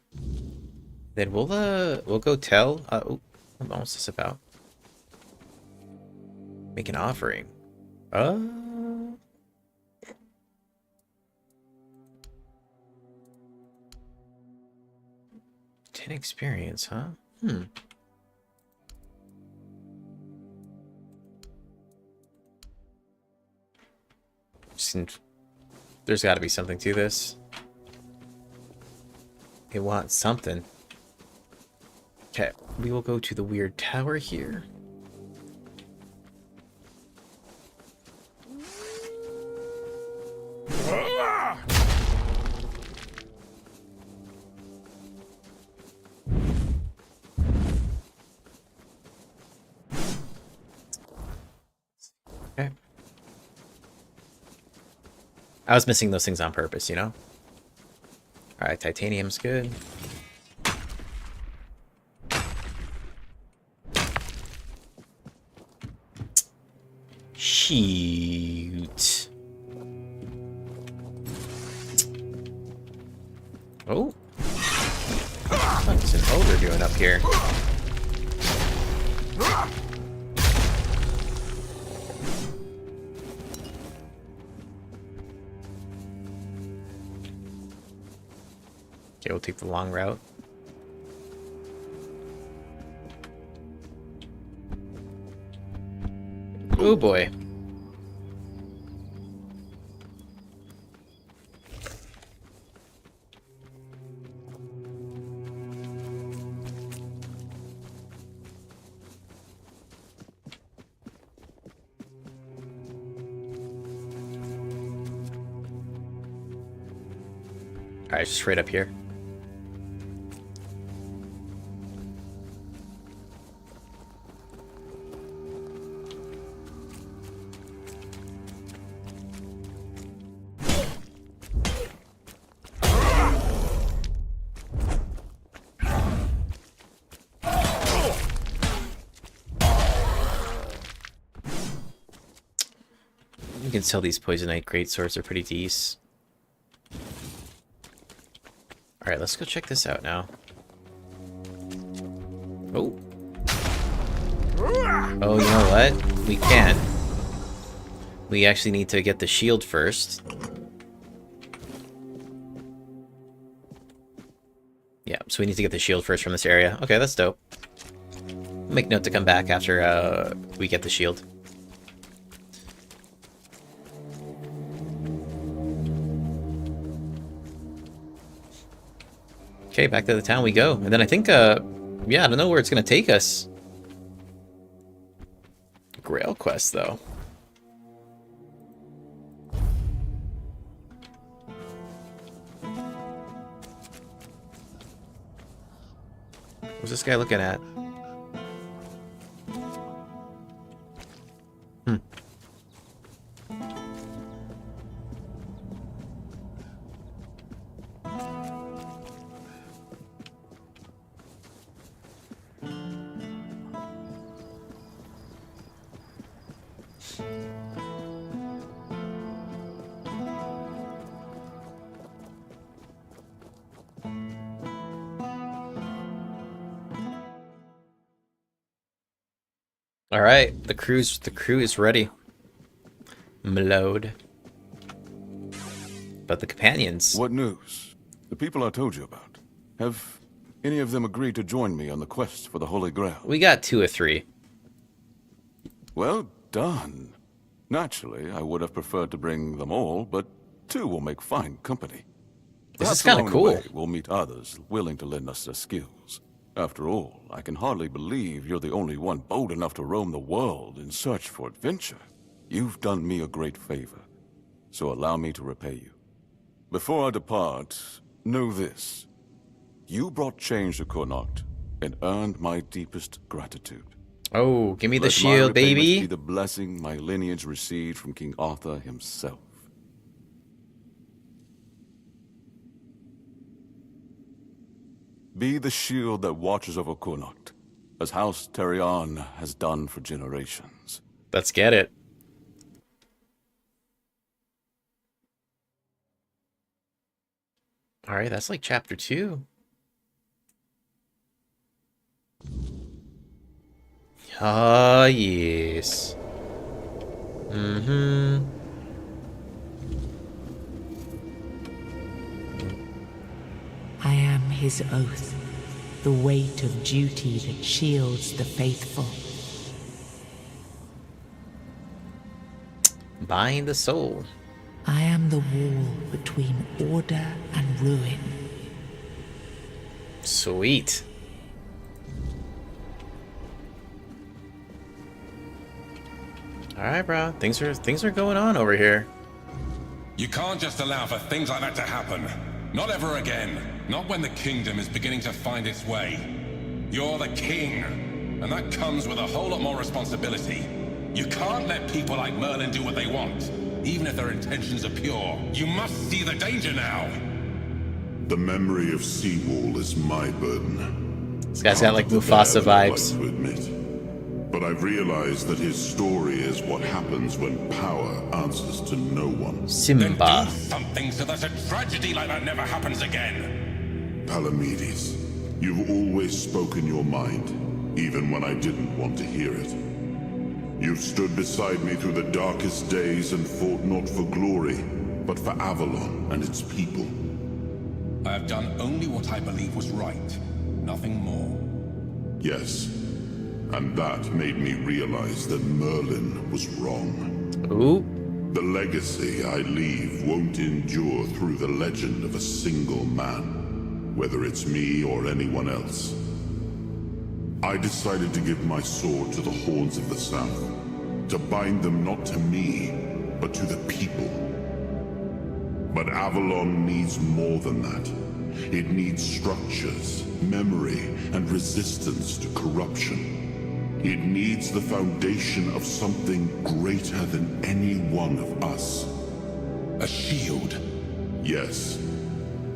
Then we'll go tell... oh, what was this about? Make an offering. 10 experience, huh? There's got to be something to this. It wants something. Okay, we will go to the weird tower here. Okay. I was missing those things on purpose, you know? Alright, titanium's good. Shoot. Oh. What's an ogre doing up here? Okay, we'll take the long route. Oh boy. Alright, just right up here. You can tell these poisonite greatswords are pretty decent. Alright, let's go check this out now. Oh. Oh, you know what? We can. We actually need to get the shield first. Yeah, so we need to get the shield first from this area. Okay, that's dope. Make note to come back after we get the shield. Okay, back to the town we go. And then I think, yeah, I don't know where it's going to take us. Grail quest, though. What's this guy looking at? All right, the crew is ready. Mlode. But the companions. What news? The people I told you about. Have any of them agreed to join me on the quest for the Holy Grail? We got 2 or 3. Well done. Naturally, I would have preferred to bring them all, but 2 will make fine company. This is Perhaps kind of along the cool. way, we'll meet others willing to lend us their skills. After all, I can hardly believe you're the only one bold enough to roam the world in search for adventure. You've done me a great favor, so allow me to repay you. Before I depart, know this. You brought change to Cuanacht and earned my deepest gratitude. Oh, give me the Let shield, my repayment baby. be the blessing my lineage received from King Arthur himself. Be the shield that watches over Cuanacht, as House Terion has done for generations. Let's get it. Alright, that's like chapter 2. Ah, yes. Mm-hmm. I am his oath, the weight of duty that shields the faithful. Bind the soul. I am the wall between order and ruin. Sweet. Alright, bro. Things are going on over here. You can't just allow for things like that to happen. Not ever again. Not when the kingdom is beginning to find its way. You're the king, and that comes with a whole lot more responsibility. You can't let people like Merlin do what they want, even if their intentions are pure. You must see the danger now. The memory of Seawall is my burden. This guy's got like Mufasa vibes. I'd like to admit. But I've realized that his story is what happens when power answers to no one. Simba. Something so that a tragedy like that never happens again. Palamedes, you've always spoken your mind, even when I didn't want to hear it. You've stood beside me through the darkest days and fought not for glory, but for Avalon and its people. I have done only what I believe was right, nothing more. Yes. And that made me realize that Merlin was wrong. Ooh. The legacy I leave won't endure through the legend of a single man, whether it's me or anyone else. I decided to give my sword to the Horns of the South, to bind them not to me, but to the people. But Avalon needs more than that. It needs structures, memory, and resistance to corruption. It needs the foundation of something greater than any one of us. A shield? Yes.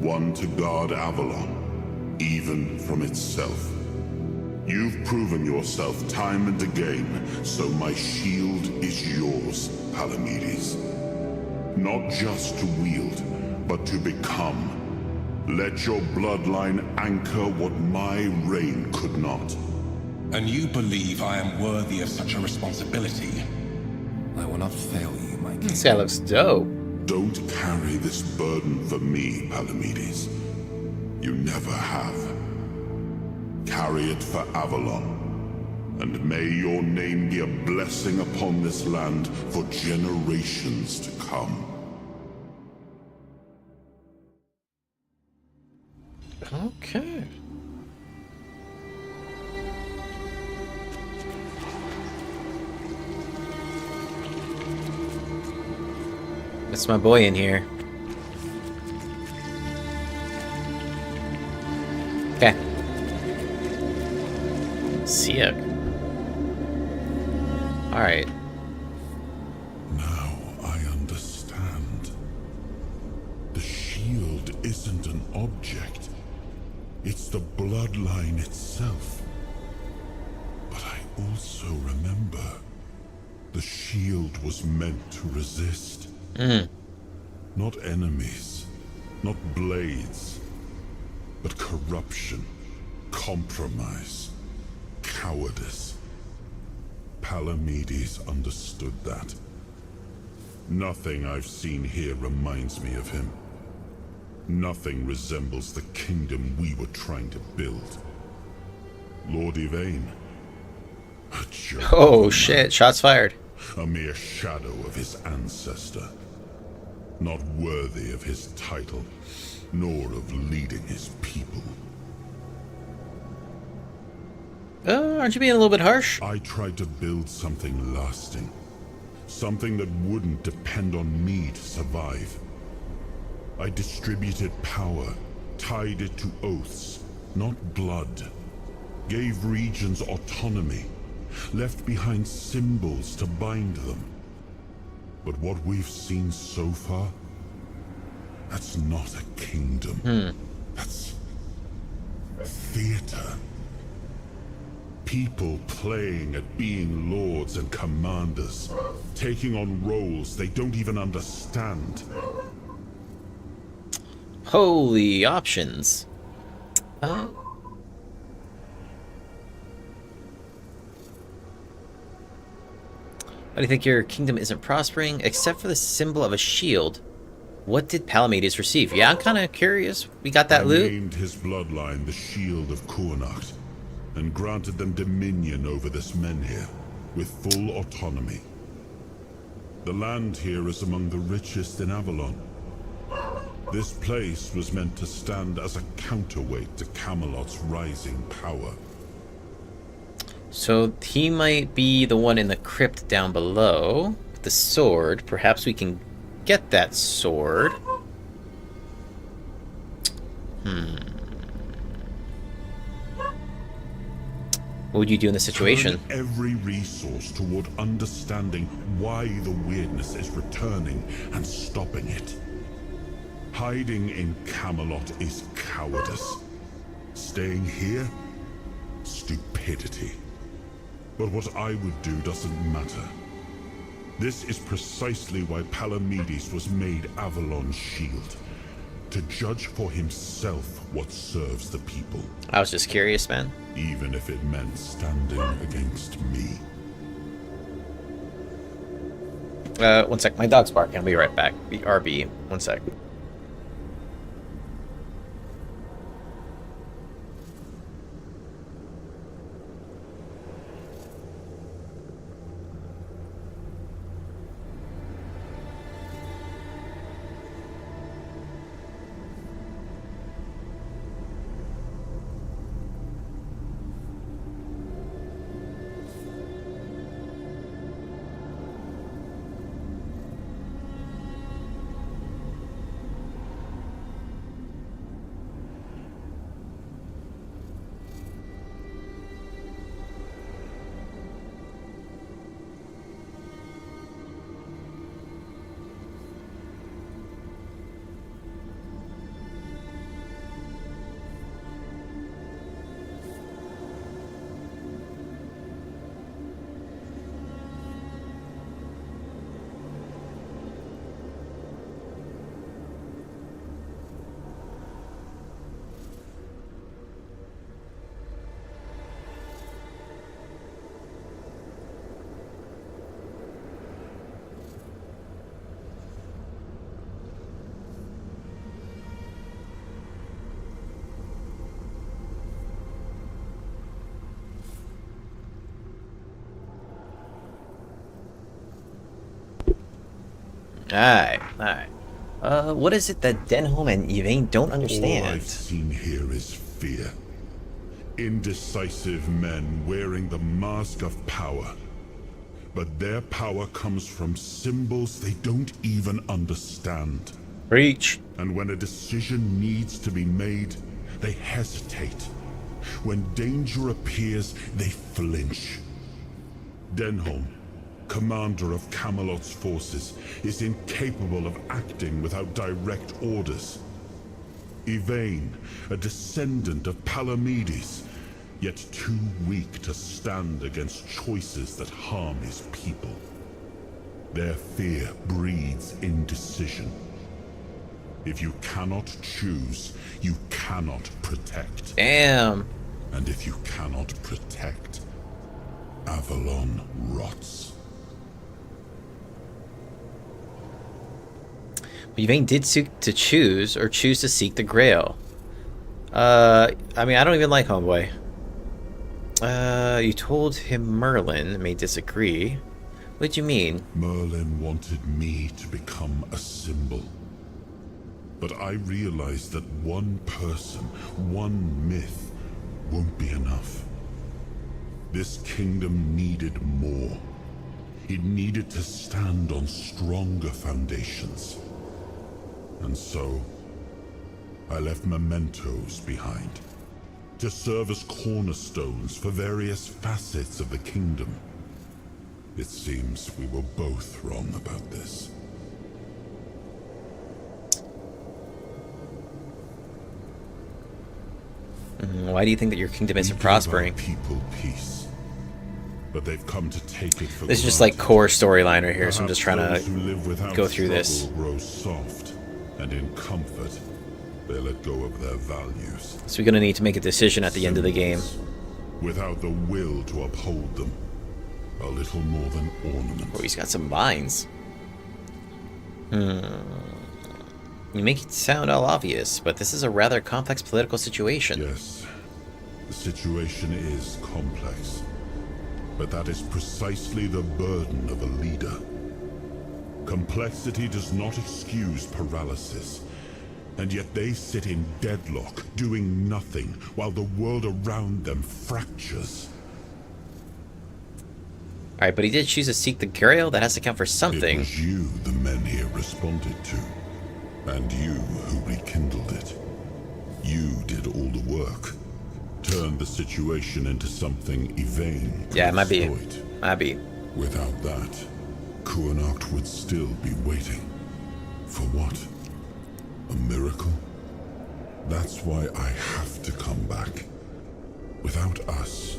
One to guard Avalon, even from itself. You've proven yourself time and again, so my shield is yours, Palamedes. Not just to wield, but to become. Let your bloodline anchor what my reign could not. And you believe I am worthy of such a responsibility? I will not fail you, my king. This guy looks dope. Don't carry this burden for me, Palamedes. You never have. Carry it for Avalon. And may your name be a blessing upon this land for generations to come. Okay. That's my boy in here. Okay. See ya. Alright. Now I understand. The shield isn't an object. It's the bloodline itself. But I also remember the shield was meant to resist. Not enemies, not blades, but corruption, compromise, cowardice. Palamedes understood that. Nothing I've seen here reminds me of him. Nothing resembles the kingdom we were trying to build. Lord Yvain, a joke. Oh shit, shots fired. A mere shadow of his ancestor. Not worthy of his title, nor of leading his people. Aren't you being a little bit harsh? I tried to build something lasting. Something that wouldn't depend on me to survive. I distributed power, tied it to oaths, not blood. Gave regions autonomy, left behind symbols to bind them. But what we've seen so far, that's not a kingdom. That's theater. People playing at being lords and commanders, taking on roles they don't even understand. Holy options. Why do you think your kingdom isn't prospering? Except for the symbol of a shield. What did Palamedes receive? Yeah, I'm kind of curious. We got that loot? I named his bloodline the Shield of Cuanacht, and granted them dominion over this menhir, with full autonomy. The land here is among the richest in Avalon. This place was meant to stand as a counterweight to Camelot's rising power. So he might be the one in the crypt down below. With the sword. Perhaps we can get that sword. What would you do in this situation? Turn every resource toward understanding why the Wyrdness is returning and stopping it. Hiding in Camelot is cowardice. Staying here? Stupidity. But what I would do doesn't matter. This is precisely why Palamedes was made Avalon's shield. To judge for himself what serves the people. I was just curious, man. Even if it meant standing against me. One sec. My dog's barking. I'll be right back. RB. One sec. Alright. What is it that Denholm and Yvain don't understand? All I've seen here is fear. Indecisive men wearing the mask of power. But their power comes from symbols they don't even understand. Preach. And when a decision needs to be made, they hesitate. When danger appears, they flinch. Denholm, commander of Camelot's forces, is incapable of acting without direct orders. Yvain, a descendant of Palamedes, yet too weak to stand against choices that harm his people. Their fear breeds indecision. If you cannot choose, you cannot protect. Damn. And if you cannot protect, Avalon rots. Yvain did seek to choose to seek the Grail. I mean, I don't even like Homeboy. You told him Merlin may disagree. What do you mean? Merlin wanted me to become a symbol. But I realized that one person, one myth, won't be enough. This kingdom needed more. It needed to stand on stronger foundations. And so, I left mementos behind, to serve as cornerstones for various facets of the kingdom. It seems we were both wrong about this. Why do you think that your kingdom isn't prospering? People peace, but they've come to take it for this is just like core storyline right here, so I'm just trying to go through this. Grow soft, and in comfort, They let go of their values. So we're gonna need to make a decision at the end of the game. Without the will to uphold them. A little more than ornament. Oh, he's got some vines. You make it sound all obvious, but this is a rather complex political situation. Yes, the situation is complex. But that is precisely the burden of a leader. Complexity does not excuse paralysis. And yet they sit in deadlock, doing nothing, while the world around them fractures. Alright, but he did choose to seek the Grail. That has to count for something. It was you the men here responded to. And you who rekindled it. You did all the work. Turned the situation into something Yvain could Yeah, it might be. exploit. Might be. Without that, Cuanacht would still be waiting. For what? A miracle? That's why I have to come back. Without us,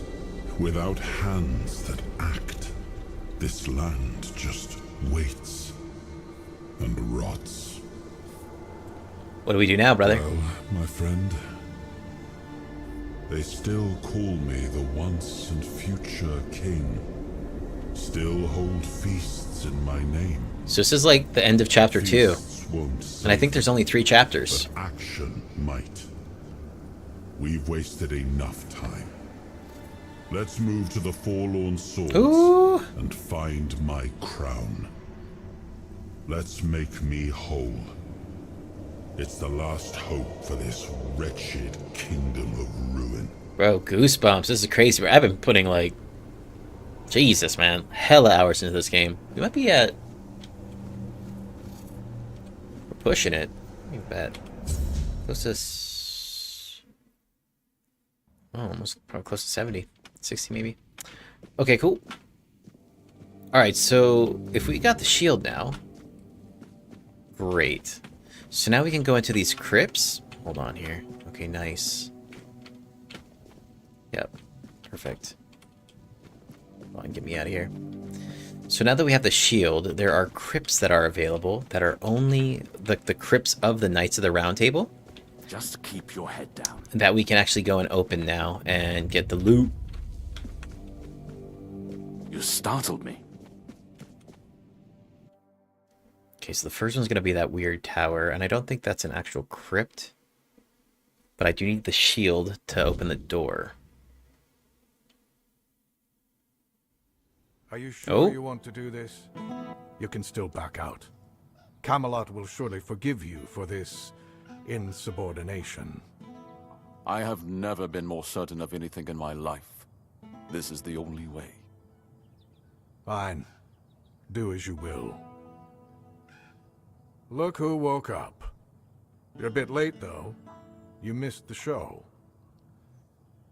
without hands that act, this land just waits and rots. What do we do now, brother? Well, my friend, they still call me the once and future king. Still hold feasts in my name. So this is like the end of chapter 2. And I think there's only 3 chapters. But action might. We've wasted enough time. Let's move to the Forlorn Swords and find my crown. Let's make me whole. It's the last hope for this wretched kingdom of ruin. Bro, goosebumps. This is crazy. I've been putting like... Jesus, man. Hella hours into this game. We might be at... We're pushing it. Let me bet. Close to... Oh, almost probably close to 70. 60 maybe. Okay, cool. Alright, so if we got the shield now... Great. So now we can go into these crypts. Hold on here. Okay, nice. Yep. Perfect. Come on, get me out of here. So now that we have the shield, there are crypts that are available that are only the crypts of the Knights of the Round Table. Just keep your head down. That we can actually go and open now and get the loot. You startled me. Okay, so the first one's going to be that weird tower, and I don't think that's an actual crypt. But I do need the shield to open the door. Are you sure you want to do this? You can still back out. Camelot will surely forgive you for this insubordination. I have never been more certain of anything in my life. This is the only way. Fine. Do as you will. Look who woke up. You're a bit late, though. You missed the show.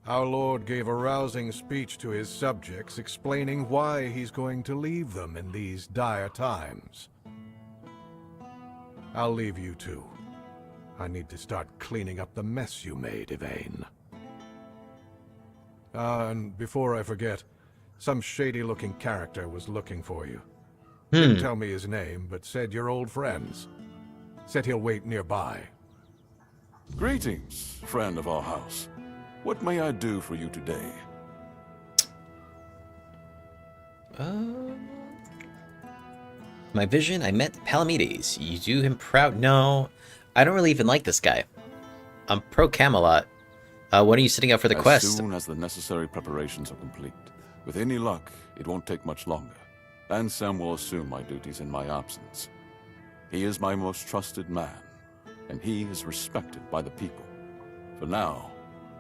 Our Lord gave a rousing speech to his subjects explaining why he's going to leave them in these dire times. I'll leave you two. I need to start cleaning up the mess you made, Yvain. And before I forget, some shady-looking character was looking for you. Didn't tell me his name, but said you're old friends. Said he'll wait nearby. Greetings, friend of our house. What may I do for you today? My vision, I met Palamedes. You do him proud. No, I don't really even like this guy. I'm pro Camelot. When are you setting out for the quest? As soon as the necessary preparations are complete. With any luck, it won't take much longer. Ansem will assume my duties in my absence. He is my most trusted man, and he is respected by the people. For now,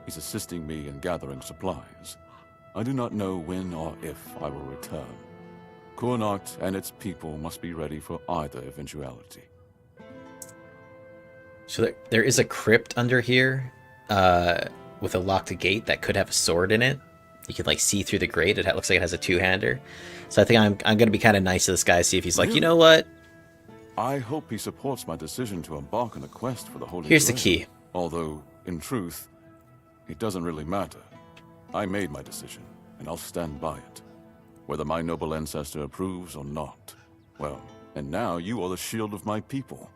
he's assisting me in gathering supplies. I do not know when or if I will return. Cuanacht and its people must be ready for either eventuality. So there is a crypt under here with a locked gate that could have a sword in it. You can like see through the grate. It looks like it has a two-hander. So I think I'm going to be kind of nice to this guy, see if he's like, you know what? I hope he supports my decision to embark on a quest for the Holy Here's the Grail. key. Although, in truth, it doesn't really matter. I made my decision, and I'll stand by it. Whether my noble ancestor approves or not. Well, and now you are the shield of my people.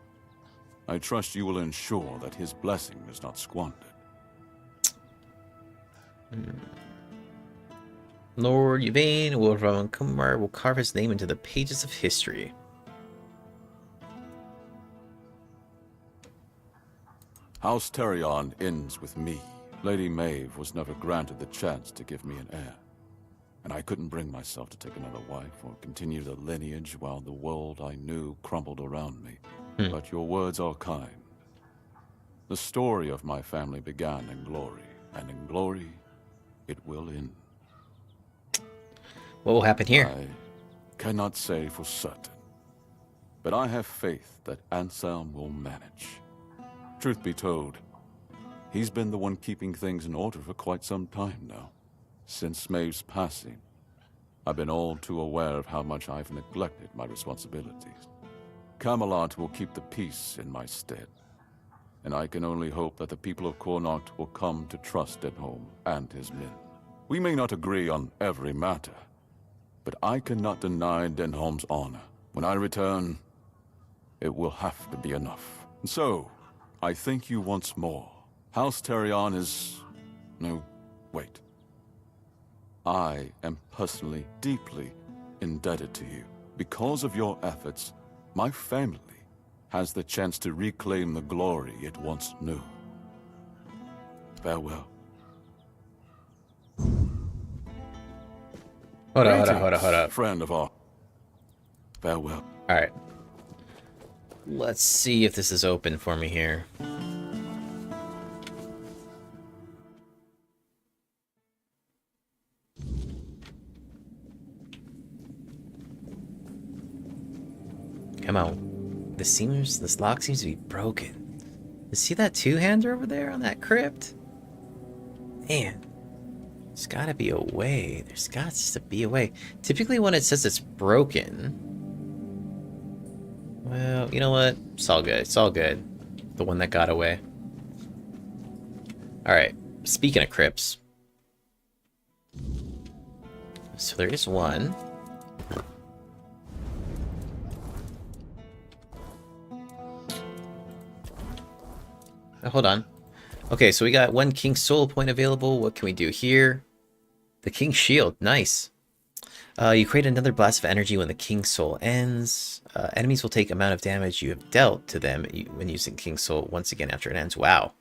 I trust you will ensure that his blessing is not squandered. Lord Yvain will carve his name into the pages of history. House Terion ends with me. Lady Maeve was never granted the chance to give me an heir. And I couldn't bring myself to take another wife or continue the lineage while the world I knew crumbled around me. But your words are kind. The story of my family began in glory, and in glory, it will end. What will happen here? I cannot say for certain, but I have faith that Anselm will manage. Truth be told, he's been the one keeping things in order for quite some time now. Since Maeve's passing, I've been all too aware of how much I've neglected my responsibilities. Camelot will keep the peace in my stead, and I can only hope that the people of Cuanacht will come to trust Denholm and his men. We may not agree on every matter, but I cannot deny Denholm's honor. When I return, it will have to be enough. And so, I thank you once more. House Terion is... no, wait. I am personally deeply indebted to you. Because of your efforts, my family has the chance to reclaim the glory it once knew. Farewell. Hold up. Friend of all. Farewell. Alright. Let's see if this is open for me here. Come on. This lock seems to be broken. You see that two-hander over there on that crypt? Man. There's gotta be a way. There's got to be a way. Typically when it says it's broken... Well, you know what? It's all good. It's all good. The one that got away. Alright. Speaking of crypts. So there is one. Oh, hold on. Okay, so we got one King's Soul point available. What can we do here? The King's Shield. Nice. You create another blast of energy when the King's Soul ends. Enemies will take amount of damage you have dealt to them when using King's Soul once again after it ends. Wow.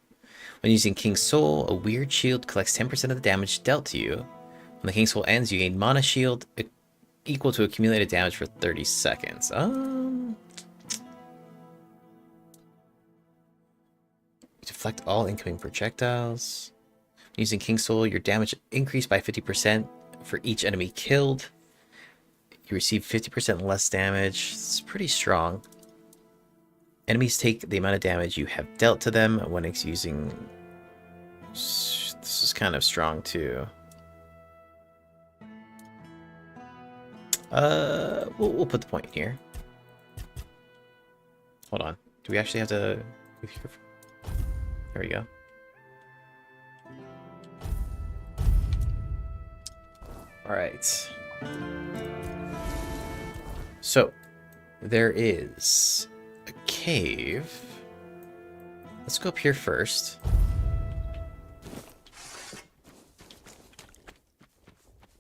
When using King's Soul, a weird shield collects 10% of the damage dealt to you. When the King's Soul ends, you gain Mana Shield equal to accumulated damage for 30 seconds. Deflect all incoming projectiles. Using King's Soul, your damage increased by 50% for each enemy killed. You receive 50% less damage. It's pretty strong. Enemies take the amount of damage you have dealt to them when it's using... This is kind of strong too. We'll put the point in here. Hold on. Do we actually have to... There we go. Alright. So, there is a cave. Let's go up here first.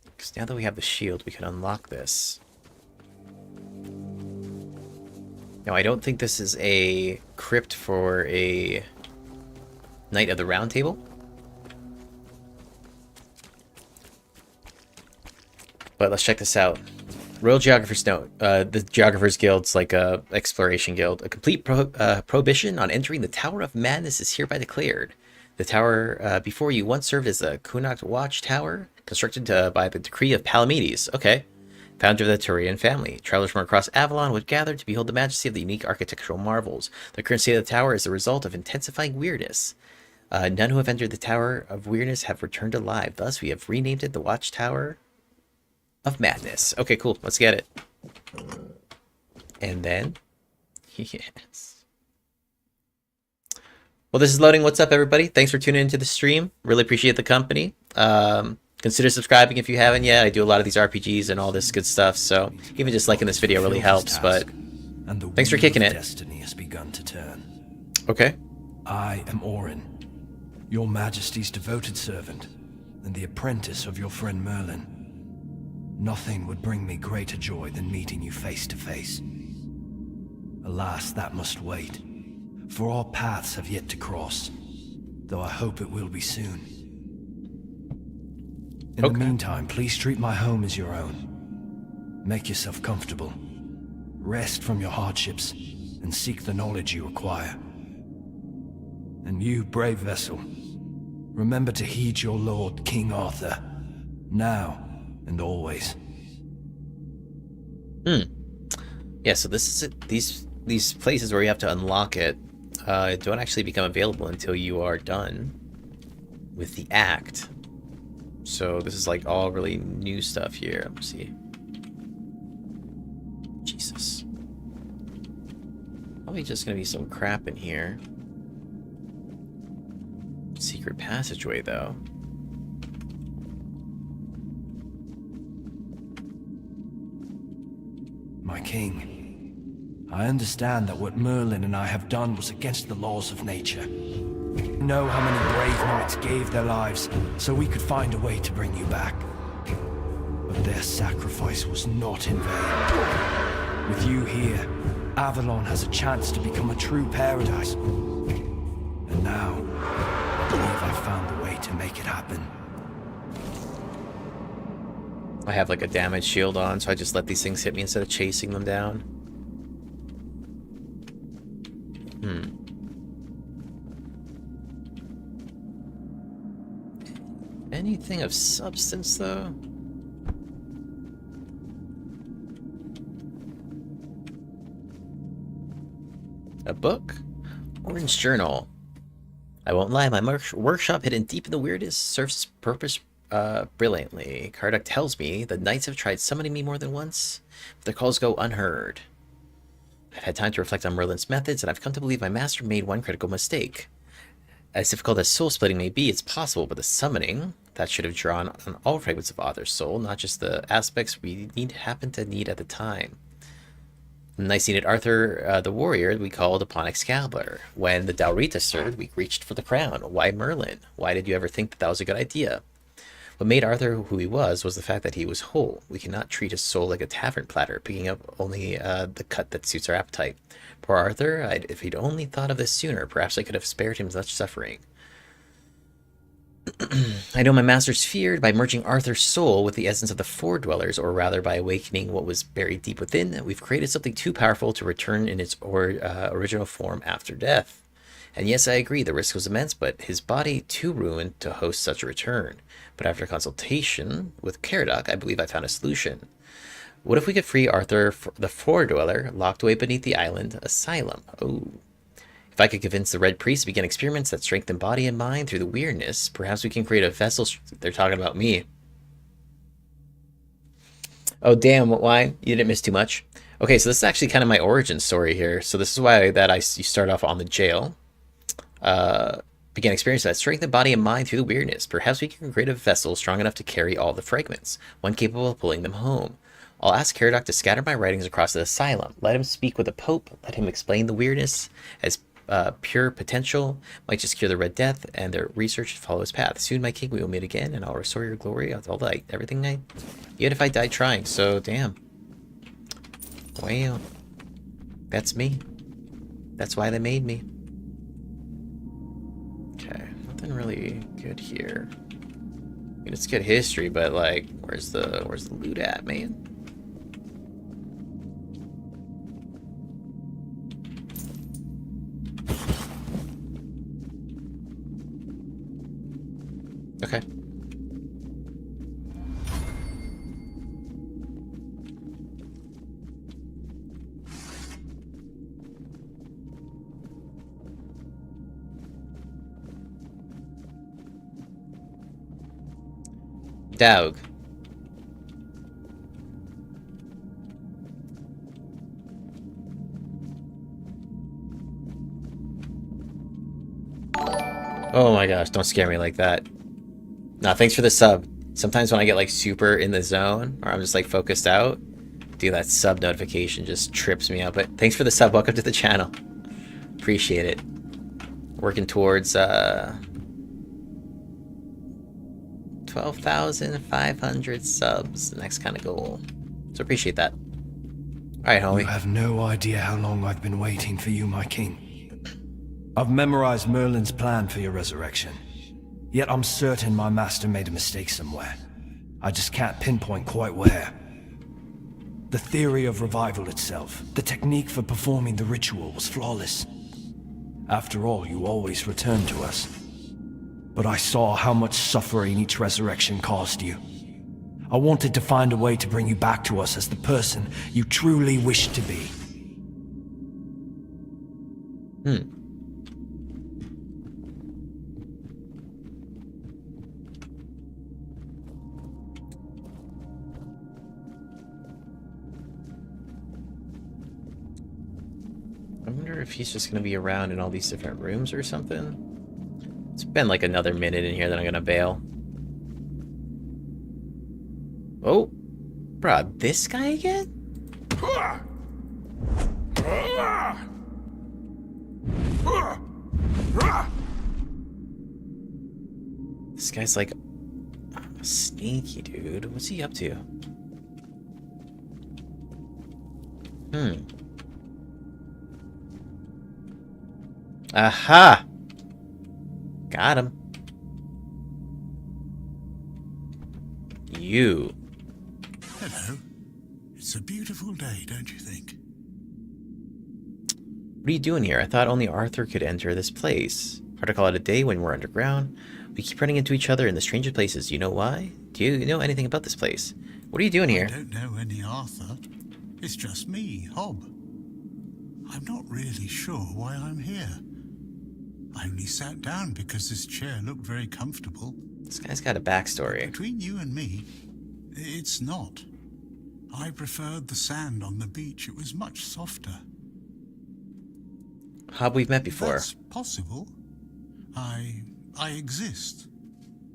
Because now that we have the shield, we can unlock this. Now, I don't think this is a crypt for a Knight of the Round Table. But let's check this out. Royal Geographer's Note. The Geographer's Guild's like a exploration guild. A complete prohibition on entering the Tower of Madness is hereby declared. The tower before you once served as a Cuanacht watchtower, constructed by the decree of Palamedes. Okay. Founder of the Arthurian family. Travelers from across Avalon would gather to behold the majesty of the unique architectural marvels. The current state of the tower is the result of intensifying Wyrdness. None who have entered the Tower of Wyrdness have returned alive. Thus, we have renamed it the Watchtower of Madness. Okay, cool. Let's get it. And then... Yes. Well, this is Loading. What's up, everybody? Thanks for tuning into the stream. Really appreciate the company. Consider subscribing if you haven't yet. I do a lot of these RPGs and all this good stuff, so even just liking this video really helps, but thanks for kicking it. Destiny has begun to turn. Okay. I am Orin, your majesty's devoted servant, and the apprentice of your friend Merlin. Nothing would bring me greater joy than meeting you face to face. Alas, that must wait, for our paths have yet to cross, though I hope it will be soon. In the meantime, please treat my home as your own. Make yourself comfortable. Rest from your hardships, and seek the knowledge you require. And you, brave vessel, remember to heed your lord, King Arthur, now and always. Yeah, so this is it. These places where you have to unlock it don't actually become available until you are done with the act. So this is like all really new stuff here. Let's see. Jesus. Probably just gonna be some crap in here. Secret passageway, though. My king, I understand that what Merlin and I have done was against the laws of nature. You know how many brave knights gave their lives so we could find a way to bring you back. But their sacrifice was not in vain. With you here, Avalon has a chance to become a true paradise. And now, I believe I found the way to make it happen. I have like a damage shield on, so I just let these things hit me instead of chasing them down. Anything of substance, though? A book? Orange journal. I won't lie, my workshop hidden deep in the Wyrdness serves its purpose brilliantly. Cuanacht tells me the knights have tried summoning me more than once, but their calls go unheard. I've had time to reflect on Merlin's methods, and I've come to believe my master made one critical mistake. As difficult as soul-splitting may be, it's possible, but the summoning, that should have drawn on all fragments of Arthur's soul, not just the aspects we happen to need at the time. The knights needed Arthur, the warrior we called upon Excalibur. When the Daurita stirred, we reached for the crown. Why Merlin? Why did you ever think that was a good idea? What made Arthur who he was the fact that he was whole. We cannot treat his soul like a tavern platter, picking up only the cut that suits our appetite. Poor Arthur, if he'd only thought of this sooner, perhaps I could have spared him such suffering. I know my masters feared by merging Arthur's soul with the essence of the Four Dwellers, or rather by awakening what was buried deep within, we've created something too powerful to return in its original form after death. And yes, I agree, the risk was immense, but his body too ruined to host such a return. But after consultation with Cuanacht, I believe I found a solution. What if we could free Arthur, the Four Dweller, locked away beneath the island asylum? Oh. If I could convince the Red Priest to begin experiments that strengthen body and mind through the Wyrdness, perhaps we can create a vessel. They're talking about me. Oh, damn, why? You didn't miss too much. Okay, so this is actually kind of my origin story here. So this is why that you start off on the jail. Begin experience that strengthen body and mind through the Wyrdness. Perhaps we can create a vessel strong enough to carry all the fragments, one capable of pulling them home. I'll ask Cuanacht to scatter my writings across the asylum. Let him speak with the Pope. Let him explain the Wyrdness as pure potential. Might just cure the Red Death, and their research should follow his path. Soon, my king, we will meet again, and I'll restore your glory. All the everything even if I died trying. So damn. Well, that's me. That's why they made me. Okay, nothing really good here. I mean, it's good history, but like, where's the loot at, man? Okay. Daug. Oh my gosh, don't scare me like that. Nah, thanks for the sub. Sometimes when I get like super in the zone, or I'm just like focused out, dude, that sub notification just trips me out. But thanks for the sub. Welcome to the channel. Appreciate it. Working towards 12,500 subs, the next kind of goal. So appreciate that. Alright, homie. You have no idea how long I've been waiting for you, my king. I've memorized Merlin's plan for your resurrection. Yet I'm certain my master made a mistake somewhere. I just can't pinpoint quite where. The theory of revival itself, the technique for performing the ritual was flawless. After all, you always return to us. But I saw how much suffering each resurrection caused you. I wanted to find a way to bring you back to us as the person you truly wish to be. I wonder if he's just going to be around in all these different rooms or something. It's been like another minute in here that I'm going to bail. Oh, bruh, this guy again? This guy's like sneaky, dude. What's he up to? Aha! Got him. You. Hello. It's a beautiful day, don't you think? What are you doing here? I thought only Arthur could enter this place. Hard to call it a day when we're underground. We keep running into each other in the strangest places. You know why? Do you know anything about this place? What are you doing here? I don't know any Arthur. It's just me, Hob. I'm not really sure why I'm here. I only sat down because this chair looked very comfortable. This guy's got a backstory. Between you and me, it's not. I preferred the sand on the beach. It was much softer. Hob, we've met before. That's possible. I exist.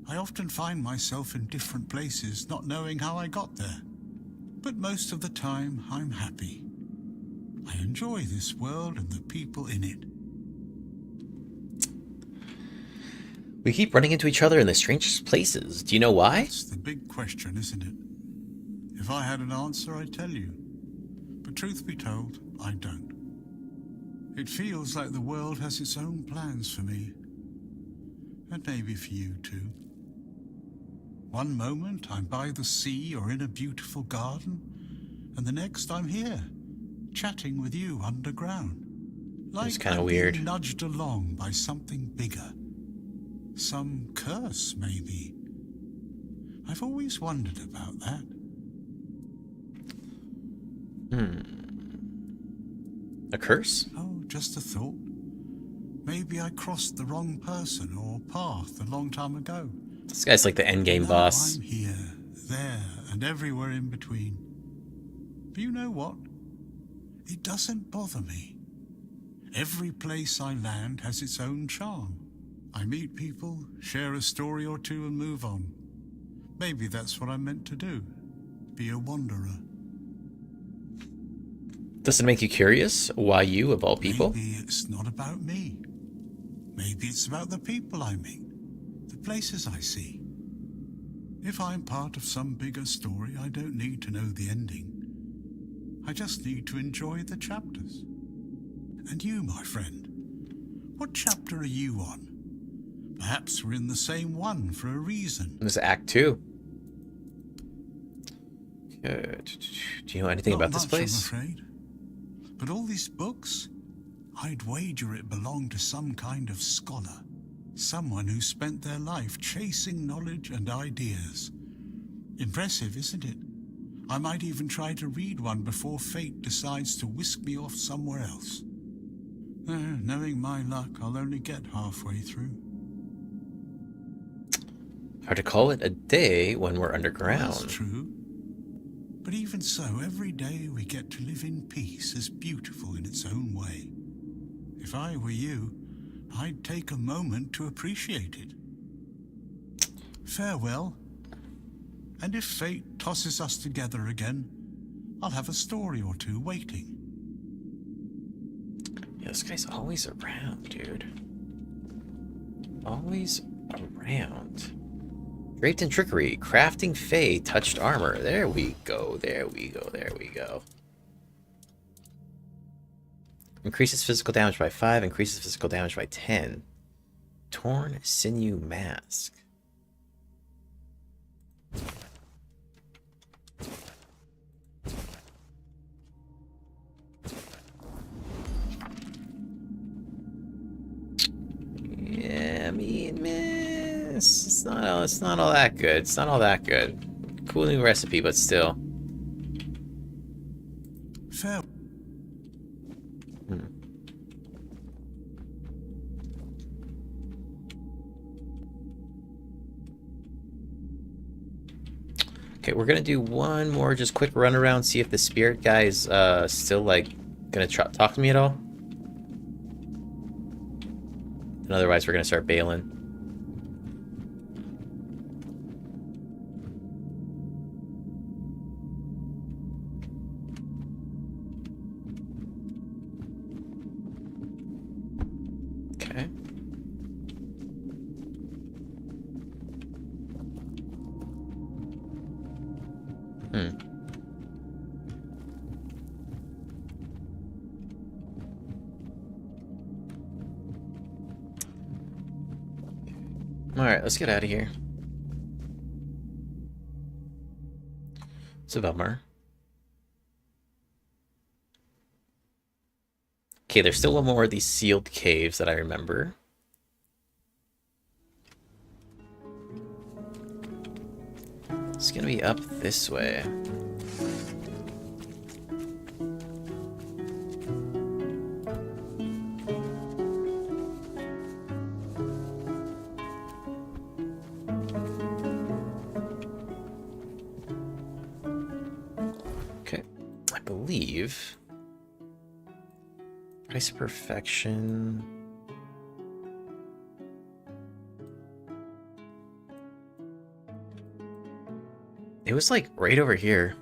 I often find myself in different places, not knowing how I got there. But most of the time, I'm happy. I enjoy this world and the people in it. We keep running into each other in the strangest places. Do you know why? That's the big question, isn't it? If I had an answer, I'd tell you. But truth be told, I don't. It feels like the world has its own plans for me. And maybe for you too. One moment I'm by the sea or in a beautiful garden, and the next I'm here, chatting with you underground. Like it's kind of I'm weird. being nudged along by something bigger. Some curse, maybe. I've always wondered about that. A curse? Oh, just a thought. Maybe I crossed the wrong person or path a long time ago. This guy's like the endgame boss. I'm here, there, and everywhere in between. But you know what? It doesn't bother me. Every place I land has its own charm. I meet people, share a story or two, and move on. Maybe that's what I'm meant to do. Be a wanderer. Does it make you curious? Why you, of all people? Maybe it's not about me. Maybe it's about the people I meet, the places I see. If I'm part of some bigger story, I don't need to know the ending. I just need to enjoy the chapters. And you, my friend, what chapter are you on? Perhaps we're in the same one for a reason. This is Act 2. Good. Do you know anything about this place? I'm afraid. But all these books, I'd wager it belonged to some kind of scholar. Someone who spent their life chasing knowledge and ideas. Impressive, isn't it? I might even try to read one before fate decides to whisk me off somewhere else. Knowing my luck, I'll only get halfway through. Hard to call it a day when we're underground. That's true. But even so, every day we get to live in peace is beautiful in its own way. If I were you, I'd take a moment to appreciate it. Farewell. And if fate tosses us together again, I'll have a story or two waiting. Yeah, this guy's always around, dude. always around. Draped in trickery, crafting fey, touched armor. There we go, there we go, there we go. Increases physical damage by 5, increases physical damage by 10. Torn sinew mask. Yeah, I mean, it's not all that good. It's not all that good. Cool new recipe, but still. Fair. Okay, we're gonna do one more just quick run around, see if the spirit guy is still like gonna talk to me at all. And otherwise we're gonna start bailing. Okay. Alright, let's get out of here. It's a bummer. Okay, there's still one more of these sealed caves that I remember. It's gonna be up this way. Okay, I believe Price of Perfection. It was like right over here.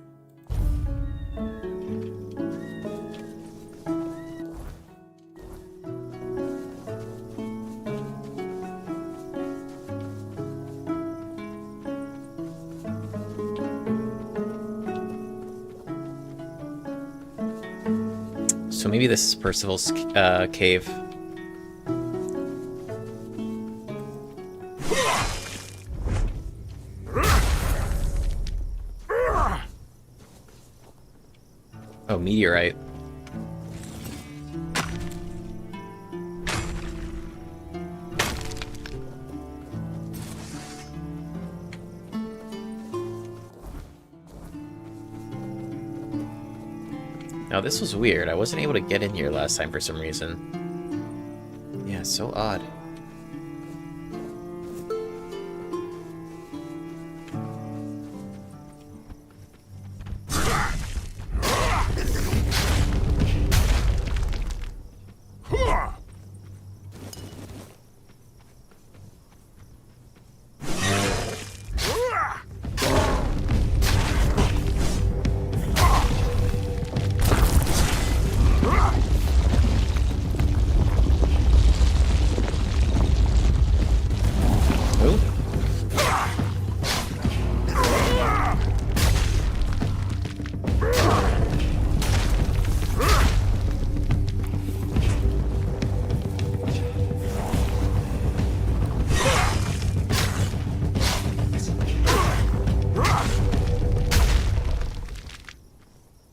So maybe this is Percival's cave. Oh, meteorite. Now this was weird. I wasn't able to get in here last time for some reason. Yeah, so odd.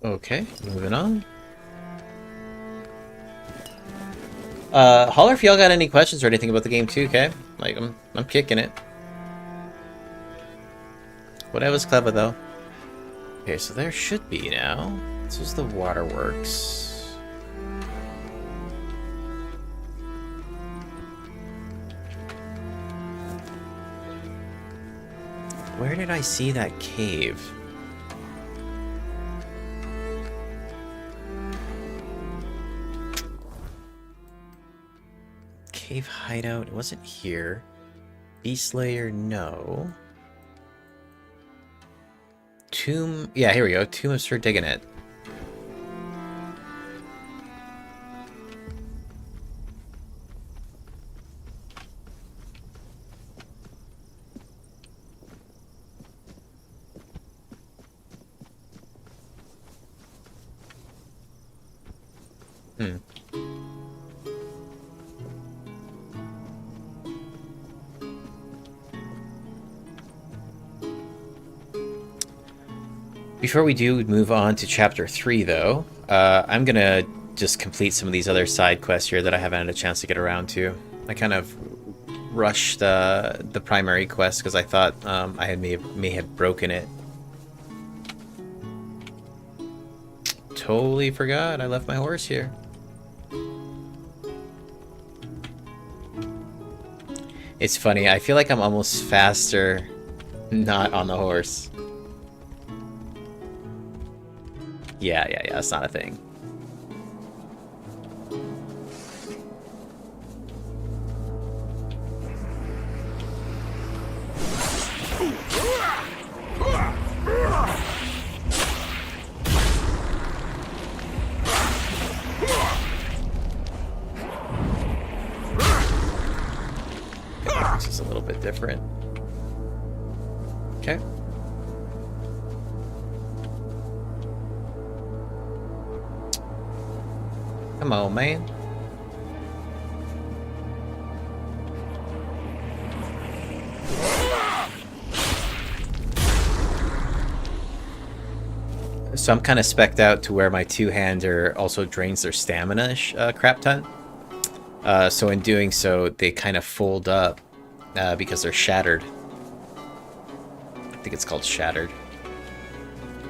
Okay, moving on. Holler if y'all got any questions or anything about the game too, okay? Like, I'm kicking it. Whatever's clever though. Okay, so there should be now. This is the waterworks. Where did I see that cave? Cave hideout, it wasn't here. Beast layer, no. Tomb, yeah, here we go. Tomb of Sir Digonet. Hmm. Before we do move on to chapter 3, though, I'm gonna just complete some of these other side quests here that I haven't had a chance to get around to. I kind of rushed the primary quest because I thought I may have broken it. Totally forgot I left my horse here. It's funny, I feel like I'm almost faster not on the horse. Yeah, that's not a thing. This is a little bit different. Okay. Come on, man. So I'm kind of spec'd out to where my two-hander also drains their stamina crap ton. So in doing so, they kind of fold up because they're shattered. I think it's called shattered.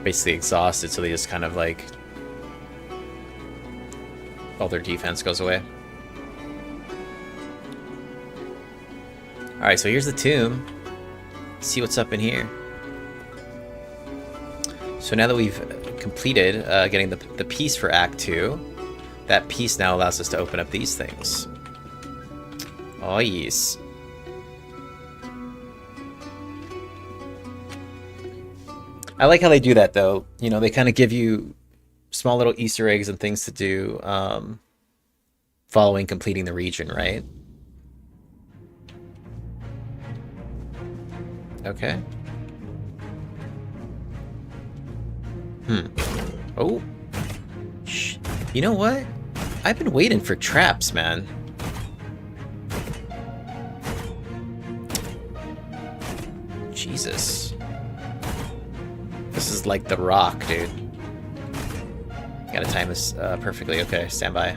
Basically exhausted, so they just kind of like... all their defense goes away. Alright, so here's the tomb. Let's see what's up in here. So now that we've completed getting the piece for Act 2, that piece now allows us to open up these things. Oh, yes. I like how they do that, though. You know, they kind of give you small little Easter eggs and things to do following completing the region, right? Okay. Oh. Shh. You know what? I've been waiting for traps, man. Jesus. This is like The Rock, dude. Gotta time this perfectly. Okay, stand by.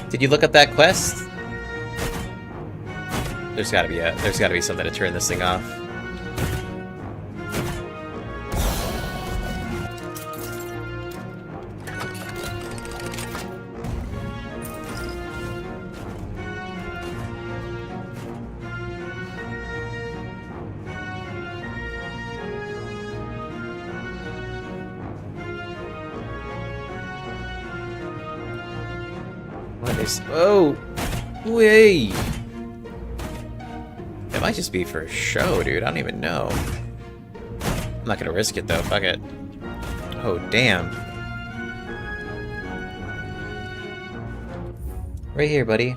Did you look up that quest? There's gotta be something to turn this thing off. Oh, wait. It might just be for show, dude. I don't even know. I'm not gonna risk it though. Fuck it. Oh, damn. Right here, buddy.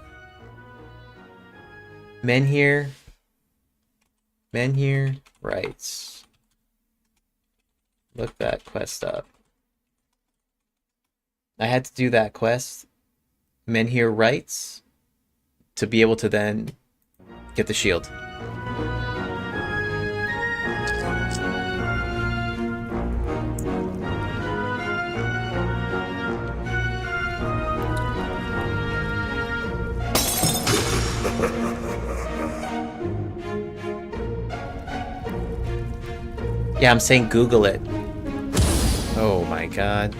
Men here. Rights. Look that quest up. I had to do that quest. Men here rights to be able to then get the shield. Yeah, I'm saying Google it. Oh my god.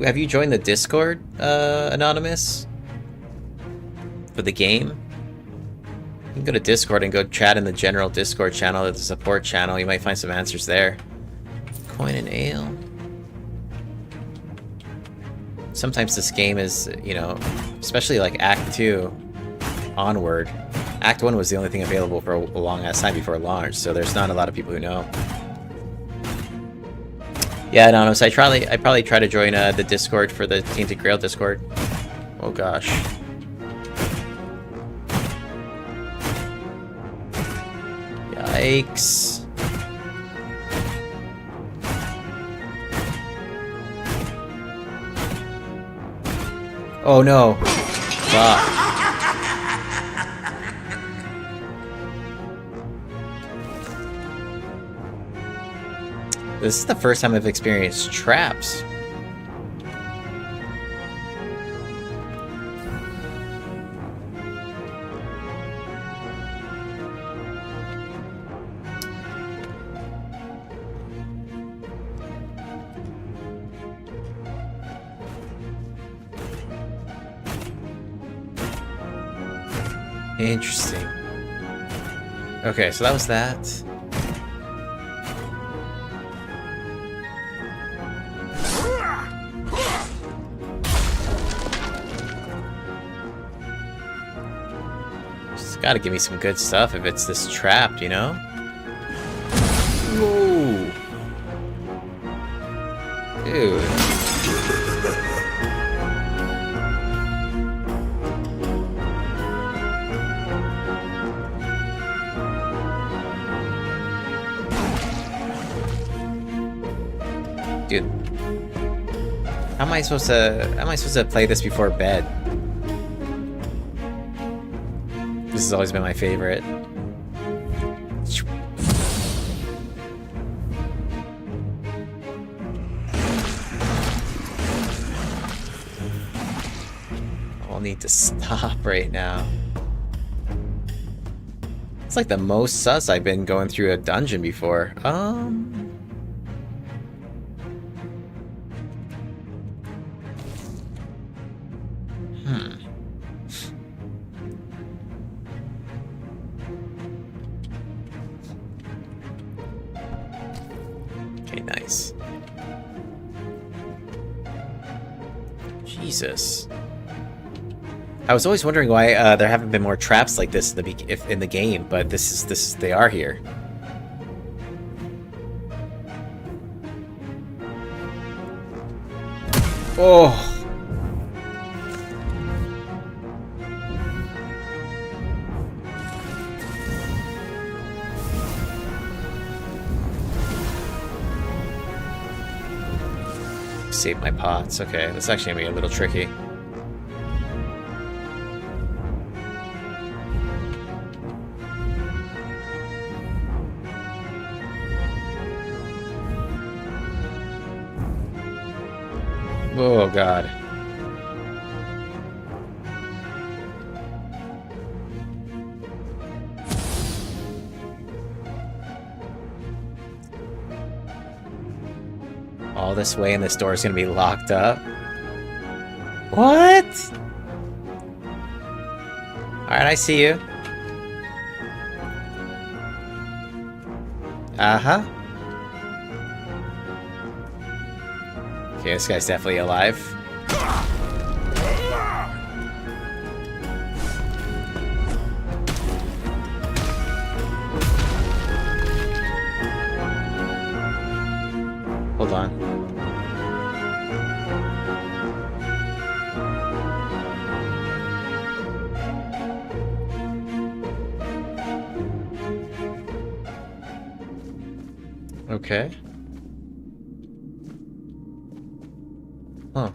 Have you joined the Discord, Anonymous? For the game? You can go to Discord and go chat in the general Discord channel, the support channel. You might find some answers there. Coin and ale. sometimes this game is, you know, especially like Act 2 onward. Act 1 was the only thing available for a long ass time before launch, so there's not a lot of people who know. Yeah, no, so I probably try to join the Discord for the Tainted Grail Discord. Oh gosh. Yikes. Oh no. Fuck. This is the first time I've experienced traps. Interesting. Okay, so that was that. It's gotta give me some good stuff if it's this trapped, you know? Whoa. Dude. Dude, how am I supposed to play this before bed? This has always been my favorite. I'll need to stop right now. It's like the most sus I've been going through a dungeon before. Okay, nice. Jesus. I was always wondering why there haven't been more traps like this in the game, but they are here. Oh. Save my pots. Okay, that's actually gonna be a little tricky. Oh god. All this way and this door is gonna be locked up? What? Alright, I see you. Uh-huh. Okay, this guy's definitely alive. Hold on. Okay. Huh.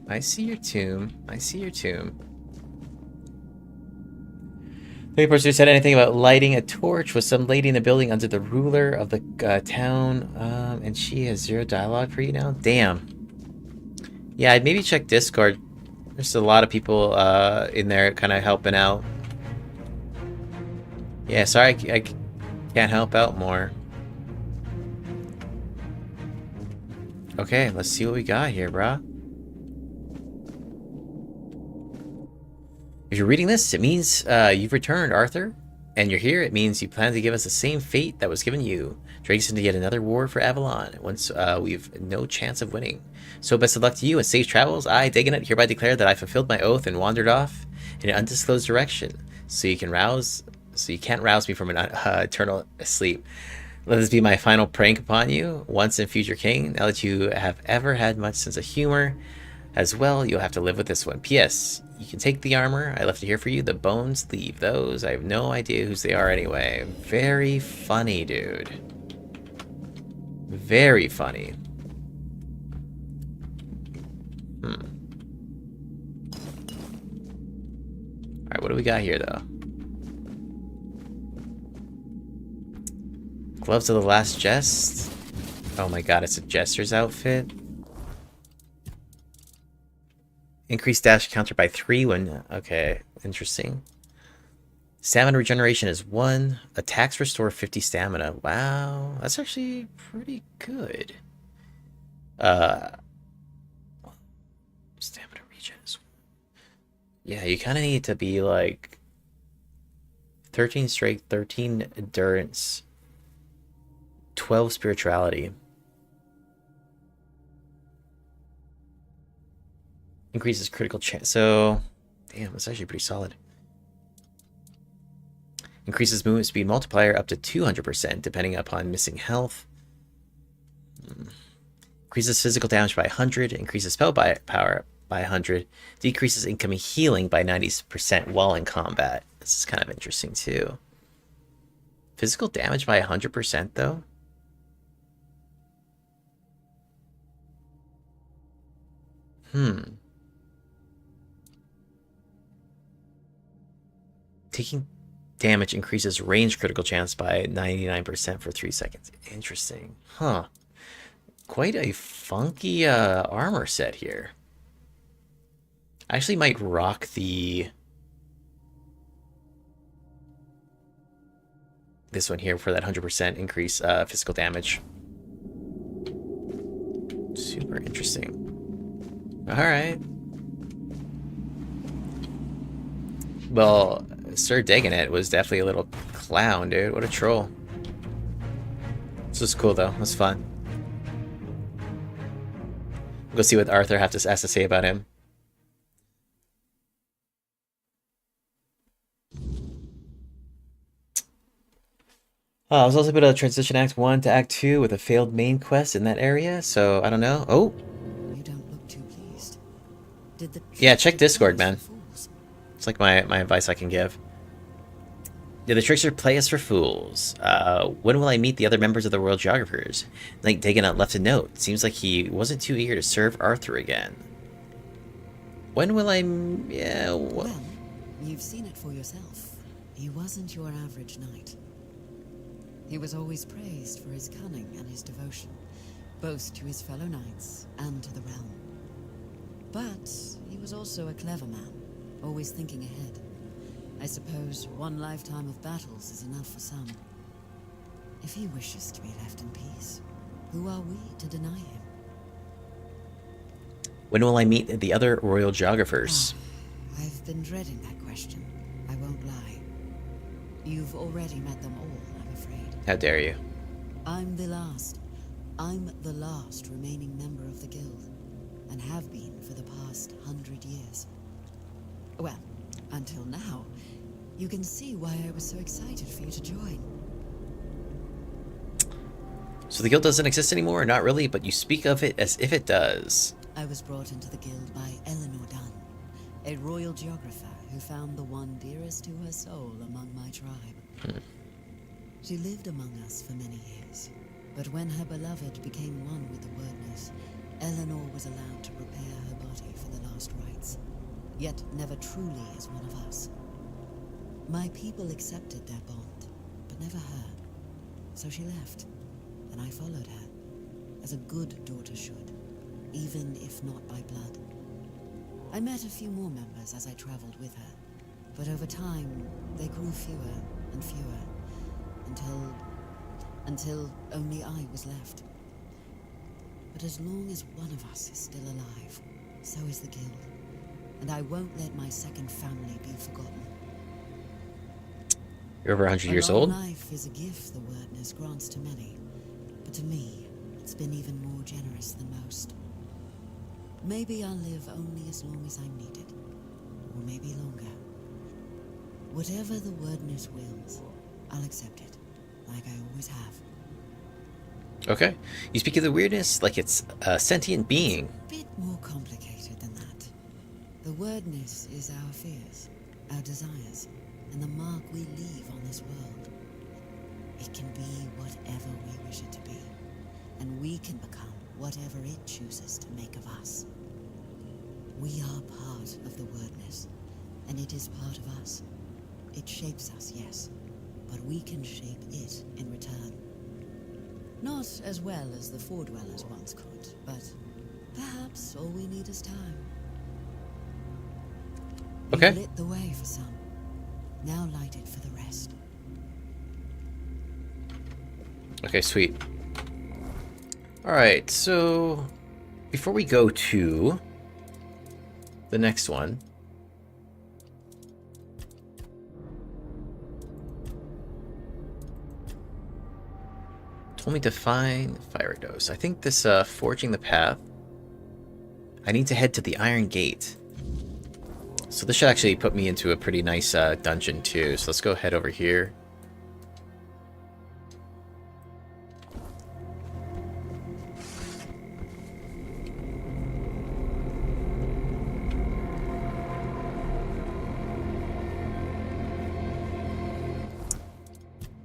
I see your tomb. I see your tomb. The person who said anything about lighting a torch was some lady in the building under the ruler of the town, and she has zero dialogue for you now? Damn. Yeah, I'd maybe check Discord. There's a lot of people in there kind of helping out. Yeah, sorry I can't help out more. Okay, let's see what we got here, brah. If you're reading this, it means you've returned, Arthur. and you're here, it means you plan to give us the same fate that was given you. Drag us into yet another war for Avalon, once we've no chance of winning. So best of luck to you and safe travels. I, Dagonet, hereby declare that I fulfilled my oath and wandered off in an undisclosed direction, so you can't rouse me from an eternal sleep. Let this be my final prank upon you, once and future king. Now that you have ever had much sense of humor as well, you'll have to live with this one. P.S. You can take the armor. I left it here for you. The bones, leave those. I have no idea whose they are anyway. Very funny, dude. Very funny. Alright, what do we got here, though? Gloves of the Last Jest. Oh my god, it's a jester's outfit. Increased dash counter by 3 when... Okay, interesting. Stamina regeneration is 1. Attacks restore 50 stamina. Wow, that's actually pretty good. Stamina regen is... Yeah, you kind of need to be like... 13 strength, 13 endurance... 12 spirituality. Increases critical chance. So, damn, that's actually pretty solid. Increases movement speed multiplier up to 200%, depending upon missing health. Increases physical damage by 100. Increases spell power by 100. Decreases incoming healing by 90% while in combat. This is kind of interesting, too. Physical damage by 100%, though? Taking damage increases range critical chance by 99% for 3 seconds. Interesting. Huh. Quite a funky armor set here. I actually might rock this one here for that 100% increase physical damage. Super interesting. Alright. Well, Sir Dagonet was definitely a little clown, dude. What a troll. This was cool, though. It was fun. We'll go see what Arthur has to say about him. I was also able to transition Act 1 to Act 2 with a failed main quest in that area, so I don't know. Oh! Yeah, check Discord, man. It's like my advice I can give. Did the trickster play us for fools? When will I meet the other members of the Royal Geographers? Like Dagonet left a note. Seems like he wasn't too eager to serve Arthur again. When will I... Yeah, well, you've seen it for yourself. He wasn't your average knight. He was always praised for his cunning and his devotion, both to his fellow knights and to the realm. But he was also a clever man, always thinking ahead. I suppose one lifetime of battles is enough for some. If he wishes to be left in peace, who are we to deny him? When will I meet the other Royal Geographers? I've been dreading that question. I won't lie. You've already met them all, I'm afraid. How dare you? I'm the last. I'm the last remaining member of the guild, and have been for the past 100 years. Well, until now. You can see why I was so excited for you to join. So the guild doesn't exist anymore? Not really, but you speak of it as if it does. I was brought into the guild by Eleanor Dunn, a royal geographer who found the one dearest to her soul among my tribe. She lived among us for many years, but when her beloved became one with the Wyrdness, Eleanor was allowed to prepare her body for the last rites, yet never truly as one of us. My people accepted their bond, but never her. So she left, and I followed her, as a good daughter should, even if not by blood. I met a few more members as I traveled with her, but over time, they grew fewer and fewer, until only I was left. But as long as one of us is still alive, so is the guild, and I won't let my second family be forgotten. You're over 100 years long old? Life is a gift the Wyrdness grants to many, but to me, it's been even more generous than most. Maybe I'll live only as long as I'm needed, or maybe longer. Whatever the Wyrdness wills, I'll accept it, like I always have. Okay. You speak of the Wyrdness like it's a sentient being. A bit more complicated than that. The Wyrdness is our fears, our desires, and the mark we leave on this world. It can be whatever we wish it to be, and we can become whatever it chooses to make of us. We are part of the Wyrdness, and it is part of us. It shapes us, yes, but we can shape it in return. Not as well as the Foredwellers once could, but perhaps all we need is time. Okay. You lit the way for some. Now light it for the rest. Okay, sweet. Alright, so before we go to the next one, told me to find fire dose. I think this forging the path, I need to head to the Iron Gate. So this should actually put me into a pretty nice dungeon too. So let's go head over here.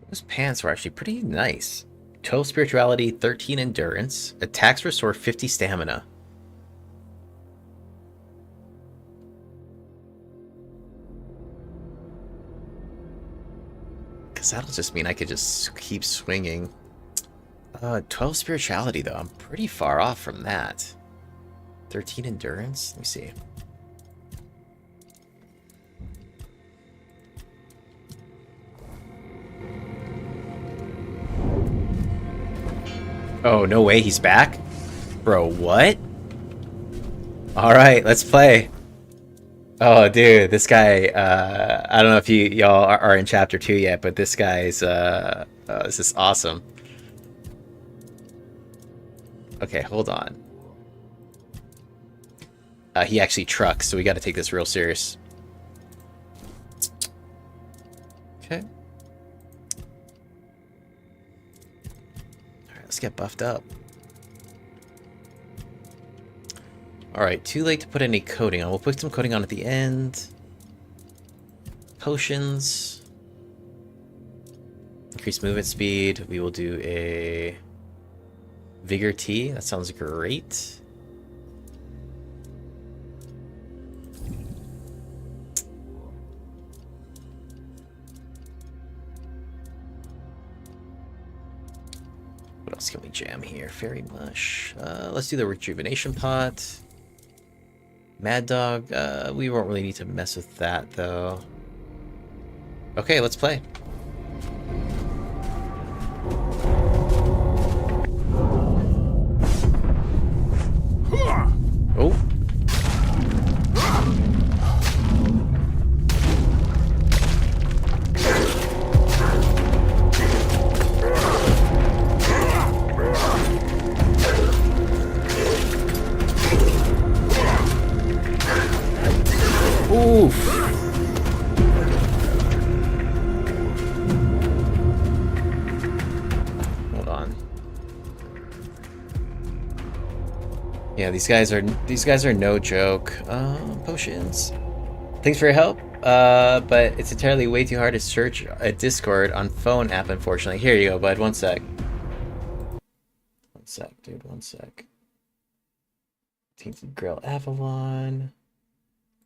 Those pants were actually pretty nice. 12 spirituality, 13 endurance. Attacks restore 50 stamina. Because that'll just mean I could just keep swinging. 12 spirituality, though. I'm pretty far off from that. 13 endurance? Let me see. Oh, no way, he's back? Bro, what? Alright, let's play. Oh, dude, this guy, I don't know if y'all are in chapter 2 yet, but this guy's, this is awesome. Okay, hold on. He actually trucks, so we gotta take this real serious. Okay. Let's get buffed up. Alright, too late to put any coating on. We'll put some coating on at the end. Potions. Increase movement speed. We will do a Vigor Tea. That sounds great. What else can we jam here? Fairy Mush. Let's do the Rejuvenation Pot. Mad Dog. We won't really need to mess with that, though. Okay, let's play. Oh. Oof. Hold on. Yeah, these guys are no joke. Potions. Thanks for your help. But it's entirely way too hard to search a Discord on phone app, unfortunately. Here you go, bud. One sec. One sec, dude. One sec. Tainted Grail Avalon.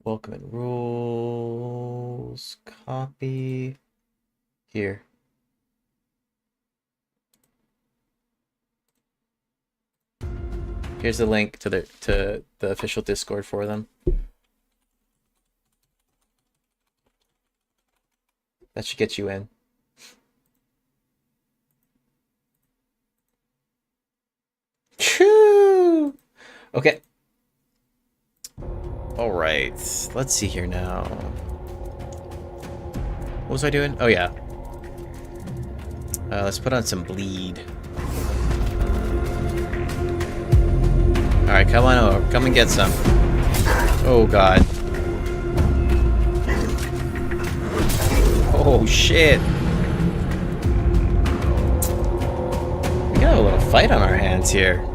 Welcome and rules. Copy. Here. Here's the link to the official Discord for them. That should get you in. Choo! Okay. Alright, let's see here now. What was I doing? Oh yeah. Let's put on some bleed. Alright, come on over. Come and get some. Oh, God. Oh, shit. We got a little fight on our hands here.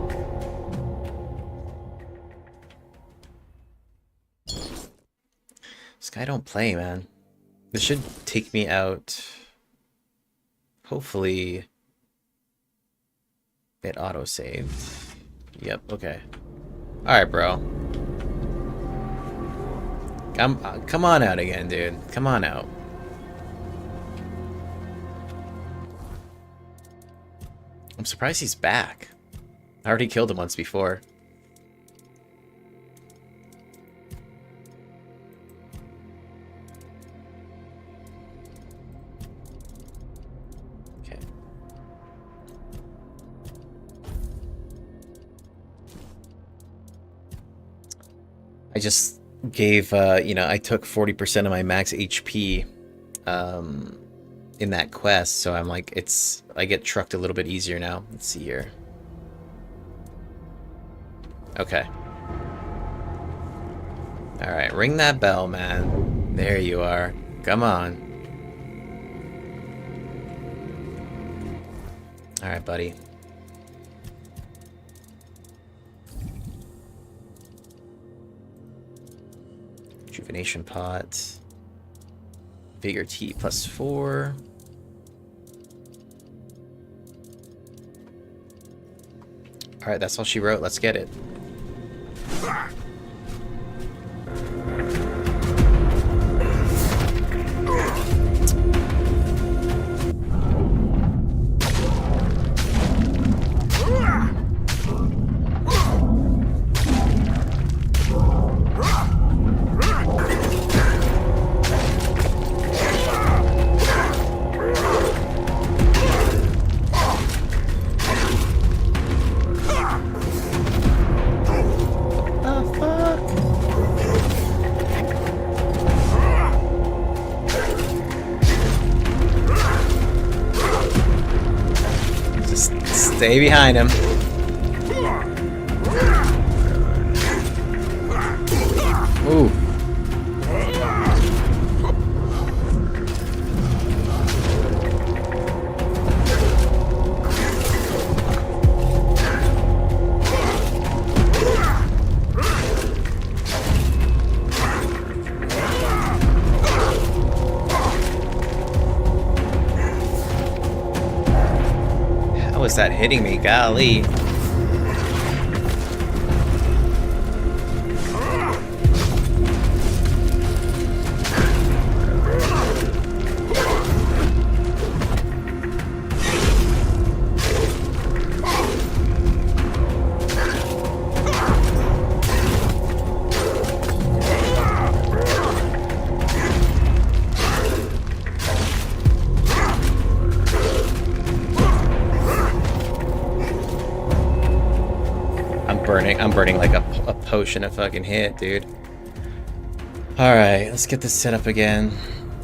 This guy don't play, man. This should take me out. Hopefully it auto-saved. Yep, okay. Alright, bro. Come on out again, dude. Come on out. I'm surprised he's back. I already killed him once before. Okay. I just gave, you know, I took 40% of my max HP in that quest, so I'm like, I get trucked a little bit easier now. Let's see here. Okay. Alright, ring that bell, man. There you are. Come on. Alright, buddy. Rejuvenation pot. Vigor T +4. Alright, that's all she wrote. Let's get it. Stay behind him. Ooh. How is that hitting me? Golly. I'm burning like a potion of fucking hit, dude. Alright, let's get this set up again.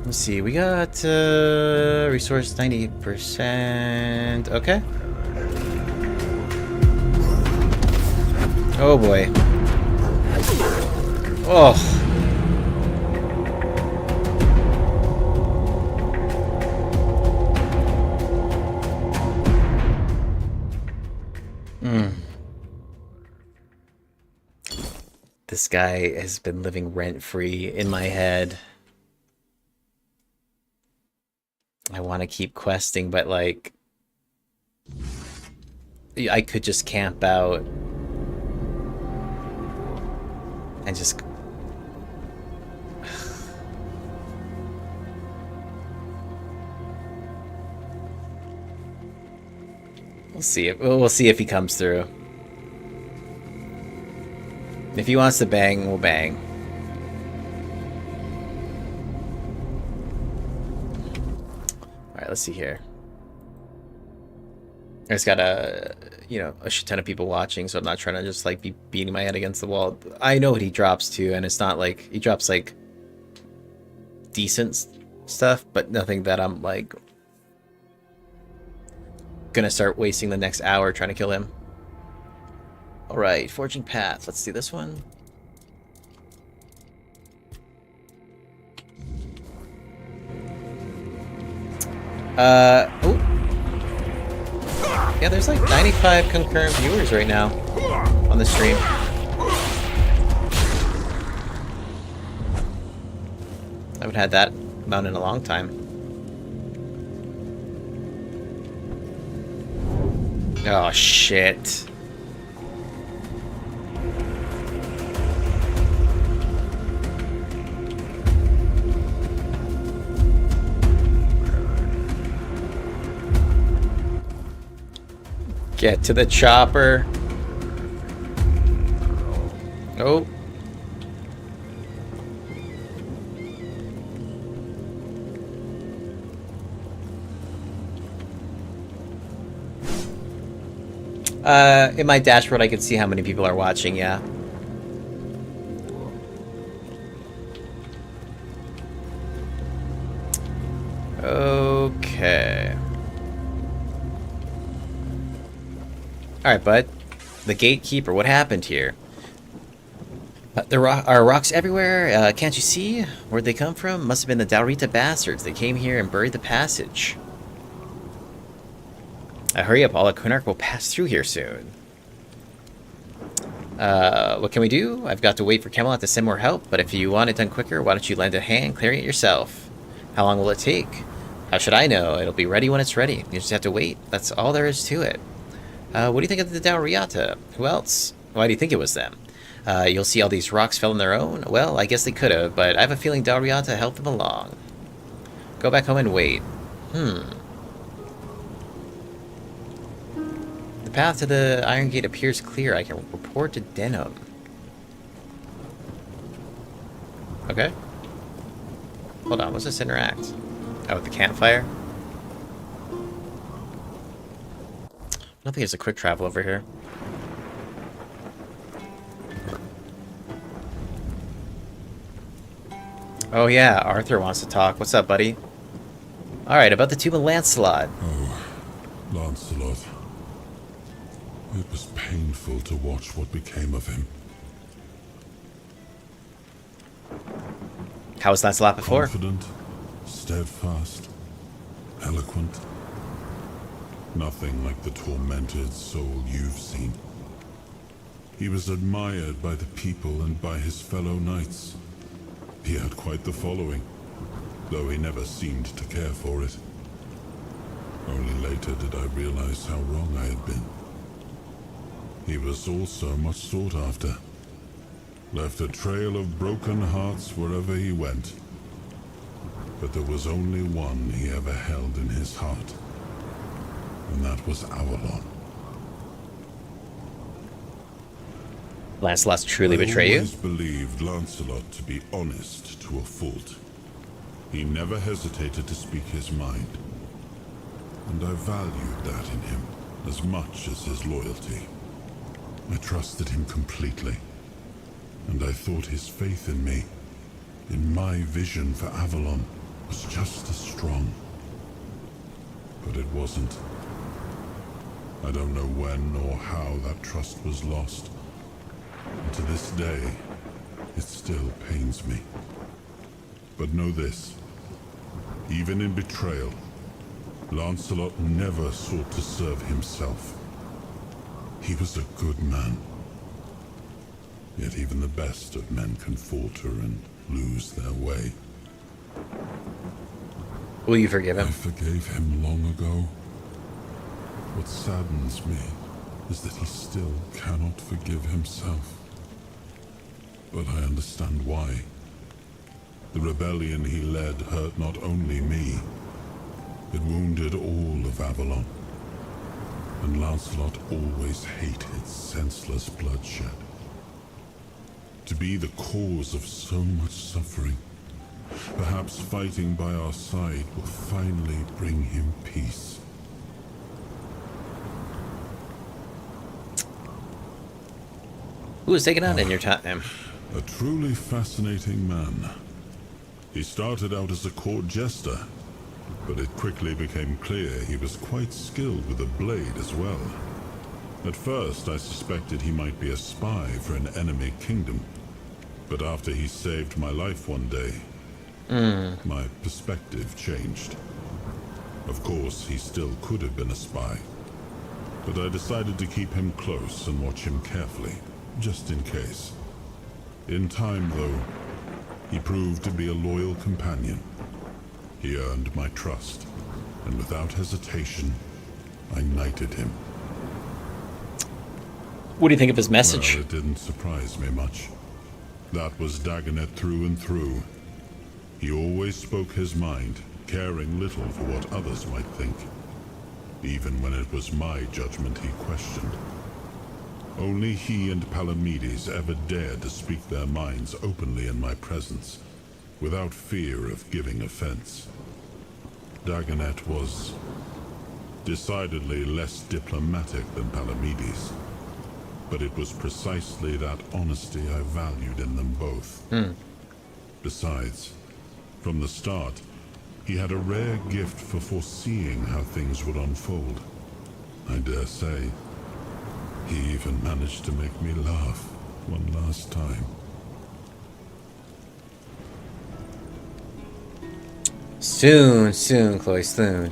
Let's see, we got resource 90%. Okay. Oh boy. Oh. This guy has been living rent-free in my head. I want to keep questing, but like, I could just camp out and just we'll see if he comes through. If he wants to bang, we'll bang. Alright, let's see here. I just got a shit ton of people watching, so I'm not trying to just like be beating my head against the wall. I know what he drops too, and it's not like he drops like decent stuff, but nothing that I'm like gonna start wasting the next hour trying to kill him. Alright, Forging Path. Let's see this one. Oh. Yeah, there's like 95 concurrent viewers right now on the stream. I haven't had that amount in a long time. Oh, shit. Get to the chopper. Oh. In my dashboard, I can see how many people are watching, yeah. Okay. Alright, bud. The gatekeeper, what happened here? There are rocks everywhere, can't you see? Where'd they come from? Must have been the Dalrita bastards. They came here and buried the passage. Hurry up, all the Cuanacht will pass through here soon. What can we do? I've got to wait for Camelot to send more help, but if you want it done quicker, why don't you lend a hand clearing it yourself? How long will it take? How should I know? It'll be ready when it's ready. You just have to wait. That's all there is to it. What do you think of the Dalriata? Who else? Why do you think it was them? You'll see all these rocks fell on their own? Well, I guess they could have, but I have a feeling Dalriata helped them along. Go back home and wait. The path to the Iron Gate appears clear. I can report to Denham. Okay. Hold on, what's this interact? Oh, with the campfire? I don't think there's a quick travel over here. Oh yeah, Arthur wants to talk. What's up, buddy? Alright, about the tomb of Lancelot. Oh, Lancelot. It was painful to watch what became of him. How was Lancelot before? Confident, steadfast, eloquent. Nothing like the tormented soul you've seen. He was admired by the people and by his fellow knights. He had quite the following, though he never seemed to care for it. Only later did I realize how wrong I had been. He was also much sought after. Left a trail of broken hearts wherever he went. But there was only one he ever held in his heart. And that was Avalon. Lancelot's truly betray you? I always believed Lancelot to be honest to a fault. He never hesitated to speak his mind. And I valued that in him as much as his loyalty. I trusted him completely. And I thought his faith in me, in my vision for Avalon, was just as strong. But it wasn't. I don't know when or how that trust was lost. And to this day, it still pains me. But know this. Even in betrayal, Lancelot never sought to serve himself. He was a good man. Yet even the best of men can falter and lose their way. Will you forgive him? I forgave him long ago. What saddens me is that he still cannot forgive himself. But I understand why. The rebellion he led hurt not only me, it wounded all of Avalon. And Lancelot always hated senseless bloodshed. To be the cause of so much suffering, perhaps fighting by our side will finally bring him peace. Who was taken out in your time? A truly fascinating man. He started out as a court jester, but it quickly became clear he was quite skilled with a blade as well. At first, I suspected he might be a spy for an enemy kingdom, but after he saved my life one day, my perspective changed. Of course, he still could have been a spy, but I decided to keep him close and watch him carefully, just in case. In time, though, he proved to be a loyal companion. He earned my trust, and without hesitation, I knighted him. What do you think of his message? Well, it didn't surprise me much. That was Dagonet through and through. He always spoke his mind, caring little for what others might think. Even when it was my judgment he questioned. Only he and Palamedes ever dared to speak their minds openly in my presence, without fear of giving offense. Dagonet was decidedly less diplomatic than Palamedes, but it was precisely that honesty I valued in them both. Besides, from the start, he had a rare gift for foreseeing how things would unfold. I dare say, he even managed to make me laugh one last time. Soon, Chloe, soon.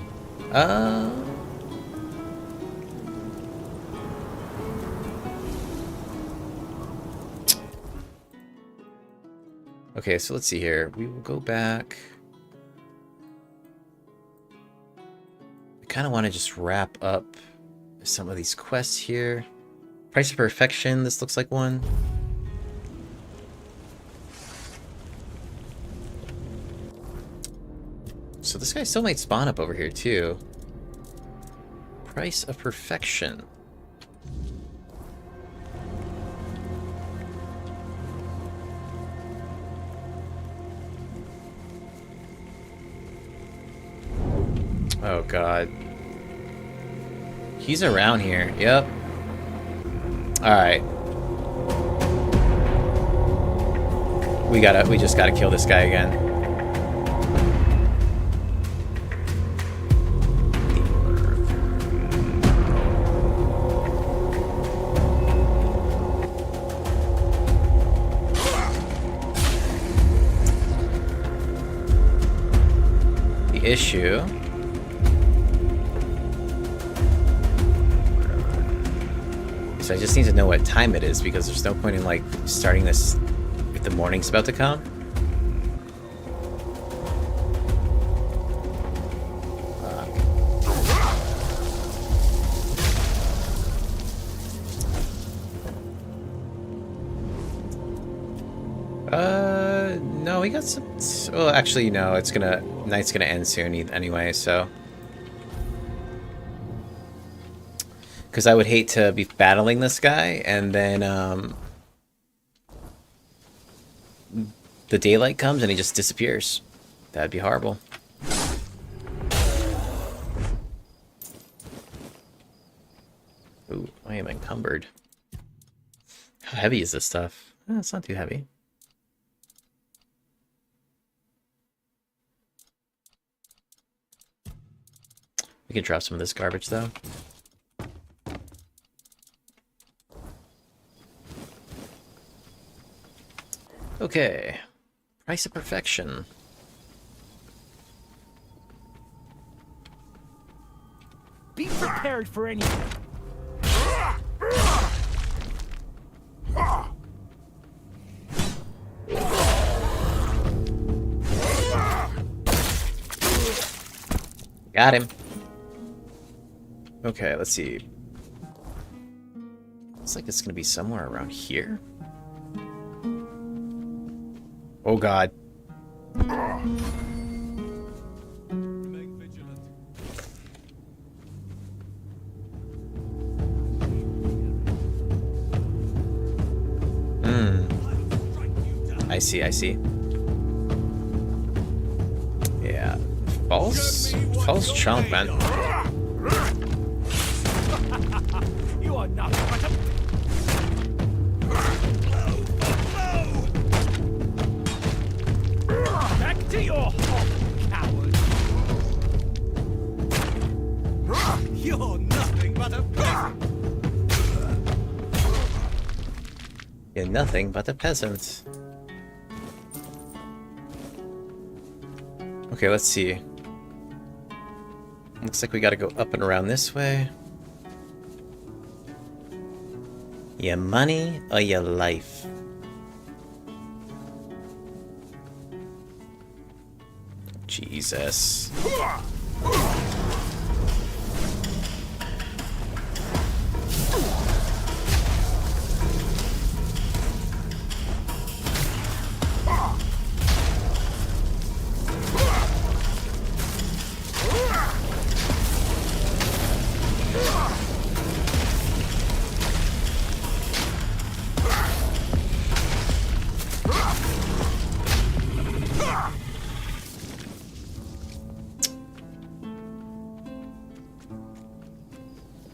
Okay, so let's see here. We will go back. I kind of want to just wrap up some of these quests here. Price of Perfection, this looks like one. So this guy still might spawn up over here too. Price of Perfection. Oh god. He's around here. Yep. Alright. We just gotta kill this guy again. The issue I just need to know what time it is, because there's no point in like starting this if the morning's about to come. No, we got some. Well, actually, no. Night's gonna end soon anyway, so. Because I would hate to be battling this guy, and then the daylight comes and he just disappears. That'd be horrible. Ooh, I am encumbered. How heavy is this stuff? It's not too heavy. We can drop some of this garbage, though. Okay, Price of Perfection. Be prepared for anything. Got him. Okay, let's see. Looks like it's gonna be somewhere around here. Oh god. I see. Yeah. False chunk, man. You are not but a... Back to your hole, coward. You're nothing but a peasant. Okay, let's see. Looks like we gotta go up and around this way. Your money or your life? Jesus.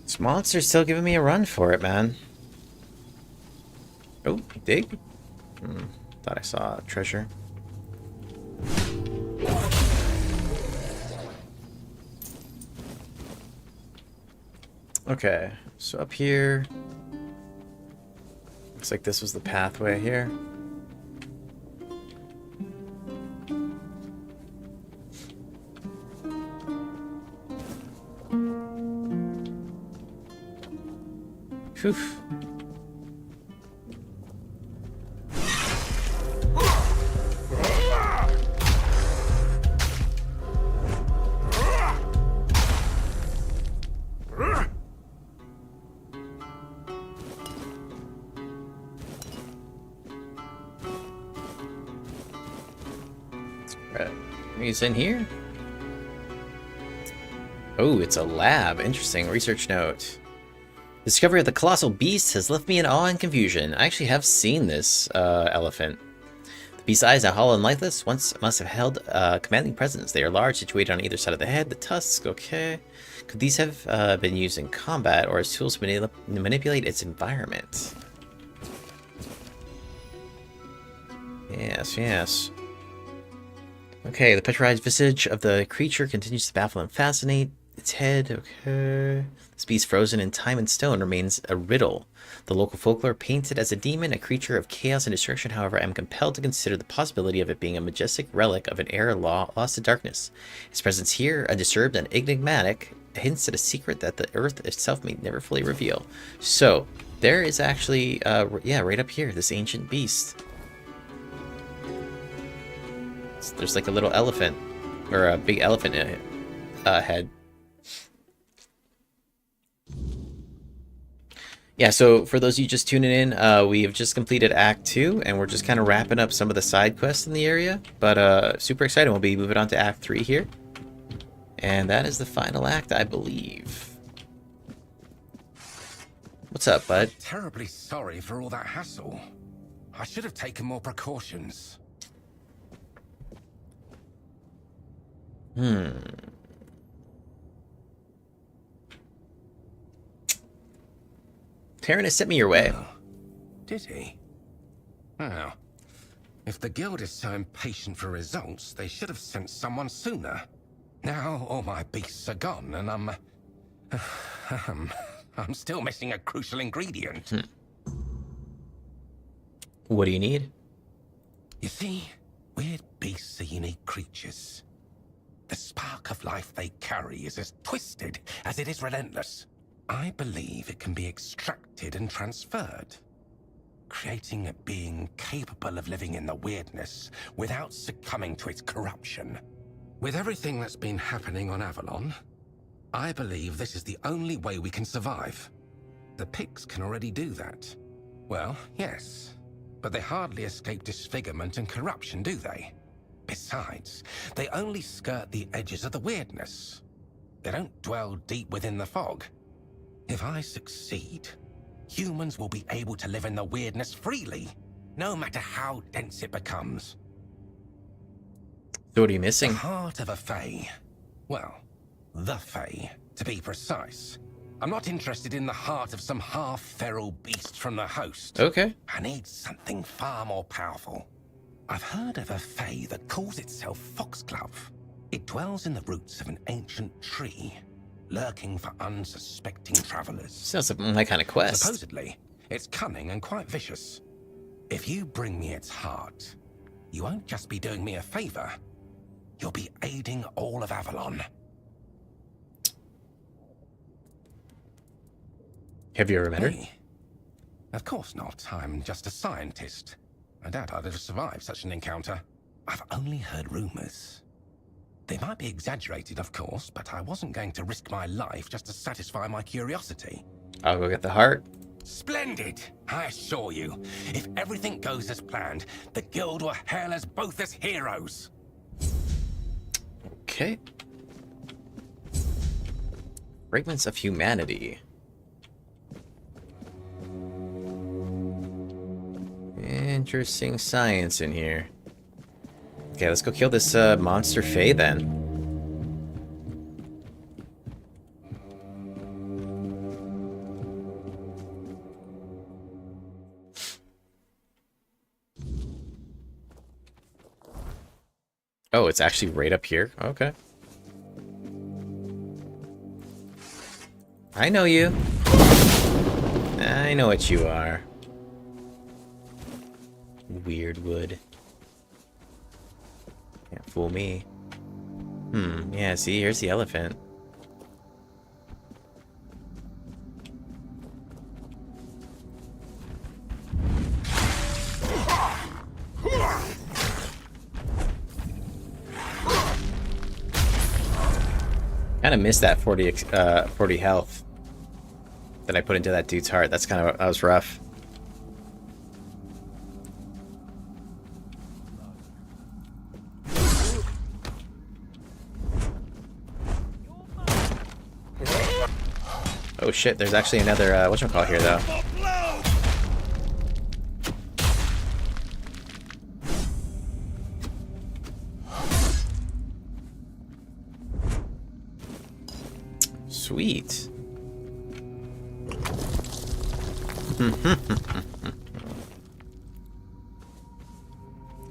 This monster's still giving me a run for it, man. Oh, dig? Thought I saw a treasure. Okay, so up here... Looks like this was the pathway here. Phew. Right. He's in here. Oh, it's a lab. Interesting. Research note. The discovery of the colossal beast has left me in awe and confusion. I actually have seen this elephant. The beast's eyes are hollow and lifeless. Once must have held a commanding presence. They are large, situated on either side of the head. The tusks, okay. Could these have been used in combat or as tools to manipulate its environment? Yes, yes. Okay, the petrified visage of the creature continues to baffle and fascinate. Its head, okay. This beast, frozen in time and stone, remains a riddle. The local folklore paints it as a demon, a creature of chaos and destruction. However, I am compelled to consider the possibility of it being a majestic relic of an era lost to darkness. Its presence here, undisturbed and enigmatic, hints at a secret that the earth itself may never fully reveal. So, there is actually, yeah, right up here, this ancient beast. There's like a little elephant, or a big elephant head. Yeah, so for those of you just tuning in, we have just completed Act 2, and we're just kind of wrapping up some of the side quests in the area. But super excited. We'll be moving on to Act 3 here. And that is the final act, I believe. What's up, bud? Terribly sorry for all that hassle. I should have taken more precautions. Terran has sent me your way. Oh, did he? Well, if the guild is so impatient for results, they should have sent someone sooner. Now all my beasts are gone, and I'm still missing a crucial ingredient. What do you need? You see, weird beasts are unique creatures. The spark of life they carry is as twisted as it is relentless. I believe it can be extracted and transferred, creating a being capable of living in the weirdness without succumbing to its corruption. With everything that's been happening on Avalon, I believe this is the only way we can survive. The pigs can already do that. Well, yes, but they hardly escape disfigurement and corruption, do they? Besides, they only skirt the edges of the weirdness. They don't dwell deep within the fog. If I succeed, humans will be able to live in the weirdness freely, no matter how dense it becomes. So what are you missing? The heart of a Fae. Well, the Fae, to be precise. I'm not interested in the heart of some half-feral beast from the host. Okay. I need something far more powerful. I've heard of a Fae that calls itself Foxglove. It dwells in the roots of an ancient tree, lurking for unsuspecting travelers. Sounds like my kind of quest. Supposedly, it's cunning and quite vicious. If you bring me its heart, you won't just be doing me a favor. You'll be aiding all of Avalon. Have you ever met her? Me? Of course not. I'm just a scientist. I doubt I'd have survived such an encounter. I've only heard rumors. They might be exaggerated, of course, but I wasn't going to risk my life just to satisfy my curiosity. I'll go get the heart. Splendid! I assure you, if everything goes as planned, the guild will hail us both as heroes. Okay. Fragments of humanity. Interesting science in here. Okay, let's go kill this monster Fae then. Oh, it's actually right up here? Okay. I know you. I know what you are. Weird wood. Can't fool me. Yeah, see, here's the elephant. Kind of missed that 40 health that I put into that dude's heart. That was rough. Oh shit, there's actually another whatchamacall here though. Sweet.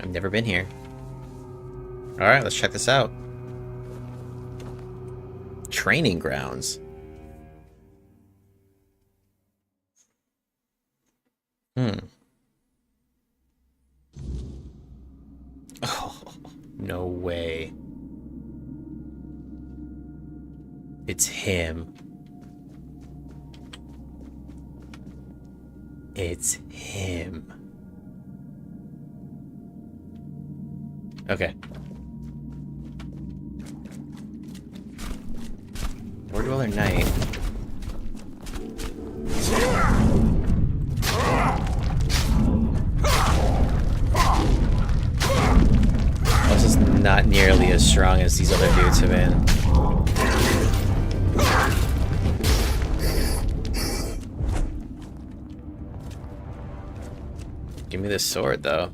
I've never been here. Alright, let's check this out. Training grounds. Oh, no way. It's him. It's him. Okay. War Dweller Knight. This is not nearly as strong as these other dudes have been. Give me this sword, though.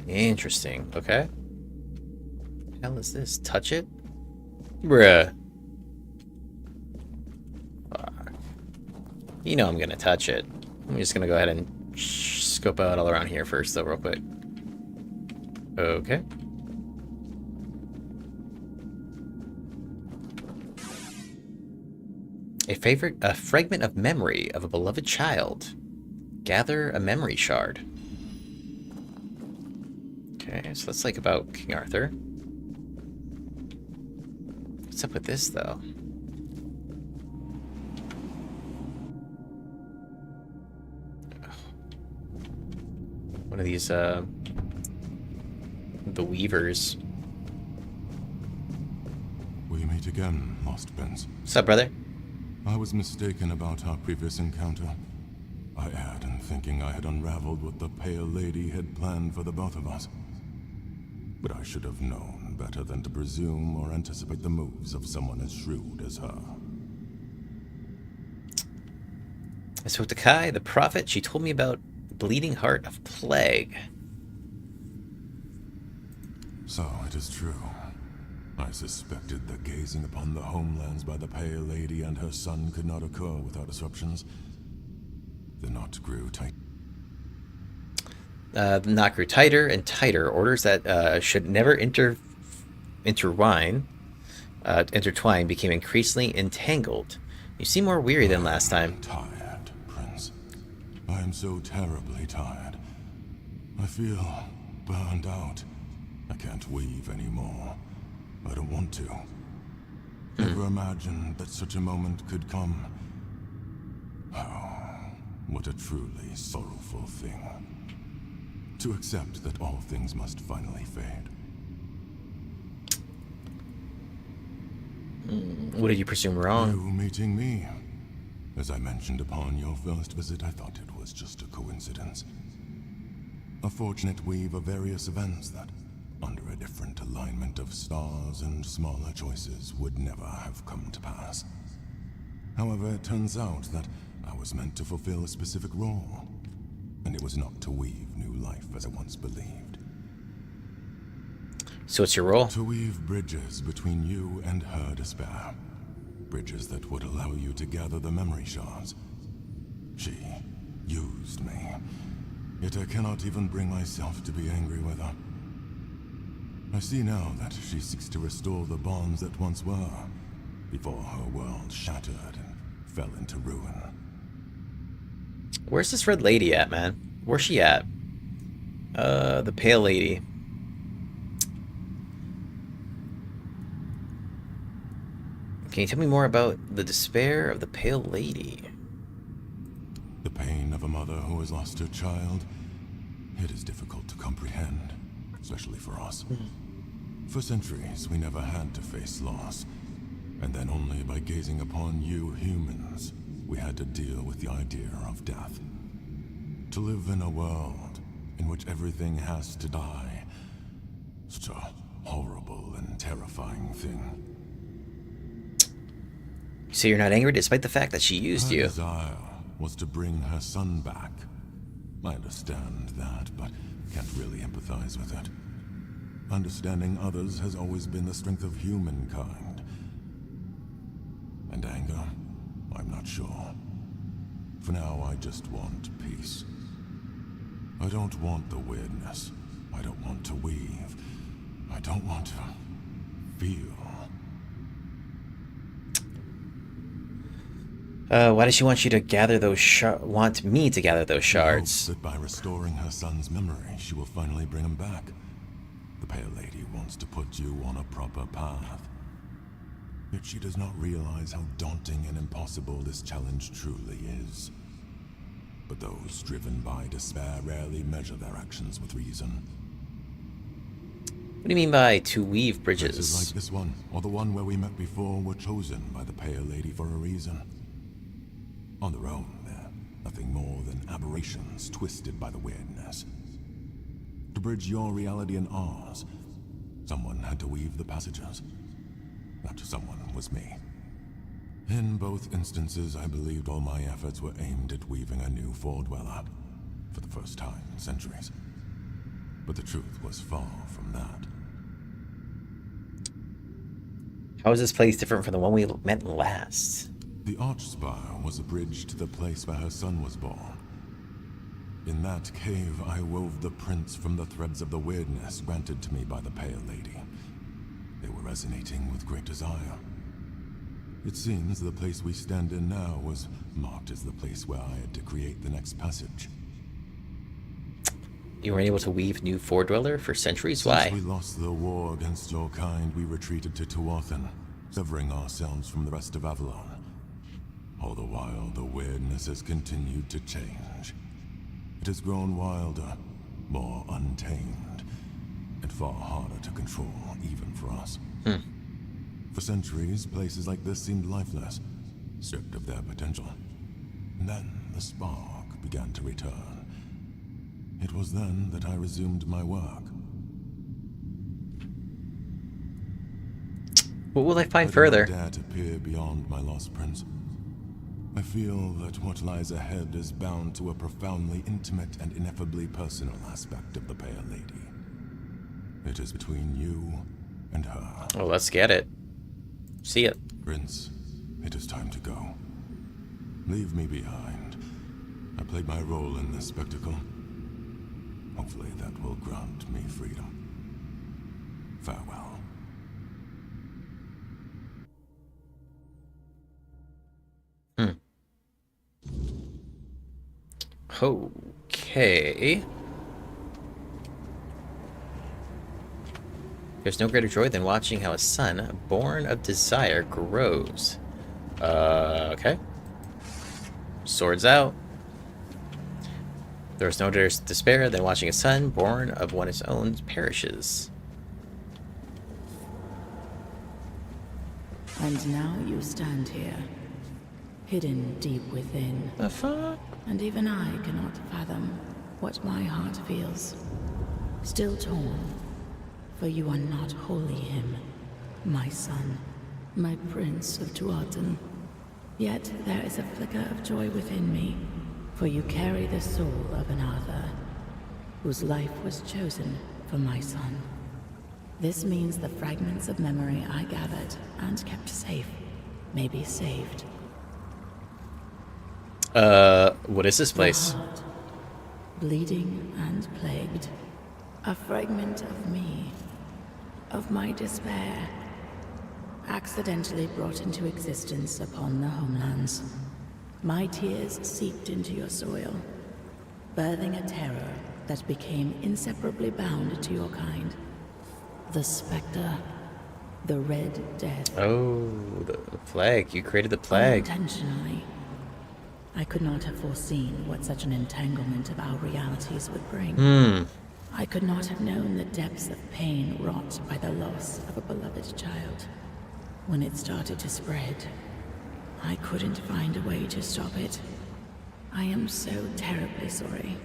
Interesting. Okay. What the hell is this? Touch it? Bruh. Fuck. You know I'm gonna touch it. I'm just gonna go ahead and scope out all around here first, though, real quick. Okay. A fragment of memory of a beloved child. Gather a memory shard. Okay, so that's like about King Arthur. What's up with this, though? One of these, the Weavers. We meet again, Lost Prince. What's up, brother? I was mistaken about our previous encounter. I erred in thinking I had unraveled what the Pale Lady had planned for the both of us. But I should have known better than to presume or anticipate the moves of someone as shrewd as her. I spoke to Kai, the prophet. She told me about Bleeding Heart of Plague. So it is true. I suspected that gazing upon the homelands by the Pale Lady and her son could not occur without disruptions. The knot grew tight. The knot grew tighter and tighter. Orders that should never intertwine became increasingly entangled. You seem more weary than last time. Tired, Prince. I am so terribly tired. I feel burned out. I can't weave anymore. I don't want to. Never imagined that such a moment could come. Oh, what a truly sorrowful thing. To accept that all things must finally fade. What did you presume wrong? You meeting me. As I mentioned upon your first visit, I thought it was just a coincidence. A fortunate weave of various events that, under a different alignment of stars and smaller choices, would never have come to pass. However, it turns out that I was meant to fulfill a specific role, and it was not to weave new life as I once believed. So what's your role? To weave bridges between you and her despair. Bridges that would allow you to gather the memory shards. She used me. Yet I cannot even bring myself to be angry with her. I see now that she seeks to restore the bonds that once were, before her world shattered and fell into ruin. Where's this red lady at, man? Where's she at? The pale lady. Can you tell me more about the despair of the pale lady? The pain of a mother who has lost her child, it is difficult to comprehend, especially for us. For centuries, we never had to face loss, and then only by gazing upon you humans, we had to deal with the idea of death. To live in a world in which everything has to die, such a horrible and terrifying thing. So you're not angry despite the fact that she used you? Her desire was to bring her son back. I understand that, but can't really empathize with it. Understanding others has always been the strength of humankind. And anger? I'm not sure. For now, I just want peace. I don't want the weirdness. I don't want to weave. I don't want to feel. Why does she want you to gather those want me to gather those shards? She hopes that by restoring her son's memory, she will finally bring him back. The Pale Lady wants to put you on a proper path. Yet she does not realize how daunting and impossible this challenge truly is. But those driven by despair rarely measure their actions with reason. What do you mean by to weave bridges? Places like this one, or the one where we met before, were chosen by the Pale Lady for a reason. On their own, they're nothing more than aberrations twisted by the weirdness. To bridge your reality and ours, someone had to weave the passages. That someone was me. In both instances, I believed all my efforts were aimed at weaving a new Fordweller, for the first time in centuries. But the truth was far from that. How is this place different from the one we met last? The Archspire was a bridge to the place where her son was born. In that cave, I wove the prints from the threads of the weirdness granted to me by the Pale Lady. They were resonating with great desire. It seems the place we stand in now was marked as the place where I had to create the next passage. You weren't able to weave new Fordweller for centuries? Why? Since we lost the war against your kind, we retreated to Tuathan, severing ourselves from the rest of Avalon. All the while, the weirdness has continued to change. It has grown wilder, more untamed, and far harder to control, even for us. For centuries, places like this seemed lifeless, stripped of their potential. And then the spark began to return. It was then that I resumed my work. What will I find further? I do not dare to peer beyond my lost prince. I feel that what lies ahead is bound to a profoundly intimate and ineffably personal aspect of the Pale Lady. It is between you and her. Oh, let's get it. See it. Prince, it is time to go. Leave me behind. I played my role in this spectacle. Hopefully that will grant me freedom. Farewell. Okay. There's no greater joy than watching how a son, born of desire, grows. Okay. Swords out. There's no despair than watching a son, born of one's own, perishes. And now you stand here, hidden deep within. The fuck? And even I cannot fathom what my heart feels. Still torn, for you are not wholly him, my son, my prince of Tuathan. Yet there is a flicker of joy within me, for you carry the soul of an Arthur, whose life was chosen for my son. This means the fragments of memory I gathered and kept safe may be saved. What is this place? Heart, bleeding and plagued. A fragment of me, of my despair, accidentally brought into existence upon the homelands. My tears seeped into your soil, birthing a terror that became inseparably bound to your kind. The Spectre, the Red Death. Oh, the plague. You created the plague. Unintentionally. I could not have foreseen what such an entanglement of our realities would bring. I could not have known the depths of pain wrought by the loss of a beloved child. When it started to spread, I couldn't find a way to stop it. I am so terribly sorry.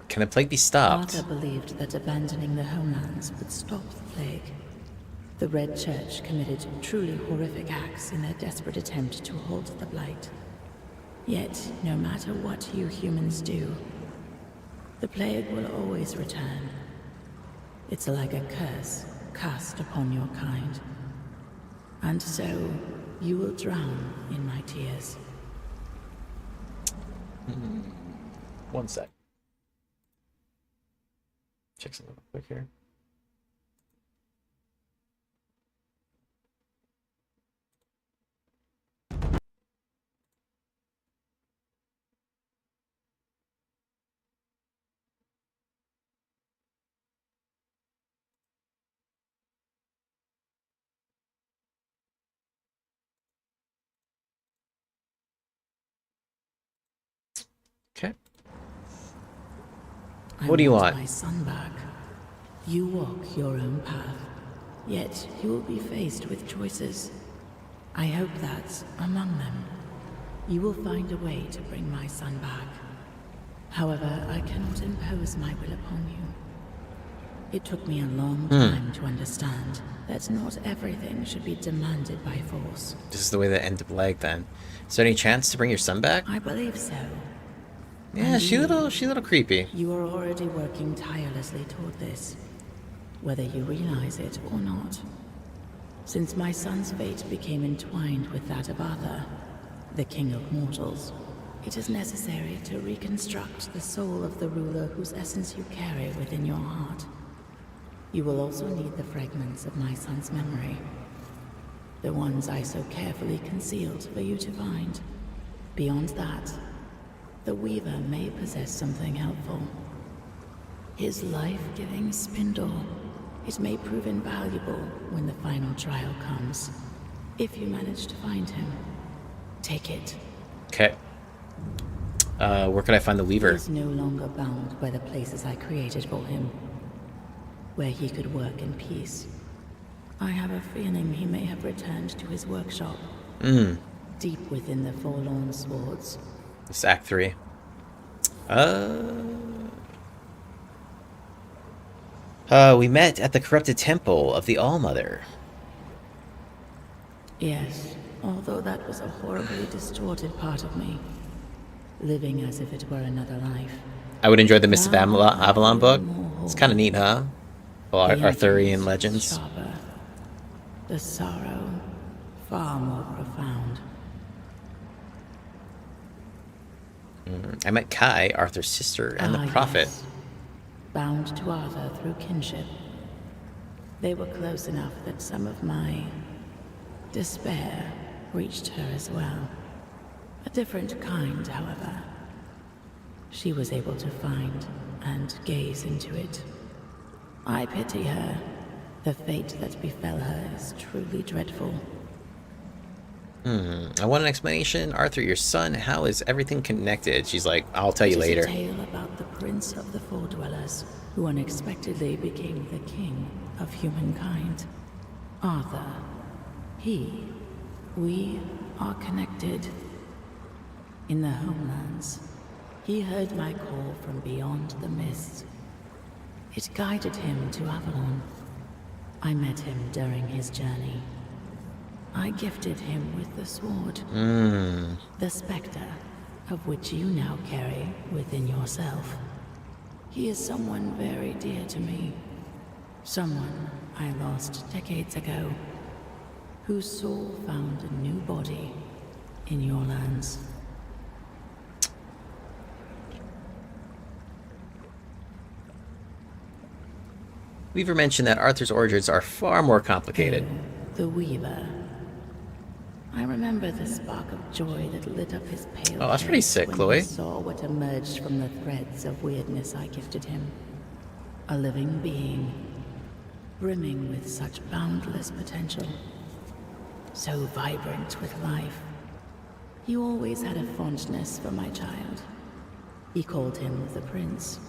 Can the plague be stopped? Arthur believed that abandoning the homelands would stop the plague. The Red Church committed truly horrific acts in their desperate attempt to halt the blight. Yet, no matter what you humans do, the plague will always return. It's like a curse cast upon your kind. And so, you will drown in my tears. One sec. Check something real quick here. Okay. What do you want? My son back. You walk your own path, yet you will be faced with choices. I hope that, among them, you will find a way to bring my son back. However, I cannot impose my will upon you. It took me a long time to understand that not everything should be demanded by force. This is the way that ended the leg then. Is there any chance to bring your son back? I believe so. Yeah, she's a little creepy. You are already working tirelessly toward this, whether you realize it or not. Since my son's fate became entwined with that of Arthur, the King of Mortals, it is necessary to reconstruct the soul of the ruler whose essence you carry within your heart. You will also need the fragments of my son's memory, the ones I so carefully concealed for you to find. Beyond that, the Weaver may possess something helpful. His life-giving spindle. It may prove invaluable when the final trial comes. If you manage to find him, take it. Okay. Where can I find the Weaver? He is no longer bound by the places I created for him, where he could work in peace. I have a feeling he may have returned to his workshop, deep within the Forlorn Swords. This Act 3. We met at the corrupted temple of the All-Mother. Yes, although that was a horribly distorted part of me, living as if it were another life. I would enjoy the Misty of Avalon book. It's kind of neat, huh? Well, Arthurian legends. Sharper. The sorrow, far more profound. I met Kai, Arthur's sister, and the Prophet. Yes. Bound to Arthur through kinship. They were close enough that some of my despair reached her as well. A different kind, however. she was able to find and gaze into it. I pity her. The fate that befell her is truly dreadful. I want an explanation. Arthur, your son, how is everything connected? She's like, I'll tell you later. It is a tale about the prince of the Four Dwellers, who unexpectedly became the king of humankind. Arthur. We are connected. In the homelands, he heard my call from beyond the mist. It guided him to Avalon. I met him during his journey. I gifted him with the sword. The specter, of which you now carry within yourself. He is someone very dear to me. Someone I lost decades ago, whose soul found a new body in your lands. Weaver mentioned that Arthur's origins are far more complicated. The Weaver. I remember the spark of joy that lit up his pale Oh, that's pretty face sick, when Chloe. he saw what emerged from the threads of Wyrdness I gifted him. A living being, brimming with such boundless potential. So vibrant with life. He always had a fondness for my child. He called him the Prince.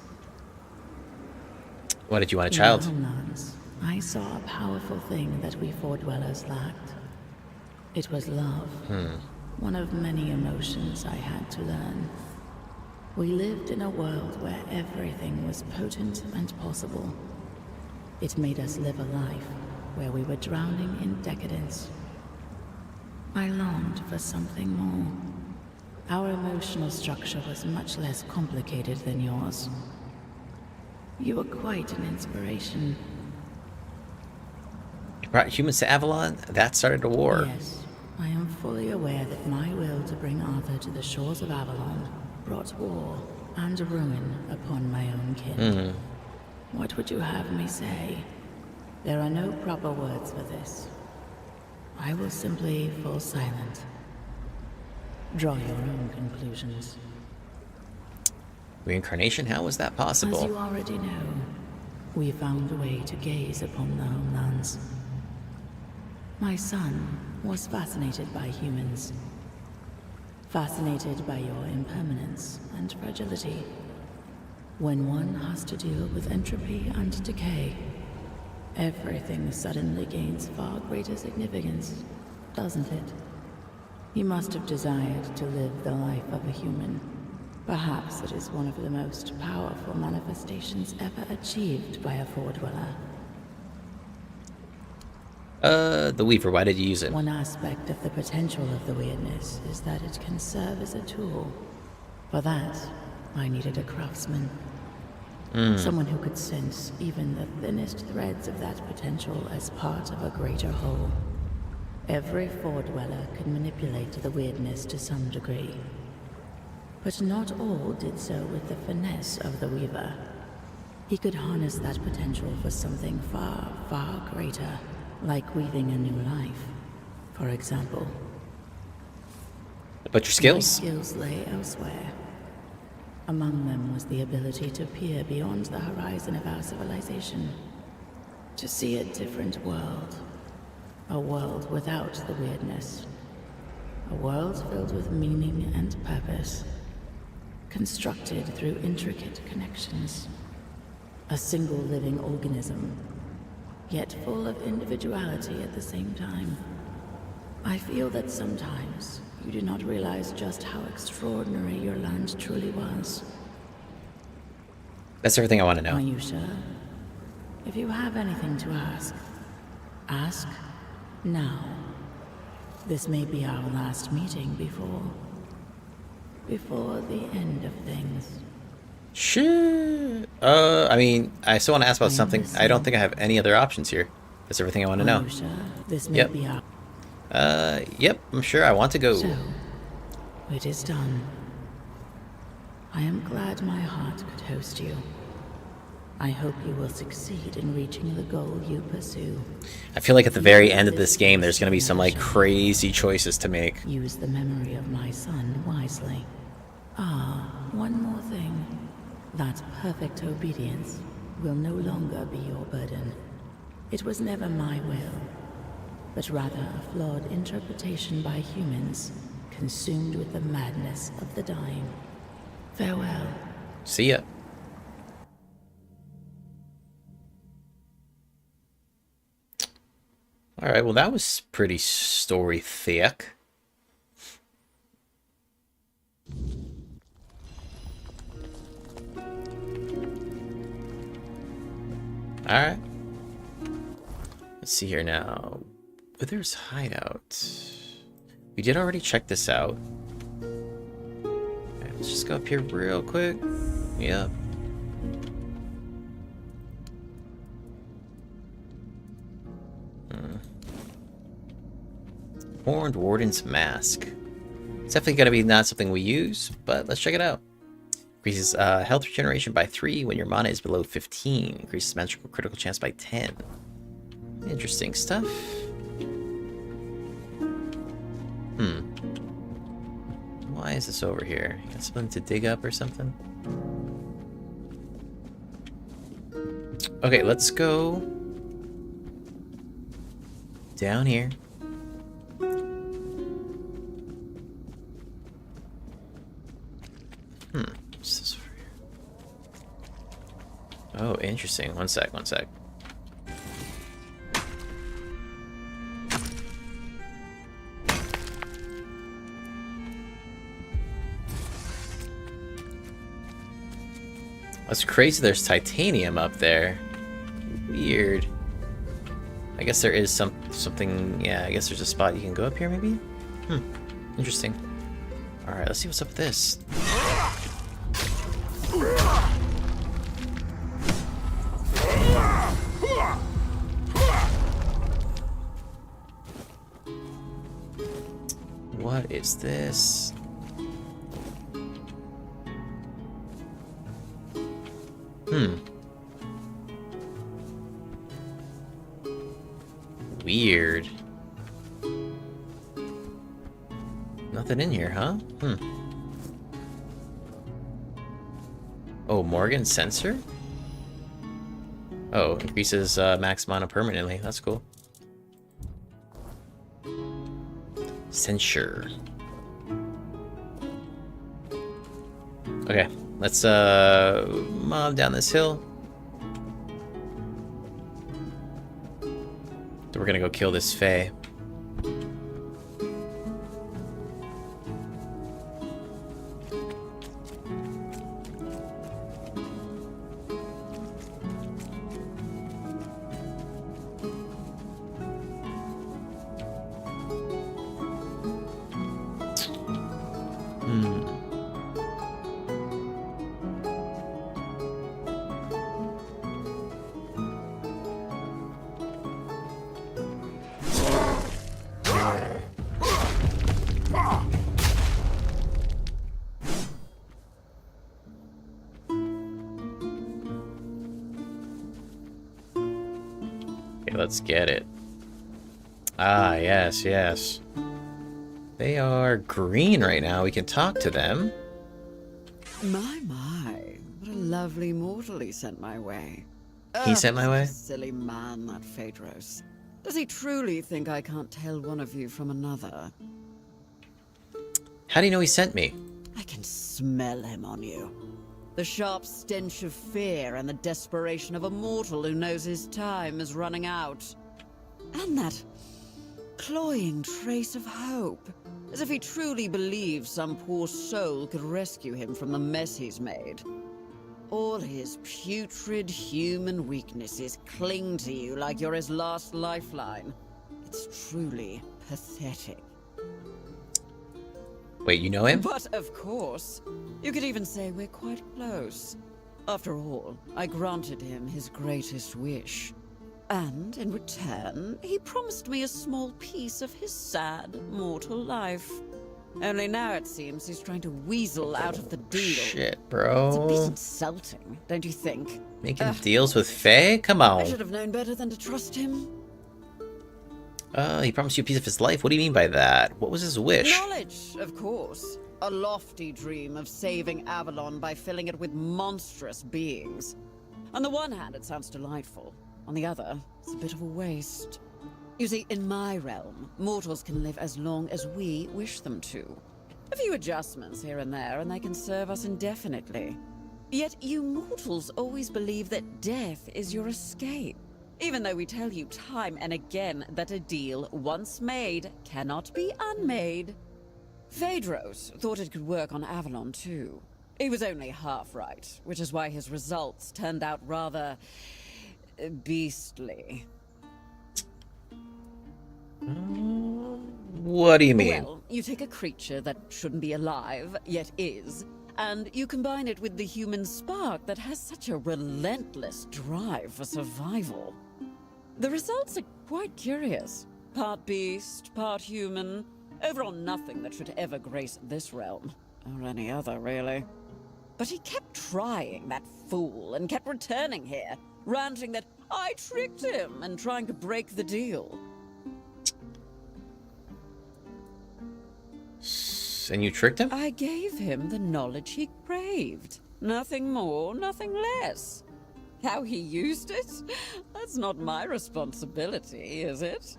Why did you want a child? In the homelands, I saw a powerful thing that we Four Dwellers lacked. It was love. One of many emotions I had to learn. We lived in a world where everything was potent and possible. It made us live a life where we were drowning in decadence. I longed for something more. Our emotional structure was much less complicated than yours. You were quite an inspiration. You brought humans to Avalon? That started a war. Yes, I am fully aware that my will to bring Arthur to the shores of Avalon brought war and ruin upon my own kin. What would you have me say? There are no proper words for this. I will simply fall silent. Draw your own conclusions. Reincarnation? How was that possible? As you already know, we found a way to gaze upon the homelands. My son was fascinated by humans. Fascinated by your impermanence and fragility. When one has to deal with entropy and decay, everything suddenly gains far greater significance, doesn't it? He must have desired to live the life of a human. Perhaps it is one of the most powerful manifestations ever achieved by a Four Dweller. The Weaver, why did you use it? One aspect of the potential of the Wyrdness is that it can serve as a tool. For that, I needed a craftsman. Someone who could sense even the thinnest threads of that potential as part of a greater whole. Every Four Dweller could manipulate the Wyrdness to some degree. But not all did so with the finesse of the Weaver. He could harness that potential for something far, far greater, like weaving a new life, for example. But your skills? My skills lay elsewhere. Among them was the ability to peer beyond the horizon of our civilization, to see a different world, a world without the Wyrdness, a world filled with meaning and purpose, constructed through intricate connections, a single living organism, yet full of individuality at the same time. I feel that sometimes you do not realize just how extraordinary your land truly was. That's everything I want to know. Are you sure? If you have anything to ask, ask now. This may be our last meeting before the end of things. Sure. I mean, I still want to ask about something. I don't think I have any other options here. That's everything I want to know. Are you sure? This may be our... Yep, I'm sure. I want to go. So, it is done. I am glad my heart could host you. I hope you will succeed in reaching the goal you pursue. I feel like at the very end of this game, there's going to be some, like, crazy choices to make. Use the memory of my son wisely. Ah, one more thing. That perfect obedience will no longer be your burden. It was never my will, but rather a flawed interpretation by humans, consumed with the madness of the dying. Farewell. See ya. Alright, well that was pretty story thick. Alright. Let's see here now. Wither's Hideout. We did already check this out. Alright, let's just go up here real quick. Yep. Horned Warden's Mask. It's definitely going to be not something we use, but let's check it out. Increases health regeneration by 3 when your mana is below 15. Increases magical critical chance by 10. Interesting stuff. Why is this over here? You got something to dig up or something? Okay, let's go down here. What's this over here? Oh, interesting. One sec. That's crazy, there's titanium up there. Weird. I guess there is something, yeah, I guess there's a spot you can go up here maybe? Interesting. Alright, let's see what's up with this. What is this? Weird. Nothing in here, huh? Oh, Morgan sensor? Oh, increases max mana permanently. That's cool. Censure. Okay, let's mob down this hill. Then we're gonna go kill this Fae. Let's get it. Ah, yes, yes. They are green right now. We can talk to them. My, what a lovely mortal he sent my way. He sent my way? Silly man, that Phaedros. Does he truly think I can't tell one of you from another? How do you know he sent me? I can smell him on you. The sharp stench of fear and the desperation of a mortal who knows his time is running out. And that cloying trace of hope, as if he truly believes some poor soul could rescue him from the mess he's made. All his putrid human weaknesses cling to you like you're his last lifeline. It's truly pathetic. Wait, you know him? But of course. You could even say we're quite close. After all, I granted him his greatest wish. And in return, he promised me a small piece of his sad, mortal life. Only now it seems he's trying to weasel out of the deal. Shit, bro. It's a bit insulting, don't you think? Making deals with Faye? Come on. I should have known better than to trust him. He promised you a piece of his life. What do you mean by that? What was his wish? Knowledge, of course. A lofty dream of saving Avalon by filling it with monstrous beings. On the one hand, it sounds delightful. On the other, it's a bit of a waste. You see, in my realm, mortals can live as long as we wish them to. A few adjustments here and there, and they can serve us indefinitely. Yet you mortals always believe that death is your escape. Even though we tell you time and again that a deal once made cannot be unmade. Phaedros thought it could work on Avalon too. He was only half right, which is why his results turned out rather beastly. What do you mean? Well, you take a creature that shouldn't be alive, yet is, and you combine it with the human spark that has such a relentless drive for survival. The results are quite curious. Part beast, part human. Overall nothing that should ever grace this realm. Or any other, really. But he kept trying, that fool, and kept returning here, ranting that I tricked him and trying to break the deal. And you tricked him? I gave him the knowledge he craved. Nothing more, nothing less. How he used it? That's not my responsibility, is it?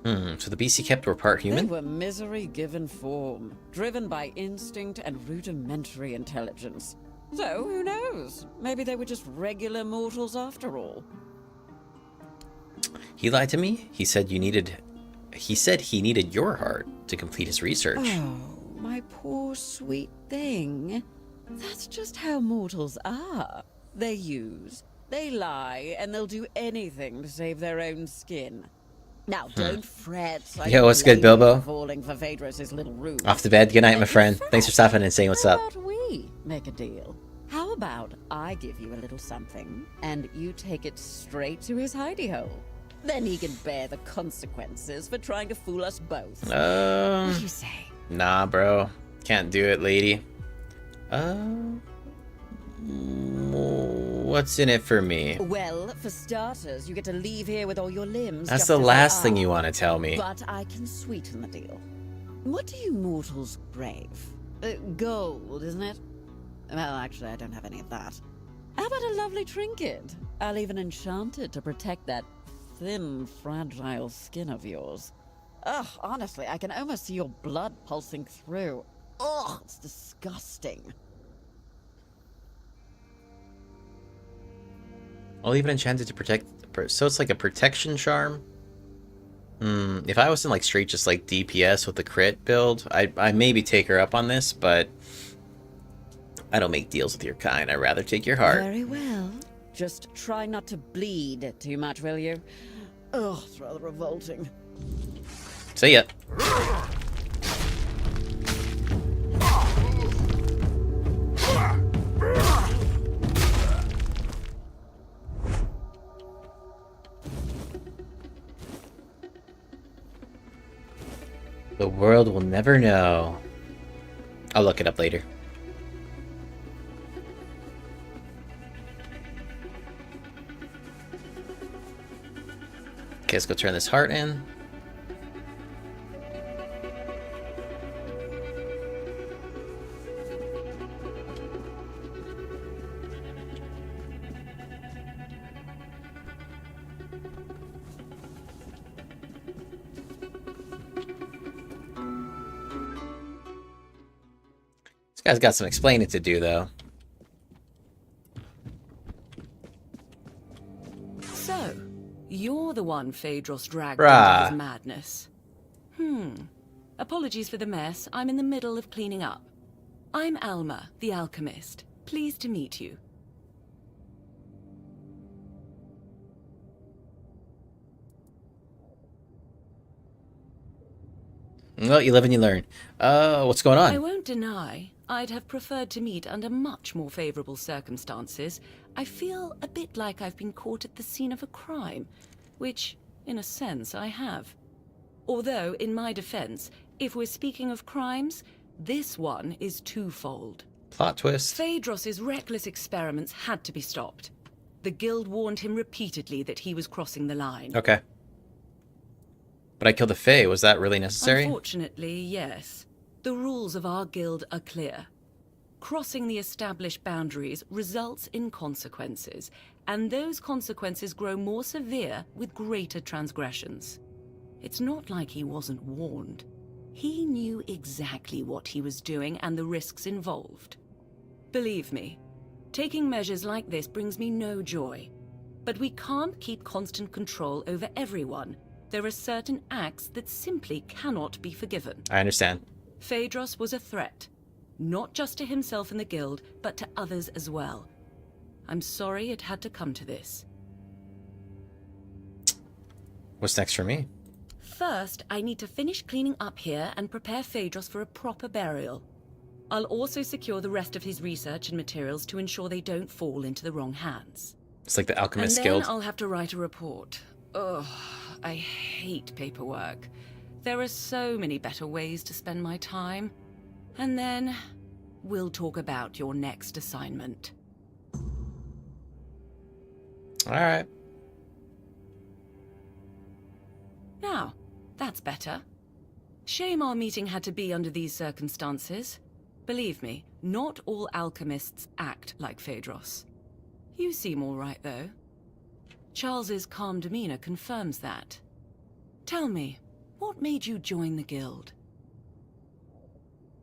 So the beasts he kept were part human? They were misery given form, driven by instinct and rudimentary intelligence. So, who knows? Maybe they were just regular mortals after all. He lied to me? He said he needed your heart to complete his research. Oh, my poor sweet thing. That's just how mortals are. They use, they lie, and they'll do anything to save their own skin. Now, don't fret. Yo, what's good, Bilbo? Falling for Phaedros' little ruse. Off to bed. Good night, my friend. Thanks for stopping and saying what's up. How about we make a deal? How about I give you a little something, and you take it straight to his hidey hole? Then he can bear the consequences for trying to fool us both. What do you say? Nah, bro. Can't do it, lady. What's in it for me? Well, for starters, you get to leave here with all your limbs. That's just the as last they thing are. you want to tell me. But I can sweeten the deal. What do you mortals crave? Gold, isn't it? Well, actually, I don't have any of that. How about a lovely trinket? I'll even enchant it to protect that thin, fragile skin of yours. Ugh, honestly, I can almost see your blood pulsing through. Ugh, it's disgusting. I'll even enchant it to protect... So it's like a protection charm? If I was in like straight just like DPS with the crit build, I maybe take her up on this, but I don't make deals with your kind. I'd rather take your heart. Very well. Just try not to bleed too much, will you? Ugh, it's rather revolting. See ya. The world will never know. I'll look it up later. Okay, let's go turn this heart in. This guy's got some explaining to do, though. So, you're the one Phaedros dragged Bruh. into his madness. Apologies for the mess. I'm in the middle of cleaning up. I'm Alma, the alchemist. Pleased to meet you. Well, you live and you learn. What's going on? I won't deny, I'd have preferred to meet under much more favorable circumstances. I feel a bit like I've been caught at the scene of a crime, which, in a sense, I have. Although, in my defense, if we're speaking of crimes, this one is twofold. Plot twist. Phaedros' reckless experiments had to be stopped. The guild warned him repeatedly that he was crossing the line. Okay. But I killed the Fae. Was that really necessary? Unfortunately, yes. The rules of our guild are clear. Crossing the established boundaries results in consequences, and those consequences grow more severe with greater transgressions. It's not like he wasn't warned. He knew exactly what he was doing and the risks involved. Believe me, taking measures like this brings me no joy. But we can't keep constant control over everyone. There are certain acts that simply cannot be forgiven. I understand. Phaedros was a threat, not just to himself and the guild, but to others as well. I'm sorry it had to come to this. What's next for me? First, I need to finish cleaning up here and prepare Phaedros for a proper burial. I'll also secure the rest of his research and materials to ensure they don't fall into the wrong hands. It's like the Alchemist And then Guild. I'll have to write a report. Ugh, I hate paperwork. There are so many better ways to spend my time. And then we'll talk about your next assignment. All right. Now, that's better. Shame our meeting had to be under these circumstances. Believe me, not all alchemists act like Phaedros. You seem all right, though. Charles's calm demeanor confirms that. Tell me, what made you join the guild?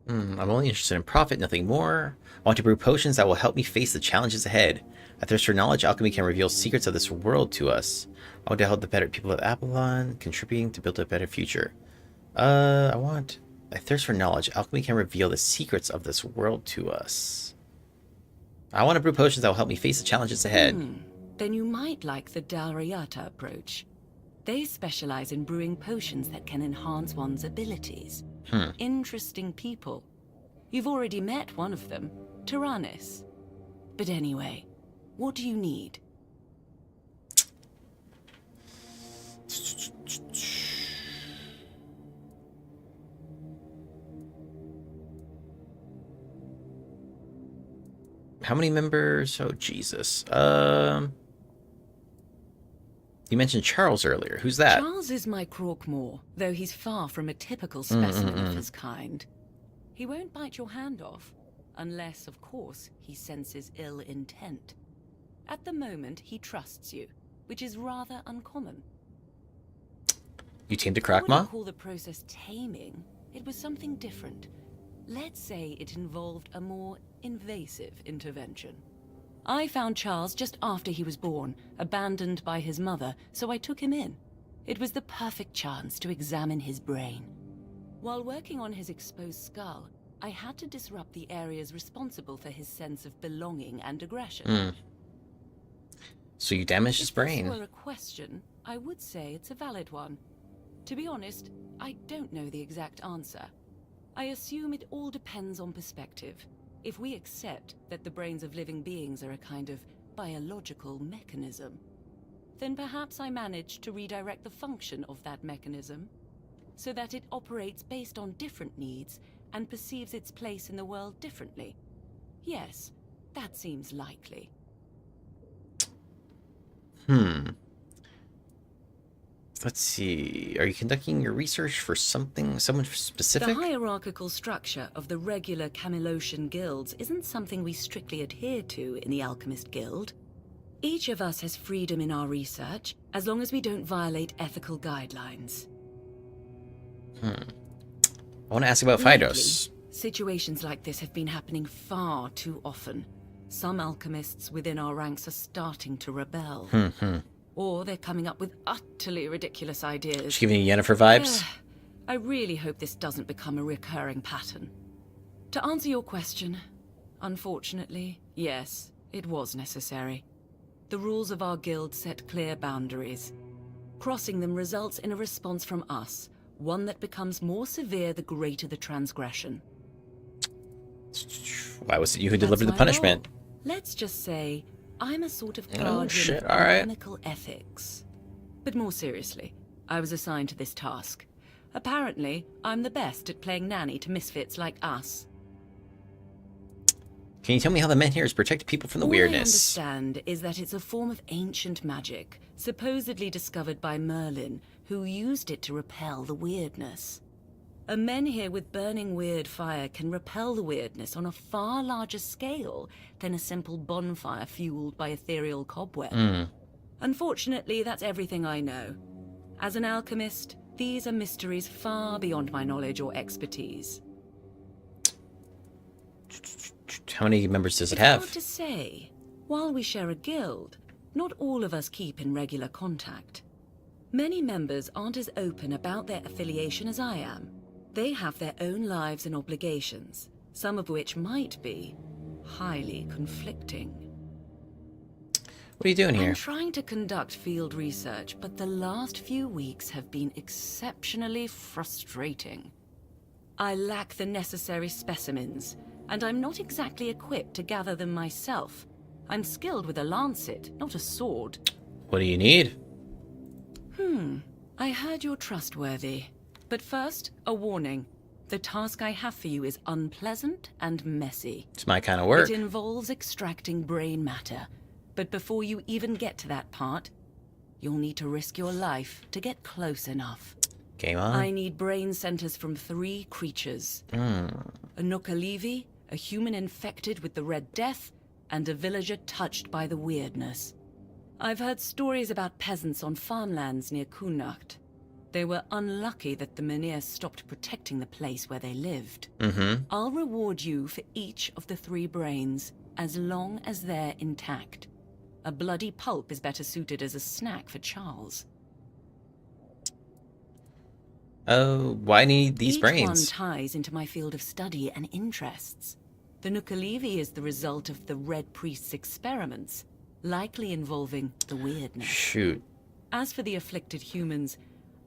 I'm only interested in profit, nothing more. I want to brew potions that will help me face the challenges ahead. I thirst for knowledge. Alchemy can reveal secrets of this world to us. I want to help the better people of Avalon, contributing to build a better future. I thirst for knowledge. Alchemy can reveal the secrets of this world to us. I want to brew potions that will help me face the challenges ahead. Then you might like the Dalriata approach. They specialize in brewing potions that can enhance one's abilities. Interesting people. You've already met one of them, Tyrannus. But anyway, what do you need? How many members? Oh, Jesus. You mentioned Charles earlier. Who's that? Charles is my Croakmore, though he's far from a typical specimen of his kind. He won't bite your hand off, unless, of course, he senses ill intent. At the moment, he trusts you, which is rather uncommon. You tamed a I wouldn't Croakmore? call the process taming. It was something different. Let's say it involved a more invasive intervention. I found Charles just after he was born, abandoned by his mother, so I took him in. It was the perfect chance to examine his brain. While working on his exposed skull, I had to disrupt the areas responsible for his sense of belonging and aggression. So you damaged his brain. If this were a question, I would say it's a valid one. To be honest, I don't know the exact answer. I assume it all depends on perspective. If we accept that the brains of living beings are a kind of biological mechanism, then perhaps I managed to redirect the function of that mechanism so that it operates based on different needs and perceives its place in the world differently. Yes, that seems likely. Let's see. Are you conducting your research for someone specific? The hierarchical structure of the regular Camelosian guilds isn't something we strictly adhere to in the Alchemist Guild. Each of us has freedom in our research, as long as we don't violate ethical guidelines. I want to ask about Phaedros. Situations like this have been happening far too often. Some alchemists within our ranks are starting to rebel. Or they're coming up with utterly ridiculous ideas. She's giving you Yennefer vibes? I really hope this doesn't become a recurring pattern. To answer your question, unfortunately, yes, it was necessary. The rules of our guild set clear boundaries. Crossing them results in a response from us, one that becomes more severe the greater the transgression. Why was it you who delivered the punishment? Let's just say I'm a sort of Oh, guardian shit, of all right. chemical ethics. But more seriously, I was assigned to this task. Apparently, I'm the best at playing nanny to misfits like us. Can you tell me how the men here has protected people from the All weirdness? I understand is that it's a form of ancient magic, supposedly discovered by Merlin, who used it to repel the weirdness. A men here with burning weird fire can repel the weirdness on a far larger scale than a simple bonfire fueled by ethereal cobweb. Unfortunately, that's everything I know. As an alchemist, these are mysteries far beyond my knowledge or expertise. How many members does it It's have? hard to say. While we share a guild, not all of us keep in regular contact. Many members aren't as open about their affiliation as I am. They have their own lives and obligations, some of which might be highly conflicting. What are you doing here? I'm trying to conduct field research, but the last few weeks have been exceptionally frustrating. I lack the necessary specimens, and I'm not exactly equipped to gather them myself. I'm skilled with a lancet, not a sword. What do you need? I heard you're trustworthy. But first, a warning. The task I have for you is unpleasant and messy. It's my kind of work. It involves extracting brain matter. But before you even get to that part, you'll need to risk your life to get close enough. Game on. I need brain centers from 3 creatures. A Nookalivi, a human infected with the Red Death, and a villager touched by the Wyrdness. I've heard stories about peasants on farmlands near Cuanacht. They were unlucky that the Menhir stopped protecting the place where they lived. I'll reward you for each of the 3 brains, as long as they're intact. A bloody pulp is better suited as a snack for Charles. Oh, why need these Each brains? one ties into my field of study and interests. The Nookalivi is the result of the Red Priest's experiments, likely involving the Wyrdness. Shoot. As for the afflicted humans,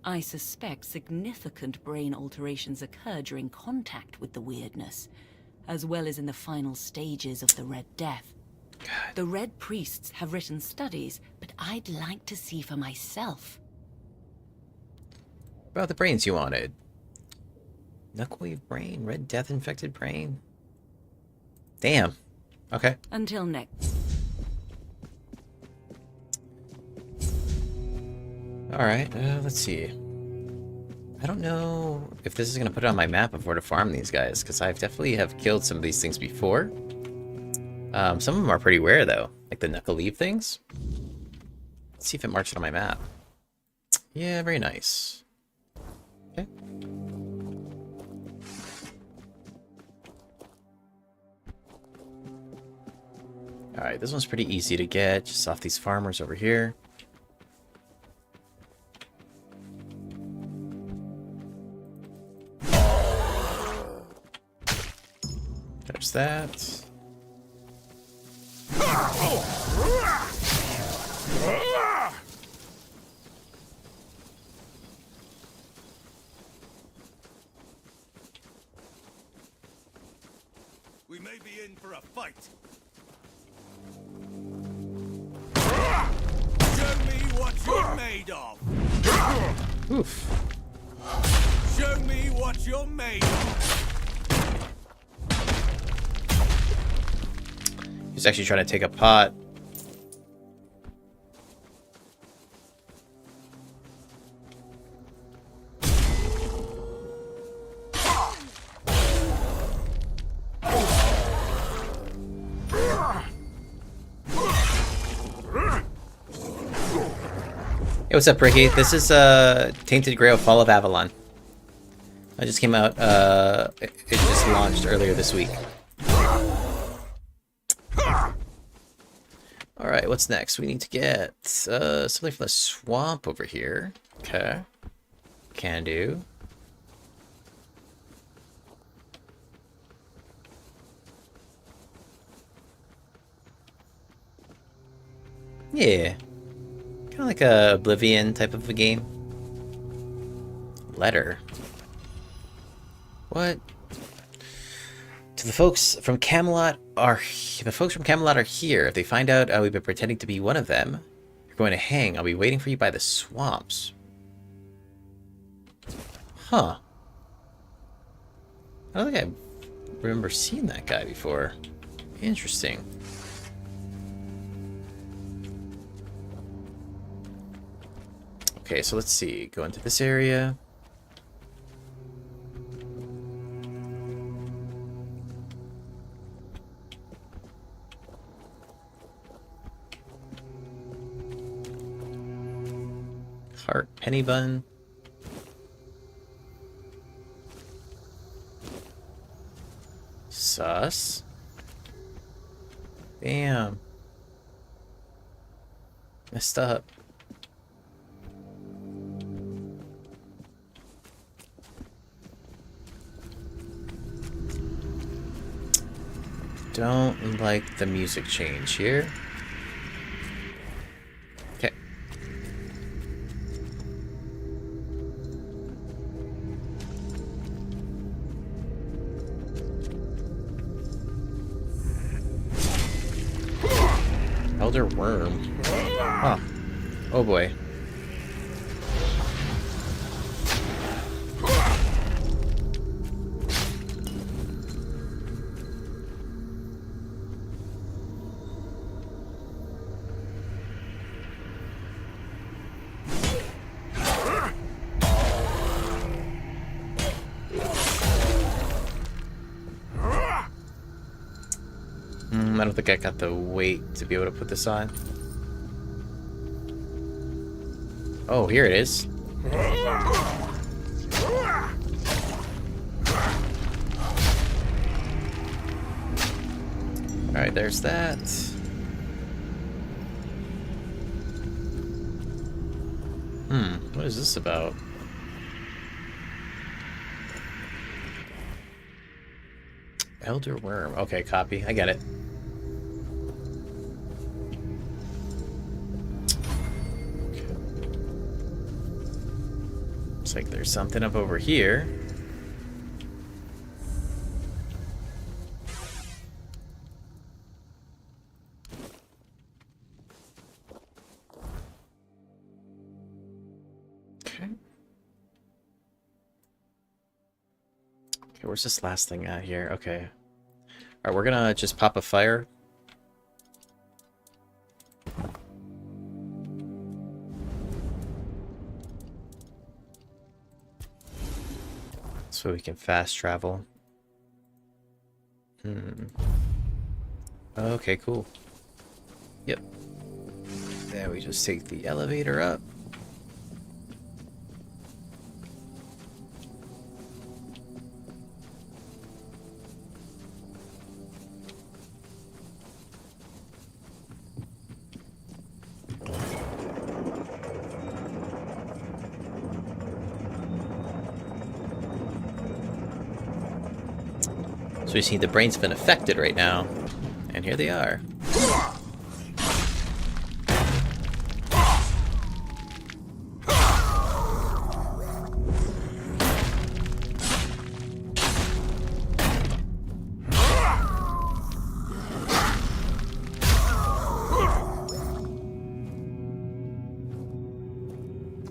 I suspect significant brain alterations occur during contact with the Wyrdness, as well as in the final stages of the Red Death. The Red Priests have written studies, but I'd like to see for myself. What about the brains you wanted? Knuckleweave brain, Red Death infected brain. Damn. Okay. Until next. Alright, let's see. I don't know if this is going to put it on my map of where to farm these guys, because I definitely have killed some of these things before. Some of them are pretty rare, though. Like the Knuckleweave things. Let's see if it marks it on my map. Yeah, very nice. Okay. Alright, this one's pretty easy to get, just off these farmers over here. There's that. We may be in for a fight. Show me what you're made of. Oof. Show me what you're made of. He's actually trying to take a pot. Hey, what's up, Ricky? This is Tainted Grail, Fall of Avalon. It just came out, it just launched earlier this week. Alright, what's next? We need to get something from the swamp over here. Okay. Can do. Yeah. Kind of like a Oblivion type of a game. Letter. What? The folks from Camelot are here. If they find out we've been pretending to be one of them, you're going to hang. I'll be waiting for you by the swamps. Huh. I don't think I remember seeing that guy before. Interesting. Okay, so let's see. Go into this area. heart penny bun. Sus. Damn. Messed up. Don't like the music change here. Okay. Elder Worm. Huh. Oh boy. I don't think I got the weight to be able to put this on. Oh, here it is. Alright, there's that. What is this about? Elder Worm. Okay, copy. I get it. Looks like there's something up over here. Okay. Okay, where's this last thing at here? Okay. Alright, we're gonna just pop a fire. So we can fast travel. Okay, cool. Yep. Then we just take the elevator up. So we see the brain's been affected right now. And here they are.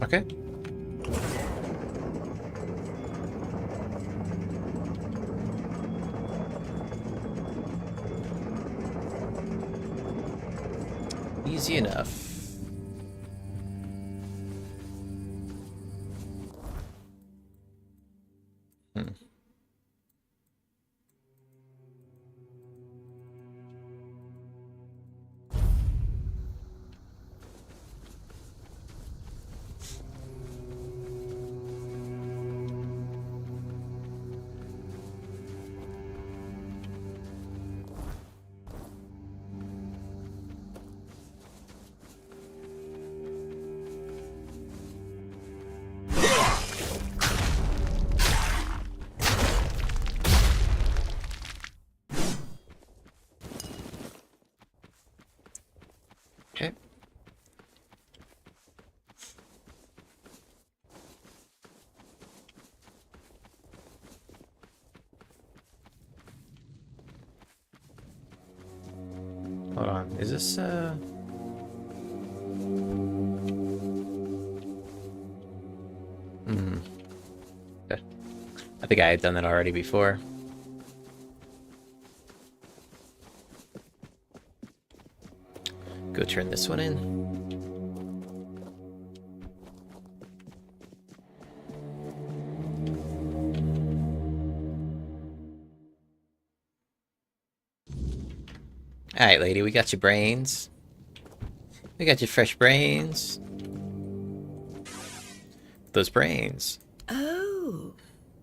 Okay. Easy enough. Okay. Hold on. Is this Okay. I think I had done that already before. Go turn this one in. Alright, lady, we got your brains. We got your fresh brains. those brains. Oh,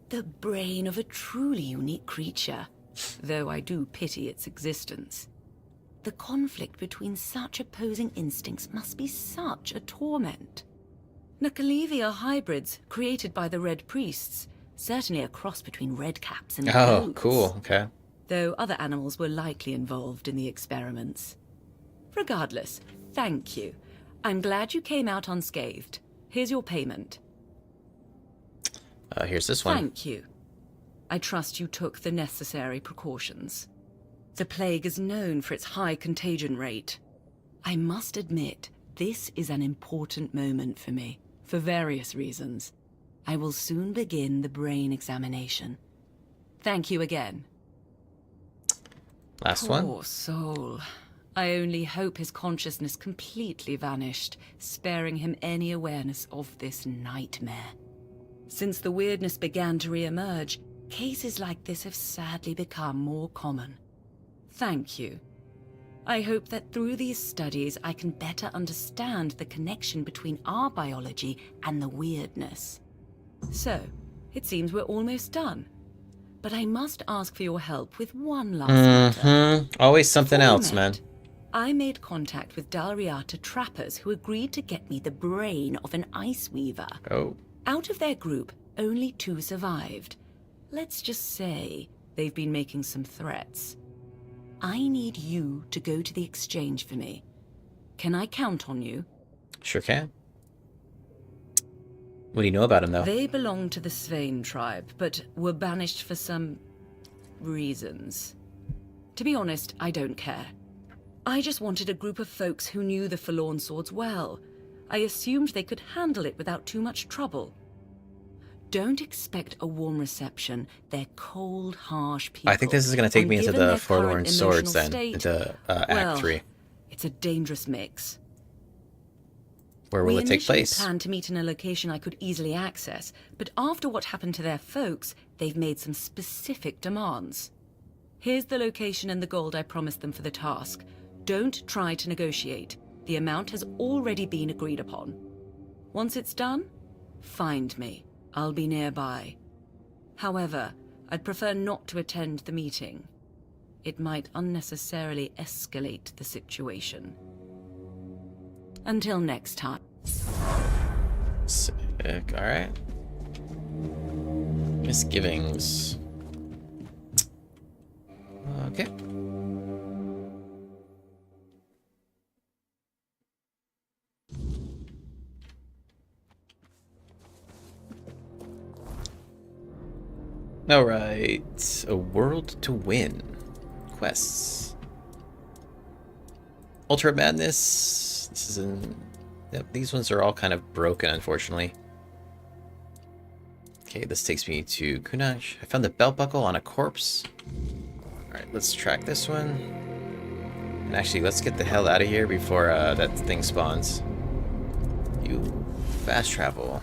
the brain of a truly unique creature, though I do pity its existence. The conflict between such opposing instincts must be such a torment. Nakalevi are hybrids created by the Red Priests, certainly a cross between redcaps and Oh, goats. cool. Okay. Though other animals were likely involved in the experiments. Regardless, thank you. I'm glad you came out unscathed. Here's your payment. Here's this one. Thank you. I trust you took the necessary precautions. The plague is known for its high contagion rate. I must admit, this is an important moment for me, for various reasons. I will soon begin the brain examination. Thank you again. Last one. Poor soul. I only hope his consciousness completely vanished, sparing him any awareness of this nightmare. Since the weirdness began to re-emerge, cases like this have sadly become more common. Thank you. I hope that through these studies I can better understand the connection between our biology and the weirdness. So, it seems we're almost done. But I must ask for your help with one last matter. Always something Before we else, man. met, I made contact with Dalriata trappers who agreed to get me the brain of an ice weaver. Oh. Out of their group, only 2 survived. Let's just say they've been making some threats. I need you to go to the exchange for me. Can I count on you? Sure can. What do you know about him, though? They belong to the Svein tribe, but were banished for some reasons. To be honest, I don't care. I just wanted a group of folks who knew the Forlorn Swords well. I assumed they could handle it without too much trouble. Don't expect a warm reception. They're cold, harsh people. I think this is going to take me into given the their Forlorn current Swords, emotional then. state, Into well, Act 3. It's a dangerous mix. Where will it take We initially place? planned to meet in a location I could easily access, but after what happened to their folks, they've made some specific demands. Here's the location and the gold I promised them for the task. Don't try to negotiate. The amount has already been agreed upon. Once it's done, find me. I'll be nearby. However, I'd prefer not to attend the meeting. It might unnecessarily escalate the situation. Until next time. Sick, alright. Misgivings. Okay. Alright. A World to Win. Quests. Ultra Madness. This is in... Yep, these ones are all kind of broken, unfortunately. Okay, this takes me to Cuanacht. I found the belt buckle on a corpse. Alright, let's track this one. And actually, let's get the hell out of here before that thing spawns. You fast travel.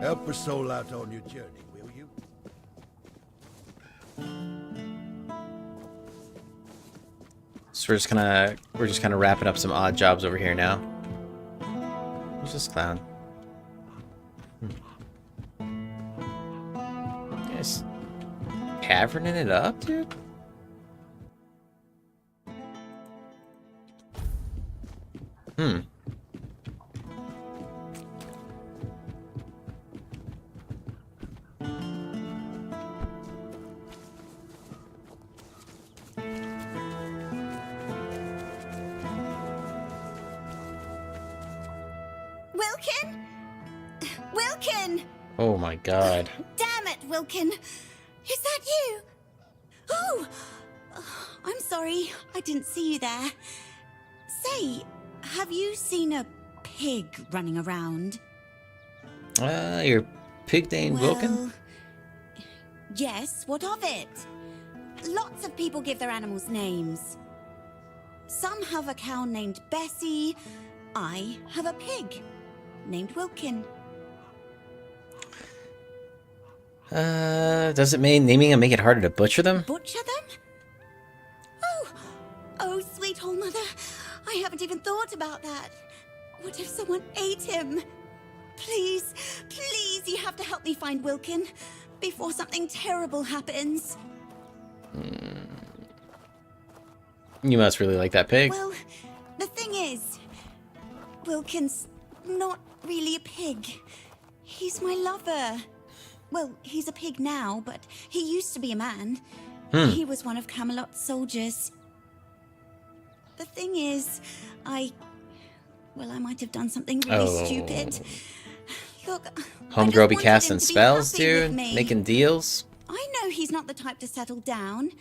Help a soul out on your journey, will you? So we're just kind of wrapping up some odd jobs over here now. Who's this clown? Yes, caverning it up, dude. Wilkin? Wilkin! Oh my god. Damn it, Wilkin! Is that you? Oh! I'm sorry, I didn't see you there. Say, have you seen a pig running around? You're pig named Wilkin? Yes, what of it? Lots of people give their animals names. Some have a cow named Bessie. I have a pig named Wilkin. Does it mean naming them make it harder to butcher them? Butcher them? Oh, sweet old mother. I haven't even thought about that. What if someone ate him? Please, please, you have to help me find Wilkin before something terrible happens. You must really like that pig. Well, the thing is, Wilkin's not really a pig. He's my lover. Well, he's a pig now, but he used to be a man. He was one of Camelot's soldiers. The thing is, I might have done something really stupid. Look, Homegirl be casting spells, dude? Making deals? I know he's not the type to settle down,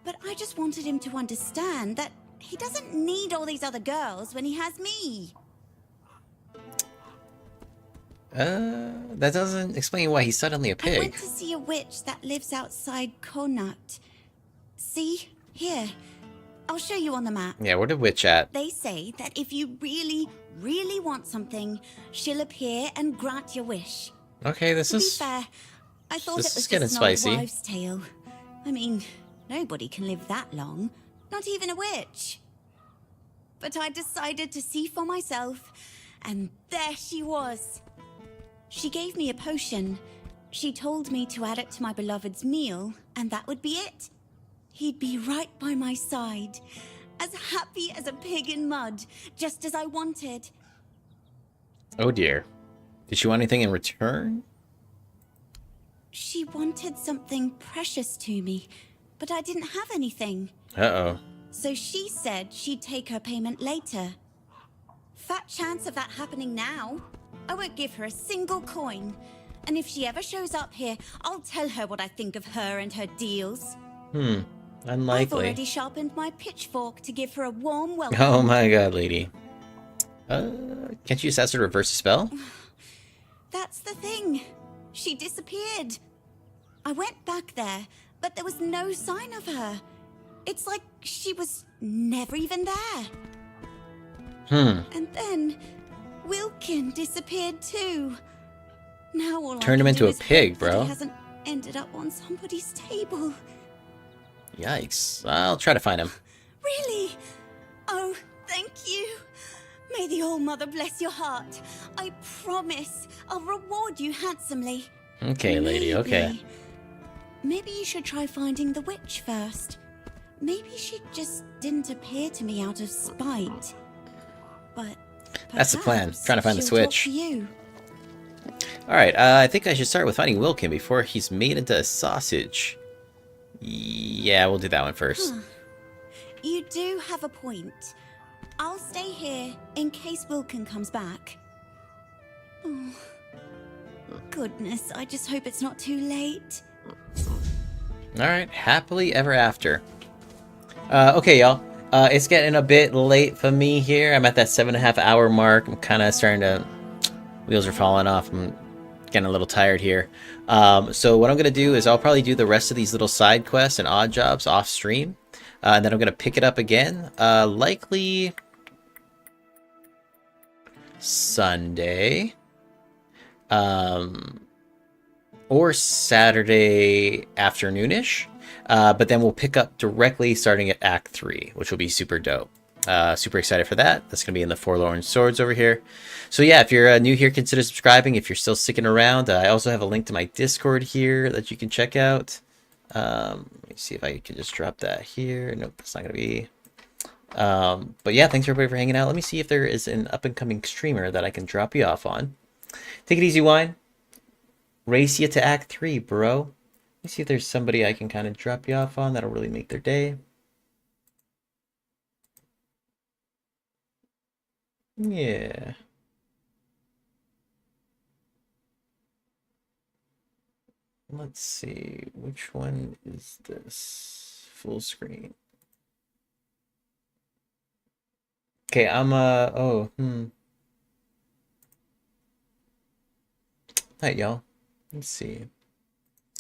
but I just wanted him to understand that he doesn't need all these other girls when he has me. That doesn't explain why he's suddenly a pig. I went to see a witch that lives outside Cuanacht. See? Here. I'll show you on the map. Yeah, where the witch at? They say that if you really, really want something, she'll appear and grant your wish. Okay, this is... To be fair, I thought it this was is getting just an old spicy. wives' tale. I mean, nobody can live that long. Not even a witch. But I decided to see for myself, and there she was. She gave me a potion. She told me to add it to my beloved's meal, and that would be it. He'd be right by my side, as happy as a pig in mud, just as I wanted. Oh dear. Did she want anything in return? She wanted something precious to me, but I didn't have anything. Uh-oh. So she said she'd take her payment later. Fat chance of that happening now. I won't give her a single coin. And if she ever shows up here, I'll tell her what I think of her and her deals. Unlikely. I've already sharpened my pitchfork to give her a warm welcome. Oh my god, lady. Can't you just ask her to reverse a spell? That's the thing. She disappeared. I went back there, but there was no sign of her. It's like she was never even there. And then Wilkin disappeared too. Now all Turned him into a pig, bro. He hasn't ended up on somebody's table. Yikes. I'll try to find him. Really? Oh, thank you. May the All-Mother bless your heart. I promise I'll reward you handsomely. Okay, lady, okay. Maybe you should try finding the witch first. Maybe she just didn't appear to me out of spite. But that's the plan. Trying to find the switch. You. Alright, I think I should start with finding Wilkin before he's made into a sausage. Yeah, we'll do that one first. You do have a point. I'll stay here in case Wilkin comes back. Oh, goodness, I just hope it's not too late. Alright, happily ever after. Okay, y'all. It's getting a bit late for me here. I'm at that 7.5 hour mark. I'm kind of starting to... Wheels are falling off. I'm getting a little tired here. So what I'm going to do is I'll probably do the rest of these little side quests and odd jobs off stream. And then I'm going to pick it up again. Likely... Sunday. Or Saturday afternoonish. But then we'll pick up directly starting at Act 3, which will be super dope. Super excited for that. That's going to be in the Forlorn Swords over here. So yeah, if you're new here, consider subscribing. If you're still sticking around, I also have a link to my Discord here that you can check out. Let me see if I can just drop that here. Nope, that's not going to be... but yeah, thanks everybody for hanging out. Let me see if there is an up-and-coming streamer that I can drop you off on. Take it easy, Wine. Race you to Act 3, bro. Let me see if there's somebody I can kind of drop you off on that'll really make their day. Yeah. Let's see, which one is this? Full screen. Okay, I'm, Alright, y'all. Let's see.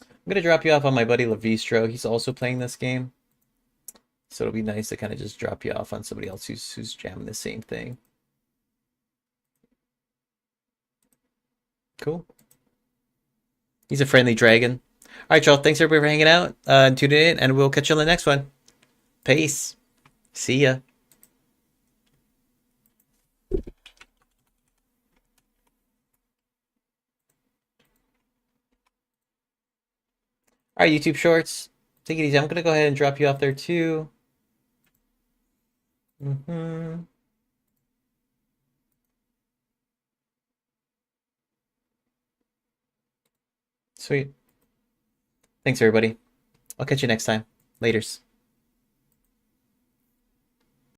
I'm going to drop you off on my buddy Lavistro. He's also playing this game. So it'll be nice to kind of just drop you off on somebody else who's jamming the same thing. Cool. He's a friendly dragon. All right, y'all. Thanks everybody for hanging out and tuning in, and we'll catch you on the next one. Peace. See ya. All right, YouTube Shorts. Take it easy. I'm going to go ahead and drop you off there too. Sweet. Thanks, everybody. I'll catch you next time. Laters.